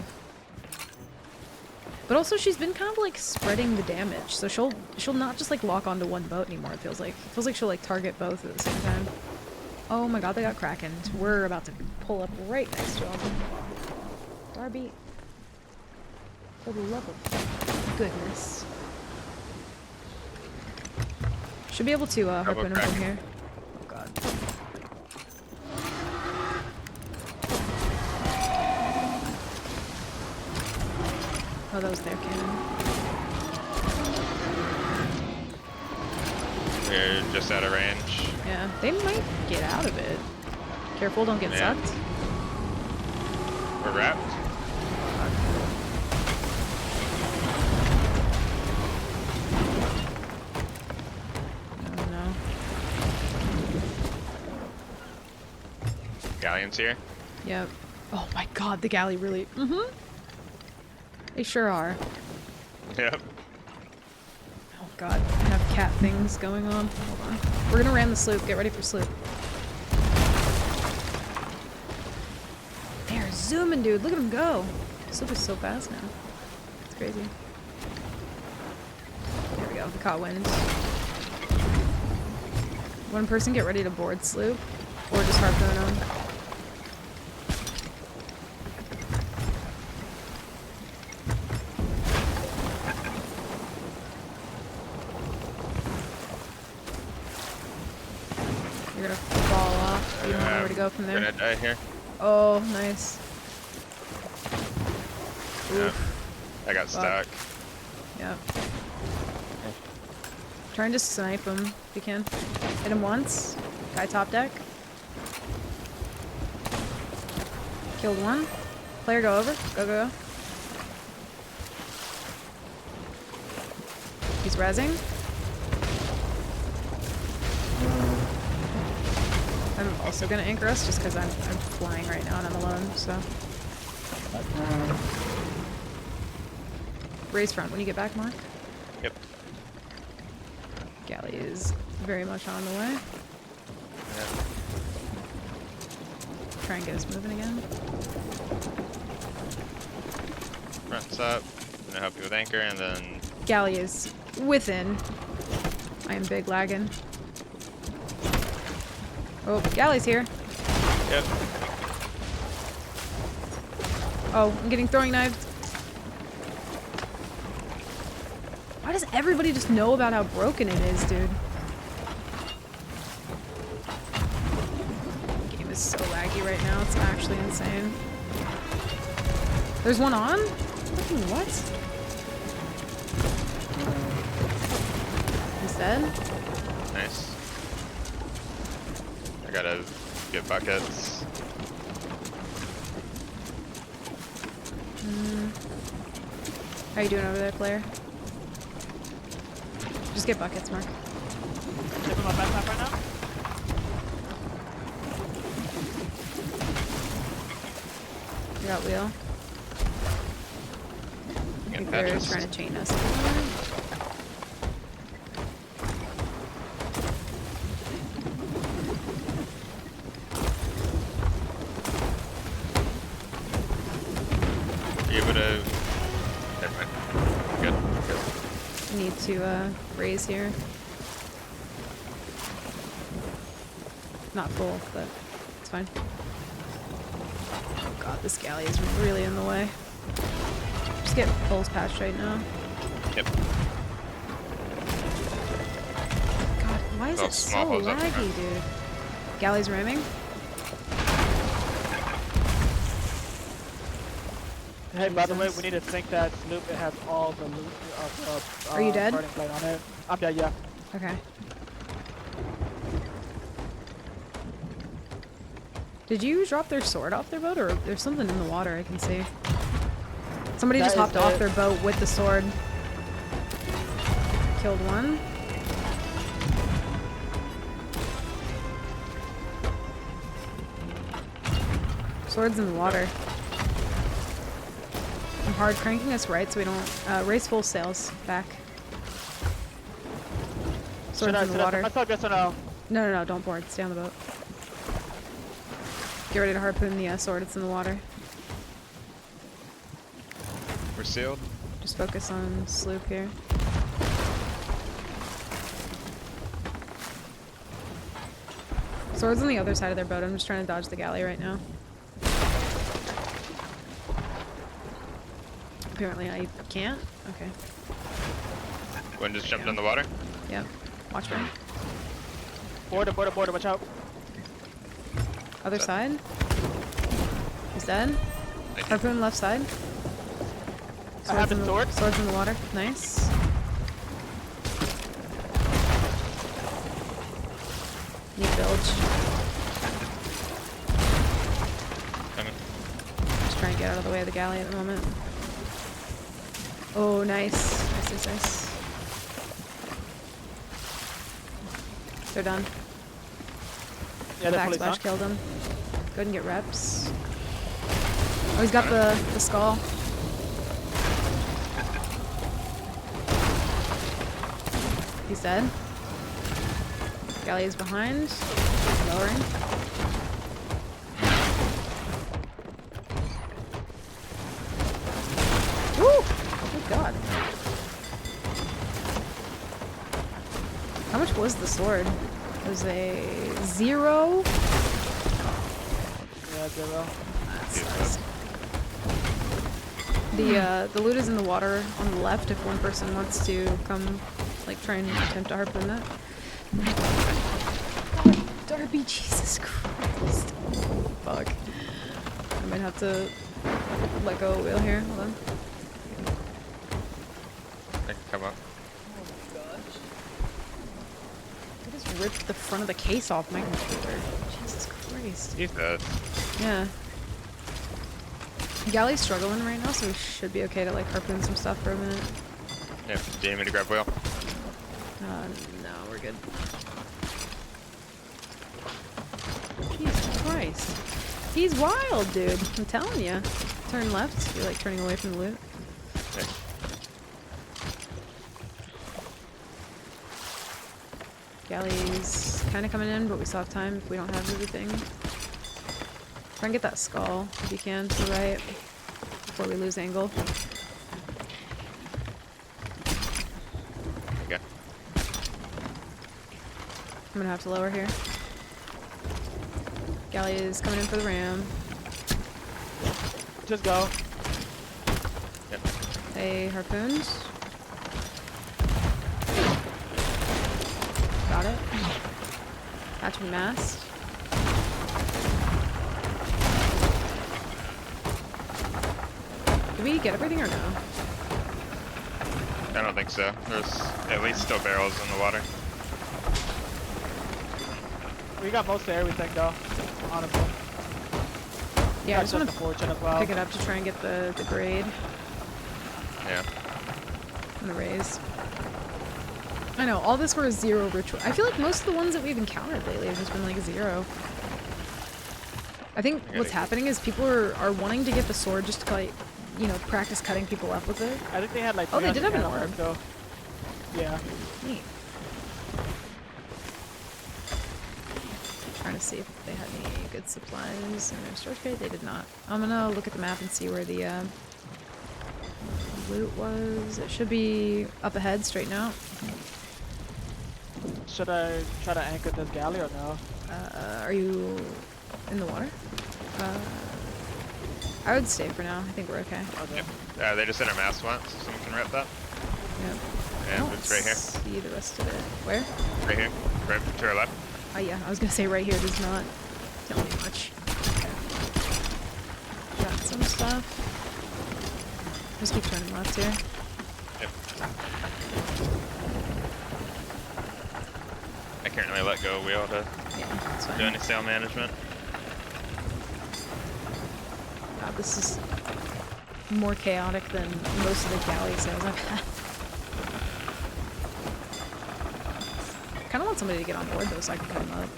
A: But also, she's been kind of like spreading the damage. So she'll not just like lock onto one boat anymore. It feels like she'll like target both at the same time. Oh my god, they got Kraken. We're about to pull up right next to them. Darby. For the love of goodness. Should be able to harpoon him from here. Oh god. Oh, that was their cannon.
H: We're just out of range.
A: Yeah, they might get out of it. Careful, don't get sucked.
H: We're wrapped.
A: Oh no.
H: Galleon's here.
A: Yep. Oh my god, the galley really. They sure are.
H: Yep.
A: Oh god, I have cat things going on. Hold on. We're gonna ram the sloop. Get ready for sloop. They're zooming, dude. Look at them go. Sloop is so fast now. It's crazy. There we go. We caught wind. One person get ready to board sloop. Or just harpoon them. You're gonna fall off. You don't know where to go from there.
H: I'm gonna die here.
A: Oh, nice.
H: Yep. I got stuck.
A: Yep. Trying to snipe him if you can. Hit him once. Guy top deck. Killed one. Player go over. Go, go, go. He's rezzing. I'm also gonna anchor us just because I'm flying right now and I'm alone, so. Raise front when you get back, Mark.
H: Yep.
A: Galley is very much on the way.
H: Yeah.
A: Try and get us moving again.
H: Front's up. Gonna help you with anchor and then.
A: Galley is within. I am big lagging. Oh, Galley's here.
H: Yep.
A: Oh, I'm getting throwing knives. Why does everybody just know about how broken it is, dude? The game is so laggy right now. actually insane. There's one on? Fucking what? He's dead?
H: Nice. I gotta get buckets.
A: How you doing over there, player? Just get buckets, Mark.
E: Checking my backpack right now.
A: You got wheel. I think they're trying to chain us.
H: Are you able to... Never mind. Good. Good.
A: Need to raise here. Not full, but it's fine. Oh god, this galley is really in the way. Just get pulse patched right now.
H: Yep.
A: God, why is it so laggy, dude? Galley's ramming?
E: Hey, by the way, we need to think that sloop, it has all the loot of
A: Are you dead?
E: burning blade on it. I'm dead, yeah.
A: Okay. Did you drop their sword off their boat, or there's something in the water I can see? Somebody just hopped off their boat with the sword. Killed one. Sword's in the water. I'm hard cranking us right so we don't raise full sails back. Sword's in the water.
E: I thought yes or no.
A: No, don't board. Stay on the boat. Get ready to harpoon the sword. It's in the water.
H: We're sealed.
A: Just focus on sloop here. Sword's on the other side of their boat. I'm just trying to dodge the galley right now. Apparently I can't? Okay.
H: One just jumped in the water?
A: Yep. Watch me.
E: Border, watch out.
A: Other side? He's dead? Harpoon left side.
E: I have the sword.
A: Sword's in the water. Nice. Need bilge.
H: Coming.
A: Just trying to get out of the way of the galley at the moment. Oh, nice. Nice. They're done.
E: Yeah, they're fully
A: Backsplash
E: done.
A: killed him. Go ahead and get reps. Oh, he's got the skull. He's dead. Galley is behind. Lowering. Woo! Good God. How much was the sword? It was a 0.
E: Yeah, 0.
A: That sucks. The loot is in the water on the left if one person wants to come, like, try and attempt to harpoon that. Darby, Jesus Christ. Fuck. I might have to let go of wheel here. Hold on.
H: I can come up.
A: Oh my gosh. I just ripped the front of the case off my computer. Jesus Christ.
H: He's dead.
A: Yeah. Galley's struggling right now, so we should be okay to like harpoon some stuff for a minute.
H: Yeah, do you need me to grab wheel?
A: No, we're good. Jesus Christ. He's wild, dude. I'm telling you. Turn left. You're like turning away from the loot.
H: Okay.
A: Galley's kind of coming in, but we still have time if we don't have everything. Try and get that skull if you can to the right before we lose angle.
H: Okay.
A: I'm gonna have to lower here. Galley is coming in for the ram.
E: Just go.
H: Yep.
A: They harpooned. Got it. Attachment mast. Did we get everything or no?
H: I don't think so. There's at least still barrels in the water.
E: We got most of everything though, honestly.
A: Yeah, I just want to
E: fortune as well.
A: pick it up to try and get the grade
H: Yeah.
A: and the raise. I know, all this were 0 ritual. I feel like most of the ones that we've encountered lately have just been like 0. I think what's happening is people are wanting to get the sword just to like, you know, practice cutting people up with it.
E: I think they had like.
A: Oh, they did have an
E: 300
A: orb
E: though. Yeah.
A: Neat. Trying to see if they had any good supplies in their storage crate. They did not. I'm gonna look at the map and see where the loot was. It should be up ahead, straight out.
E: Should I try to anchor this galley or no?
A: Are you in the water? I would stay for now. I think we're okay.
H: Yep. They just hit our mast once, so someone can rep that.
A: Yep.
H: And it's right here.
A: See the rest of it. Where?
H: Right here. Right to our left.
A: Oh yeah, I was gonna say right here does not tell me much. Got some stuff. Just keep turning left here.
H: Yep. I can't really let go of wheel to do any sail management.
A: God, this is more chaotic than most of the galley sails I've had. I kind of want somebody to get on board though so I can put them up.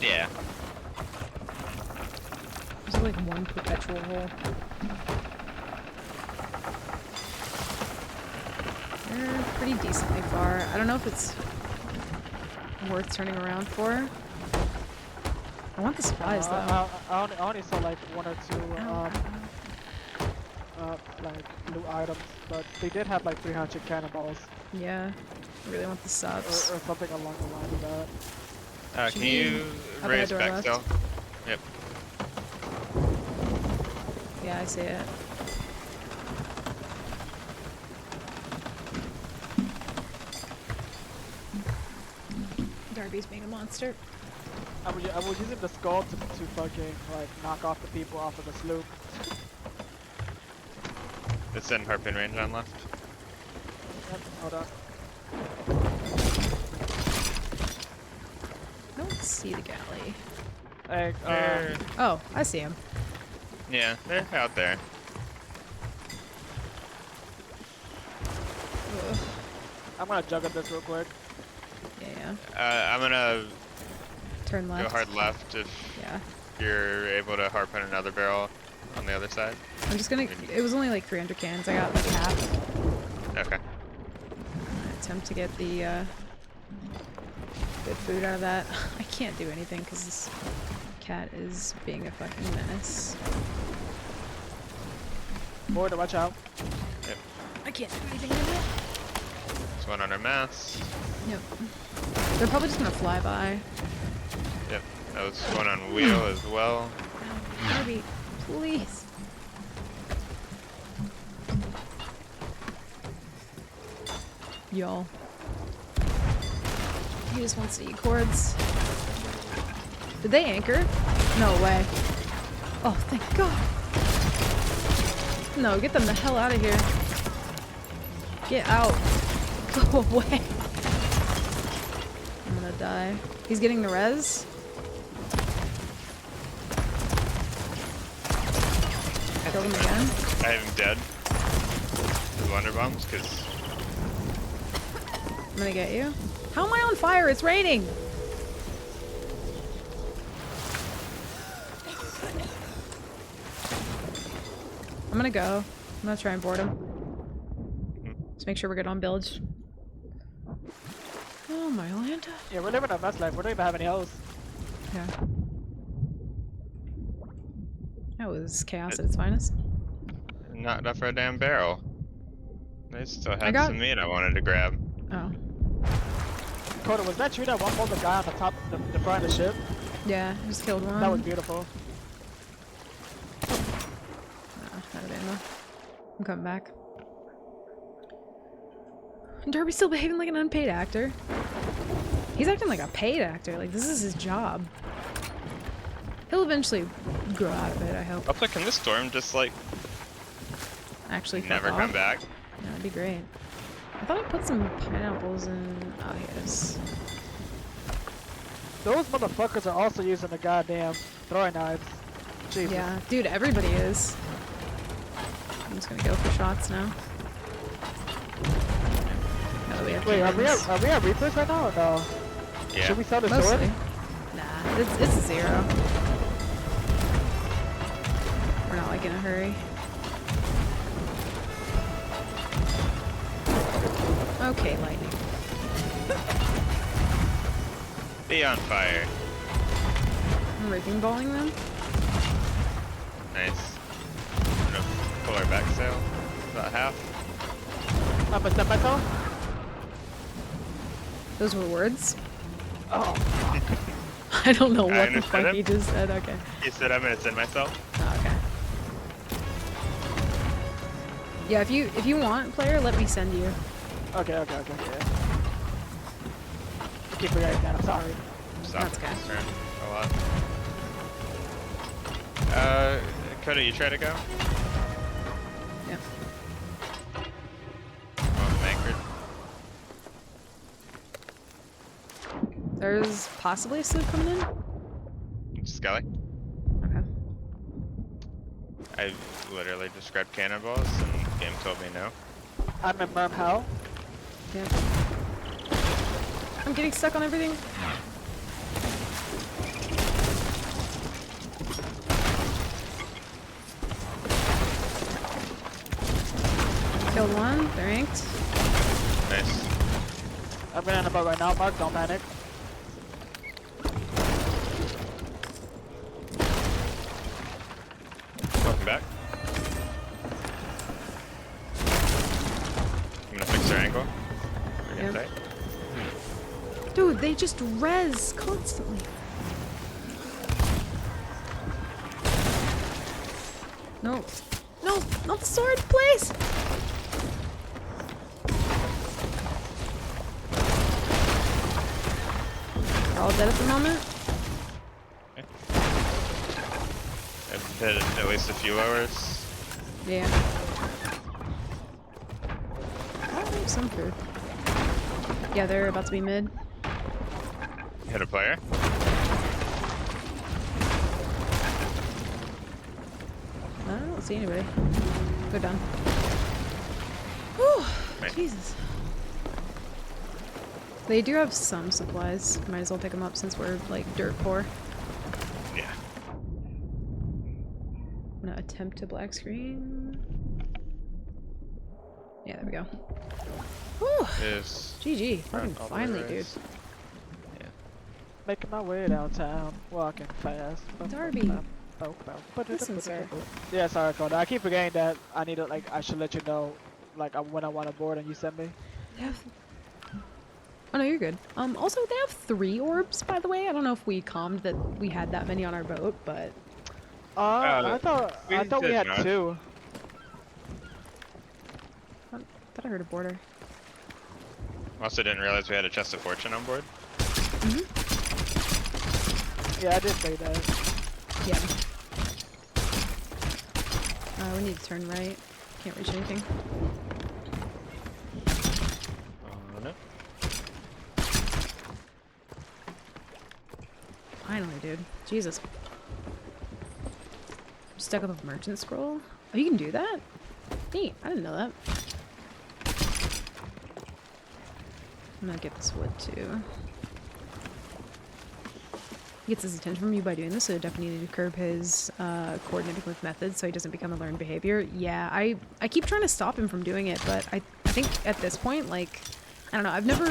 H: Yeah.
A: There's like one perpetual hole. They're pretty decently far. I don't know if it's worth turning around for. I want the supplies though.
E: I only saw like 1 or 2 like loot items, but they did have like 300 cannonballs.
A: Yeah, I really want the subs.
E: Or something along the line of that.
H: Can you raise back sail? Yep.
A: Yeah, I see it. Darby's being a monster.
E: I was using the skull to fucking like knock off the people off of the sloop.
H: It's in harpoon range on left.
E: Yep, hold on.
A: I don't see the galley.
E: Hey,
A: oh, I see him.
H: Yeah, they're out there.
A: Ugh.
E: I'm gonna juggle this real quick.
A: Yeah.
H: I'm gonna
A: turn left.
H: Go hard left if you're able to harpoon another barrel on the other side.
A: I'm just gonna. It was only like 300 cans. I got like half.
H: Okay.
A: Attempt to get the good food out of that. I can't do anything because this cat is being a fucking menace.
E: Boy, to watch out.
H: Yep.
A: I can't do anything with it.
H: There's one on our mast.
A: Yep. They're probably just gonna fly by.
H: Yep. That was one on wheel as well.
A: Darby, please. Y'all. He just wants to eat cords. Did they anchor? No way. Oh, thank God. No, get them the hell out of here. Get out. Go away. I'm gonna die. He's getting the res. Killed him again.
H: I have him dead. The wonder bombs, because
A: I'm gonna get you. How am I on fire? It's raining! I'm gonna go. I'm gonna try and board him. Just make sure we're good on bilge. Oh my land.
E: Yeah, we're living our best life. We don't even have any health.
A: Yeah. That was chaos at its finest.
H: not enough for a damn barrel. They still had
A: got-
H: some meat I wanted to grab.
A: Oh.
E: Coda, was that you that one more the guy on the top, the front of the ship?
A: Yeah, just killed one.
E: That was beautiful.
A: Out of ammo. I'm coming back. Darby's still behaving like an unpaid actor. He's acting like a paid actor. Like, this is his job. He'll eventually grow out of it, I hope.
H: Also, can this storm just, like,
A: actually fuck
H: Never
A: off.
H: come back.
A: That'd be great. I thought I put some pineapples in. Oh, yes.
E: Those motherfuckers are also using the goddamn throwing knives. Jesus.
A: Yeah, dude, everybody is. I'm just gonna go for shots now. Now that we have
E: Wait, are we
A: cannons.
E: at Reapers right now or no?
H: Yeah.
E: Should we sell the
A: Mostly.
E: sword?
A: Nah, it's a 0. We're not like in a hurry. Okay, lightning.
H: Be on fire.
A: I'm ripping balling them.
H: Nice. I'm gonna pull our back sail. About half.
E: I'm gonna set myself.
A: Those were words.
E: Oh.
A: I don't know
H: I
A: what the
H: understood
A: fuck
H: him.
A: he just said. Okay.
H: He said I'm gonna send myself.
A: Oh, okay. Yeah, if you want, player, let me send you.
E: Okay. Keep forgetting that. I'm sorry.
H: Stop
A: That's okay.
H: this turn a lot. Coda, you try to go?
A: Yep.
H: Oh, I'm anchored.
A: There's possibly a sloop coming in.
H: Scully.
A: Okay.
H: I literally just grabbed cannonballs and the game told me no.
E: I'm in Merm Hell.
A: Yep. I'm getting stuck on everything. Killed one. They're inked.
H: Nice.
E: I'm gonna end up right now, Mark. Don't panic.
H: Welcome back. I'm gonna fix their angle. We're getting
A: Yep.
H: tight.
A: Dude, they just res constantly. No. No, not the sword, please! They're all dead at the moment.
H: I've hit at least a few hours.
A: Yeah. Oh, there's some food. Yeah, they're about to be mid.
H: Hit a player.
A: I don't see anybody. They're done. Whew,
H: Right.
A: Jesus. They do have some supplies. Might as well pick them up since we're like dirt poor.
H: Yeah.
A: I'm gonna attempt to black screen. Yeah, there we go. Whew.
H: There's
A: GG. Fucking
H: all the
A: finally, dude.
H: rays. Yeah.
E: Making my way downtown, walking fast.
A: Darby. Listen, sir.
E: Yeah, sorry, Coda. I keep forgetting that I need to, like, I should let you know, like, when I want to board and you send me.
A: They have... Oh no, you're good. Also, they have 3 orbs, by the way. I don't know if we calmed that we had that many on our boat, but...
E: I thought we had
H: not.
E: 2.
A: I thought I heard a border.
H: Also didn't realize we had a chest of fortune on board.
E: Yeah, I did say that.
A: Yeah. We need to turn right. Can't reach anything.
H: Oh no.
A: Finally, dude. Jesus. I'm stuck with a merchant scroll? Oh, you can do that? Neat. I didn't know that. I'm gonna get this wood too. He gets his attention from you by doing this, so I definitely need to curb his coordinating with methods so he doesn't become a learned behavior. Yeah, I keep trying to stop him from doing it, but I think at this point, like, I don't know, I've never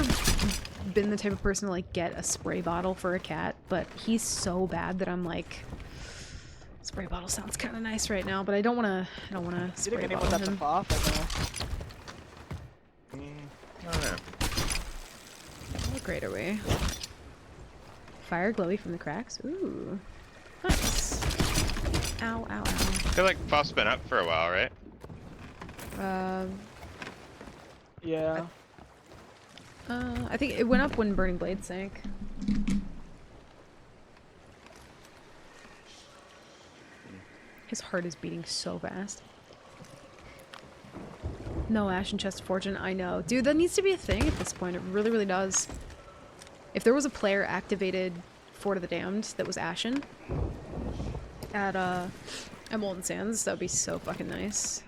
A: been the type of person to, like, get a spray bottle for a cat, but he's so bad that I'm like, spray bottle sounds kind of nice right now, but I don't want to spray
E: You think
A: bottle
E: anyone's at the
A: him.
E: FOF or no?
H: I don't know.
A: What grade are we? Fire glowy from the cracks? Ooh. Nice. Ow, ow, ow.
H: I feel like FOF's been up for a while, right?
E: Yeah.
A: I think it went up when Burning Blade sank. His heart is beating so fast. No Ashen Chest of Fortune, I know. Dude, that needs to be a thing at this point. It really, really does. If there was a player activated Fort of the Damned that was Ashen at Molten Sands, that would be so fucking nice.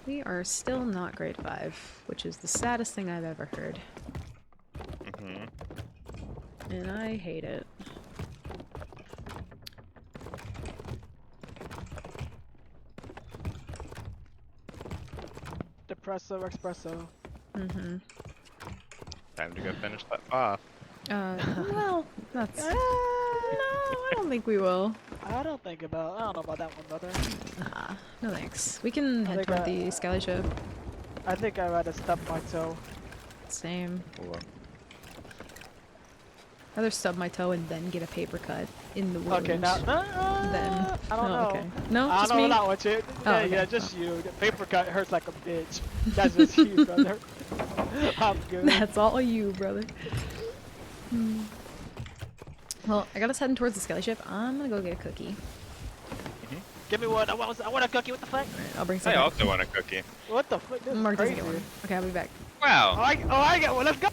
A: We are still not grade 5, which is the saddest thing I've ever heard. And I hate it.
E: Depresso, espresso.
H: Time to go finish that off.
A: Well, that's... No, I don't think we will.
E: I don't know about that one, brother.
A: Nah, no thanks. We can head toward the Skelly ship.
E: I think I'd rather stub my toe.
A: Same. I'd rather stub my toe and then get a paper cut in the wound.
E: Okay, now,
A: then...
E: I don't know.
A: Okay. No,
E: I
A: just
E: don't know
A: me?
E: that one, chick.
A: Oh,
E: Yeah,
A: okay.
E: yeah, just you. The paper cut hurts like a bitch. That's just you, brother. I'm good.
A: That's all you, brother. Well, I got us heading towards the Skelly ship. I'm gonna go get a cookie.
E: Give me one. I want a cookie. What the fuck?
A: Alright, I'll bring
H: I
A: some.
H: also want a cookie.
E: What the fuck? This
A: Mark
E: is
A: doesn't
E: crazy.
A: get one. Okay, I'll be back.
H: Wow.
E: I get one. Let's go.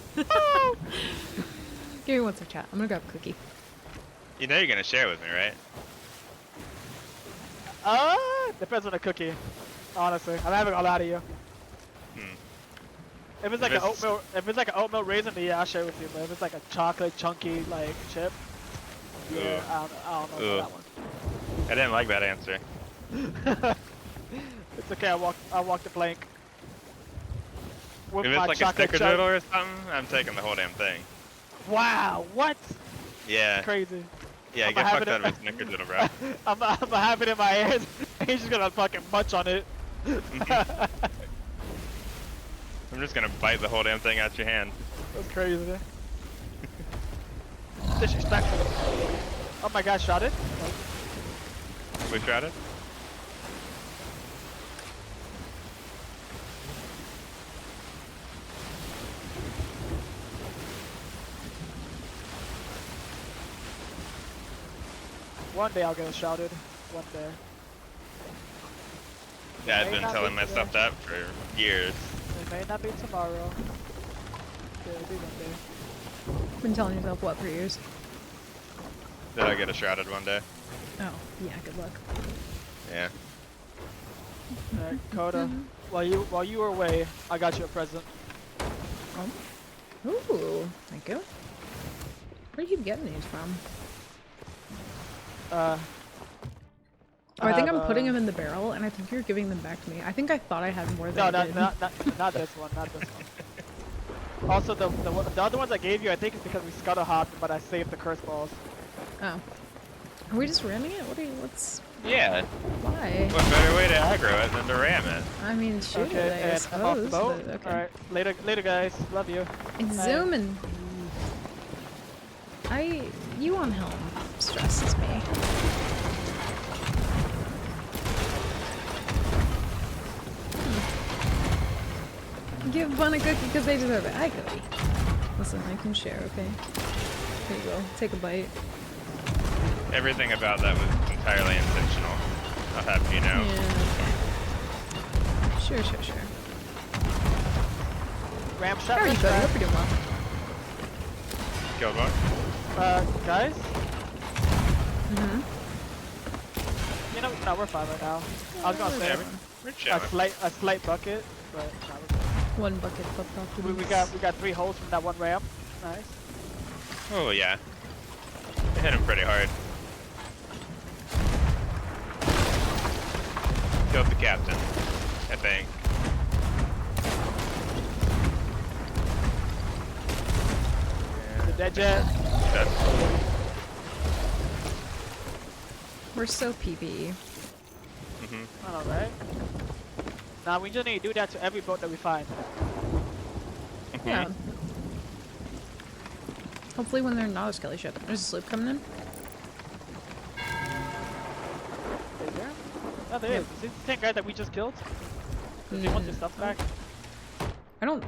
A: Give me one sec, chat. I'm gonna grab a cookie.
H: You know you're gonna share with me, right?
E: Depends on the cookie. Honestly, I'm having a lot of you. If it's like an oatmeal raisin, then yeah, I'll share with you. But if it's like a chocolate chunky like chip, yeah, I don't know about that one.
H: I didn't like that answer.
E: It's okay. I walk the plank. With
H: If it's
E: my
H: like a
E: chocolate
H: snickerdoodle or something, I'm taking the whole damn thing.
E: Wow, what?
H: Yeah.
E: Crazy.
H: Yeah, get fucked out of a snickerdoodle, bro.
E: I'm gonna have it in my hands. He's just gonna fucking munch on it.
H: I'm just gonna bite the whole damn thing out your hand.
E: That's crazy. Disrespectful. Oh my god, shot it.
H: We shot it?
E: One day I'll get shouted. One day.
H: Yeah, I've been telling myself that for years.
E: It may not be tomorrow. It'll be one day.
A: Been telling yourself what for years?
H: That I'll get a shrouded one day.
A: Oh, yeah, good luck.
H: Yeah.
E: Alright, Coda. While you were away, I got you a present.
A: Ooh, thank you. Where do you keep getting these from? I think I'm putting them in the barrel, and I think you're giving them back to me. I think I thought I had more than I did.
E: Not this one, not this one. Also, the other ones I gave you, I think it's because we scuttle hopped, but I saved the curse balls.
A: Oh. Are we just ramming it? What's...
H: Yeah.
A: Why?
H: What better way to aggro it than to ram it?
A: I mean, shoot it, I
E: and I'm off the
A: suppose,
E: boat.
A: but okay.
E: Alright, later guys. Love you.
A: It's
E: Bye.
A: zooming. You on helm stresses me. Give one a cookie because they deserve it. Hi, cookie. Listen, I can share, okay? Here you go. Take a bite.
H: Everything about that was entirely intentional. I'll have you know.
A: Yeah, okay. Sure.
E: Ram shot.
A: How are you, Cody? Hope you're doing well.
H: Killed one.
E: Guys?
A: Mm-hmm.
E: You know, no, we're fine right now. I was gonna say
H: we're chilling.
E: a slight bucket, but no, we're good.
A: One bucket flipped off.
E: We got 3 holes from that one ram. Nice.
H: Oh yeah. They hit him pretty hard. Killed the captain, I think.
E: The dead jet.
A: We're so PvE.
E: Alright. Now we just need to do that to every boat that we find.
A: Yeah. Hopefully when they're not a skelly ship. There's a sloop coming in.
E: Is there? Oh, there is. Is this the same guy that we just killed? Does he want his stuff back?
A: I don't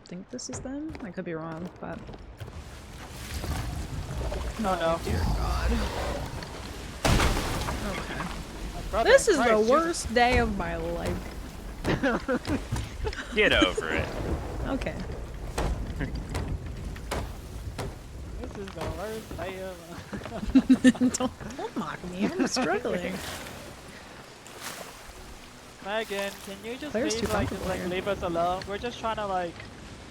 A: think this is them. I could be wrong, but...
E: Oh no.
A: Dear God. Okay.
E: Brother,
A: This is
E: Christ,
A: the
E: Jesus.
A: worst day of my life.
H: Get over it.
A: Okay.
E: This is the worst day of
A: Don't mock me. I'm struggling.
E: Megan, can you just
A: Player's too
E: please like
A: comfortable here.
E: leave us alone? We're just trying to like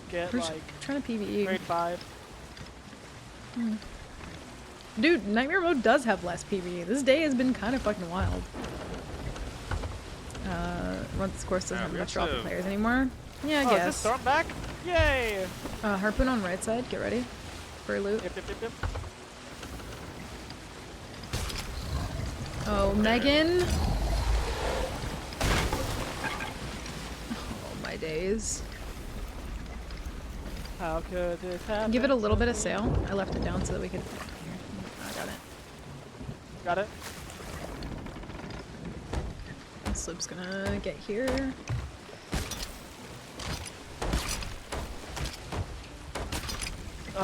E: get
A: We're just
E: like
A: trying to PvE.
E: grade 5.
A: Dude, Nightmare Mode does have less PvE. This day has been kind of fucking wild. Run this course doesn't have
H: we
A: much drop
H: also-
A: players anymore. Yeah, I
E: Oh, is this
A: guess.
E: storm back? Yay!
A: Harpoon on right side. Get ready for loot.
E: Yep, yep, yep, yep.
A: Oh, Megan. Oh, my days.
E: How could this happen?
A: Give it a little bit of sail. I left it down so that we could... I got it.
E: Got it.
A: Sloop's gonna get here.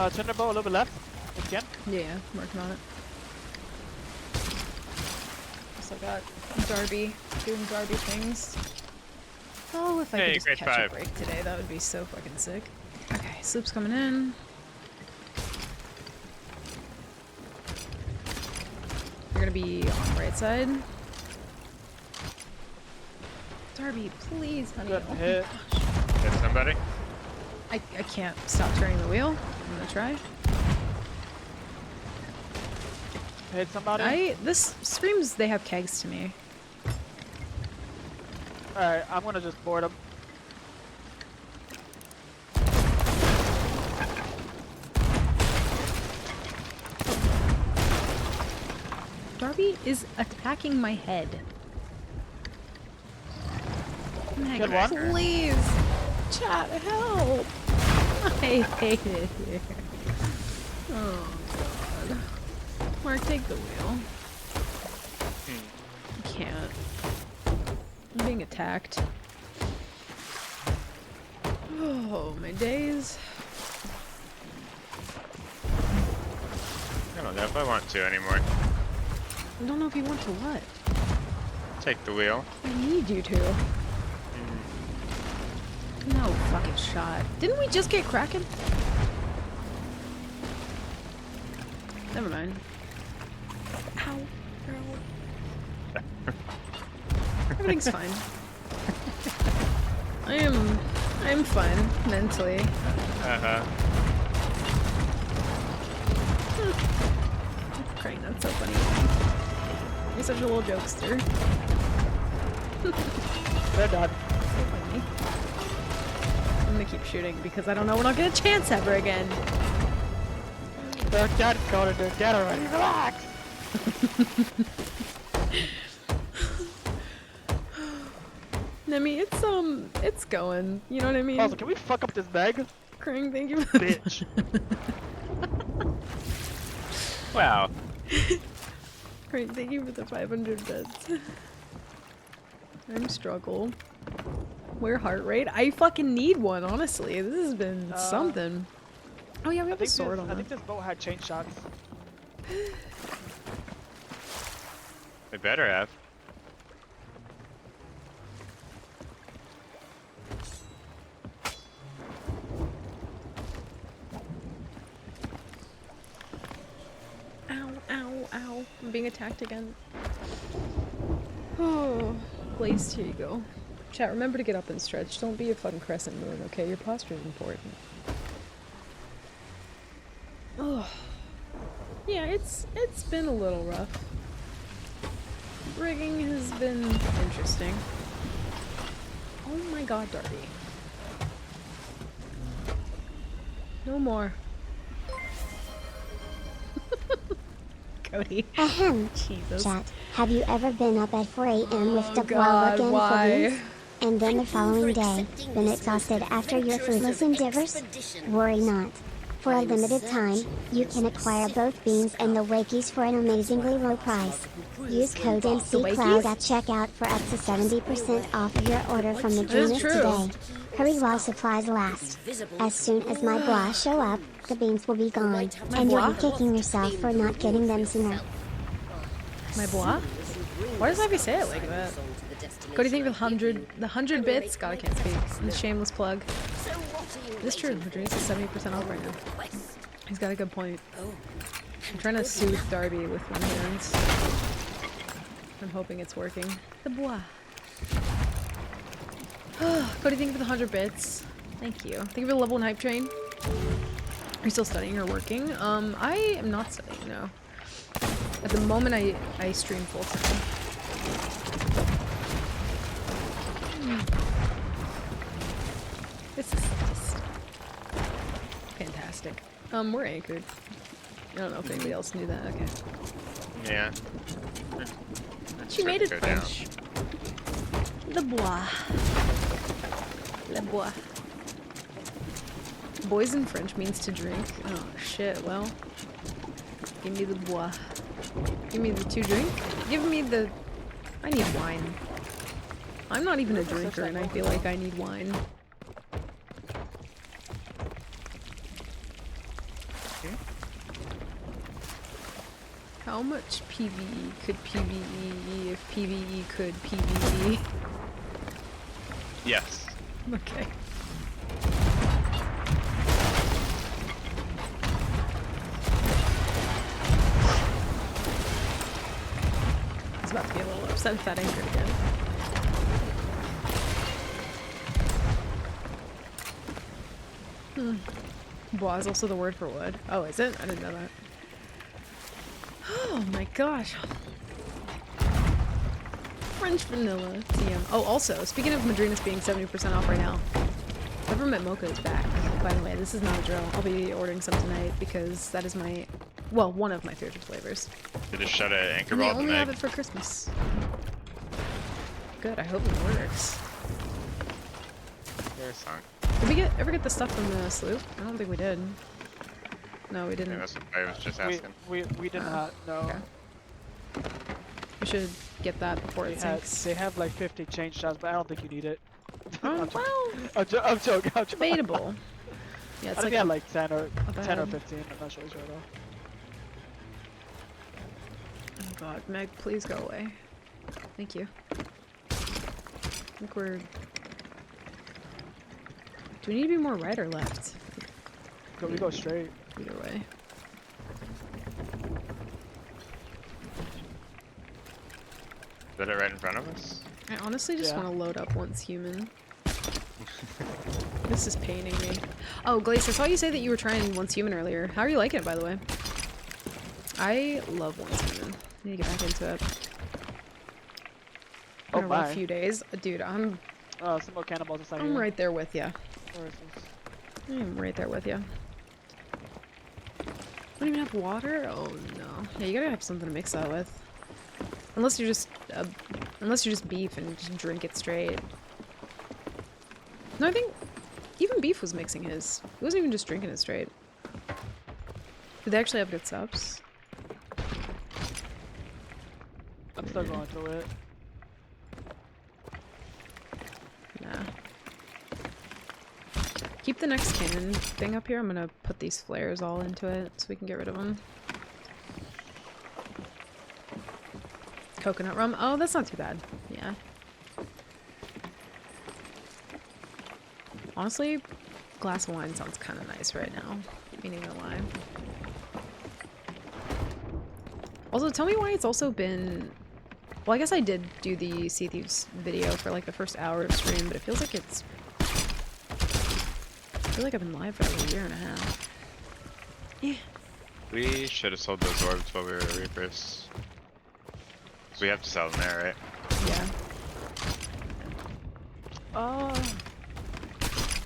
E: Thunderbolt a little bit left. If you can.
A: Yeah, I'm working on it. So I got Darby doing Darby things. Oh, if I
H: Hey,
A: could just
H: grade
A: catch
H: 5.
A: a break today, that would be so fucking sick. Okay, Sloop's coming in. You're gonna be on the right side. Darby, please, honey.
E: Good
A: Oh my
E: hit.
A: gosh.
H: Hit somebody?
A: I can't stop turning the wheel. I'm gonna try.
E: Hit somebody.
A: This screams they have kegs to me.
E: Alright, I'm gonna just board him.
A: Darby is attacking my head. Meg,
E: Good one.
A: please! Chat, help! I hate it here. Oh god. Mark, take the wheel. I can't. I'm being attacked. Oh, my days.
H: I don't know if I want to anymore.
A: I don't know if you want to what.
H: Take the wheel.
A: I need you to. No fucking shot. Didn't we just get Kraken? Never mind. Ow. Ow. Everything's fine. I am fine mentally.
H: Uh-huh.
A: Crane, that's so funny. You're such a little jokester.
E: They're done.
A: So funny. I'm gonna keep shooting because I don't know when I'll get a chance ever again.
E: They're done, Conan. They're dead already. Relax!
A: Nemi, it's going. You know what I mean?
E: Also, can we fuck up this bag?
A: Crane, thank you for
E: Bitch.
H: Wow.
A: Crane, thank you for the 500 bits. I'm struggle. Where heart rate? I fucking need one, honestly. This has been something. Oh yeah, we have a sword on
E: I
A: it.
E: think this boat had chain shots.
H: They better have.
A: Ow, ow, ow. I'm being attacked again. Oh, Blaze, here you go. Chat, remember to get up and stretch. Don't be a fucking crescent moon, okay? Your posture is important. Oh. Yeah, it's been a little rough. Rigging has been interesting. Oh my god, Darby. No more. Cody.
F: Ahem.
A: Jesus.
F: Chat, have you ever been up at 4 a.m. with the
A: God,
F: while
A: why?
F: for beans? And then the following day, been exhausted after your fruitless endeavors? Worry not. For a limited time, you can acquire both beans and the wakies for an amazingly low price. Use code MCCloud at checkout for up to 70% off of your order from the
A: That is
F: Genius
A: true.
F: today. Hurry while supplies last. As soon as my blah show up, the beans will be gone, and you'll be kicking yourself for not getting them sooner.
A: My blah? Why does Ivy say it like that? Cody, think of the 100 bits? God, I can't speak. And the shameless plug. It's true, Madrid is 70% off right now. He's got a good point. I'm trying to soothe Darby with one hand. I'm hoping it's working. The bois. Cody, thank you for the 100 bits. Thank you. Thank you for the level 1 hype train. Are you still studying or working? I am not studying, no. At the moment, I stream full time. This is just fantastic. We're anchored. I don't know if anybody else knew that. Okay.
H: Yeah.
A: She made it French. Le bois. Le bois. Boys in French means to drink. Oh shit, well. Give me the bois. Give me the to drink. Give me the... I need wine. I'm not even a drinker and I feel like I need wine. How much PvE could PvE if PvE could PvE?
H: Yes.
A: Okay. I was about to be a little upset if that anchored again. Bois is also the word for wood. Oh, is it? I didn't know that. Oh my gosh. French vanilla TM. Oh, also, speaking of Madrinas being 70% off right now, Peppermint Mocha is back. By the way, this is not a drill. I'll be ordering some tonight because that is my, well, one of my favorite flavors.
H: They just shut an anchor
A: And they
H: ball
A: only
H: tonight.
A: have it for Christmas. Good, I hope it works.
H: Their song.
A: Did we ever get the stuff from the sloop? I don't think we did. No, we didn't.
H: Yeah, that's what I was just asking.
E: We did not, no.
A: Okay. We should get that before it sinks.
E: They have like 50 change shots, but I don't think you need it.
A: Oh, well,
E: I'm joking.
A: debatable. Yeah, it's
E: I think
A: like
E: they had like 10 or
A: bad.
E: 15. I'm not sure which right now.
A: Oh god, Meg, please go away. Thank you. I think we're... Do we need to be more right or left?
E: We go straight.
A: Either way.
H: Is that it right in front of us?
A: I honestly just want to load up once human. This is paining me. Oh, Glace, I saw you say that you were trying Once Human earlier. How are you liking it, by the way? I love Once Human. I need to get back into it. Been a rough few days. Dude, I'm...
E: Oh, some more cannonballs inside here.
A: I'm right there with ya.
E: Where is this?
A: I'm right there with ya. Don't even have water? Oh no. Yeah, you gotta have something to mix that with. Unless you're just beef and just drink it straight. No, I think even beef was mixing his. He wasn't even just drinking it straight. Did they actually have good subs?
E: I'm still going through it.
A: Nah. Keep the next cannon thing up here. I'm gonna put these flares all into it so we can get rid of them. Coconut rum. Oh, that's not too bad. Yeah. Honestly, glass of wine sounds kind of nice right now. Meaning no lie. Also, tell me why it's also been... Well, I guess I did do the Sea Thieves video for like the first hour of stream, but it feels like it's... I feel like I've been live for like a year and a half. Yeah.
H: We should have sold those orbs while we were Reapers. So we have to sell them there, right?
A: Yeah.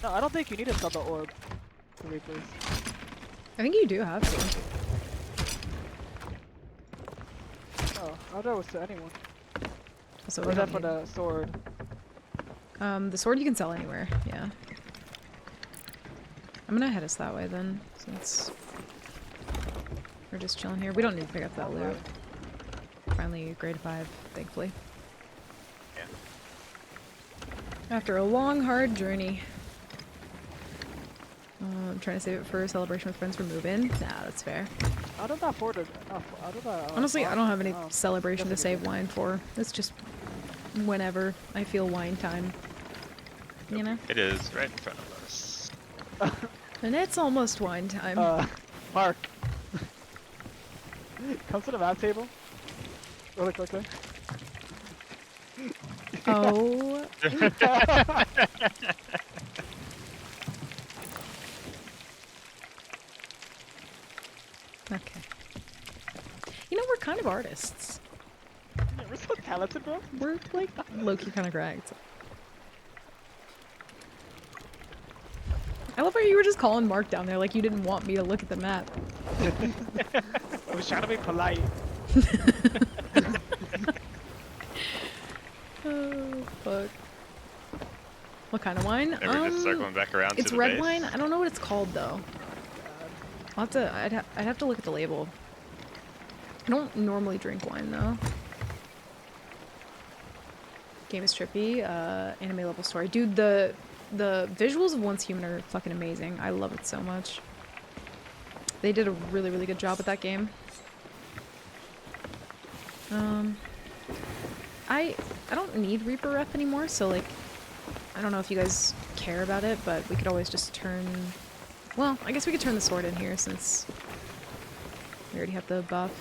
E: No, I don't think you need to sell the orb for Reapers.
A: I think you do have to.
E: Oh, I thought it was to anyone.
A: So
E: or is that for the sword?
A: The sword you can sell anywhere, yeah. I'm gonna head us that way then, since we're just chilling here. We don't need to pick up that loot. Finally grade 5, thankfully.
H: Yeah.
A: After a long, hard journey. I'm trying to save it for a celebration with friends for move-in. Nah, that's fair.
E: How did that Ford? How did that?
A: Honestly, I don't have any
E: Oh,
A: celebration to
E: guess we
A: save
E: did.
A: wine for. It's just whenever I feel wine time. You know?
H: It is right in front of us.
A: And it's almost wine time.
E: Mark. Come to the map table. Really quickly.
A: Oh. Okay. You know, we're kind of artists.
E: Yeah, we're so talented, bro.
A: We're like low-key kind of cracked. I love how you were just calling Mark down there like you didn't want me to look at the map.
E: I was trying to be polite.
A: Oh, fuck. What kind of wine?
H: And we're just circling back around to
A: It's
H: the
A: red
H: base.
A: wine. I don't know what it's called though. I'll have to. I'd have to look at the label. I don't normally drink wine though. Game is trippy. Anime level story, dude. The visuals of Once Human are fucking amazing. I love it so much. They did a really good job with that game. I don't need Reaper rep anymore, so like, I don't know if you guys care about it, but we could always just turn. Well, I guess we could turn the sword in here since we already have the buff.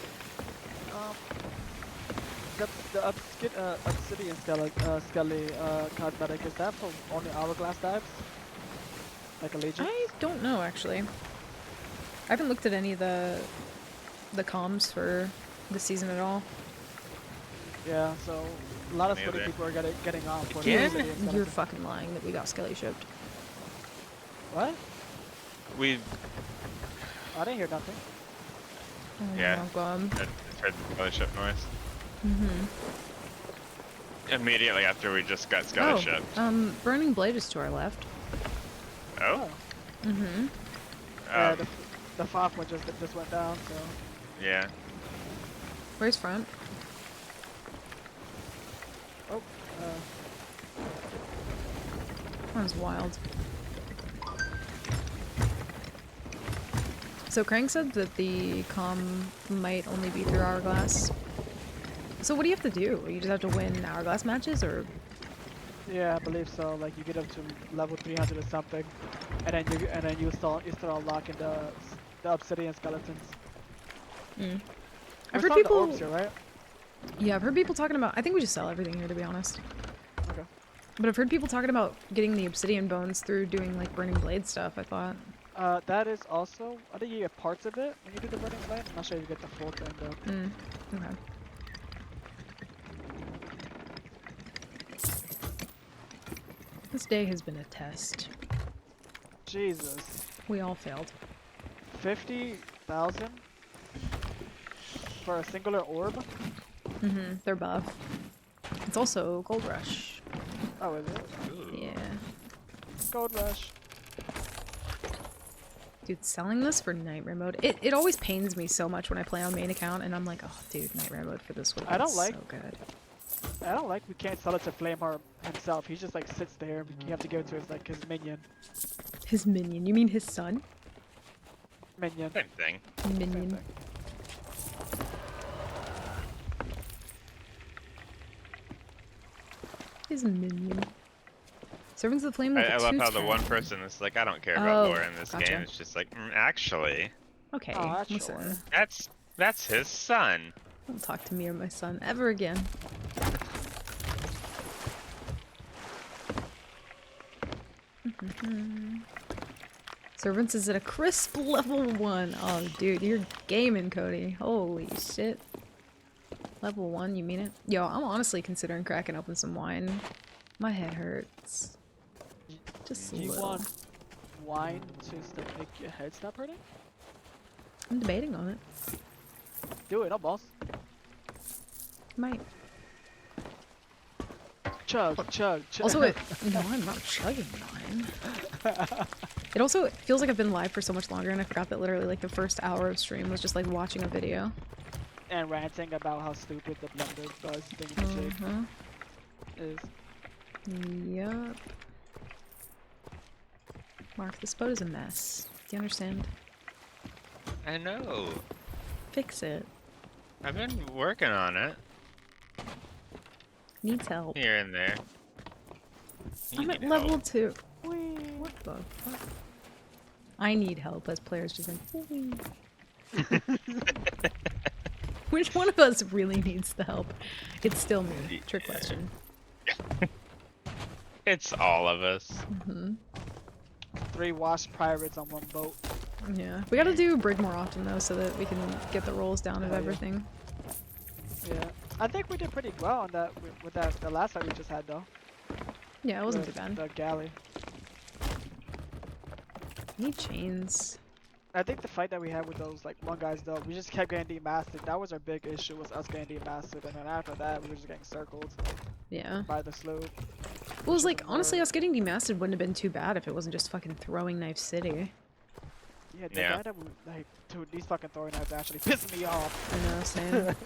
E: The obsidian skelly cosmetic, is that for only hourglass dives? Like Allegiance?
A: I don't know actually. I haven't looked at any of the comms for this season at all.
E: Yeah, so a lot of
H: Me
E: skelly
H: either.
E: people are getting off for the
A: Again?
E: obsidian
A: You're
E: skeleton.
A: fucking lying that we got skelly shipped.
E: What?
H: We
E: I didn't hear nothing.
A: Oh
H: Yeah.
A: my god.
H: I heard the skelly ship noise.
A: Mm-hmm.
H: Immediately after we just got skelly shipped.
A: Burning Blade is to our left.
H: Oh?
A: Mm-hmm.
E: Yeah, the FOF one just went down, so.
H: Yeah.
A: Where's front?
E: Oh,
A: That was wild. So Krang said that the comm might only be through Hourglass. So what do you have to do? You just have to win Hourglass matches, or?
E: yeah, I believe so. Like you get up to level 300 or something, and then you start unlocking the obsidian skeletons.
A: Mm.
E: We're
A: I've heard
E: selling the
A: people.
E: orbs here, right?
A: Yeah, I've heard people talking about. I think we just sell everything here, to be honest.
E: Okay.
A: But I've heard people talking about getting the obsidian bones through doing like Burning Blade stuff. I thought.
E: That is also, I think you get parts of it when you do the burning blade. I'm not sure if you get the full thing though.
A: Mm. Okay. This day has been a test.
E: Jesus.
A: We all failed.
E: 50,000 for a singular orb?
A: Mm-hmm. They're buff. It's also Gold Rush.
E: Oh, is it?
A: Yeah.
E: Gold rush.
A: Dude, selling this for Nightmare mode. It always pains me so much when I play on main account and I'm like, oh dude, Nightmare mode for this would
E: I don't
A: so
E: like-
A: good.
E: I don't like we can't sell it to Flameheart himself. He just like sits there. You have to give it to his minion.
A: His minion. You mean his son?
E: Minion.
H: Same thing.
A: Minion. His minion. Servants of the Flame.
H: I love how the
A: 210.
H: one person is like, I don't care about
A: Oh,
H: lore in this
A: gotcha.
H: game. It's just like, actually,
A: Okay,
E: Oh, that's
A: listen.
E: sure.
H: that's his son.
A: Don't talk to me or my son ever again. Servants is at a crisp level 1. Oh, dude, you're gaming, Cody. Holy shit. Level 1, you mean it? Yo, I'm honestly considering cracking open some wine. My head hurts. Just a
E: Do you
A: little.
E: want wine to make your head stop hurting?
A: I'm debating on it.
E: Do it, no boss.
A: Might.
E: Chug, chug, chug.
A: Also, no, I'm not chugging wine. It also feels like I've been live for so much longer, and I forgot that literally like the first hour of stream was just like watching a video.
E: And ranting about how stupid the blender buzz thing is.
A: Yup. Mark, this boat is a mess. Do you understand?
H: I know.
A: Fix it.
H: I've been working on it.
A: Needs help.
H: Here and there. You
A: I'm at
H: need
A: level
H: help.
A: 2. What the fuck? I need help as players just like, "Whee." Which one of us really needs the help? It's still me. Trick question.
H: It's all of us.
E: 3 wasp pirates on 1 boat.
A: Yeah. We gotta do Brig more often though so that we can get the rolls down of
E: Yeah.
A: everything.
E: Yeah. I think we did pretty well on that with that the last fight we just had though.
A: Yeah, it wasn't
E: With
A: too bad.
E: The galley.
A: Need chains.
E: I think the fight that we had with those like 1 guys though, we just kept getting demastered. That was our big issue, was us getting demastered, and then after that we were just getting circled.
A: Yeah.
E: By the sloop.
A: Well, it was like, honestly, us getting demastered wouldn't have been too bad if it wasn't just fucking throwing knife city.
E: Yeah, the guy that we, like, dude, these fucking throwing knives actually pissing me off.
A: I know, same.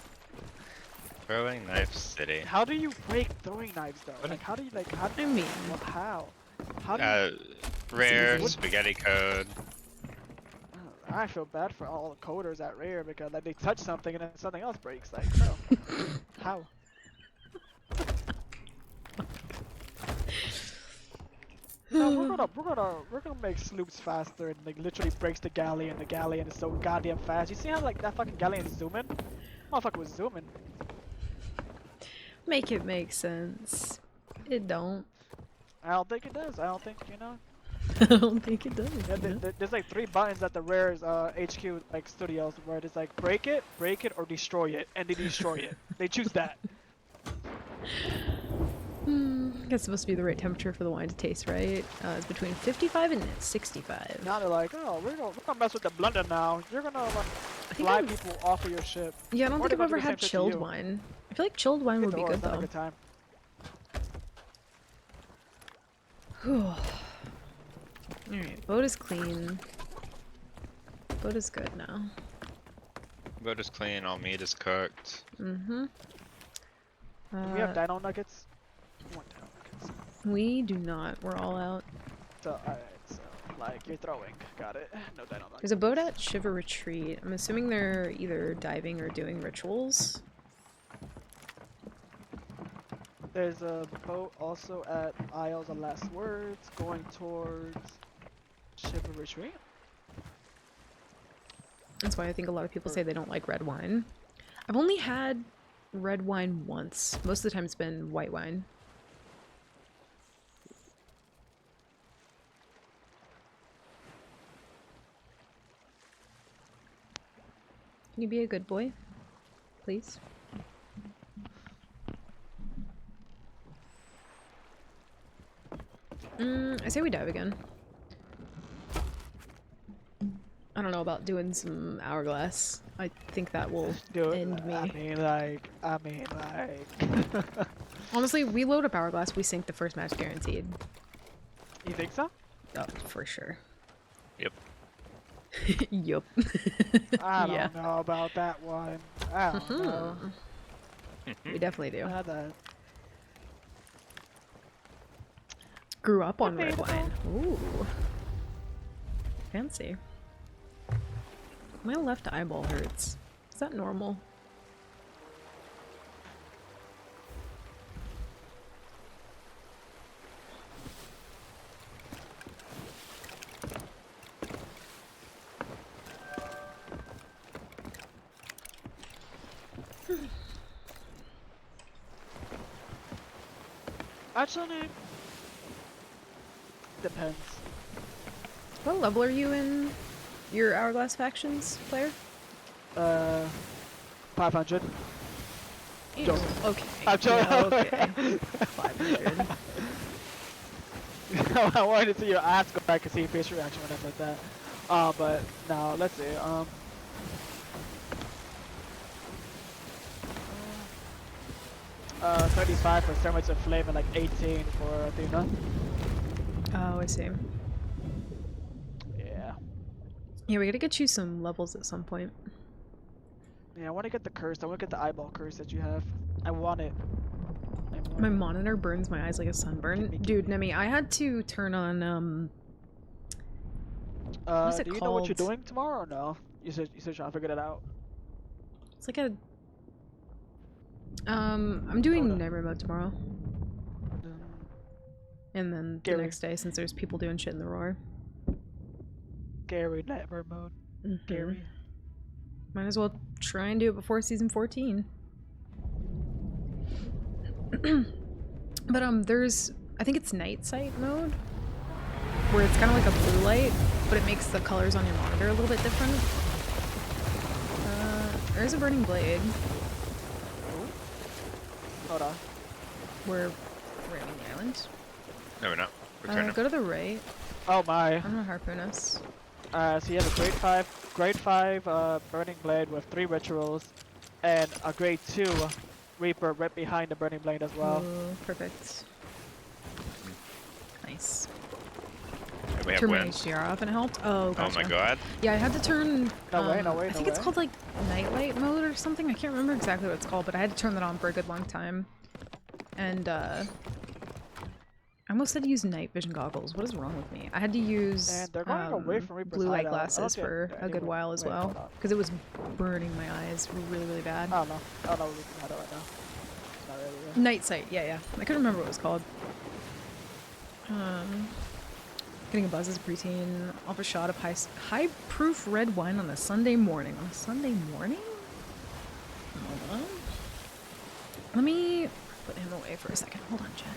H: Throwing Knife City.
E: How do you break throwing knives though? Like, how do you how do
A: I mean,
E: well, how? How do you,
H: Rare, spaghetti code.
E: I feel bad for all the coders at Rare because like they touch something and then something else breaks. Like, bro, how? No, we're gonna make sloops faster and like literally breaks the galleon. The galleon is so goddamn fast. You see how like that fucking galleon is zooming? Motherfucker was zooming.
A: Make it make sense. It don't.
E: I don't think it does. I don't think, you know.
A: I don't think it does.
E: Yeah, there's like 3 buttons at the Rare's HQ like studios where it's like break it, or destroy it, and they destroy it. They choose that.
A: I guess it's supposed to be the right temperature for the wine to taste, right? It's between 55 and 65.
E: Now they're like, oh, we're gonna mess with the blunder now. You're gonna like fly people off of your ship.
A: Yeah, I don't
E: Or
A: think
E: they're
A: I've
E: gonna
A: ever
E: do the
A: had
E: same shit to
A: chilled
E: you.
A: wine. I feel like chilled wine would be
E: Either or,
A: good
E: it's not a
A: though.
E: good time.
A: Alright, boat is clean. Boat is good now.
H: Boat is clean, all meat is cooked.
A: Mm-hmm.
E: Do we have dino nuggets? I want dino nuggets.
A: We do not. We're all out.
E: So, alright, so, like, you're throwing. Got it. No dino nuggets.
A: There's a boat at Shiver Retreat. I'm assuming they're either diving or doing rituals.
E: There's a boat also at Isles of Last Words going towards Shiver Retreat.
A: That's why I think a lot of people say they don't like red wine. I've only had red wine once. Most of the time it's been white wine. Can you be a good boy? Please? I say we dive again. I don't know about doing some hourglass. I think that will end me.
E: I mean, like.
A: Honestly, we load up hourglass, we sink the first match guaranteed.
E: You think so?
A: Oh, for sure.
H: Yep.
A: Yup.
E: I don't know about that one. I don't know.
A: We definitely do.
E: That.
A: Grew up on red wine. Ooh. Fancy. My left eyeball hurts. Is that normal?
E: Actually, depends.
A: What level are you in your hourglass factions, player?
E: 500.
A: Ew,
E: Joking.
A: okay.
E: I'm joking.
A: Yeah, okay. 500.
E: I wanted to see your ass go back and see your face reaction when I said that. But no, let's see. 35 for Sermons of Flame and like 18 for Athena.
A: Oh, I see.
E: Yeah.
A: Yeah, we gotta get you some levels at some point.
E: Yeah, I want to get the curse. I want to get the eyeball curse that you have. I want it.
A: My monitor burns my eyes like a sunburn. Dude, Nemi, I had to turn on, what is it
E: do you
A: called?
E: know what you're doing tomorrow or no? You said trying to figure that out.
A: It's like a I'm doing night mode tomorrow. And then the next day, since there's people doing shit in the roar.
E: Scary nightmare mode. Scary.
A: Might as well try and do it before season 14. But there's, I think it's night sight mode, where it's kind of like a blue light, but it makes the colors on your monitor a little bit different. There's a burning blade.
E: Hold on.
A: We're ramming the island.
H: No, we're not. We're
A: Go to the right.
E: Oh my.
A: I'm gonna harpoon us.
E: So you have a grade 5 burning blade with 3 rituals, and a grade 2 reaper right behind the burning blade as well.
A: Ooh, perfect. Nice.
H: We have
A: Turn my
H: wind.
A: HDR off and it helped. Oh, gotcha.
H: Oh my god.
A: Yeah, I had to turn.
E: No way,
A: I think it's called like nightlight mode or something. I can't remember exactly what it's called, but I had to turn that on for a good long time. And I almost had to use night vision goggles. What is wrong with me? I had to use
E: And they're going away from Reaper's
A: blue light
E: hideout.
A: glasses for a good while as well, because it was burning my eyes really, really bad.
E: I don't know. I don't know what Reaper's hideout right now. Not really. Yeah.
A: Night sight, yeah. I couldn't remember what it was called. Getting a buzz is preteen. Off a shot of high proof red wine on a Sunday morning. On a Sunday morning? Hold on. Let me put him away for a second. Hold on, chat.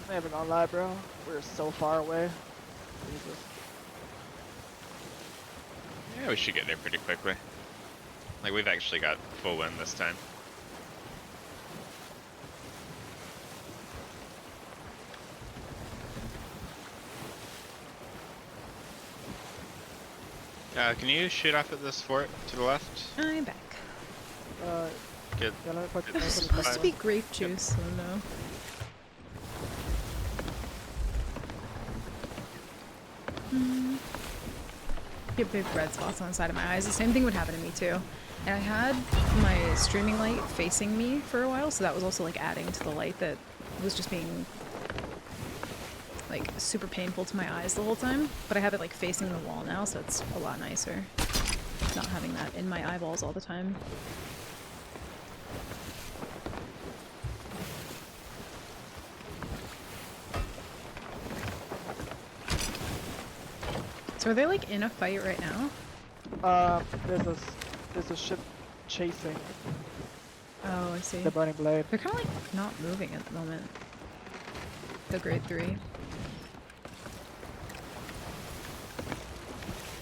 E: I'm not even gonna lie, bro. We're so far away. Jesus.
H: Yeah, we should get there pretty quickly. Like, we've actually got full wind this time. Can you shoot off at this fort to the left?
A: I'm back.
H: Good.
E: Yeah, let me put
A: It was supposed to be grape juice, so no. Get big red spots on the side of my eyes. The same thing would happen to me too. And I had my streaming light facing me for a while, so that was also like adding to the light that was just being like super painful to my eyes the whole time. But I have it like facing the wall now, so it's a lot nicer. Not having that in my eyeballs all the time. So are they like in a fight right now?
E: There's a ship chasing.
A: Oh, I see.
E: The burning blade.
A: They're kind of like not moving at the moment. The grade 3.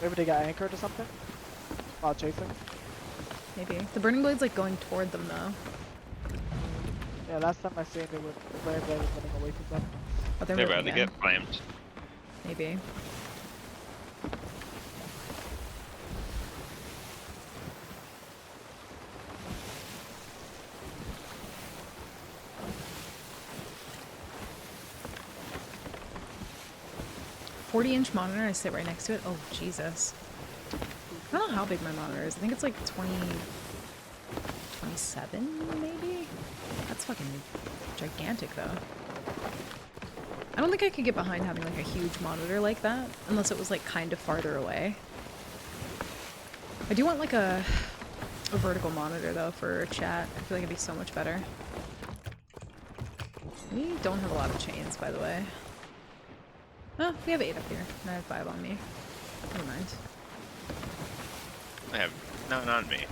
E: Maybe they got anchored or something while chasing.
A: Maybe. The burning blade's like going toward them though.
E: Yeah, last time I seen it, the burning blade was running away from them.
A: Oh,
H: They're about to get flamed.
A: Maybe. .40-inch monitor, I sit right next to it. Oh, Jesus. I don't know how big my monitor is. I think it's like 27, maybe? That's fucking gigantic, though. I don't think I could get behind having like a huge monitor like that, unless it was like kind of farther away. I do want like a vertical monitor, though, for chat. I feel like it'd be so much better. We don't have a lot of chains, by the way. Oh, we have 8 up here, and I have 5 on me. Never mind.
H: I have none on me.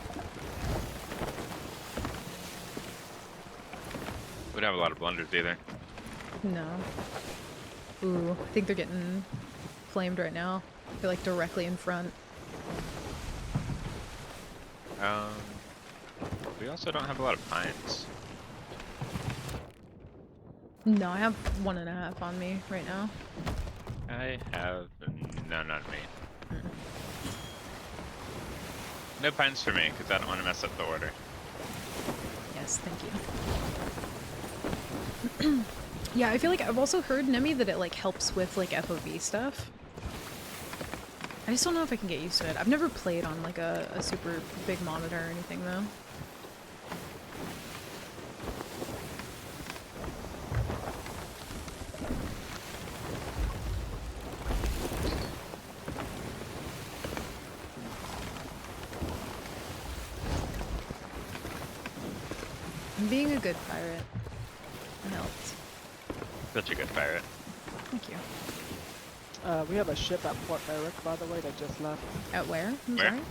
H: We don't have a lot of blunders either.
A: No. Ooh, I think they're getting flamed right now. They're like directly in front.
H: We also don't have a lot of pines.
A: No, I have 1.5 on me right now.
H: I have none on me. No pines for me, because I don't want to mess up the order.
A: Yes, thank you. Yeah, I feel like I've also heard, Nemi, that it like helps with like FOV stuff. I just don't know if I can get used to it. I've never played on like a super big monitor or anything though. I'm being a good pirate. It helped.
H: Such a good pirate.
A: Thank you.
E: We have a ship at Port Merrick, by the way, that just left.
A: At where? I'm
H: Where?
A: sorry?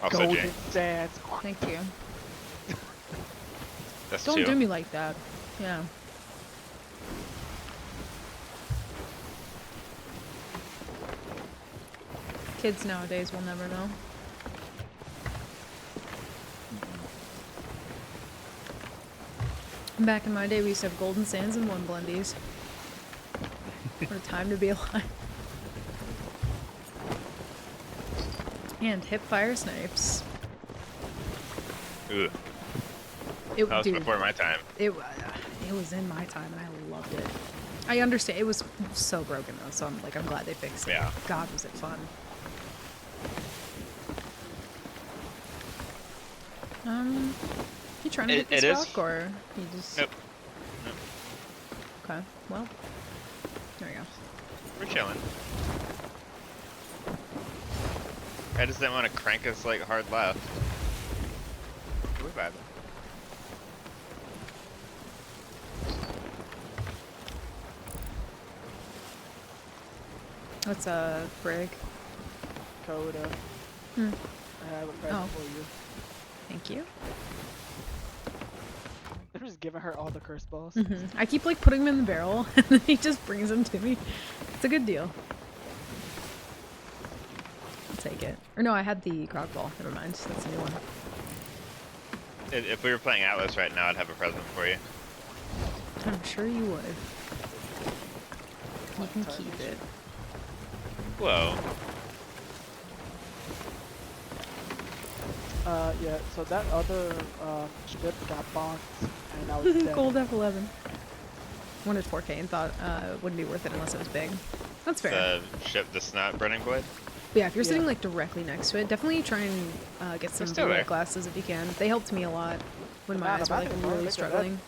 H: Also
E: Golden
H: Jane.
E: Sands.
A: Thank you.
H: That's
A: Don't
H: two.
A: do me like that. Yeah. Kids nowadays will never know. Back in my day, we used to have Golden Sands and 1 Blendies. What a time to be alive. And hip fire snipes.
H: Ooh.
A: It,
H: That was
A: dude,
H: before my time.
A: It was in my time and I loved it. I understand it was so broken though, so I'm glad they fixed it.
H: Yeah.
A: God, was it fun. You trying to hit this rock or you just?
H: Nope. Nope.
A: Okay. Well, there you go.
H: We're chilling. I just didn't want to crank us like hard left. We're bad.
A: What's a Brig?
E: Coda.
A: Hmm.
E: I have a present
A: Oh.
E: for you.
A: Thank you.
E: They're just giving her all the curse balls.
A: I keep like putting them in the barrel and then he just brings them to me. It's a good deal. I'll take it. Or no, I had the croc ball. Never mind. That's a new one.
H: If we were playing Atlas right now, I'd have a present for you.
A: I'm sure you would. You can keep it.
H: Whoa.
E: Yeah, so that other ship got bonked, and I was dead.
A: Gold F11. Wanted 4K and thought wouldn't be worth it unless it was big. That's fair.
H: The ship, the Snot Burning Blade?
A: But yeah, if you're sitting like directly next to it, definitely try and get some
H: still
A: blue
H: there.
A: light glasses if you can. They helped me a lot when my
E: Nah,
A: eyes were
E: the
A: like
E: battery's on,
A: really
E: look at
A: struggling.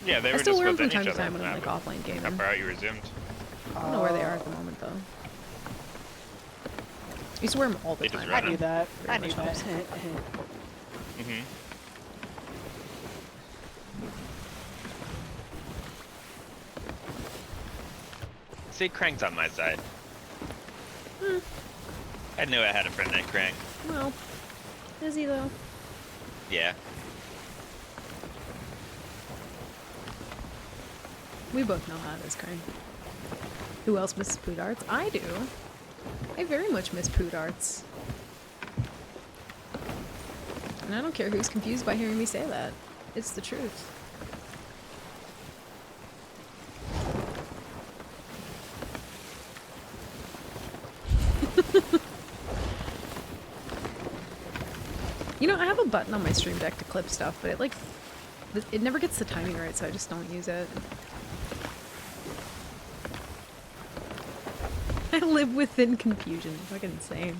H: Yeah, they
A: I
H: were
A: still
H: just
A: wear them from
H: within
A: time
H: each
A: to time
H: other.
A: when I'm like offline
H: How
A: gaming.
H: far out you resumed?
A: I don't know where they are at the moment though. I used to wear them all the
H: They just
A: time.
E: I
H: run
E: knew that. I
A: Very
E: knew
A: much
E: that.
H: Mm-hmm. See, Krang's on my side. I knew I had a friend named Krang.
A: Well, is he though?
H: Yeah.
A: We both know how it is, Crane. Who else misses poo darts? I do. I very much miss poo darts. And I don't care who's confused by hearing me say that. It's the truth. You know, I have a button on my stream deck to clip stuff, but it never gets the timing right, so I just don't use it. I live within confusion. Fucking insane.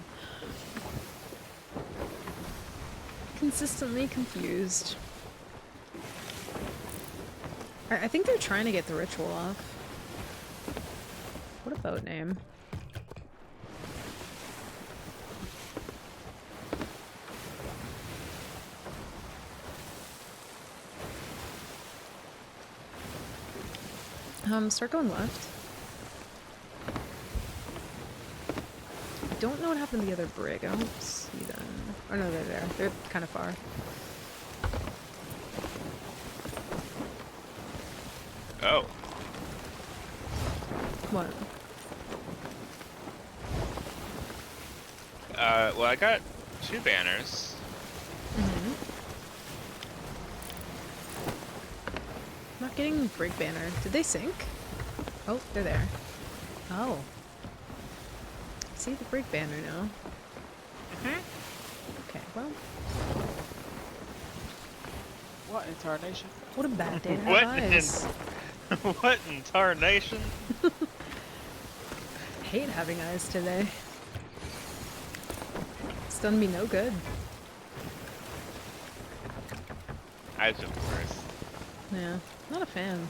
A: Consistently confused. I think they're trying to get the ritual off. What a boat name. Start going left. I don't know what happened to the other brig. I don't see them. Oh no, they're there. They're kind of far.
H: Oh.
A: What?
H: Well, I got 2 banners.
A: Mm-hmm. Not getting brig banner. Did they sink? Oh, they're there. Oh. See the brig banner now. Okay, well.
E: What in tarnation?
A: What a bad day to have
H: What
A: eyes.
H: What in tarnation?
A: Hate having eyes today. It's done me no good.
H: Eyes are the worst.
A: Yeah, not a fan.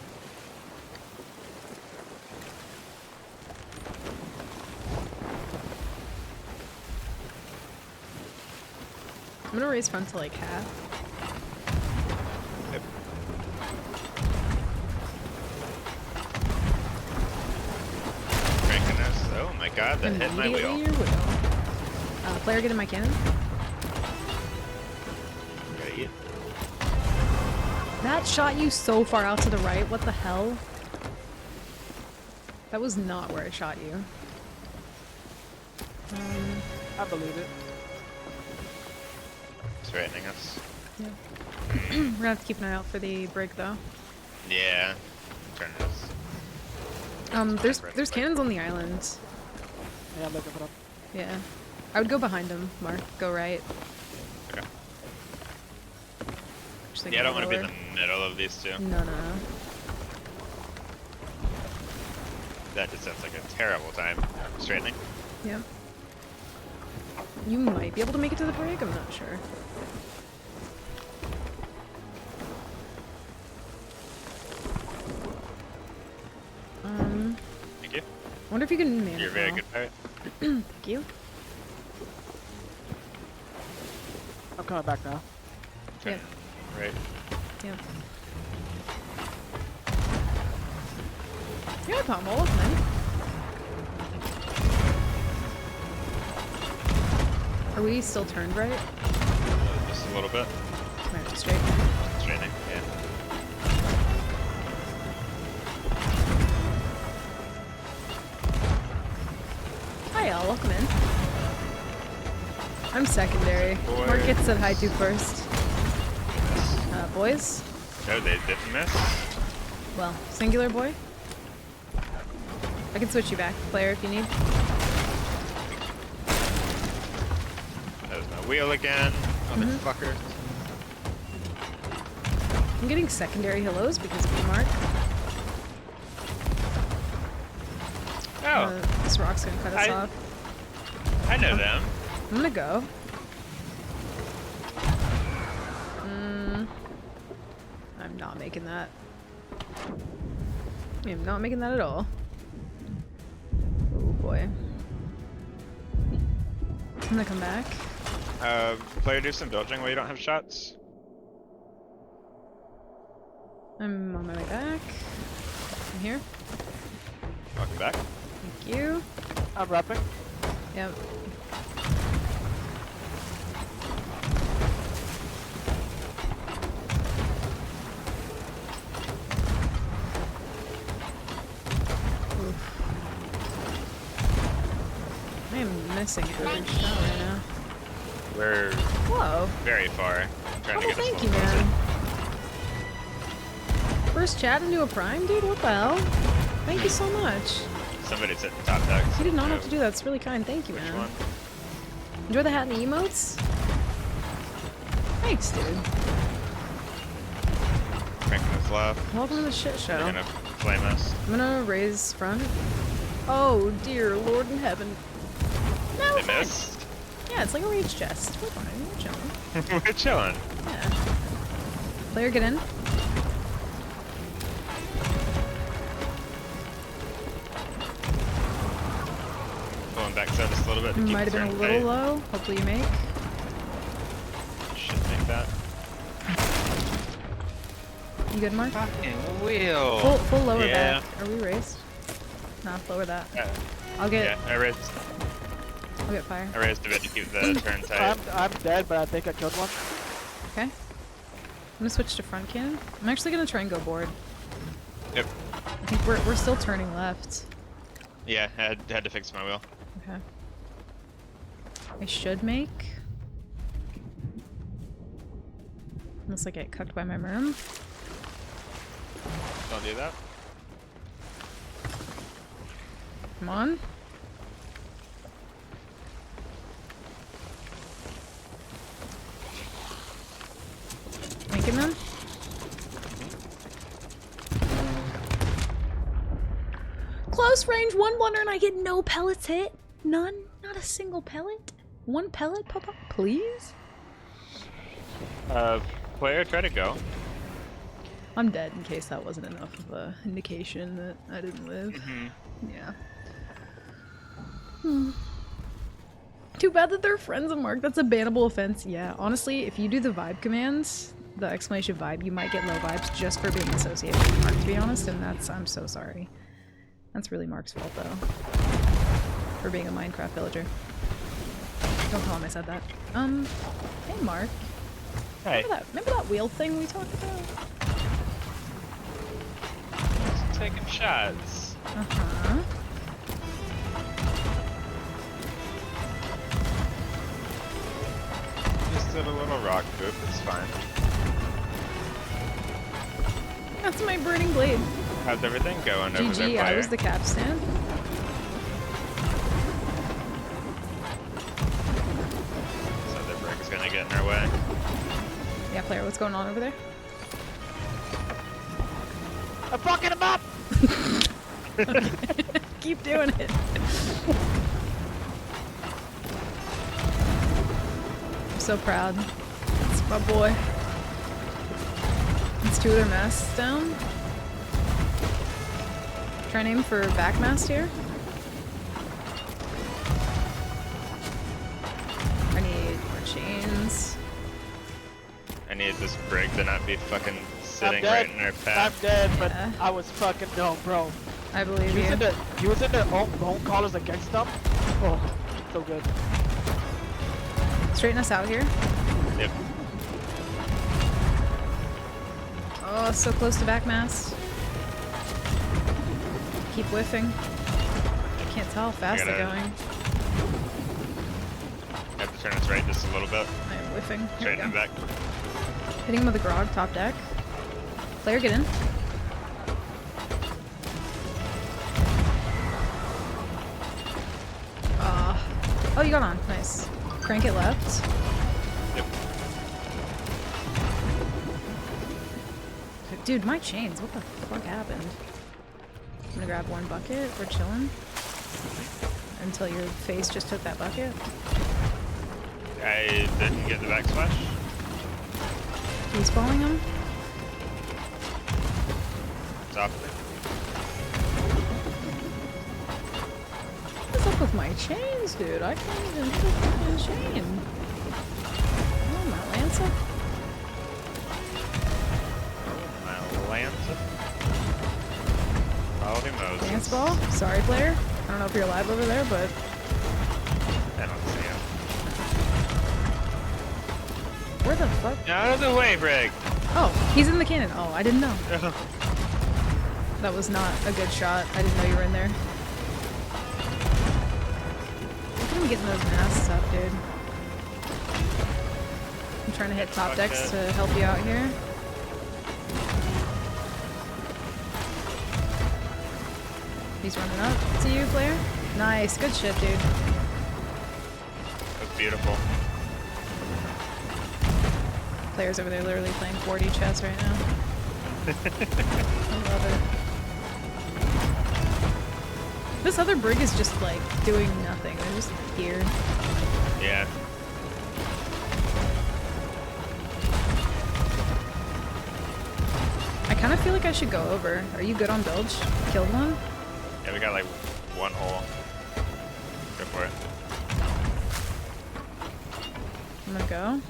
A: I'm gonna raise front to like half.
H: Cranking this. Oh my god, that hit my wheel.
A: Immediately your wheel. Player, get in my cannon.
H: Gotta eat.
A: That shot you so far out to the right. What the hell? That was not where I shot you.
E: I believe it.
H: Threatening us.
A: Yeah. We're gonna have to keep an eye out for the brig though.
H: Yeah. Turn this.
A: There's cannons on the island.
E: Yeah, I'm looking for them.
A: Yeah. I would go behind him, Mark. Go right.
H: Okay.
A: Just like
H: Yeah, I don't want to be in
A: lower.
H: the middle of these two.
A: No, no, no.
H: That just sounds like a terrible time. Straightening.
A: Yep. You might be able to make it to the brig, I'm not sure.
H: Thank you.
A: I wonder if you can manage.
H: You're a very good pirate.
A: Thank you.
E: I'm coming back now.
A: Yep.
H: Right.
A: Yep. Yeah, pommel, man. Are we still turned right?
H: Just a little bit.
A: Might have to straighten.
H: Straightening, yeah.
A: Hi, y'all. Welcome in. I'm secondary.
H: Boys.
A: Mark gets said hi to first. Boys?
H: No, they didn't miss.
A: Well, singular boy? I can switch you back, player, if you need.
H: There's my wheel again. Motherfucker.
A: I'm getting secondary hellos because of you, Mark.
H: Oh.
A: This rock's gonna cut us off.
H: I know them.
A: I'm gonna go. I'm not making that. I am not making that at all. Oh boy. I'm gonna come back.
H: Player, do some dodging while you don't have shots.
A: I'm on my way back. I'm here.
H: Welcome back.
A: Thank you.
E: I'm wrapping.
A: Yep. I am missing every shot right now.
H: We're
A: Whoa.
H: very far. Trying to
A: Oh,
H: get us
A: thank
H: a
A: you,
H: little
A: man. First chat into a prime, dude? What the hell? Thank you so much.
H: closer. Somebody's hitting top deck.
A: You did not have to do that. It's really kind. Thank you,
H: Which
A: man.
H: one?
A: Enjoy the hat and the emotes? Thanks, dude.
H: Cranking this left.
A: Welcome to the shit show.
H: They're gonna flame us.
A: I'm gonna raise front. Oh, dear Lord in heaven. No,
H: They
A: we're fine.
H: missed.
A: Yeah, it's like a rage chest. We're fine. We're chilling.
H: We're chilling.
A: Yeah. Player, get in.
H: Pulling back just a little bit to keep
A: Might have been a
H: turn
A: little
H: tight.
A: low. Hopefully you make.
H: Should make that.
A: You good, Mark?
H: Fucking wheel.
A: Full lower
H: Yeah.
A: back. Are we raised? Nah, lower that.
H: Yeah.
A: I'll get.
H: Yeah, I raised.
A: I'll get fire.
D: I raised a bit to keep the turn tight.
E: I'm dead, but I think I killed one.
A: Okay. I'm gonna switch to front cannon. I'm actually gonna try and go board.
D: Yep.
A: I think we're still turning left.
D: Yeah, I had to fix my wheel.
A: Okay. I should make. Unless I get cucked by my merm.
D: Don't do that.
A: Come on. Making them. Close range, one blunder, and I get no pellets hit. None? Not a single pellet? One pellet, Papa? Please?
D: Player, try to go.
A: I'm dead in case that wasn't enough of a indication that I didn't live. Yeah. Too bad that they're friends of Mark. That's a bannable offense. Yeah, honestly, if you do the vibe commands, the exclamation vibe, you might get low vibes just for being associated with Mark, to be honest, and that's, I'm so sorry. That's really Mark's fault, though. For being a Minecraft villager. Don't tell him I said that. Hey Mark.
D: Hey.
A: Remember that wheel thing we talked about?
D: Just taking shots.
A: Uh-huh.
D: Just did a little rock boop, it's fine.
A: That's my burning blade.
D: How's everything going over there,
A: GG, I was the capstan.
D: So the brick is gonna get in our way.
A: Yeah, player, what's going on over there?
E: I'm fucking him up!
A: Keep doing it. I'm so proud. It's my boy. It's two of their masts down. Try and aim for back mast here. I need more chains.
D: I need this brig to not be fucking sitting
E: dead.
D: right in our
E: I'm
D: path.
E: dead, but
A: Yeah.
E: I was fucking no, bro.
A: I believe
E: He was
A: you.
E: in the bone callers against them. Oh, so good.
A: Straighten us out here.
D: Yep.
A: Oh, so close to back mast. Keep whiffing. I can't tell how fast they're going.
D: I have to turn this right just a little bit.
A: I am whiffing. Here we
D: Straighten
A: go.
D: it back.
A: Hitting him with a grog, top deck. Player, get in. Oh, you got on. Nice. Crank it left.
D: Yep.
A: Dude, my chains. What the fuck happened? I'm gonna grab one bucket. We're chilling. Until your face just took that bucket.
D: I didn't get the backsplash.
A: He's following him.
D: Softly.
A: What's up with my chains, dude? I can't even hit a fucking chain. Oh, my Lancer.
D: My Lancer. Holy Moses.
A: Dance ball? Sorry, player. I don't know if you're alive over there, but
D: I don't see him.
A: where the fuck?
D: Out of the way, Brig!
A: Oh, he's in the cannon. Oh, I didn't know. That was not a good shot. I didn't know you were in there. Look at him getting those masks up, dude. I'm trying to hit top decks to help you out here. He's running up to you, player. Nice, good shit, dude.
D: That's beautiful.
A: Players over there literally playing 4D chess right now. I love it. This other brig is just like doing nothing. They're just here.
D: Yeah.
A: I kind of feel like I should go over. Are you good on bilge? Killed one?
D: Yeah, we got like one hole. Go for it.
A: I'm gonna go.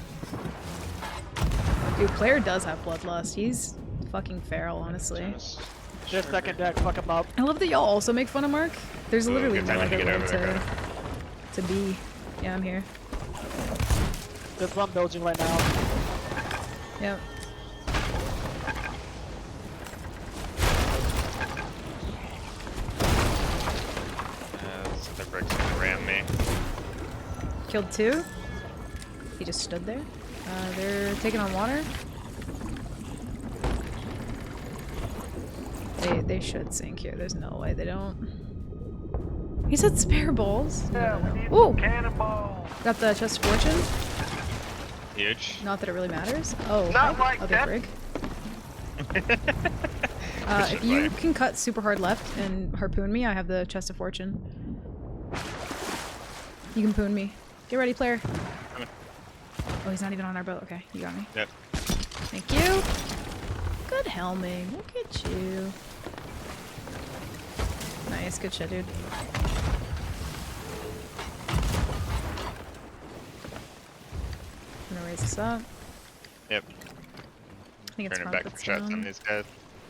A: Dude, player does have bloodlust. He's fucking feral, honestly.
E: Just second deck, fuck him up.
A: I love that y'all also make fun of Mark. There's
D: Ooh,
A: literally
D: good
A: no
D: time to
A: other
D: get
A: way
D: over there,
A: To B. Yeah, I'm here.
E: There's one building right now.
A: Yep.
H: The bricks gonna ram me.
A: Killed 2. He just stood there. They're taking on water. They should sink here. There's no way they don't. He said spare balls. No, no, no. Ooh! Got the chest of fortune.
H: Huge.
A: Not that it really matters. Oh,
L: Not like
A: other
L: that.
A: Brig. If you can cut super hard left and harpoon me, I have the chest of fortune. You can poon me. Get ready, player. Oh, he's not even on our boat. Okay, you got me.
H: Yep.
A: Thank you. Good helming. Look at you. Nice, good shit, dude. I'm gonna raise this up.
H: Yep.
A: I think it's
H: Turning
A: front
H: back for
A: that's
H: shots
A: down.
H: on these guys.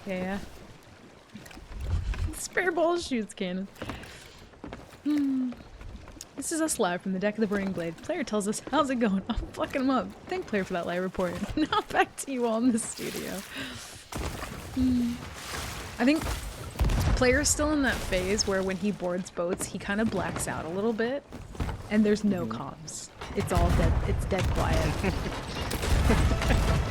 A: Yeah. Spare ball shoots cannon. This is us live from the deck of the Burning Blade. Player tells us, how's it going? I'm fucking him up. Thank player for that live report. Now back to you all in the studio. I think player's still in that phase where when he boards boats, he kind of blacks out a little bit, and there's no comms. It's all dead. It's dead quiet.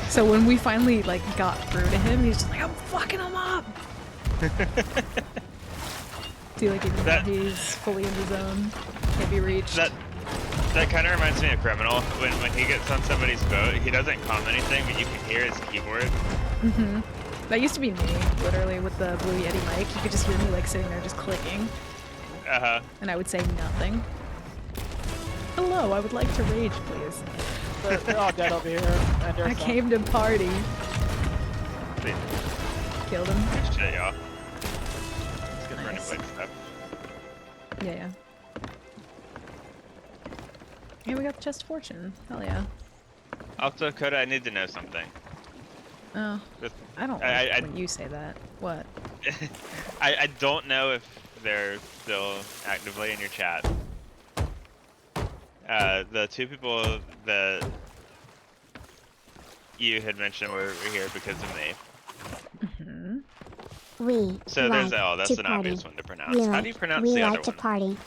A: So when we finally like got through to him, he's just like, I'm fucking him up. See, like even though he's fully in the zone, can't be reached.
H: That kind of reminds me of Criminal. When he gets on somebody's boat, he doesn't comment anything, but you can hear his keyboard.
A: That used to be me, literally, with the Blue Yeti mic. You could just hear me like sitting there just clicking. And I would say nothing. Hello, I would like to rage, please.
E: They're all dead over here. And
A: I came to party. Killed him.
H: Good shit, y'all. Let's get running blade stuff.
A: Yeah. Yeah, we got the chest of fortune. Hell yeah.
H: Also, Coda, I need to know something.
A: Oh, I don't like when you say that. What?
H: I don't know if they're still actively in your chat. The 2 people that you had mentioned were here because of me.
F: We
H: So
F: like
H: that's
F: to
H: an
F: party.
H: obvious one to pronounce. How do you pronounce the other
F: to
H: one?
F: party.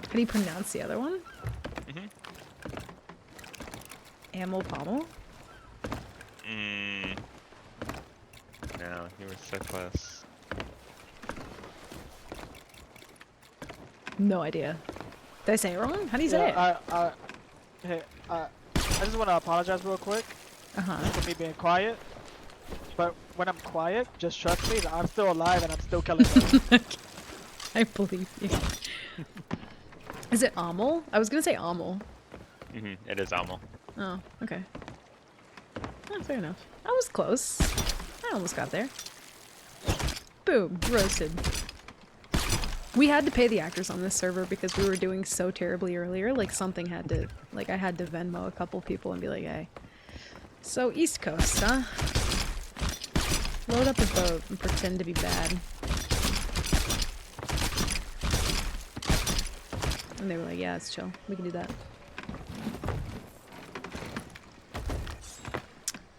A: How do you pronounce the other one? Amel Pommel?
H: No, you were so close.
A: No idea. Did I say it wrong? How do you say it?
E: Hey, I just want to apologize real quick for me being quiet. But when I'm quiet, just trust me that I'm still alive and I'm still killing them.
A: I believe you. Is it Amel? I was gonna say Amel.
H: It is Amel.
A: Oh, okay. Oh, fair enough. I was close. I almost got there. Boom, roasted. We had to pay the actors on this server because we were doing so terribly earlier. Like something had to, like I had to Venmo a couple people and be like, hey. So East Coast, huh? Load up a boat and pretend to be bad. And they were like, yeah, it's chill. We can do that.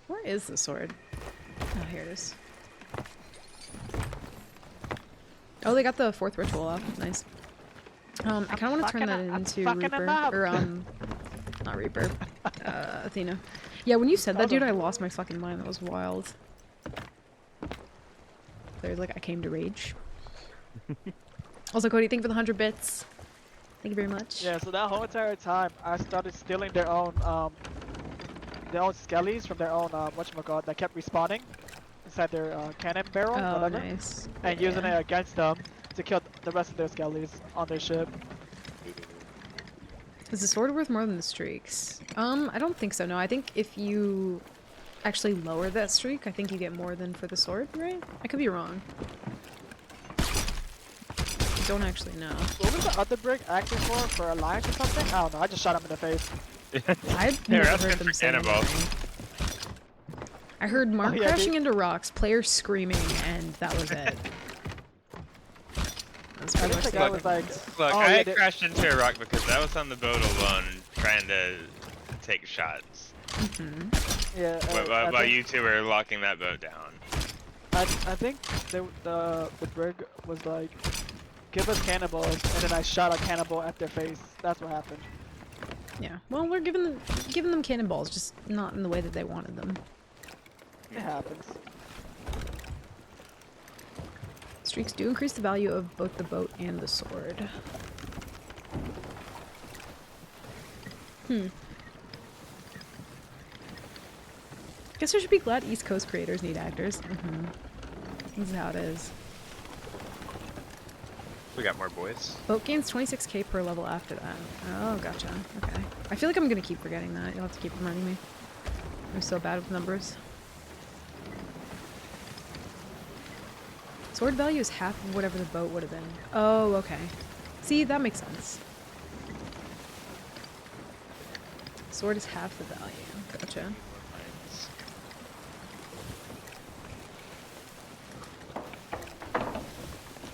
A: Where is the sword? Oh, here it is. Oh, they got the 4th ritual off. Nice. I kind of want to turn that into Reaper. Or, not Reaper. Athena. Yeah, when you said that, dude, I lost my fucking mind. That was wild. There's like, I came to rage. Also, Cody, thank you for the 100 bits. Thank you very much.
E: Yeah, so that whole entire time, I started stealing their own skellies from their own, whatchamacallit, that kept respawning inside their cannon barrel, whatever.
A: Nice.
E: And using it against them to kill the rest of their skellies on their ship.
A: Is the sword worth more than the streaks? I don't think so, no. I think if you actually lower that streak, I think you get more than for the sword, right? I could be wrong. I don't actually know.
E: What was the other Brig acting for Alliance or something? I don't know, I just shot him in the face.
A: I've never heard them say anything. I heard Mark crashing into rocks, player screaming, and that was it. That's
E: I think the guy was like,
H: Look,
E: oh,
H: I
E: yeah,
H: crashed into a rock because I was on the boat alone trying to take shots.
E: yeah.
H: While you two were locking that boat down.
E: I think the brig was like, give us cannibals, and then I shot a cannibal at their face. That's what happened.
A: Yeah. Well, we're giving them cannonballs, just not in the way that they wanted them.
E: It happens.
A: Streaks do increase the value of both the boat and the sword. Guess I should be glad East Coast creators need actors. This is how it is.
H: We got more boys.
A: Boat gains 26k per level after that. Oh, gotcha. Okay. I feel like I'm gonna keep forgetting that. You'll have to keep reminding me. I'm so bad with numbers. Sword value is half of whatever the boat would have been. Oh, okay. See, that makes sense. Sword is half the value. Gotcha.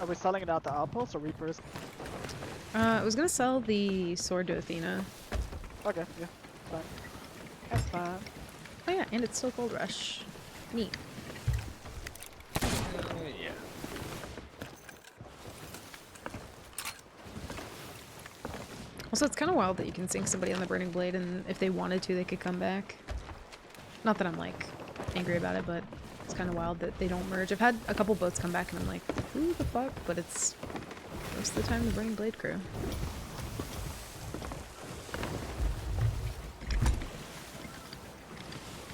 E: Are we selling it out to Outposts or Reapers?
A: I was gonna sell the sword to Athena.
E: Okay, yeah, fine. That's fine.
A: Oh yeah, and it's still Gold Rush. Neat.
H: Yeah.
A: Also, it's kind of wild that you can sink somebody on the Burning Blade, and if they wanted to, they could come back. Not that I'm, like, angry about it, but it's kind of wild that they don't merge. I've had a couple boats come back, and I'm like, who the fuck? But it's most of the time the Burning Blade crew.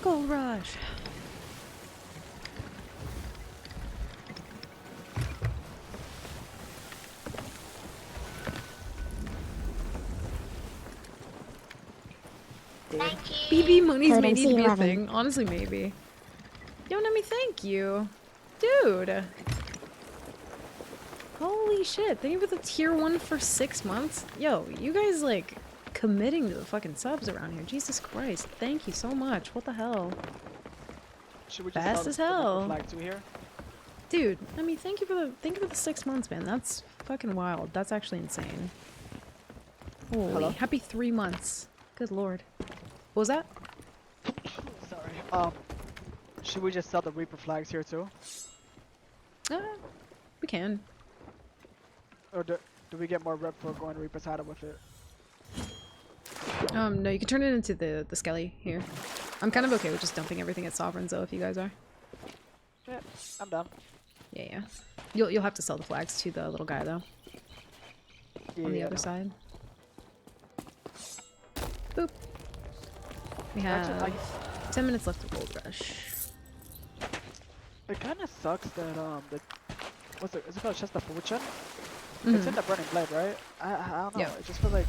A: Gold Rush! BB money's
F: Code
A: may need to be a
F: NC11.
A: thing. Honestly, maybe. Yo, Nemi, thank you. Dude. Holy shit. Thank you for the tier 1 for 6 months. Yo, you guys, like, committing to the fucking subs around here. Jesus Christ. Thank you so much. What the hell?
E: Should we just
A: Fast
E: sell
A: as
E: the
A: hell.
E: flag to here?
A: Dude, I mean, thank you for the 6 months, man. That's fucking wild. That's actually insane. Holy,
E: Hello?
A: happy 3 months. Good lord. What was that?
E: Sorry. Should we just sell the Reaper flags here too?
A: We can.
E: Or do we get more rep for going Reaper's Hideout with it?
A: No, you can turn it into the Skelly here. I'm kind of okay with just dumping everything at Sovereigns though, if you guys are.
E: Yeah, I'm down.
A: Yeah. You'll have to sell the flags to the little guy though.
E: Yeah,
A: On the other side. Boop. We have
E: Actually,
A: 10 minutes left of Gold Rush.
E: It kind of sucks that is it called Chest of Fortune?
A: Mhm.
E: It's in the Burning Blade, right? I don't know.
A: Yeah.
E: It just feels like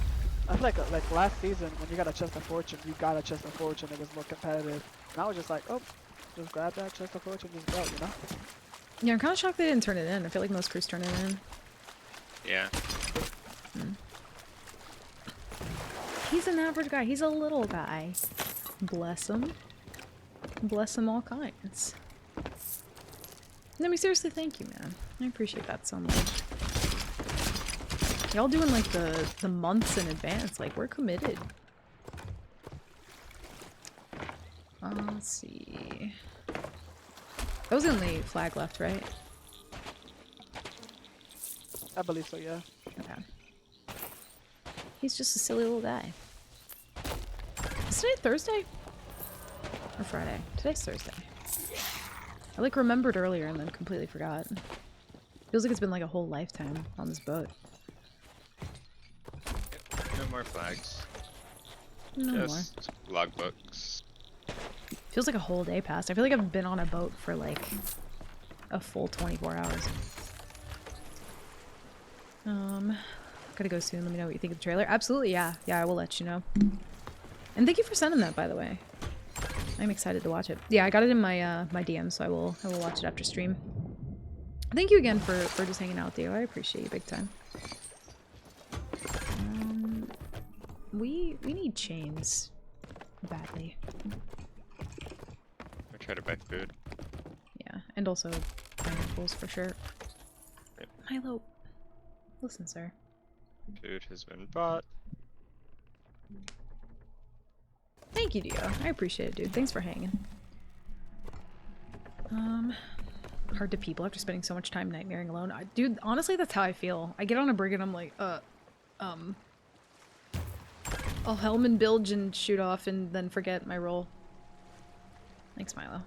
E: I feel like last season when you got a Chest of Fortune, you got a Chest of Fortune. It was more competitive. Now it's just like, oh, just grab that Chest of Fortune, just go, you know?
A: Yeah, I'm kind of shocked they didn't turn it in. I feel like most crews turn it in.
H: Yeah.
A: He's an average guy. He's a little guy. Bless him. Bless him all kinds. I mean, seriously, thank you, man. I appreciate that so much. Y'all doing, like, the months in advance. Like, we're committed. Let's see. That was the only flag left, right?
E: I believe so, yeah.
A: Okay. He's just a silly little guy. Is today Thursday? Or Friday? Today's Thursday. I like remembered earlier and then completely forgot. Feels like it's been like a whole lifetime on this boat.
H: No more flags.
A: No
H: Just logbooks.
A: Feels like a whole day passed. I feel like I've been on a boat for like a full 24 hours. Gotta go soon. Let me know what you think of the trailer. Absolutely, yeah. Yeah, I will let you know. And thank you for sending that, by the way. I'm excited to watch it. Yeah, I got it in my my DM, so I will watch it after stream. Thank you again for just hanging out, Theo. I appreciate you big time. We need chains badly.
H: I try to buy food.
A: Yeah, and also pineapples for sure.
H: Yep.
A: Milo. Listen, sir.
H: Food has been bought.
A: Thank you, Dio. I appreciate it, dude. Thanks for hanging. Hard to people after spending so much time nightmaring alone. Dude, honestly, that's how I feel. I get on a brig and I'm like, I'll helm and bilge and shoot off and then forget my role. Thanks, Milo.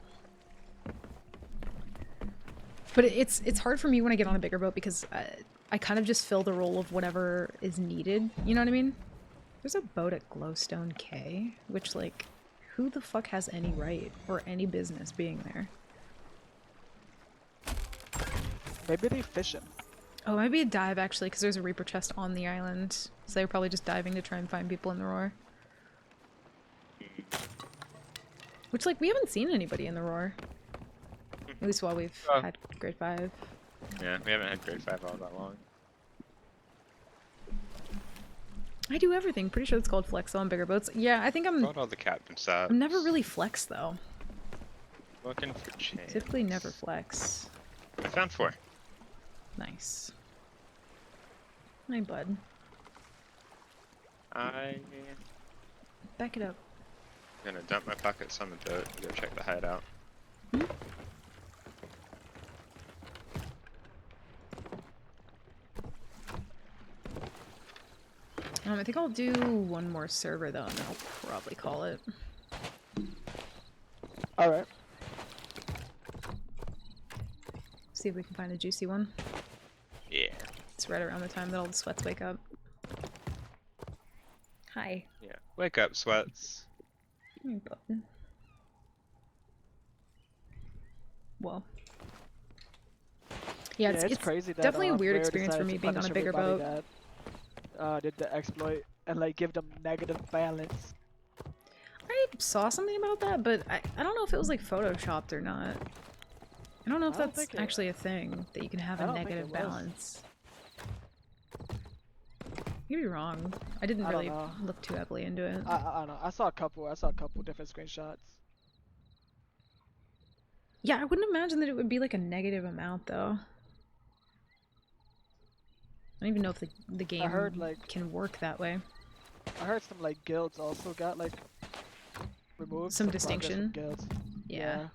A: But it's hard for me when I get on a bigger boat because I kind of just fill the role of whatever is needed. You know what I mean? There's a boat at Glowstone K, which, like, who the fuck has any right or any business being there?
E: Maybe they fishing.
A: Oh, maybe a dive, actually, because there's a Reaper chest on the island. So they were probably just diving to try and find people in the Roar. Which, like, we haven't seen anybody in the Roar. At least while we've had grade 5.
H: Yeah, we haven't had grade 5 all that long.
A: I do everything. Pretty sure it's called flex on bigger boats. Yeah, I think I'm...
H: Bought all the captain subs.
A: I'm never really flex, though.
H: Looking for change.
A: Typically never flex.
H: I found 4.
A: Nice. Hi, bud.
H: I'm
A: Back it up.
H: gonna dump my pockets on the boat and go check the hideout.
A: I think I'll do one more server though, and then I'll probably call it.
E: Alright.
A: See if we can find a juicy one.
H: Yeah.
A: It's right around the time that all the sweats wake up. Hi.
H: Yeah. Wake up, sweats.
A: Hey, button. Well. Yeah, it's
E: crazy that,
A: definitely a weird
E: Rare
A: experience for
E: decided
A: me
E: to
A: being on a
E: punish
A: bigger
E: everybody
A: boat.
E: That, did the exploit and like give them negative balance.
A: I saw something about that, but I don't know if it was like photoshopped or not. I don't know if that's actually a thing, that you can have a negative balance. You'd be wrong. I didn't really look too heavily into it.
E: I don't know. I saw a couple different screenshots.
A: Yeah, I wouldn't imagine that it would be like a negative amount though. I don't even know if the game can work that way.
E: I heard some like guilds also got like removed.
A: Some distinction.
E: Guilds.
A: Yeah.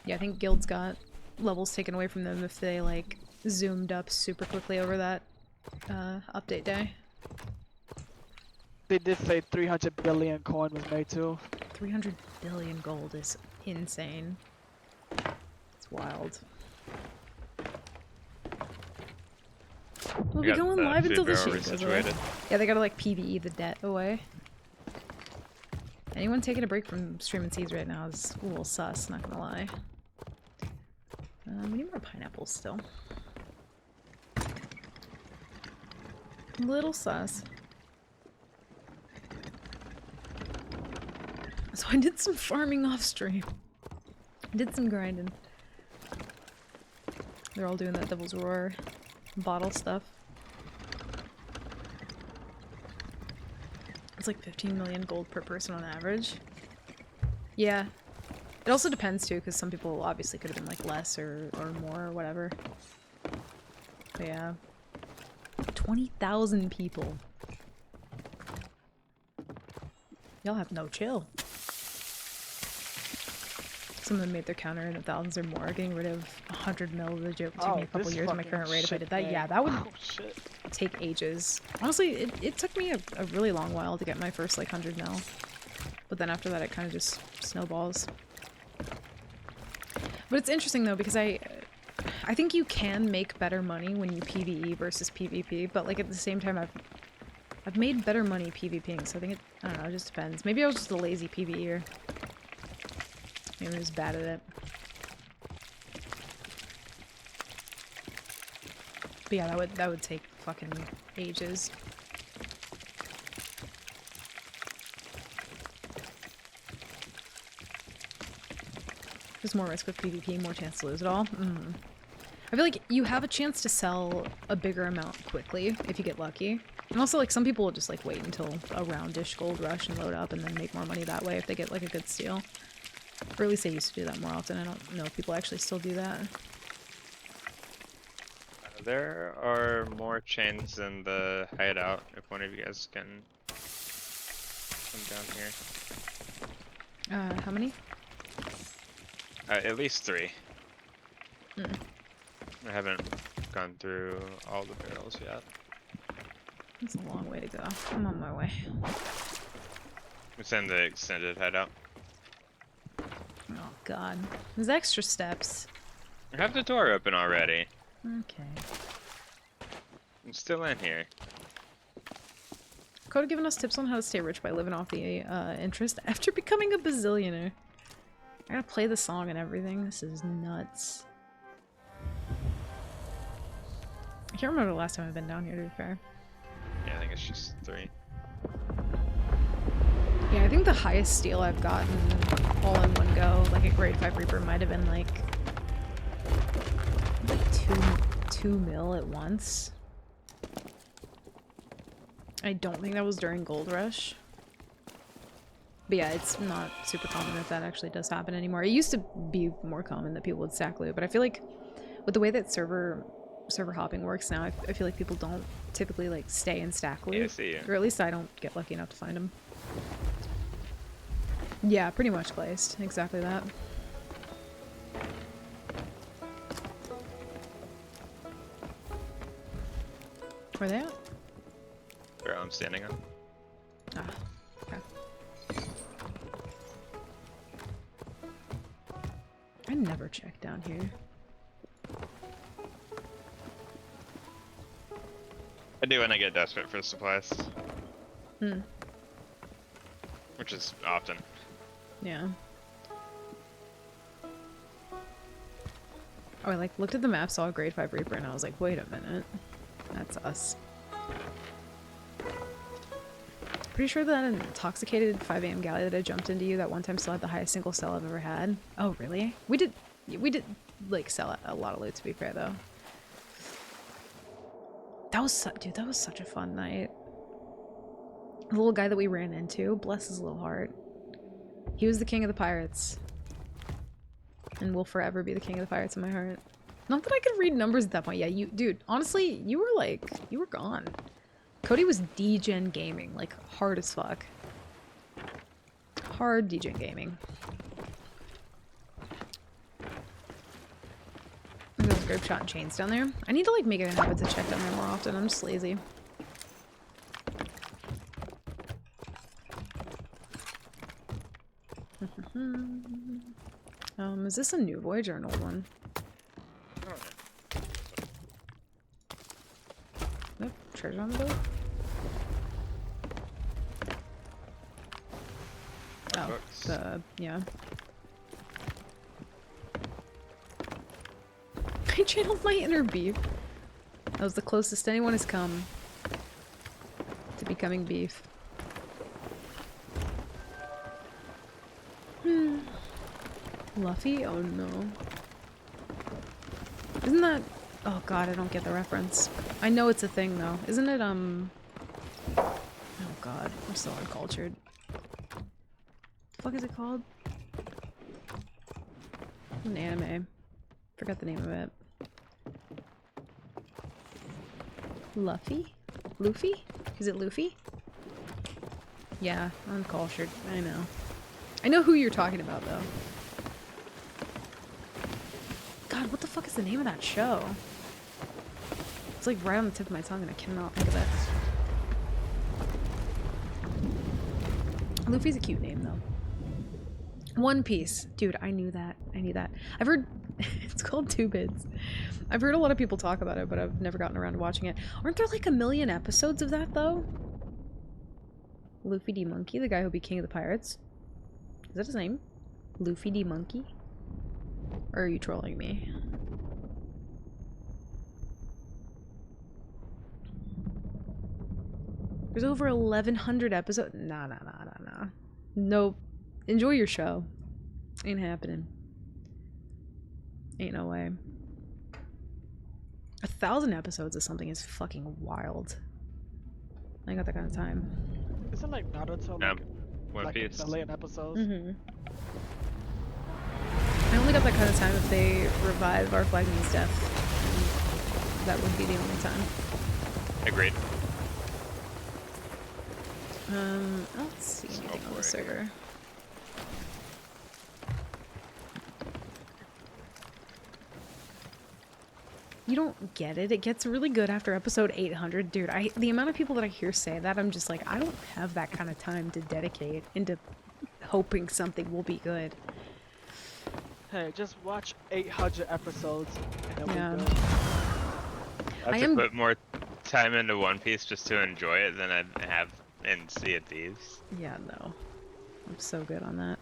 A: Yeah, I think guilds got levels taken away from them if they like zoomed up super quickly over that update day.
E: They did say 300 billion coin was made too.
A: 300 billion gold is insane. It's wild. We'll be going live until the shit goes away. Yeah, they gotta like PvE the debt away. Anyone taking a break from Stream and Seas right now is a little sus, not gonna lie. We need more pineapples still. Little sus. So I did some farming off stream. I did some grinding. They're all doing that Devil's Roar bottle stuff. It's like 15 million gold per person on average. Yeah. It also depends too, because some people obviously could have been like less or more or whatever. But yeah. 20,000 people. Y'all have no chill. Some of them made their counter in the thousands or more, getting rid of 100 mil of the joke took me a couple years at my current rate if I did that. Yeah, that would take ages. Honestly, it took me a really long while to get my first like 100 mil. But then after that it kind of just snowballs. But it's interesting though, because I think you can make better money when you PvE versus PvP, but like at the same time I've made better money PvPing, so I think I don't know, it just depends. Maybe I was just a lazy PvEer. Maybe I'm just bad at it. But yeah, that would take fucking ages. There's more risk with PvP, more chance to lose it all. I feel like you have a chance to sell a bigger amount quickly if you get lucky. And also, like, some people will just, like, wait until a roundish gold rush and load up and then make more money that way if they get, like, a good steal. Or at least they used to do that more often. I don't know if people actually still do that.
H: There are more chains in the hideout. If one of you guys can come down here.
A: How many?
H: At least 3.
A: Hmm.
H: I haven't gone through all the barrels yet.
A: It's a long way to go. I'm on my way.
H: It's in the extended hideout.
A: Oh god. There's extra steps.
H: I have the door open already.
A: Okay.
H: I'm still in here.
A: Coda giving us tips on how to stay rich by living off the interest after becoming a bazillionaire. I gotta play the song and everything. This is nuts. I can't remember the last time I've been down here, to be fair.
H: Yeah, I think it's just 3.
A: Yeah, I think the highest steal I've gotten all in one go, like a grade 5 Reaper, might have been like 2 mil at once. I don't think that was during Gold Rush. But yeah, it's not super common if that actually does happen anymore. It used to be more common that people would stack loot, but I feel like with the way that server hopping works now, I feel like people don't typically like stay and stack loot.
H: Yeah, I see you.
A: Or at least I don't get lucky enough to find them. Yeah, pretty much glazed. Exactly that. Where are they at?
H: Where I'm standing on.
A: Ah, okay. I never check down here.
H: I do when I get desperate for supplies.
A: Hmm.
H: Which is often.
A: Yeah. Oh, I like looked at the map, saw a grade 5 Reaper, and I was like, wait a minute. That's us. Pretty sure that intoxicated 5 AM galley that I jumped into you that one time still had the highest single sell I've ever had. Oh, really? We did like sell a lot of loot, to be fair, though. That was dude, that was such a fun night. The little guy that we ran into, bless his little heart. He was the king of the pirates. And will forever be the king of the pirates in my heart. Not that I could read numbers at that point. Yeah, dude, honestly, you were gone. Cody was DGen gaming, like hard as fuck. Hard DGen gaming. Those grape shot and chains down there. I need to like make it a habit to check down there more often. I'm just lazy. Is this a new voyage or an old one? Nope, treasure on the boat? Oh, yeah. I channeled my inner beef. That was the closest anyone has come to becoming beef. Luffy? Oh no. Isn't that... Oh god, I don't get the reference. I know it's a thing though. Isn't it, Oh god, I'm so uncultured. What the fuck is it called? An anime. Forgot the name of it. Luffy? Luffy? Is it Luffy? Yeah, uncultured. I know. I know who you're talking about though. God, what the fuck is the name of that show? It's like right on the tip of my tongue and I cannot think of it. Luffy's a cute name though. One Piece. Dude, I knew that. I knew that. I've heard... It's called Two Bids. I've heard a lot of people talk about it, but I've never gotten around to watching it. Aren't there like 1,000,000 episodes of that though? Luffy D. Monkey, the guy who'll be king of the pirates. Is that his name? Luffy D. Monkey? Or are you trolling me? There's over 1,100 episodes. Nah. Nope. Enjoy your show. Ain't happening. Ain't no way. 1,000 episodes of something is fucking wild. I ain't got that kind of time.
E: Isn't like Naruto like a million episodes?
A: Mm-hmm. I only got that kind of time if they revive our flag means death. that would be the only time.
D: Agreed.
A: I don't see anything on the server. You don't get it. It gets really good after episode 800. Dude, the amount of people that I hear say that, I'm just like, I don't have that kind of time to dedicate into hoping something will be good.
E: Hey, just watch 800 episodes and it'll be good.
D: I have to put more time into One Piece just to enjoy it than I have in Sea of Thieves.
A: Yeah, no. I'm so good on that.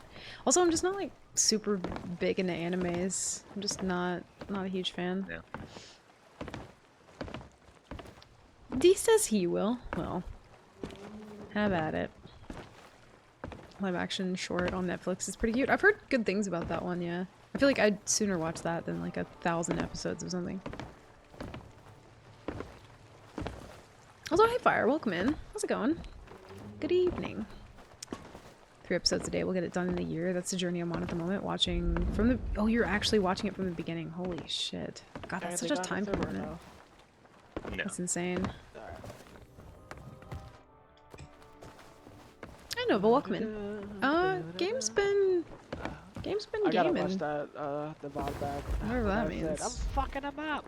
A: Also, I'm just not like super big into animes. I'm just not a huge fan.
D: Yeah.
A: D says he will. Well, have at it. Live action short on Netflix is pretty cute. I've heard good things about that one, yeah. I feel like I'd sooner watch that than like 1,000 episodes of something. Also, hey Fire, welcome in. How's it going? Good evening. 3 episodes a day, we'll get it done in a year. That's the journey I'm on at the moment, watching from the... Oh, you're actually watching it from the beginning. Holy shit. God, that's such a time commitment.
D: No.
A: That's insane. I know, but welcome in. Game's been
E: I gotta
A: gaming.
E: watch that, the VOD back.
A: Whatever that means.
E: I'm fucking him up.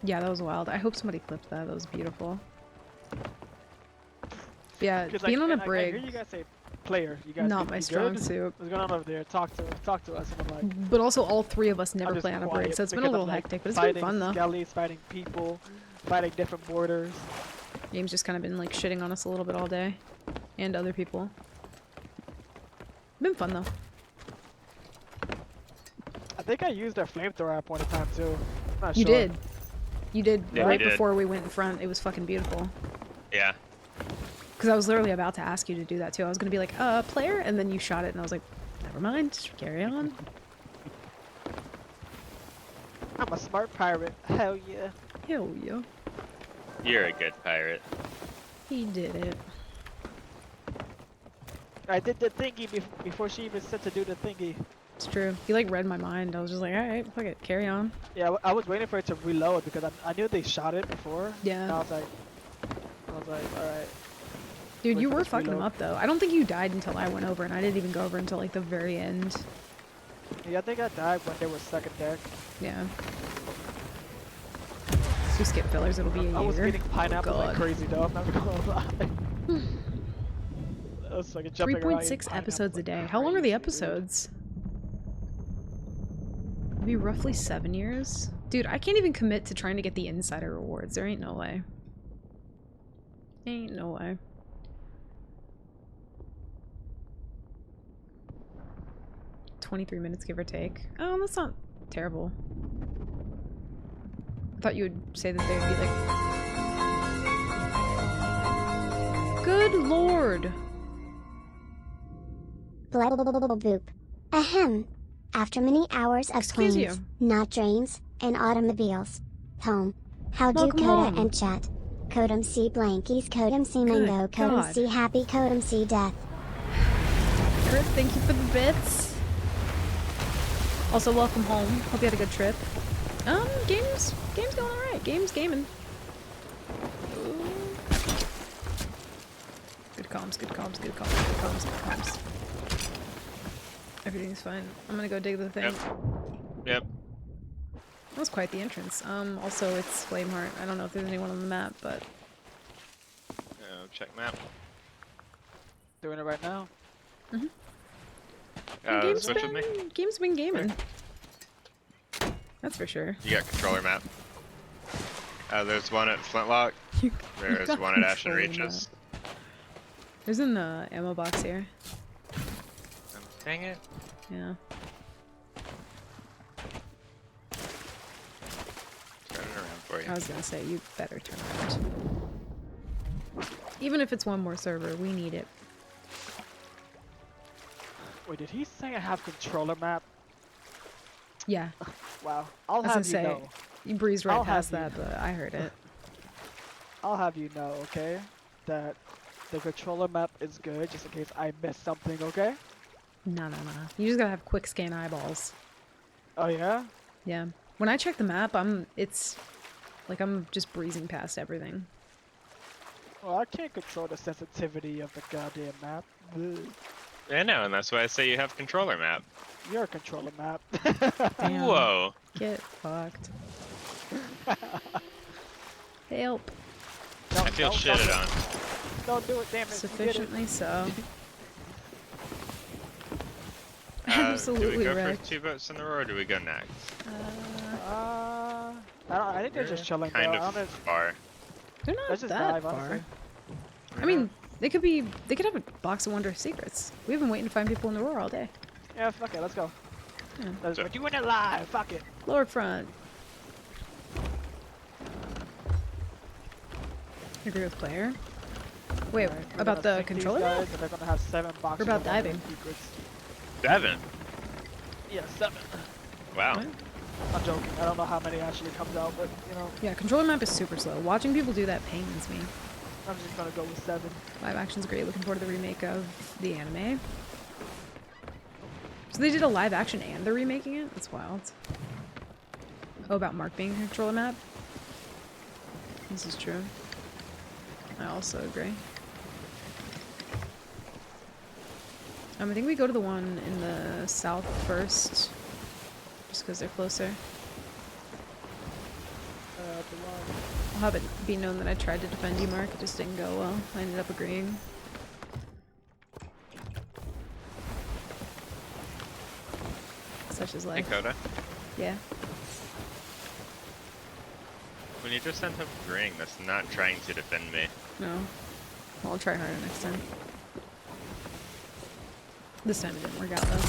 A: Yeah, that was wild. I hope somebody clipped that. That was beautiful. Yeah, being on a brig.
E: I hear you guys say player. You guys
A: not my strong suit.
E: What's going on over there? Talk to us. And I'm like,
A: but also, all 3 of us never play on a brig, so it's been a little hectic. But it's been fun though.
E: Skellies, fighting people, fighting different borders.
A: Game's just kind of been like shitting on us a little bit all day, and other people. Been fun though.
E: I think I used their flamethrower at one time too. I'm not
A: you
E: sure.
A: did. You did
D: Yeah,
A: right
D: we did.
A: before we went in front. It was fucking beautiful.
D: Yeah.
A: Because I was literally about to ask you to do that too. I was gonna be like, player, and then you shot it, and I was like, never mind, carry on.
E: I'm a smart pirate. Hell yeah.
A: Hell yeah.
D: You're a good pirate.
A: He did it.
E: I did the thingy before she even said to do the thingy.
A: It's true. You like read my mind. I was just like, alright, fuck it, carry on.
E: Yeah, I was waiting for it to reload because I knew they shot it before.
A: Yeah.
E: And I was like, alright.
A: Dude,
E: Wait
A: you
E: for
A: were
E: this
A: fucking them
E: reload.
A: up though. I don't think you died until I went over, and I didn't even go over until like the very end.
E: Yeah, I think I died when they were second deck.
A: Yeah. So you skip fillers, it'll be a year.
E: I was eating pineapple
A: Oh,
E: like
A: God.
E: crazy though, I'm not gonna lie. I was like jumping around eating
A: 3.6
E: pineapple
A: episodes a
E: like
A: day. How long are the
E: crazy, dude.
A: episodes? Maybe roughly 7 years? Dude, I can't even commit to trying to get the insider rewards. There ain't no way. Ain't no way. $23, give or take. Oh, that's not terrible. I thought you would say that they would be like... Good lord!
F: Boop. Ahem. After many hours of
A: Excuse
F: planes, not trains, and automobiles. Home. How do
A: Welcome
F: Coda
A: home.
F: and chat? Codem C blankies, Codem C mango,
A: Good
F: Codem
A: God.
F: C happy, Codem C death.
A: Kurt, thank you for the bits. Also, welcome home. Hope you had a good trip. Game's going alright. Game's gaming. Good comms, good comms, good comms, good comms, good comms. Everything's fine. I'm gonna go dig the thing.
D: Yep.
A: That was quite the entrance. Also, it's Flameheart. I don't know if there's anyone on the map, but...
D: Check map.
E: Doing it right now.
D: Switch with me.
A: Game's been gaming. That's for sure.
D: You got controller map. There's one at Flintlock. There's
A: got
D: one at Ashen
A: controller
D: Reaches.
A: There's an ammo box here.
D: Dang it.
A: Yeah.
D: Turn it around for you.
A: I was gonna say, you better turn around. Even if it's one more server, we need it.
E: Wait, did he say I have controller map?
A: Yeah.
E: Wow. I'll
A: I was
E: have you
A: gonna say,
E: know.
A: you breezed right
E: I'll
A: past
E: have
A: that, but I heard it.
E: I'll have you know, okay? That the controller map is good just in case I miss something, okay?
A: No. You just gotta have quick scan eyeballs.
E: Oh yeah?
A: Yeah. When I check the map, it's Like, I'm just breezing past everything.
E: Well, I can't control the sensitivity of the goddamn map. Ugh.
H: I know, and that's why I say you have controller map.
E: You're a controller map.
A: Damn.
H: Whoa.
A: Get fucked. Help.
H: I feel shitted on.
E: Don't do it, damn it.
A: Sufficiently so.
H: Do
A: Absolutely
H: we go
A: wrecked.
H: for 2 boats in the row, or do we go next?
E: I think they're just chilling
H: Kind
E: though.
H: of far.
A: They're not
E: Let's just
A: that
E: dive,
A: far.
E: honestly.
A: I mean, they could have a box of Wonder Secrets. We've been waiting to find people in the roar all day.
E: Yeah, fuck it, let's go.
A: Yeah.
E: We're doing it live, fuck it.
A: Lower front. Agree with player. Wait,
E: Alright, we're
A: about
E: gonna
A: the
E: sink these
A: controller
E: guys,
A: map?
E: and they're gonna have 7 boxes.
A: Or about
E: of Wonder
A: diving?
E: Secrets.
H: 7?
E: Yeah, 7.
H: Wow.
A: What?
E: I'm joking. I don't know how many actually comes out, but you know,
A: Yeah, controller map is super slow. Watching people do that pains me.
E: I'm just gonna go with 7.
A: Live action's great. Looking forward to the remake of the anime. So they did a live action and they're remaking it? That's wild. Oh, about Mark being a controller map? This is true. I also agree. I think we go to the one in the south first. Just because they're closer. I'll have it be known that I tried to defend you, Mark. It just didn't go well. I ended up agreeing. Such is life.
H: Hey, Coda.
A: Yeah.
H: When you just end up agreeing, that's not trying to defend me.
A: No. Well, I'll try harder next time. This time it didn't work out though.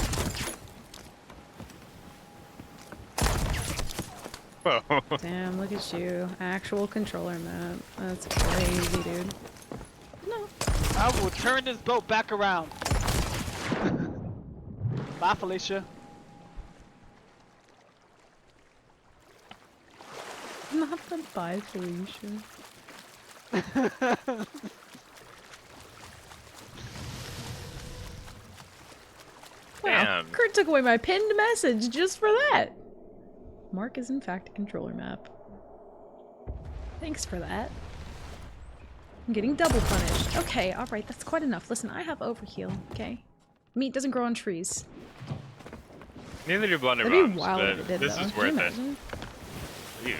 H: Whoa.
A: Damn, look at you. Actual controller map. That's crazy, dude. No.
E: I will turn this boat back around. Bye, Felicia.
A: Not the bye, Felicia. Wow,
H: Damn.
A: Kurt took away my pinned message just for that. Mark is in fact a controller map. Thanks for that. I'm getting double punished. Okay, alright, that's quite enough. Listen, I have overheal, okay? Meat doesn't grow on trees.
H: Neither do blunder
A: That'd be
H: bombs,
A: wild if
H: but
A: it did,
H: this
A: though.
H: is
A: Can you
H: worth it.
A: imagine?
H: Ew.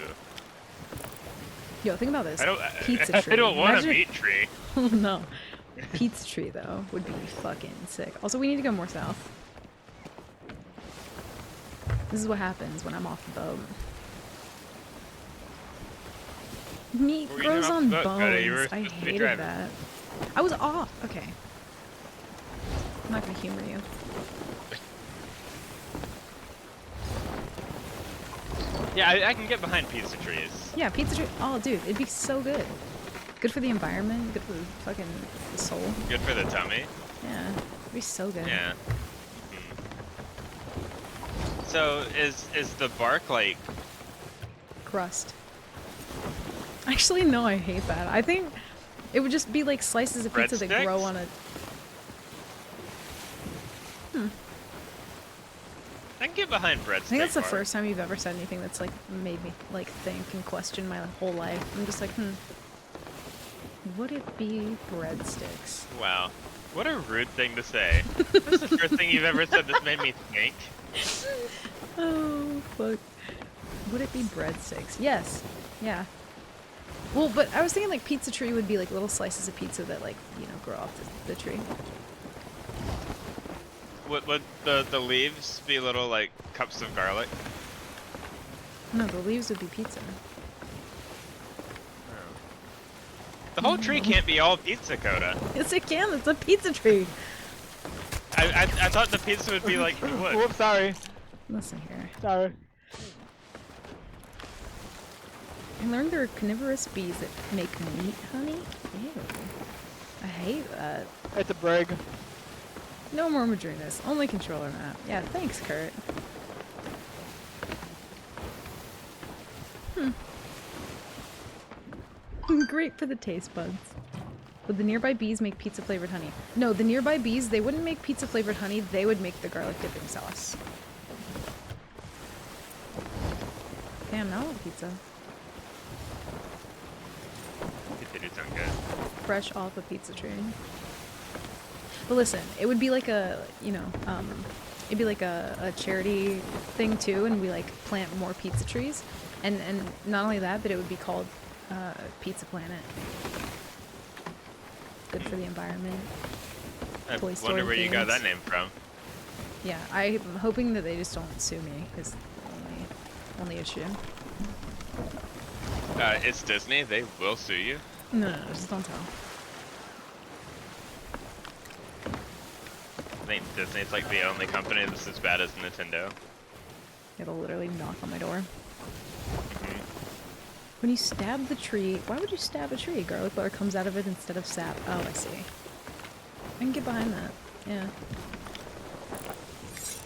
A: Yo, think about this.
H: I don't.
A: Pizza tree.
H: I don't want
A: Imagine-
H: a meat tree.
A: Oh no. Pizza tree though would be fucking sick. Also, we need to go more south. This is what happens when I'm off the boat. Meat
H: Were you
A: grows
H: off
A: on
H: the boat, Cody? You were
A: bones. I
H: supposed to be
A: hated
H: driving.
A: that. I was off. Okay. I'm not gonna humor you.
H: Yeah, I can get behind pizza trees.
A: Yeah, pizza tree. Oh, dude, it'd be so good. Good for the environment. Good for the fucking soul.
H: Good for the tummy.
A: Yeah, it'd be so good.
H: Yeah. So is the bark like
A: Crust. Actually, no, I hate that. I think it would just be like slices of pizza that grow
H: Breadsticks?
A: on a.
H: I can get behind breadsticks.
A: I think that's the first time you've ever said anything that's like made me like think and question my whole life. I'm just like, would it be breadsticks?
H: Wow. What a rude thing to say. That's the first thing you've ever said that's made me think.
A: Oh fuck. Would it be breadsticks? Yes. Yeah. Well, but I was thinking like pizza tree would be like little slices of pizza that like, you know, grow off the tree.
H: Would the leaves be little like cups of garlic?
A: No, the leaves would be pizza.
H: The whole tree can't be all pizza, Coda.
A: Yes, it can. It's a pizza tree.
H: I thought the pizza would be like the wood.
E: Whoops, sorry.
A: Listen here.
E: Sorry.
A: I learned there are carnivorous bees that make meat honey. Ew. I hate that.
E: It's a brig.
A: No more Madrinas. Only controller map. Yeah, thanks, Kurt. Great for the taste buds. Would the nearby bees make pizza flavored honey? No, the nearby bees, they wouldn't make pizza flavored honey, they would make the garlic dipping sauce. Damn, now I want pizza.
D: They do sound good.
A: Fresh off a pizza tree. But listen, it would be like a, you know, it'd be like a charity thing too, and we like plant more pizza trees. And not only that, but it would be called Pizza Planet. Good for the environment.
D: I
A: Toy
D: wonder
A: Story
D: where you got
A: themes.
D: that name from.
A: Yeah, I'm hoping that they just don't sue me, is the only issue.
D: It's Disney. They will sue you.
A: No, just don't tell.
D: I think Disney's like the only company that's as bad as Nintendo.
A: It'll literally knock on my door.
D: Mhm.
A: When you stab the tree, why would you stab a tree? Garlic butter comes out of it instead of sap. Oh, I see. I can get behind that. Yeah.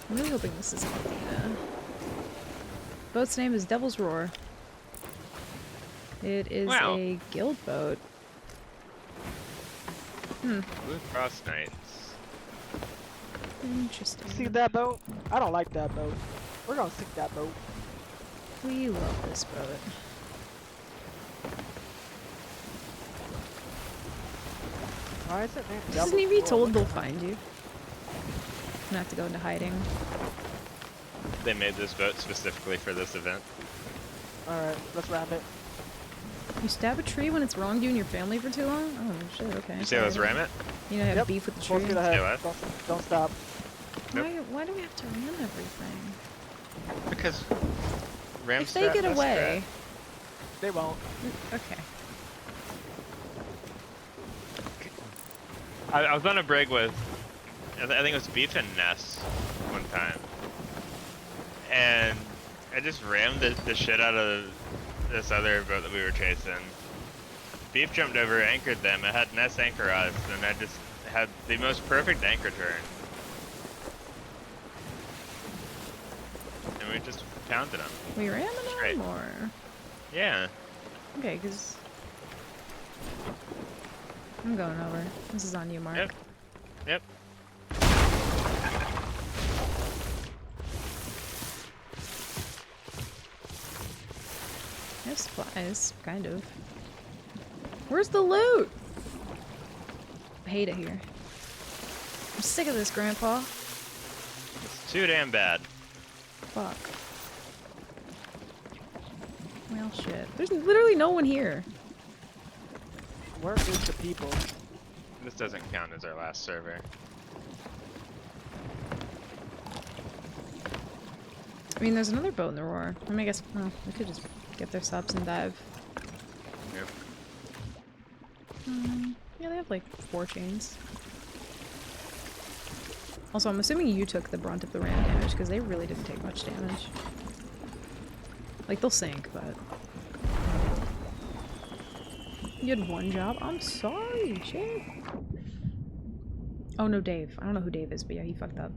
A: I'm really hoping this isn't the boat's name is Devil's Roar. It is
D: Wow.
A: a guild boat.
D: Blue Cross Knights.
A: Interesting.
E: See that boat? I don't like that boat. We're gonna sink that boat.
A: We love this boat.
E: Why is it named
A: Just
E: Devil's
A: need to be
E: Roar?
A: told they'll find you. And have to go into hiding.
D: They made this boat specifically for this event.
E: Alright, let's ram it.
A: You stab a tree when it's wronged you and your family for too long? Oh shit, okay.
D: You say let's ram it?
A: You know, have
E: Yep.
A: beef with the
E: Full
A: tree?
E: speed ahead.
D: Say what?
E: Don't stop.
A: Why do we have to ram everything?
D: Because Ram
A: If they get away...
E: They won't.
A: Okay.
D: I was on a brig with, I think it was Beef and Ness one time. And I just rammed the shit out of this other boat that we were chasing. Beef jumped over, anchored them. I had Ness anchor us, and I just had the most perfect anchor turn. And we just pounded them.
A: We ramming
D: Straight.
A: them or...
D: Yeah.
A: Okay, because... I'm going over. This is on you, Mark.
D: Yep. Yep.
A: I have supplies, kind of. Where's the loot? I hate it here. I'm sick of this, Grandpa.
D: It's too damn bad.
A: Fuck. Well, shit. There's literally no one here.
E: Where is the people?
D: This doesn't count as our last server.
A: I mean, there's another boat in the roar. I mean, I guess, well, we could just get their subs and dive.
D: Yep.
A: Yeah, they have like 4 chains. Also, I'm assuming you took the brunt of the ram damage, because they really didn't take much damage. Like, they'll sink, but... You had 1 job? I'm sorry, shit. Oh, no, Dave. I don't know who Dave is, but yeah, he fucked up.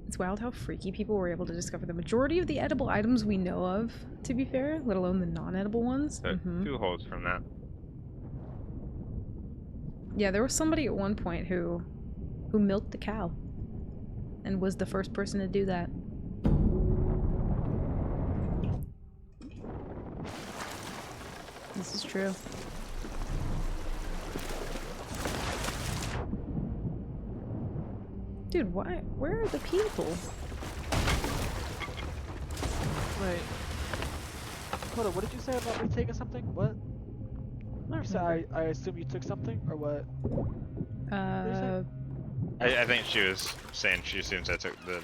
A: It's wild how freaky people were able to discover the majority of the edible items we know of, to be fair, let alone the non-edible ones.
D: So 2 holes from that.
A: Yeah, there was somebody at one point who milked the cow and was the first person to do that. This is true. Dude, why? Where are the people?
E: Wait. Hold on, what did you say about me taking something? What? You said I assume you took something, or what?
D: I think she was saying she assumes I took the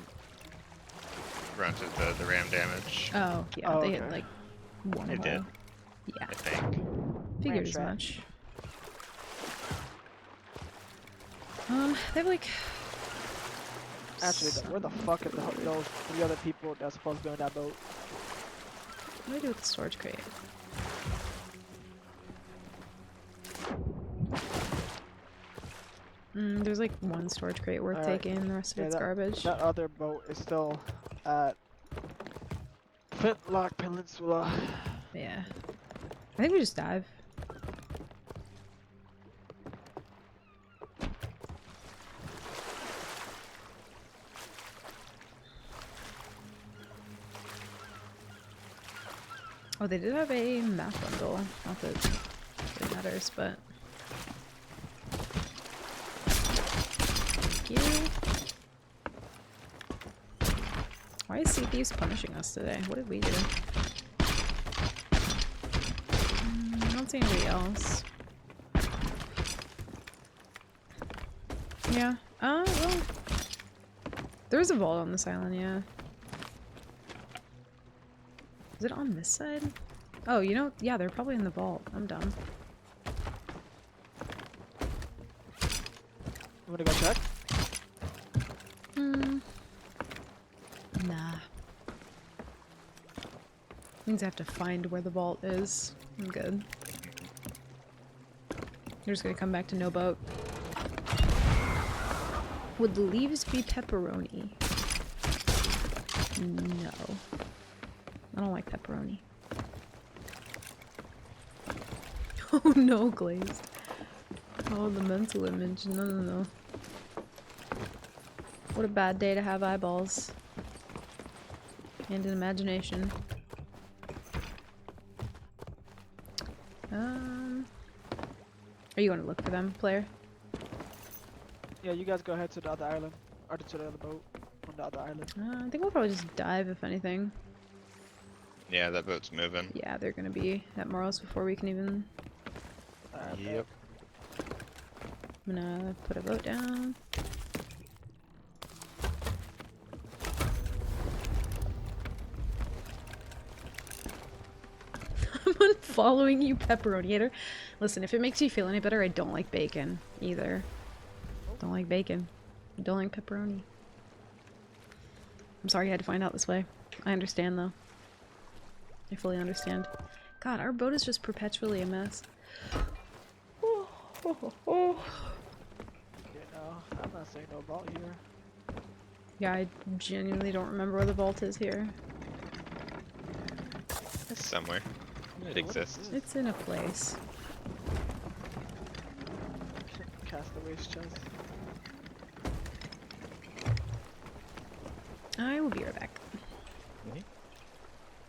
D: brunt of the ram damage.
A: Oh, yeah,
E: Oh,
A: they
E: okay.
A: hit like 1
D: It
A: hole.
D: did.
A: Yeah,
D: I think.
A: figured as
E: trap.
A: much. They have like...
E: Actually, where the fuck are those 3 other people that's supposed to be on that boat?
A: What do I do with the storage crate? There's like 1 storage crate worth
E: Alright.
A: taking, the rest of it's
E: that,
A: garbage.
E: That other boat is still at Flintlock Peninsula.
A: Yeah. I think we just dive. Oh, they did have a map bundle. Not that it matters, but. Thank you. Why is Sea Thieves punishing us today? What did we do? I don't see anybody else. Yeah. Well. There's a vault on this island, yeah. Is it on this side? Oh, you know, yeah, they're probably in the vault. I'm dumb.
E: You wanna go check?
A: Nah. Means I have to find where the vault is. I'm good. You're just gonna come back to no boat. Would the leaves be pepperoni? No. I don't like pepperoni. Oh no, glazed. Oh, the mental image. No, no, no. What a bad day to have eyeballs. And an imagination. Are you going to look for them, player?
E: Yeah, you guys go ahead to the other island. Or to the other boat on the other island.
A: I think we'll probably just dive, if anything.
H: Yeah, that boat's moving.
A: Yeah, they're gonna be at Moros before we can even...
H: Yep.
A: I'm gonna put a boat down. I'm unfollowing you, pepperoni hater. Listen, if it makes you feel any better, I don't like bacon either. Don't like bacon. I don't like pepperoni. I'm sorry you had to find out this way. I understand though. I fully understand. God, our boat is just perpetually a mess.
E: Yeah, no, I'm not saying no vault here.
A: Yeah, I genuinely don't remember where the vault is here.
H: It's somewhere. It exists.
A: It's in a place.
E: Castaway's chest.
A: I will be right back.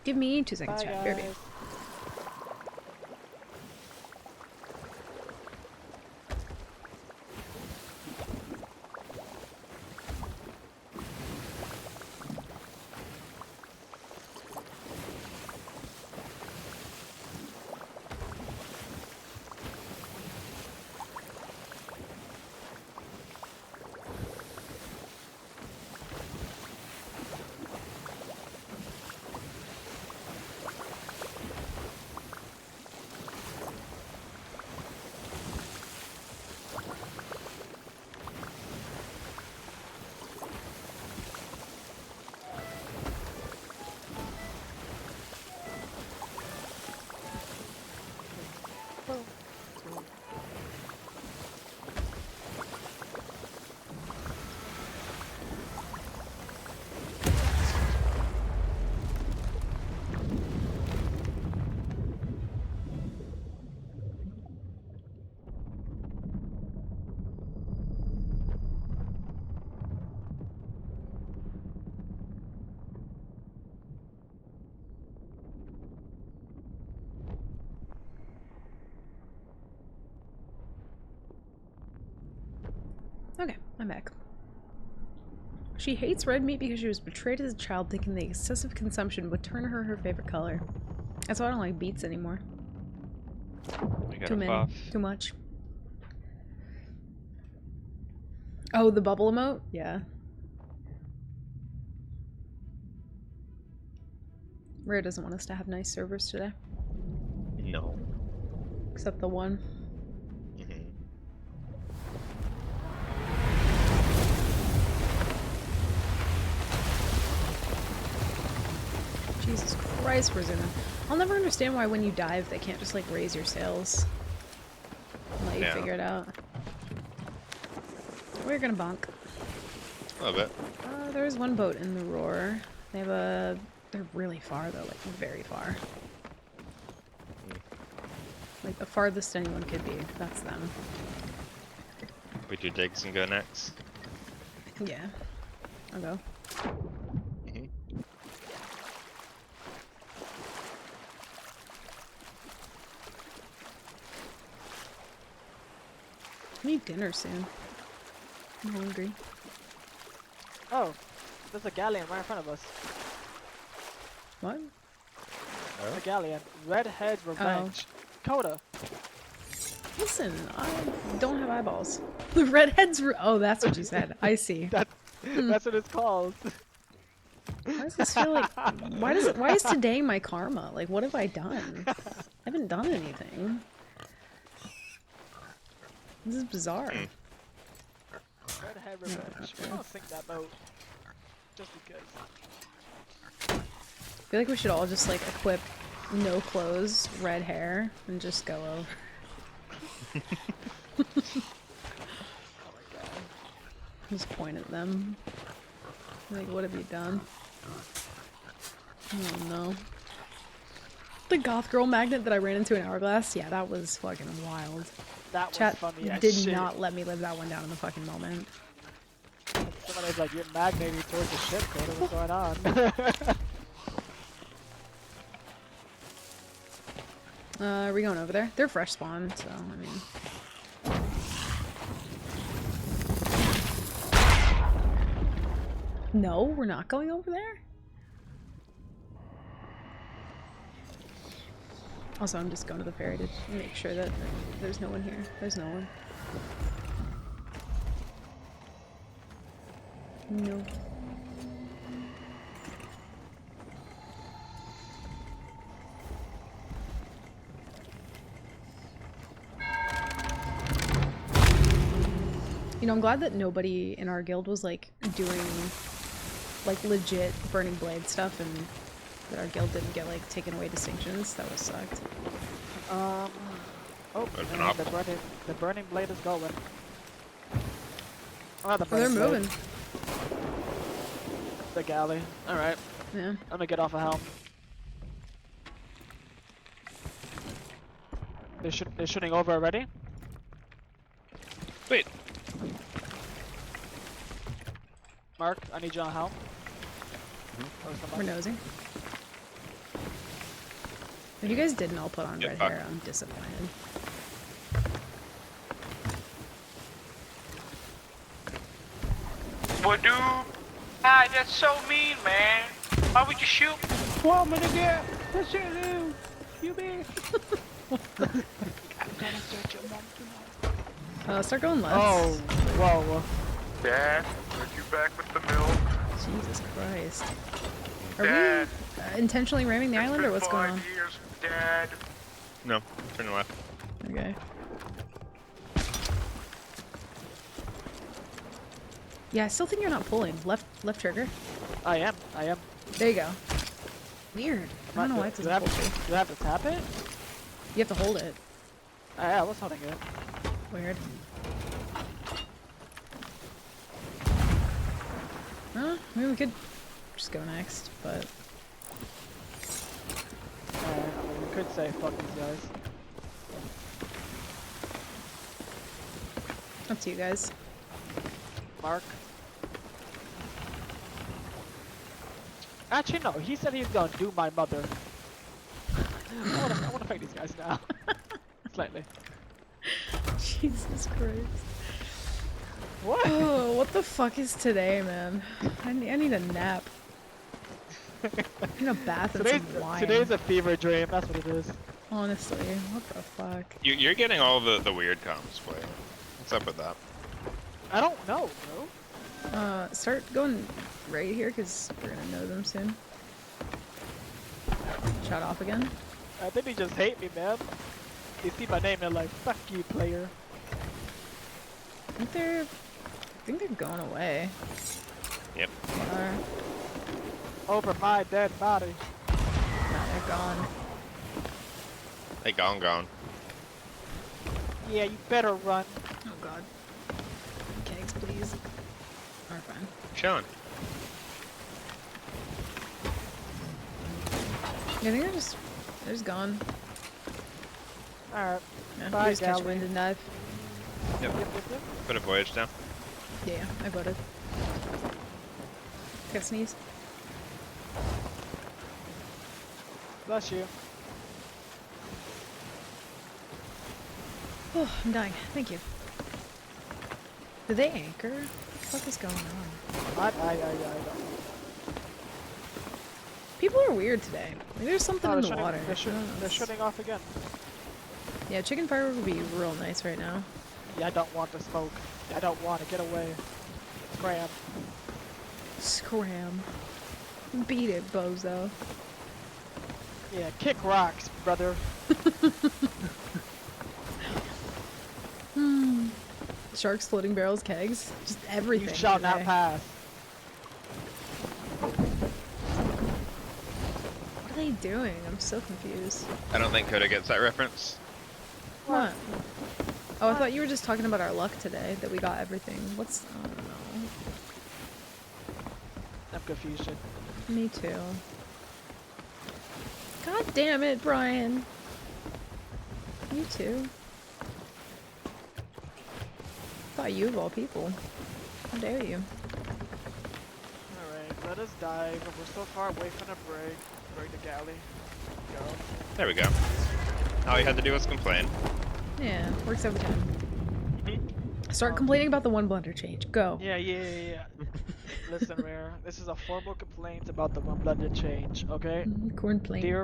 A: Give me 2 seconds, chat. BRB. Okay, I'm back. She hates red meat because she was betrayed as a child, thinking the excessive consumption would turn her favorite color. That's why I don't like beets anymore. Too many. Too much. Oh, the bubble emote? Yeah. Rare doesn't want us to have nice servers today.
H: No.
A: Except the one. Jesus Christ, we're zooming. I'll never understand why when you dive they can't just like raise your sails. And let you figure it out. We're gonna bonk.
H: A little bit.
A: There's one boat in the roar. They have a... They're really far though, like very far. Like the farthest anyone could be. That's them.
H: We do digs and go next.
A: Yeah. I'll go. need dinner soon. I'm hungry.
E: Oh, there's a galleon right in front of us.
A: What?
E: A galleon. Redhead's Revenge. Coda.
A: Listen, I don't have eyeballs. The redheads. Oh, that's what you said. I see.
E: That's what it's called.
A: Why does this feel like? Why is today my karma? Like, what have I done? I haven't done anything. This is bizarre.
E: Redhead Revenge. We're gonna sink that boat. Just because.
A: I feel like we should all just like equip no clothes, red hair, and just go over. Just point at them. Like, what have you done? Oh no. The goth girl magnet that I ran into in Hourglass? Yeah, that was fucking wild.
E: That was
A: Chat
E: funny as
A: did
E: shit.
A: not let me live that one down in the fucking moment.
E: Somebody's like, you're magnating towards the ship, Coda. What's going on?
A: Are we going over there? They're fresh spawn, so I mean. No, we're not going over there? Also, I'm just going to the ferry to make sure that there's no one here. There's no one. No. You know, I'm glad that nobody in our guild was like doing like legit burning blade stuff and that our guild didn't get like taken away distinctions. That was sucked.
E: Oh, man, the burning blade is going. Oh,
A: They're moving.
E: The galley. Alright.
A: Yeah.
E: I'm gonna get off a helm. They're shooting over already?
L: Wait.
E: Mark, I need you on helm.
A: We're nosing. If you guys didn't all put on red hair, I'm disappointed.
L: What, dude? Ah, that's so mean, man. Why would you shoot? What am I gonna get? What's your name? You mean?
A: Start going left.
E: Oh, whoa.
L: Dad, are you back with the milk?
A: Jesus Christ. Are
L: Dad,
A: we intentionally ramming the island or what's going on?
L: years, Dad.
D: No, turn left.
A: Okay. Yeah, I still think you're not pulling. Left trigger.
E: I am.
A: There you go. Weird. I don't know why it doesn't pull through.
E: Do I have to tap it?
A: You have to hold it.
E: Yeah, I was holding it.
A: Weird. I mean, we could just go next, but...
E: I mean, we could say fuck these guys.
A: Up to you guys.
E: Mark. Actually, no. He said he's gonna do my mother. I wanna fight these guys now. Slightly.
A: Jesus Christ.
E: What?
A: Oh, what the fuck is today, man? I need a nap. I need a bath and some wine.
E: Today's a fever dream. That's what it is.
A: Honestly, what the fuck?
D: You're getting all the weird comms, boy. What's up with that?
E: I don't know, bro.
A: Start going right here, because we're gonna know them soon. Shut off again.
E: I think they just hate me, man. They see my name and they're like, fuck you, player.
A: I think they're going away.
D: Yep.
E: Over my dead body.
A: No, they're gone.
D: Hey, gone.
E: Yeah, you better run.
A: Oh god. Kegs, please. Alright, fine.
D: Chilling.
A: Yeah, I think they're just gone.
E: Alright.
A: Yeah,
E: Bye,
A: just catch
E: Gally.
A: wind and dive.
D: Yep. Put a voyage down.
A: Yeah, I voted. Got a sneeze.
E: Bless you.
A: Oh, I'm dying. Thank you. Did they anchor? What the fuck is going on?
E: I don't.
A: People are weird today. Like, there's something in the water.
E: They're shutting off again.
A: Yeah, chicken fire would be real nice right now.
E: Yeah, I don't want the smoke. I don't want to get away. Scram.
A: Scram. Beat it, bozo.
E: Yeah, kick rocks, brother.
A: Sharks, floating barrels, kegs. Just everything.
E: You shall not
A: today.
E: pass.
A: What are they doing? I'm so confused.
H: I don't think Coda gets that reference.
A: What? Oh, I thought you were just talking about our luck today, that we got everything. What's... I don't know.
E: I'm confused.
A: Me too. God damn it, Brian. You too. Thought you of all people. How dare you?
E: Alright, let us dive. We're so far away from the brig. Brig the galley. Go.
H: There we go. All you had to do was complain.
A: Yeah, works every time. Start complaining about the one blunder change. Go.
E: Yeah. Listen, Rare. This is a formal complaint about the one blunder change, okay?
A: Corn plain.
E: Dear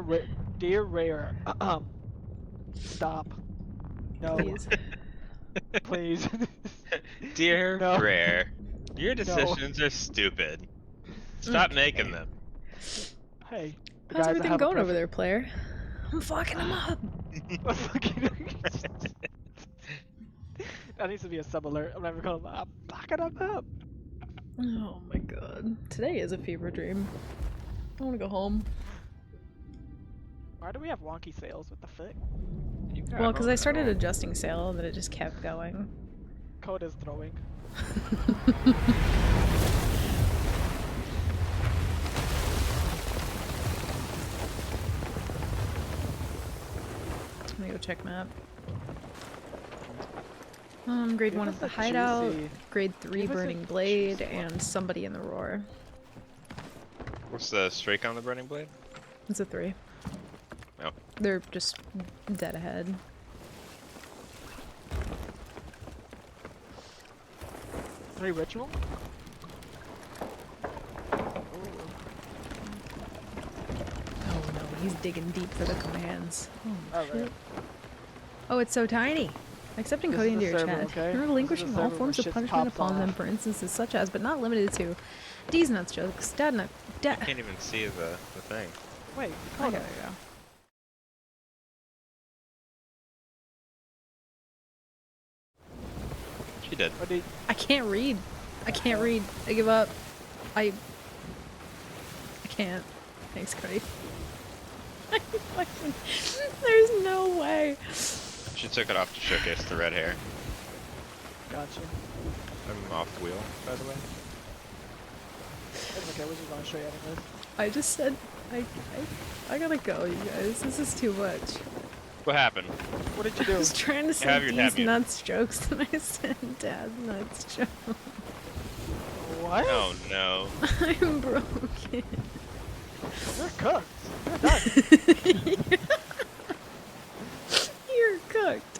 E: Rare, stop. No.
A: Please.
E: Please.
H: Dear
E: No.
H: Rare, your decisions are stupid. Stop making them.
E: Hey.
A: How's everything going over there, player? I'm fucking him up.
E: That needs to be a sub alert. I'm never gonna lie. I'm fucking him up.
A: Oh my god. Today is a fever dream. I wanna go home.
E: Why do we have wonky sails? What the fuck?
A: Well, because I started adjusting sail and then it just kept going.
E: Code is throwing.
A: Let me go check map. Grade 1 of the hideout, grade 3 burning blade, and somebody in the roar.
H: What's the streak on the burning blade?
A: It's a 3.
H: Oh.
A: They're just dead ahead.
E: Three ritual?
A: Oh no, he's digging deep for the commands. Oh,
E: Alright.
A: shit. Oh, it's so tiny. Accepting
E: This
A: coding
E: is
A: into
E: a
A: your
E: server,
A: chat.
E: okay?
A: You're
E: This
A: relinquishing
E: is a
A: all
E: server
A: forms
E: where
A: of
E: shit
A: punishment
E: pops
A: upon them
E: off.
A: for instances such as, but not limited to, D's nuts jokes, dad nut,
H: I can't even see the thing.
E: Wait,
A: I
E: hold
A: gotta
E: on.
A: go.
H: She did.
A: I can't read. I can't read. I give up. I can't. Thanks, Cody. There's no way.
H: She took it off to showcase the red hair.
E: Gotcha.
H: I'm off wheel, by the way.
E: It's okay, we're just gonna show you anyways.
A: I just said I gotta go, you guys. This is too much.
H: What happened?
E: What did you
A: I
E: do?
A: was trying to say
H: Have your
A: D's
H: tab
A: nuts jokes and I said dad nuts jokes.
E: What?
H: Oh no.
A: I'm broken.
E: You're cooked. You're done.
A: You're cooked.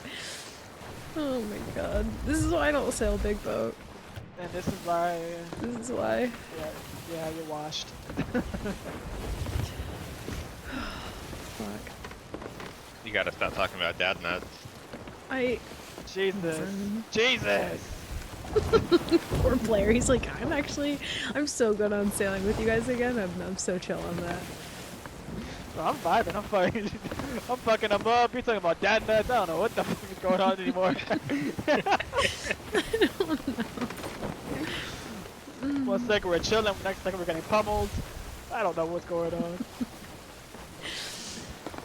A: Oh my god. This is why I don't sail big boat.
E: And this is why...
A: This is why.
E: Yeah, you're washed.
A: Fuck.
H: You gotta stop talking about dad nuts.
E: Jesus. Jesus!
A: Poor player. He's like, I'm so good on sailing with you guys again. I'm so chill on that.
E: Bro, I'm vibing. I'm fucking them up. You're talking about dad nuts. I don't know what the fuck is going on anymore.
A: I don't know.
E: One second we're chilling, next second we're getting pummeled. I don't know what's going on.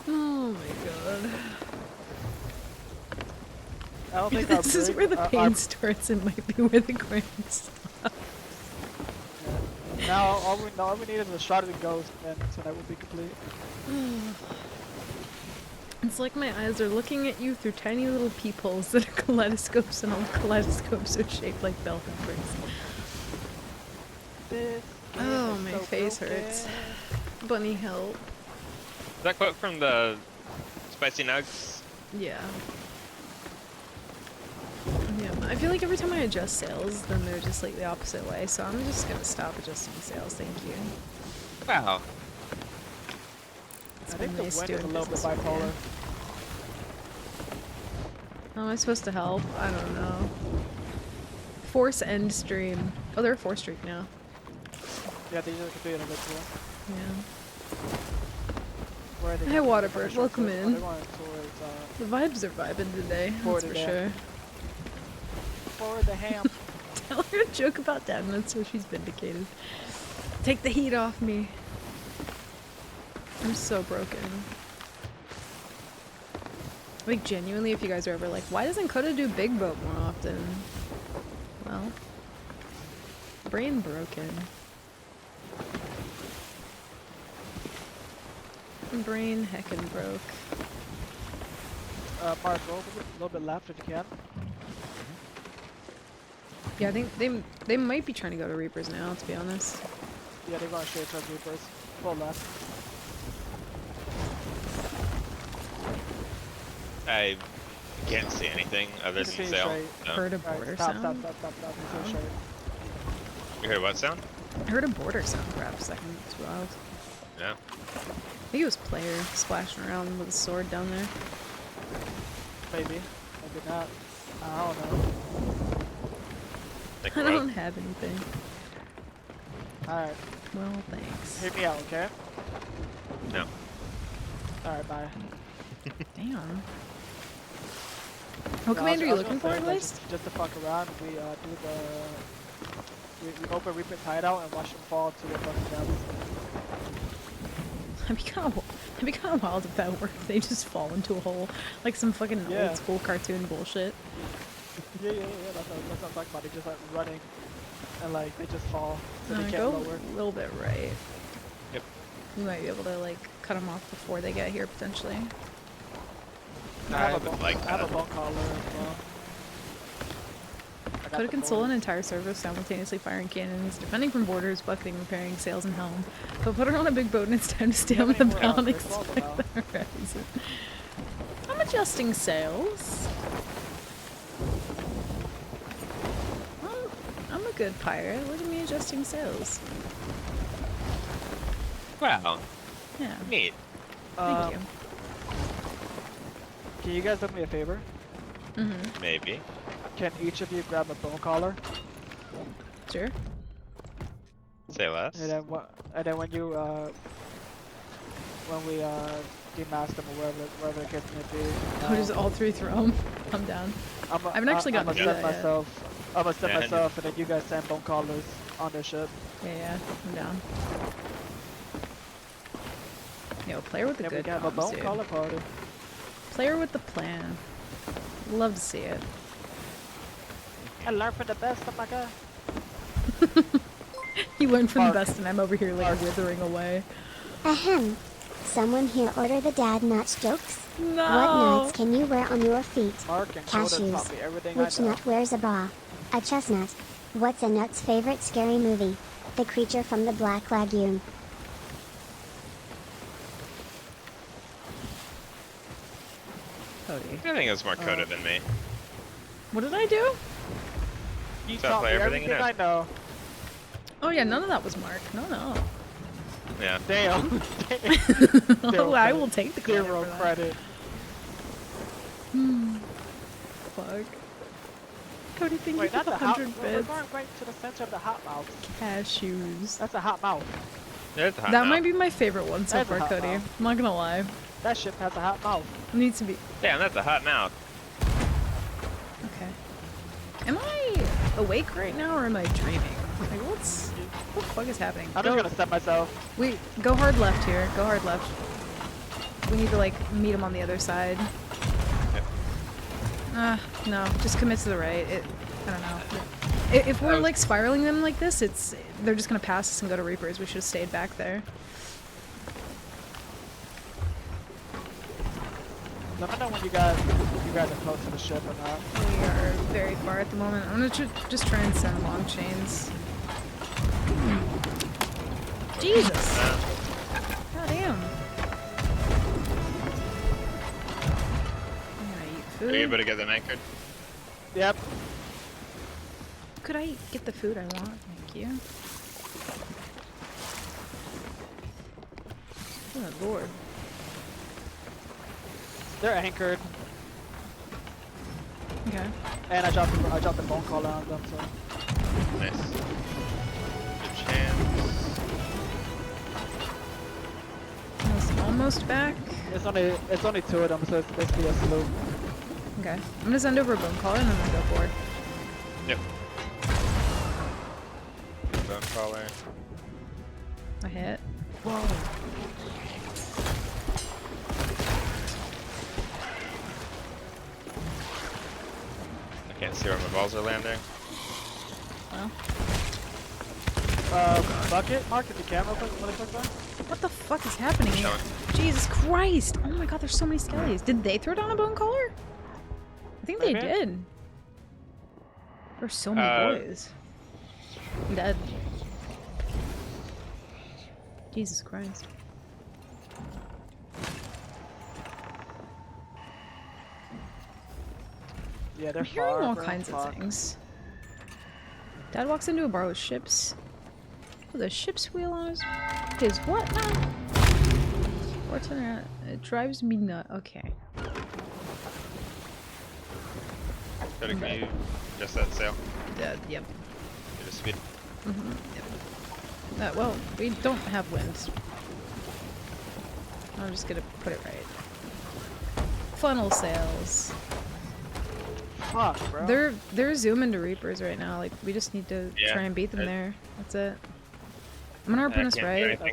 A: Oh my god.
E: I don't think our
A: This is where the pain starts and might be where the grind stops.
E: Now all we need is a shot of the ghost, and tonight will be complete.
A: It's like my eyes are looking at you through tiny little peepholes that are kaleidoscopes, and all kaleidoscopes are shaped like bell peppers. Oh, my face hurts. Bunny, help.
H: Is that quote from the Spicy Nugs?
A: Yeah. Yeah, my I feel like every time I adjust sails, then they're just like the opposite way, so I'm just gonna stop adjusting sails, thank you.
H: Wow.
A: It's
E: I
A: been
E: think the
A: nice
E: wind is a
A: doing
E: little bit
A: business with you.
E: bipolar.
A: How am I supposed to help? I don't know. Force end stream. Oh, they're a 4-streak now.
E: Yeah, they usually compete in a bit too.
A: Yeah.
E: Where are they
A: Hey,
E: going?
A: Waterbird,
E: They're going
A: welcome
E: towards-
A: in.
E: they're going towards,
A: The vibes are vibing today,
E: forward
A: that's for
E: there.
A: sure.
E: forward the ham.
A: Tell her a joke about Dadman so she's vindicated. Take the heat off me. I'm so broken. Like, genuinely, if you guys are ever like, why doesn't Coda do Big Boat more often? Well, brain broken. Brain heckin' broke.
E: Mark, go a little bit left if you can.
A: Yeah, I think they might be trying to go to Reapers now, to be honest.
E: Yeah, they're going straight towards Reapers. Full left.
H: I can't see anything other than
E: Continue
H: sail.
E: straight.
H: No.
A: Heard a
E: Alright,
A: border
E: stop,
A: sound.
E: stop. Continue straight.
H: You heard what sound?
A: I heard a border sound for half a second. It's wild.
H: Yeah.
A: I think it was Player splashing around with a sword down there.
E: Maybe. Maybe not. I don't know.
H: Think
A: I
H: what?
A: don't have anything.
E: Alright.
A: Well, thanks.
E: Hear me out, okay?
H: No.
E: Alright, bye.
A: Damn. What
E: No,
A: command are you
E: I was
A: looking
E: gonna
A: for,
E: say,
A: at
E: like,
A: least?
E: just to fuck around, we we open Reaper's hideout and watch them fall to the fucking depths.
A: It'd be kind of wild if that worked. They just fall into a hole, like some fucking
E: Yeah.
A: old school cartoon bullshit.
E: Yeah, that's what I'm talking about. They just like running and like they just fall so they can't
A: Go
E: lower.
A: a little bit right.
H: Yep.
A: You might be able to like cut them off before they get here potentially.
E: I
H: would like
E: I have
H: that.
E: a bone collar as well. I got
A: Could
E: the
A: console an
E: bonus.
A: entire service simultaneously firing cannons, defending from borders, bucketing, repairing sails and helm. But put her on a big boat and it's time to stay
E: Do
A: on
E: you
A: the
E: have any
A: bow and
E: more, Chris?
A: expect the horizon. I'm adjusting sails. I'm a good pirate. Look at me adjusting sails.
H: Wow.
A: Yeah.
H: Neat.
A: Thank you.
E: Can you guys do me a favor?
A: Mm-hmm.
H: Maybe.
E: Can each of you grab a bone collar?
A: Sure.
H: Say less.
E: And then when you when we demask them or wherever the case may be.
A: I'll just all three throw them. I'm down. I haven't actually gotten
E: I'm
A: to
E: gonna
A: do
E: set
A: that yet.
E: myself. I'm gonna set
H: Yeah,
E: myself, and then you guys send bone collars on their ship.
A: Yeah, I'm down. Yo, player with the
E: And we
A: good
E: can have a
A: comms,
E: bone
A: dude.
E: collar party.
A: Player with the plan. Love to see it.
E: I learned from the best, oh my god.
A: You learned from
E: Mark.
A: the best and I'm over here like
E: Mark.
A: withering away.
F: Ahem. Someone here order the dad nuts jokes.
A: No!
F: What nuts can you wear on your feet?
E: Mark and Coda
F: Cashews.
E: taught me everything
F: Which
E: I know.
F: nut wears a bra? A chestnut. What's a nut's favorite scary movie? The Creature from the Black Lagoon.
A: Cody.
H: I think it was more Coda than me.
A: What did I do?
E: You
H: So
E: taught me
H: play everything
E: everything
H: you
E: I know.
A: Oh yeah, none of that was Mark. No.
H: Yeah.
E: Damn.
A: Oh, I will take the credit
E: Zero
A: for that.
E: credit.
A: Fuck. Cody, thank
E: Wait,
A: you for
E: that's
A: the
E: a hot.
A: 100
E: We're
A: bits.
E: going right to the center of the hot mouth.
A: Cashews.
E: That's a hot mouth.
H: There's a hot
A: That
H: mouth.
A: might be my favorite one so
E: That's a
A: far,
E: hot
A: Cody.
E: mouth.
A: I'm not gonna lie.
E: That ship has a hot mouth.
A: It needs to be.
H: Damn, that's a hot mouth.
A: Okay. Am I awake right now or am I dreaming? Like, what the fuck is happening?
E: I'm just gonna set myself.
A: Wait, go hard left here. Go hard left. We need to, like, meet him on the other side. No. Just commit to the right. I don't know. If we're, like, spiraling them like this, they're just gonna pass us and go to Reapers. We should have stayed back there.
E: Let me know when you guys are close to the ship or not.
A: We are very far at the moment. I'm gonna just try and send long chains. Jesus! God damn. I'm gonna eat
H: Are you
A: food.
H: able to get them anchored?
E: Yep.
A: could I get the food I want? Thank you. Oh lord.
E: They're anchored.
A: Okay.
E: And I dropped the bone collar on them, so.
H: Nice. Good chance.
A: Almost back.
E: It's only 2 of them, so it's basically a sloop.
A: Okay. I'm gonna send over a bone collar and then I'm gonna go forward.
H: Yep. Bone collar.
A: I hit.
E: Whoa.
H: I can't see where my balls are landing.
A: Well.
E: Bucket, Mark, if you can real quick, motherfucker.
A: What the fuck is happening here? Jesus Christ! Oh my god, there's so many skellies. Did they throw down a bone collar? I think they did. There's so many boys. I'm dead. Jesus Christ.
E: Yeah, they're
A: I'm hearing all
E: far,
A: kinds
E: fuck.
A: of things. Dad walks into a bar with ships. With a ship's wheel on his what now? It drives me nut. Okay.
H: Gotta can you adjust that sail?
A: Yep.
H: Get a speed.
A: Yep. Well, we don't have wind. I'm just gonna put it right. Funnel sails.
E: Fuck, bro.
A: They're zooming to Reapers right now. Like we just need to try and beat them there. That's it. I'm gonna harpoon us right.
H: Okay.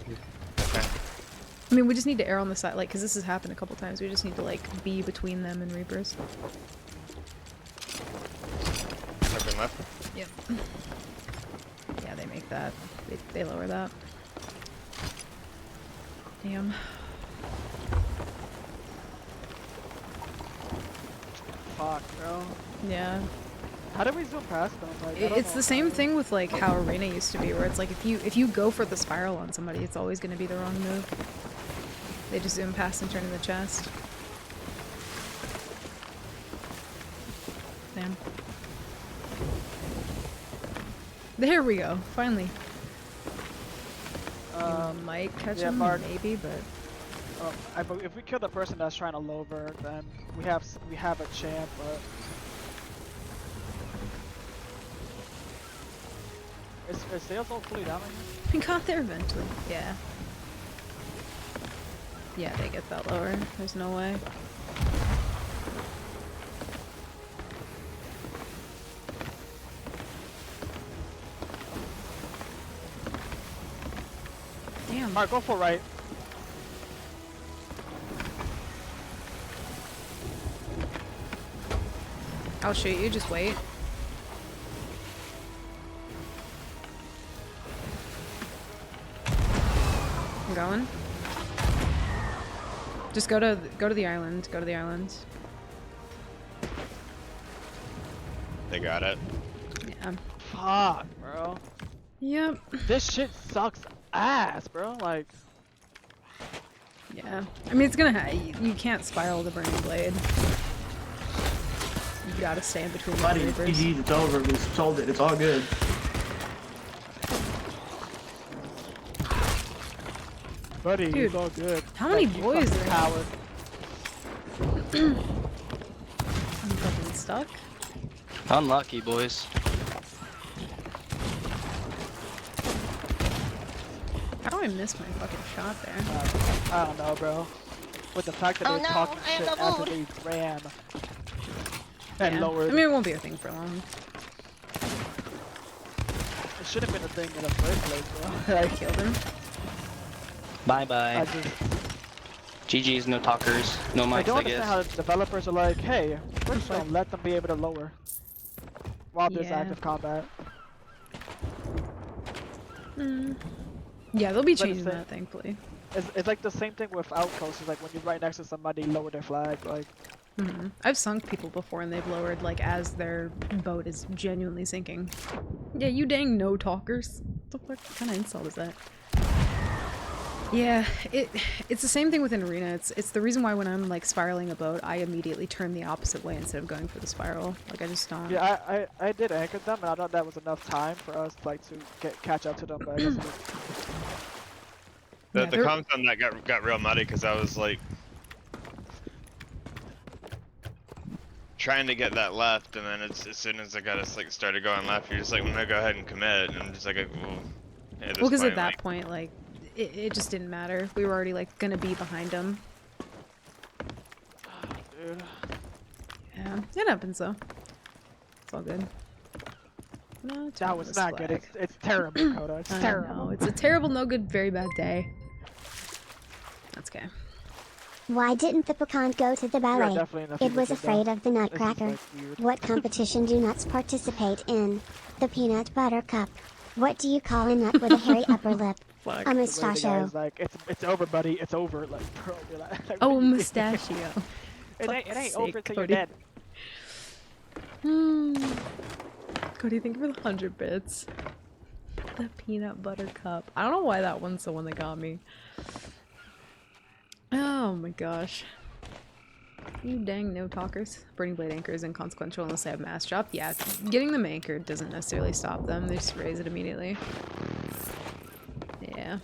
A: I mean, we just need to err on the side, like, because this has happened a couple times. We just need to like be between them and Reapers.
H: Harpoon left.
A: Yep. Yeah, they make that. They lower that. Damn.
E: Fuck, bro.
A: Yeah.
E: How do we zoom past them? Like,
A: It's the same thing with like how Arena used to be, where it's like if you go for the spiral on somebody, it's always going to be the wrong move. They just zoom past and turn in the chest. Damn. There we go. Finally. You might catch him,
E: Mark.
A: maybe, but.
E: If we kill the person that's trying to lower, then we have a champ. But is sales all fully down right now?
A: We got there eventually. Yeah. Yeah, they get that lower. There's no way. Damn.
E: Alright, go for right.
A: I'll shoot you, just wait. I'm going. Just go to the island. Go to the island.
H: They got it.
A: Yeah.
E: Fuck, bro.
A: Yep.
E: This shit sucks ass, bro. Like.
A: Yeah. I mean, it's gonna you can't spiral the burning blade. You gotta stay in between the
O: Buddy,
A: Reapers.
O: GG, it's over. We sold it. It's all good.
E: Buddy,
A: Dude,
E: it's all good.
A: how many
E: Like, you
A: boys
E: fucking
A: are
E: coward.
A: I'm fucking stuck.
P: Unlucky, boys.
A: How do I miss my fucking shot there?
E: I don't know, bro. With the fact that they're talking shit after they ran and
A: Yeah.
E: lowered.
A: I mean, it won't be a thing for long.
E: It should have been a thing in the first place, bro.
A: I killed him.
P: Bye bye.
E: I just,
P: GG's, no talkers, no
E: I
P: mics,
E: don't
P: I
E: understand
P: guess.
E: how the developers are like, hey, we're just gonna let them be able to lower while there's
A: Yeah.
E: active combat.
A: Yeah, they'll be
E: But
A: changing
E: it's
A: that, thankfully.
E: It's like the same thing with outposts. It's like when you're right next to somebody, lower their flag. Like,
A: I've sunk people before and they've lowered, like, as their boat is genuinely sinking. Yeah, you dang no talkers. What the fuck kind of insult is that? Yeah, it's the same thing with an arena. It's the reason why when I'm like spiraling a boat, I immediately turn the opposite way instead of going for the spiral. Like I just don't.
E: Yeah, I did anchor them, and I thought that was enough time for us like to catch up to them, but I guess it didn't.
D: The comms on that got real muddy because I was like trying to get that left, and then as soon as I got us like started going left, you're just like, I'm gonna go ahead and commit, and I'm just like, well,
A: Because at that point, like, it just didn't matter. We were already like gonna be behind them.
E: Dude.
A: Yeah, it happens though. It's all good. No,
E: that was not good. It's terrible, Coda. It's terrible.
A: No, it's a terrible, no good, very bad day. That's okay.
F: Why didn't the pecan go to the ballet? It was afraid of the nutcracker. What competition do nuts participate in? The peanut butter cup. What do you call a nut with a hairy upper lip? A mustachio.
E: Like, it's over, buddy. It's over. Like, bro, like,
A: oh, a mustachio.
E: it ain't over until you're dead.
A: Cody, thank you for the 100 bits. The peanut butter cup. I don't know why that one's the one that got me. Oh my gosh. You dang no talkers. Burning blade anchor is inconsequential unless they have mass drop. Yeah, getting them anchored doesn't necessarily stop them. They just raise it immediately. Yeah.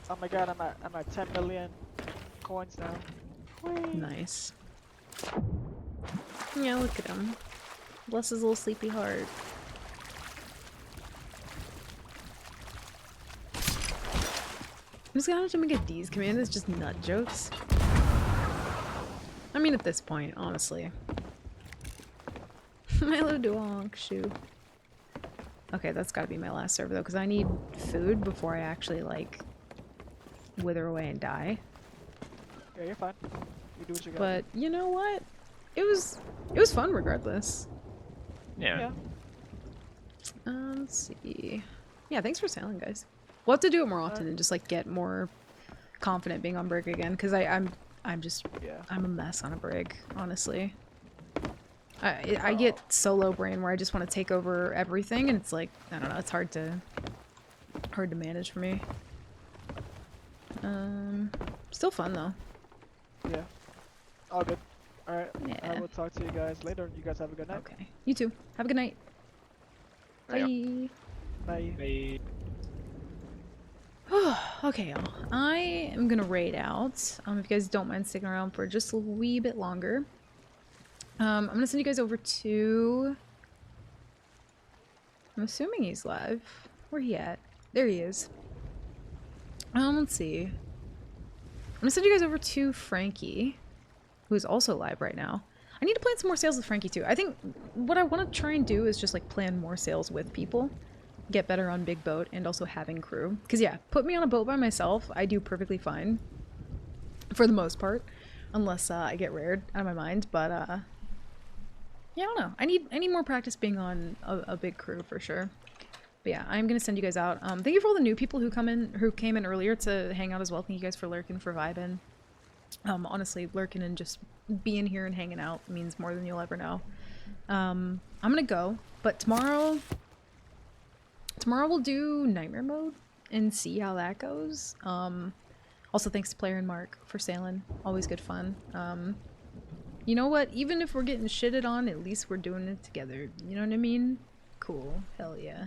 E: Oh my god, I'm at 10 million coins now. Whee.
A: Nice. Yeah, look at him. Bless his little sleepy heart. I'm just gonna have to make a D's command. It's just nut jokes. I mean, at this point, honestly. Milo Duonk, shoe. Okay, that's gotta be my last server though, because I need food before I actually, like, wither away and die.
E: Yeah, you're fine. You do what you got.
A: But, you know what? It was fun regardless.
D: Yeah.
A: Let's see. Yeah, thanks for sailing, guys. We'll have to do it more often and just, like, get more confident being on Brig again, because I'm a mess on a Brig, honestly. I get solo brain where I just want to take over everything, and it's like, I don't know, it's hard to manage for me. Still fun though.
E: Yeah. All good. Alright.
A: Yeah.
E: I will talk to you guys later. You guys have a good night.
A: Okay. You too. Have a good night. Bye.
E: Bye.
A: Okay, y'all. I am gonna raid out. If you guys don't mind sticking around for just a wee bit longer. I'm gonna send you guys over to... I'm assuming he's live. Where he at? There he is. Let's see. I'm gonna send you guys over to Frankie, who's also live right now. I need to plan some more sales with Frankie too. I think what I want to try and do is just like plan more sales with people. Get better on big boat and also having crew. Because yeah, put me on a boat by myself, I do perfectly fine. For the most part. Unless I get rared out of my mind. But yeah, I don't know. I need more practice being on a big crew for sure. But yeah, I'm gonna send you guys out. Thank you for all the new people who came in earlier to hang out as well. Thank you guys for lurking, for vibing. Honestly, lurking and just being here and hanging out means more than you'll ever know. I'm gonna go, but tomorrow we'll do nightmare mode and see how that goes. Also thanks to Player and Mark for sailing. Always good fun. You know what? Even if we're getting shitted on, at least we're doing it together. You know what I mean? Cool. Hell yeah.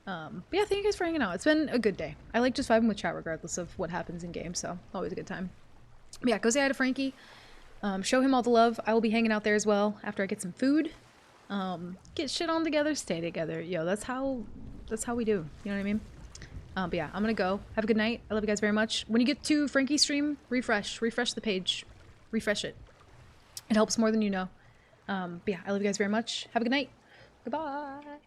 A: But yeah, thank you guys for hanging out. It's been a good day. I like just vibing with chat regardless of what happens in game, so always a good time. But yeah, go say hi to Frankie. Show him all the love. I will be hanging out there as well after I get some food. Get shit on together, stay together. Yo, that's how we do. You know what I mean? But yeah, I'm gonna go. Have a good night. I love you guys very much. When you get to Frankie's stream, refresh the page. Refresh it. It helps more than you know. But yeah, I love you guys very much. Have a good night. Goodbye.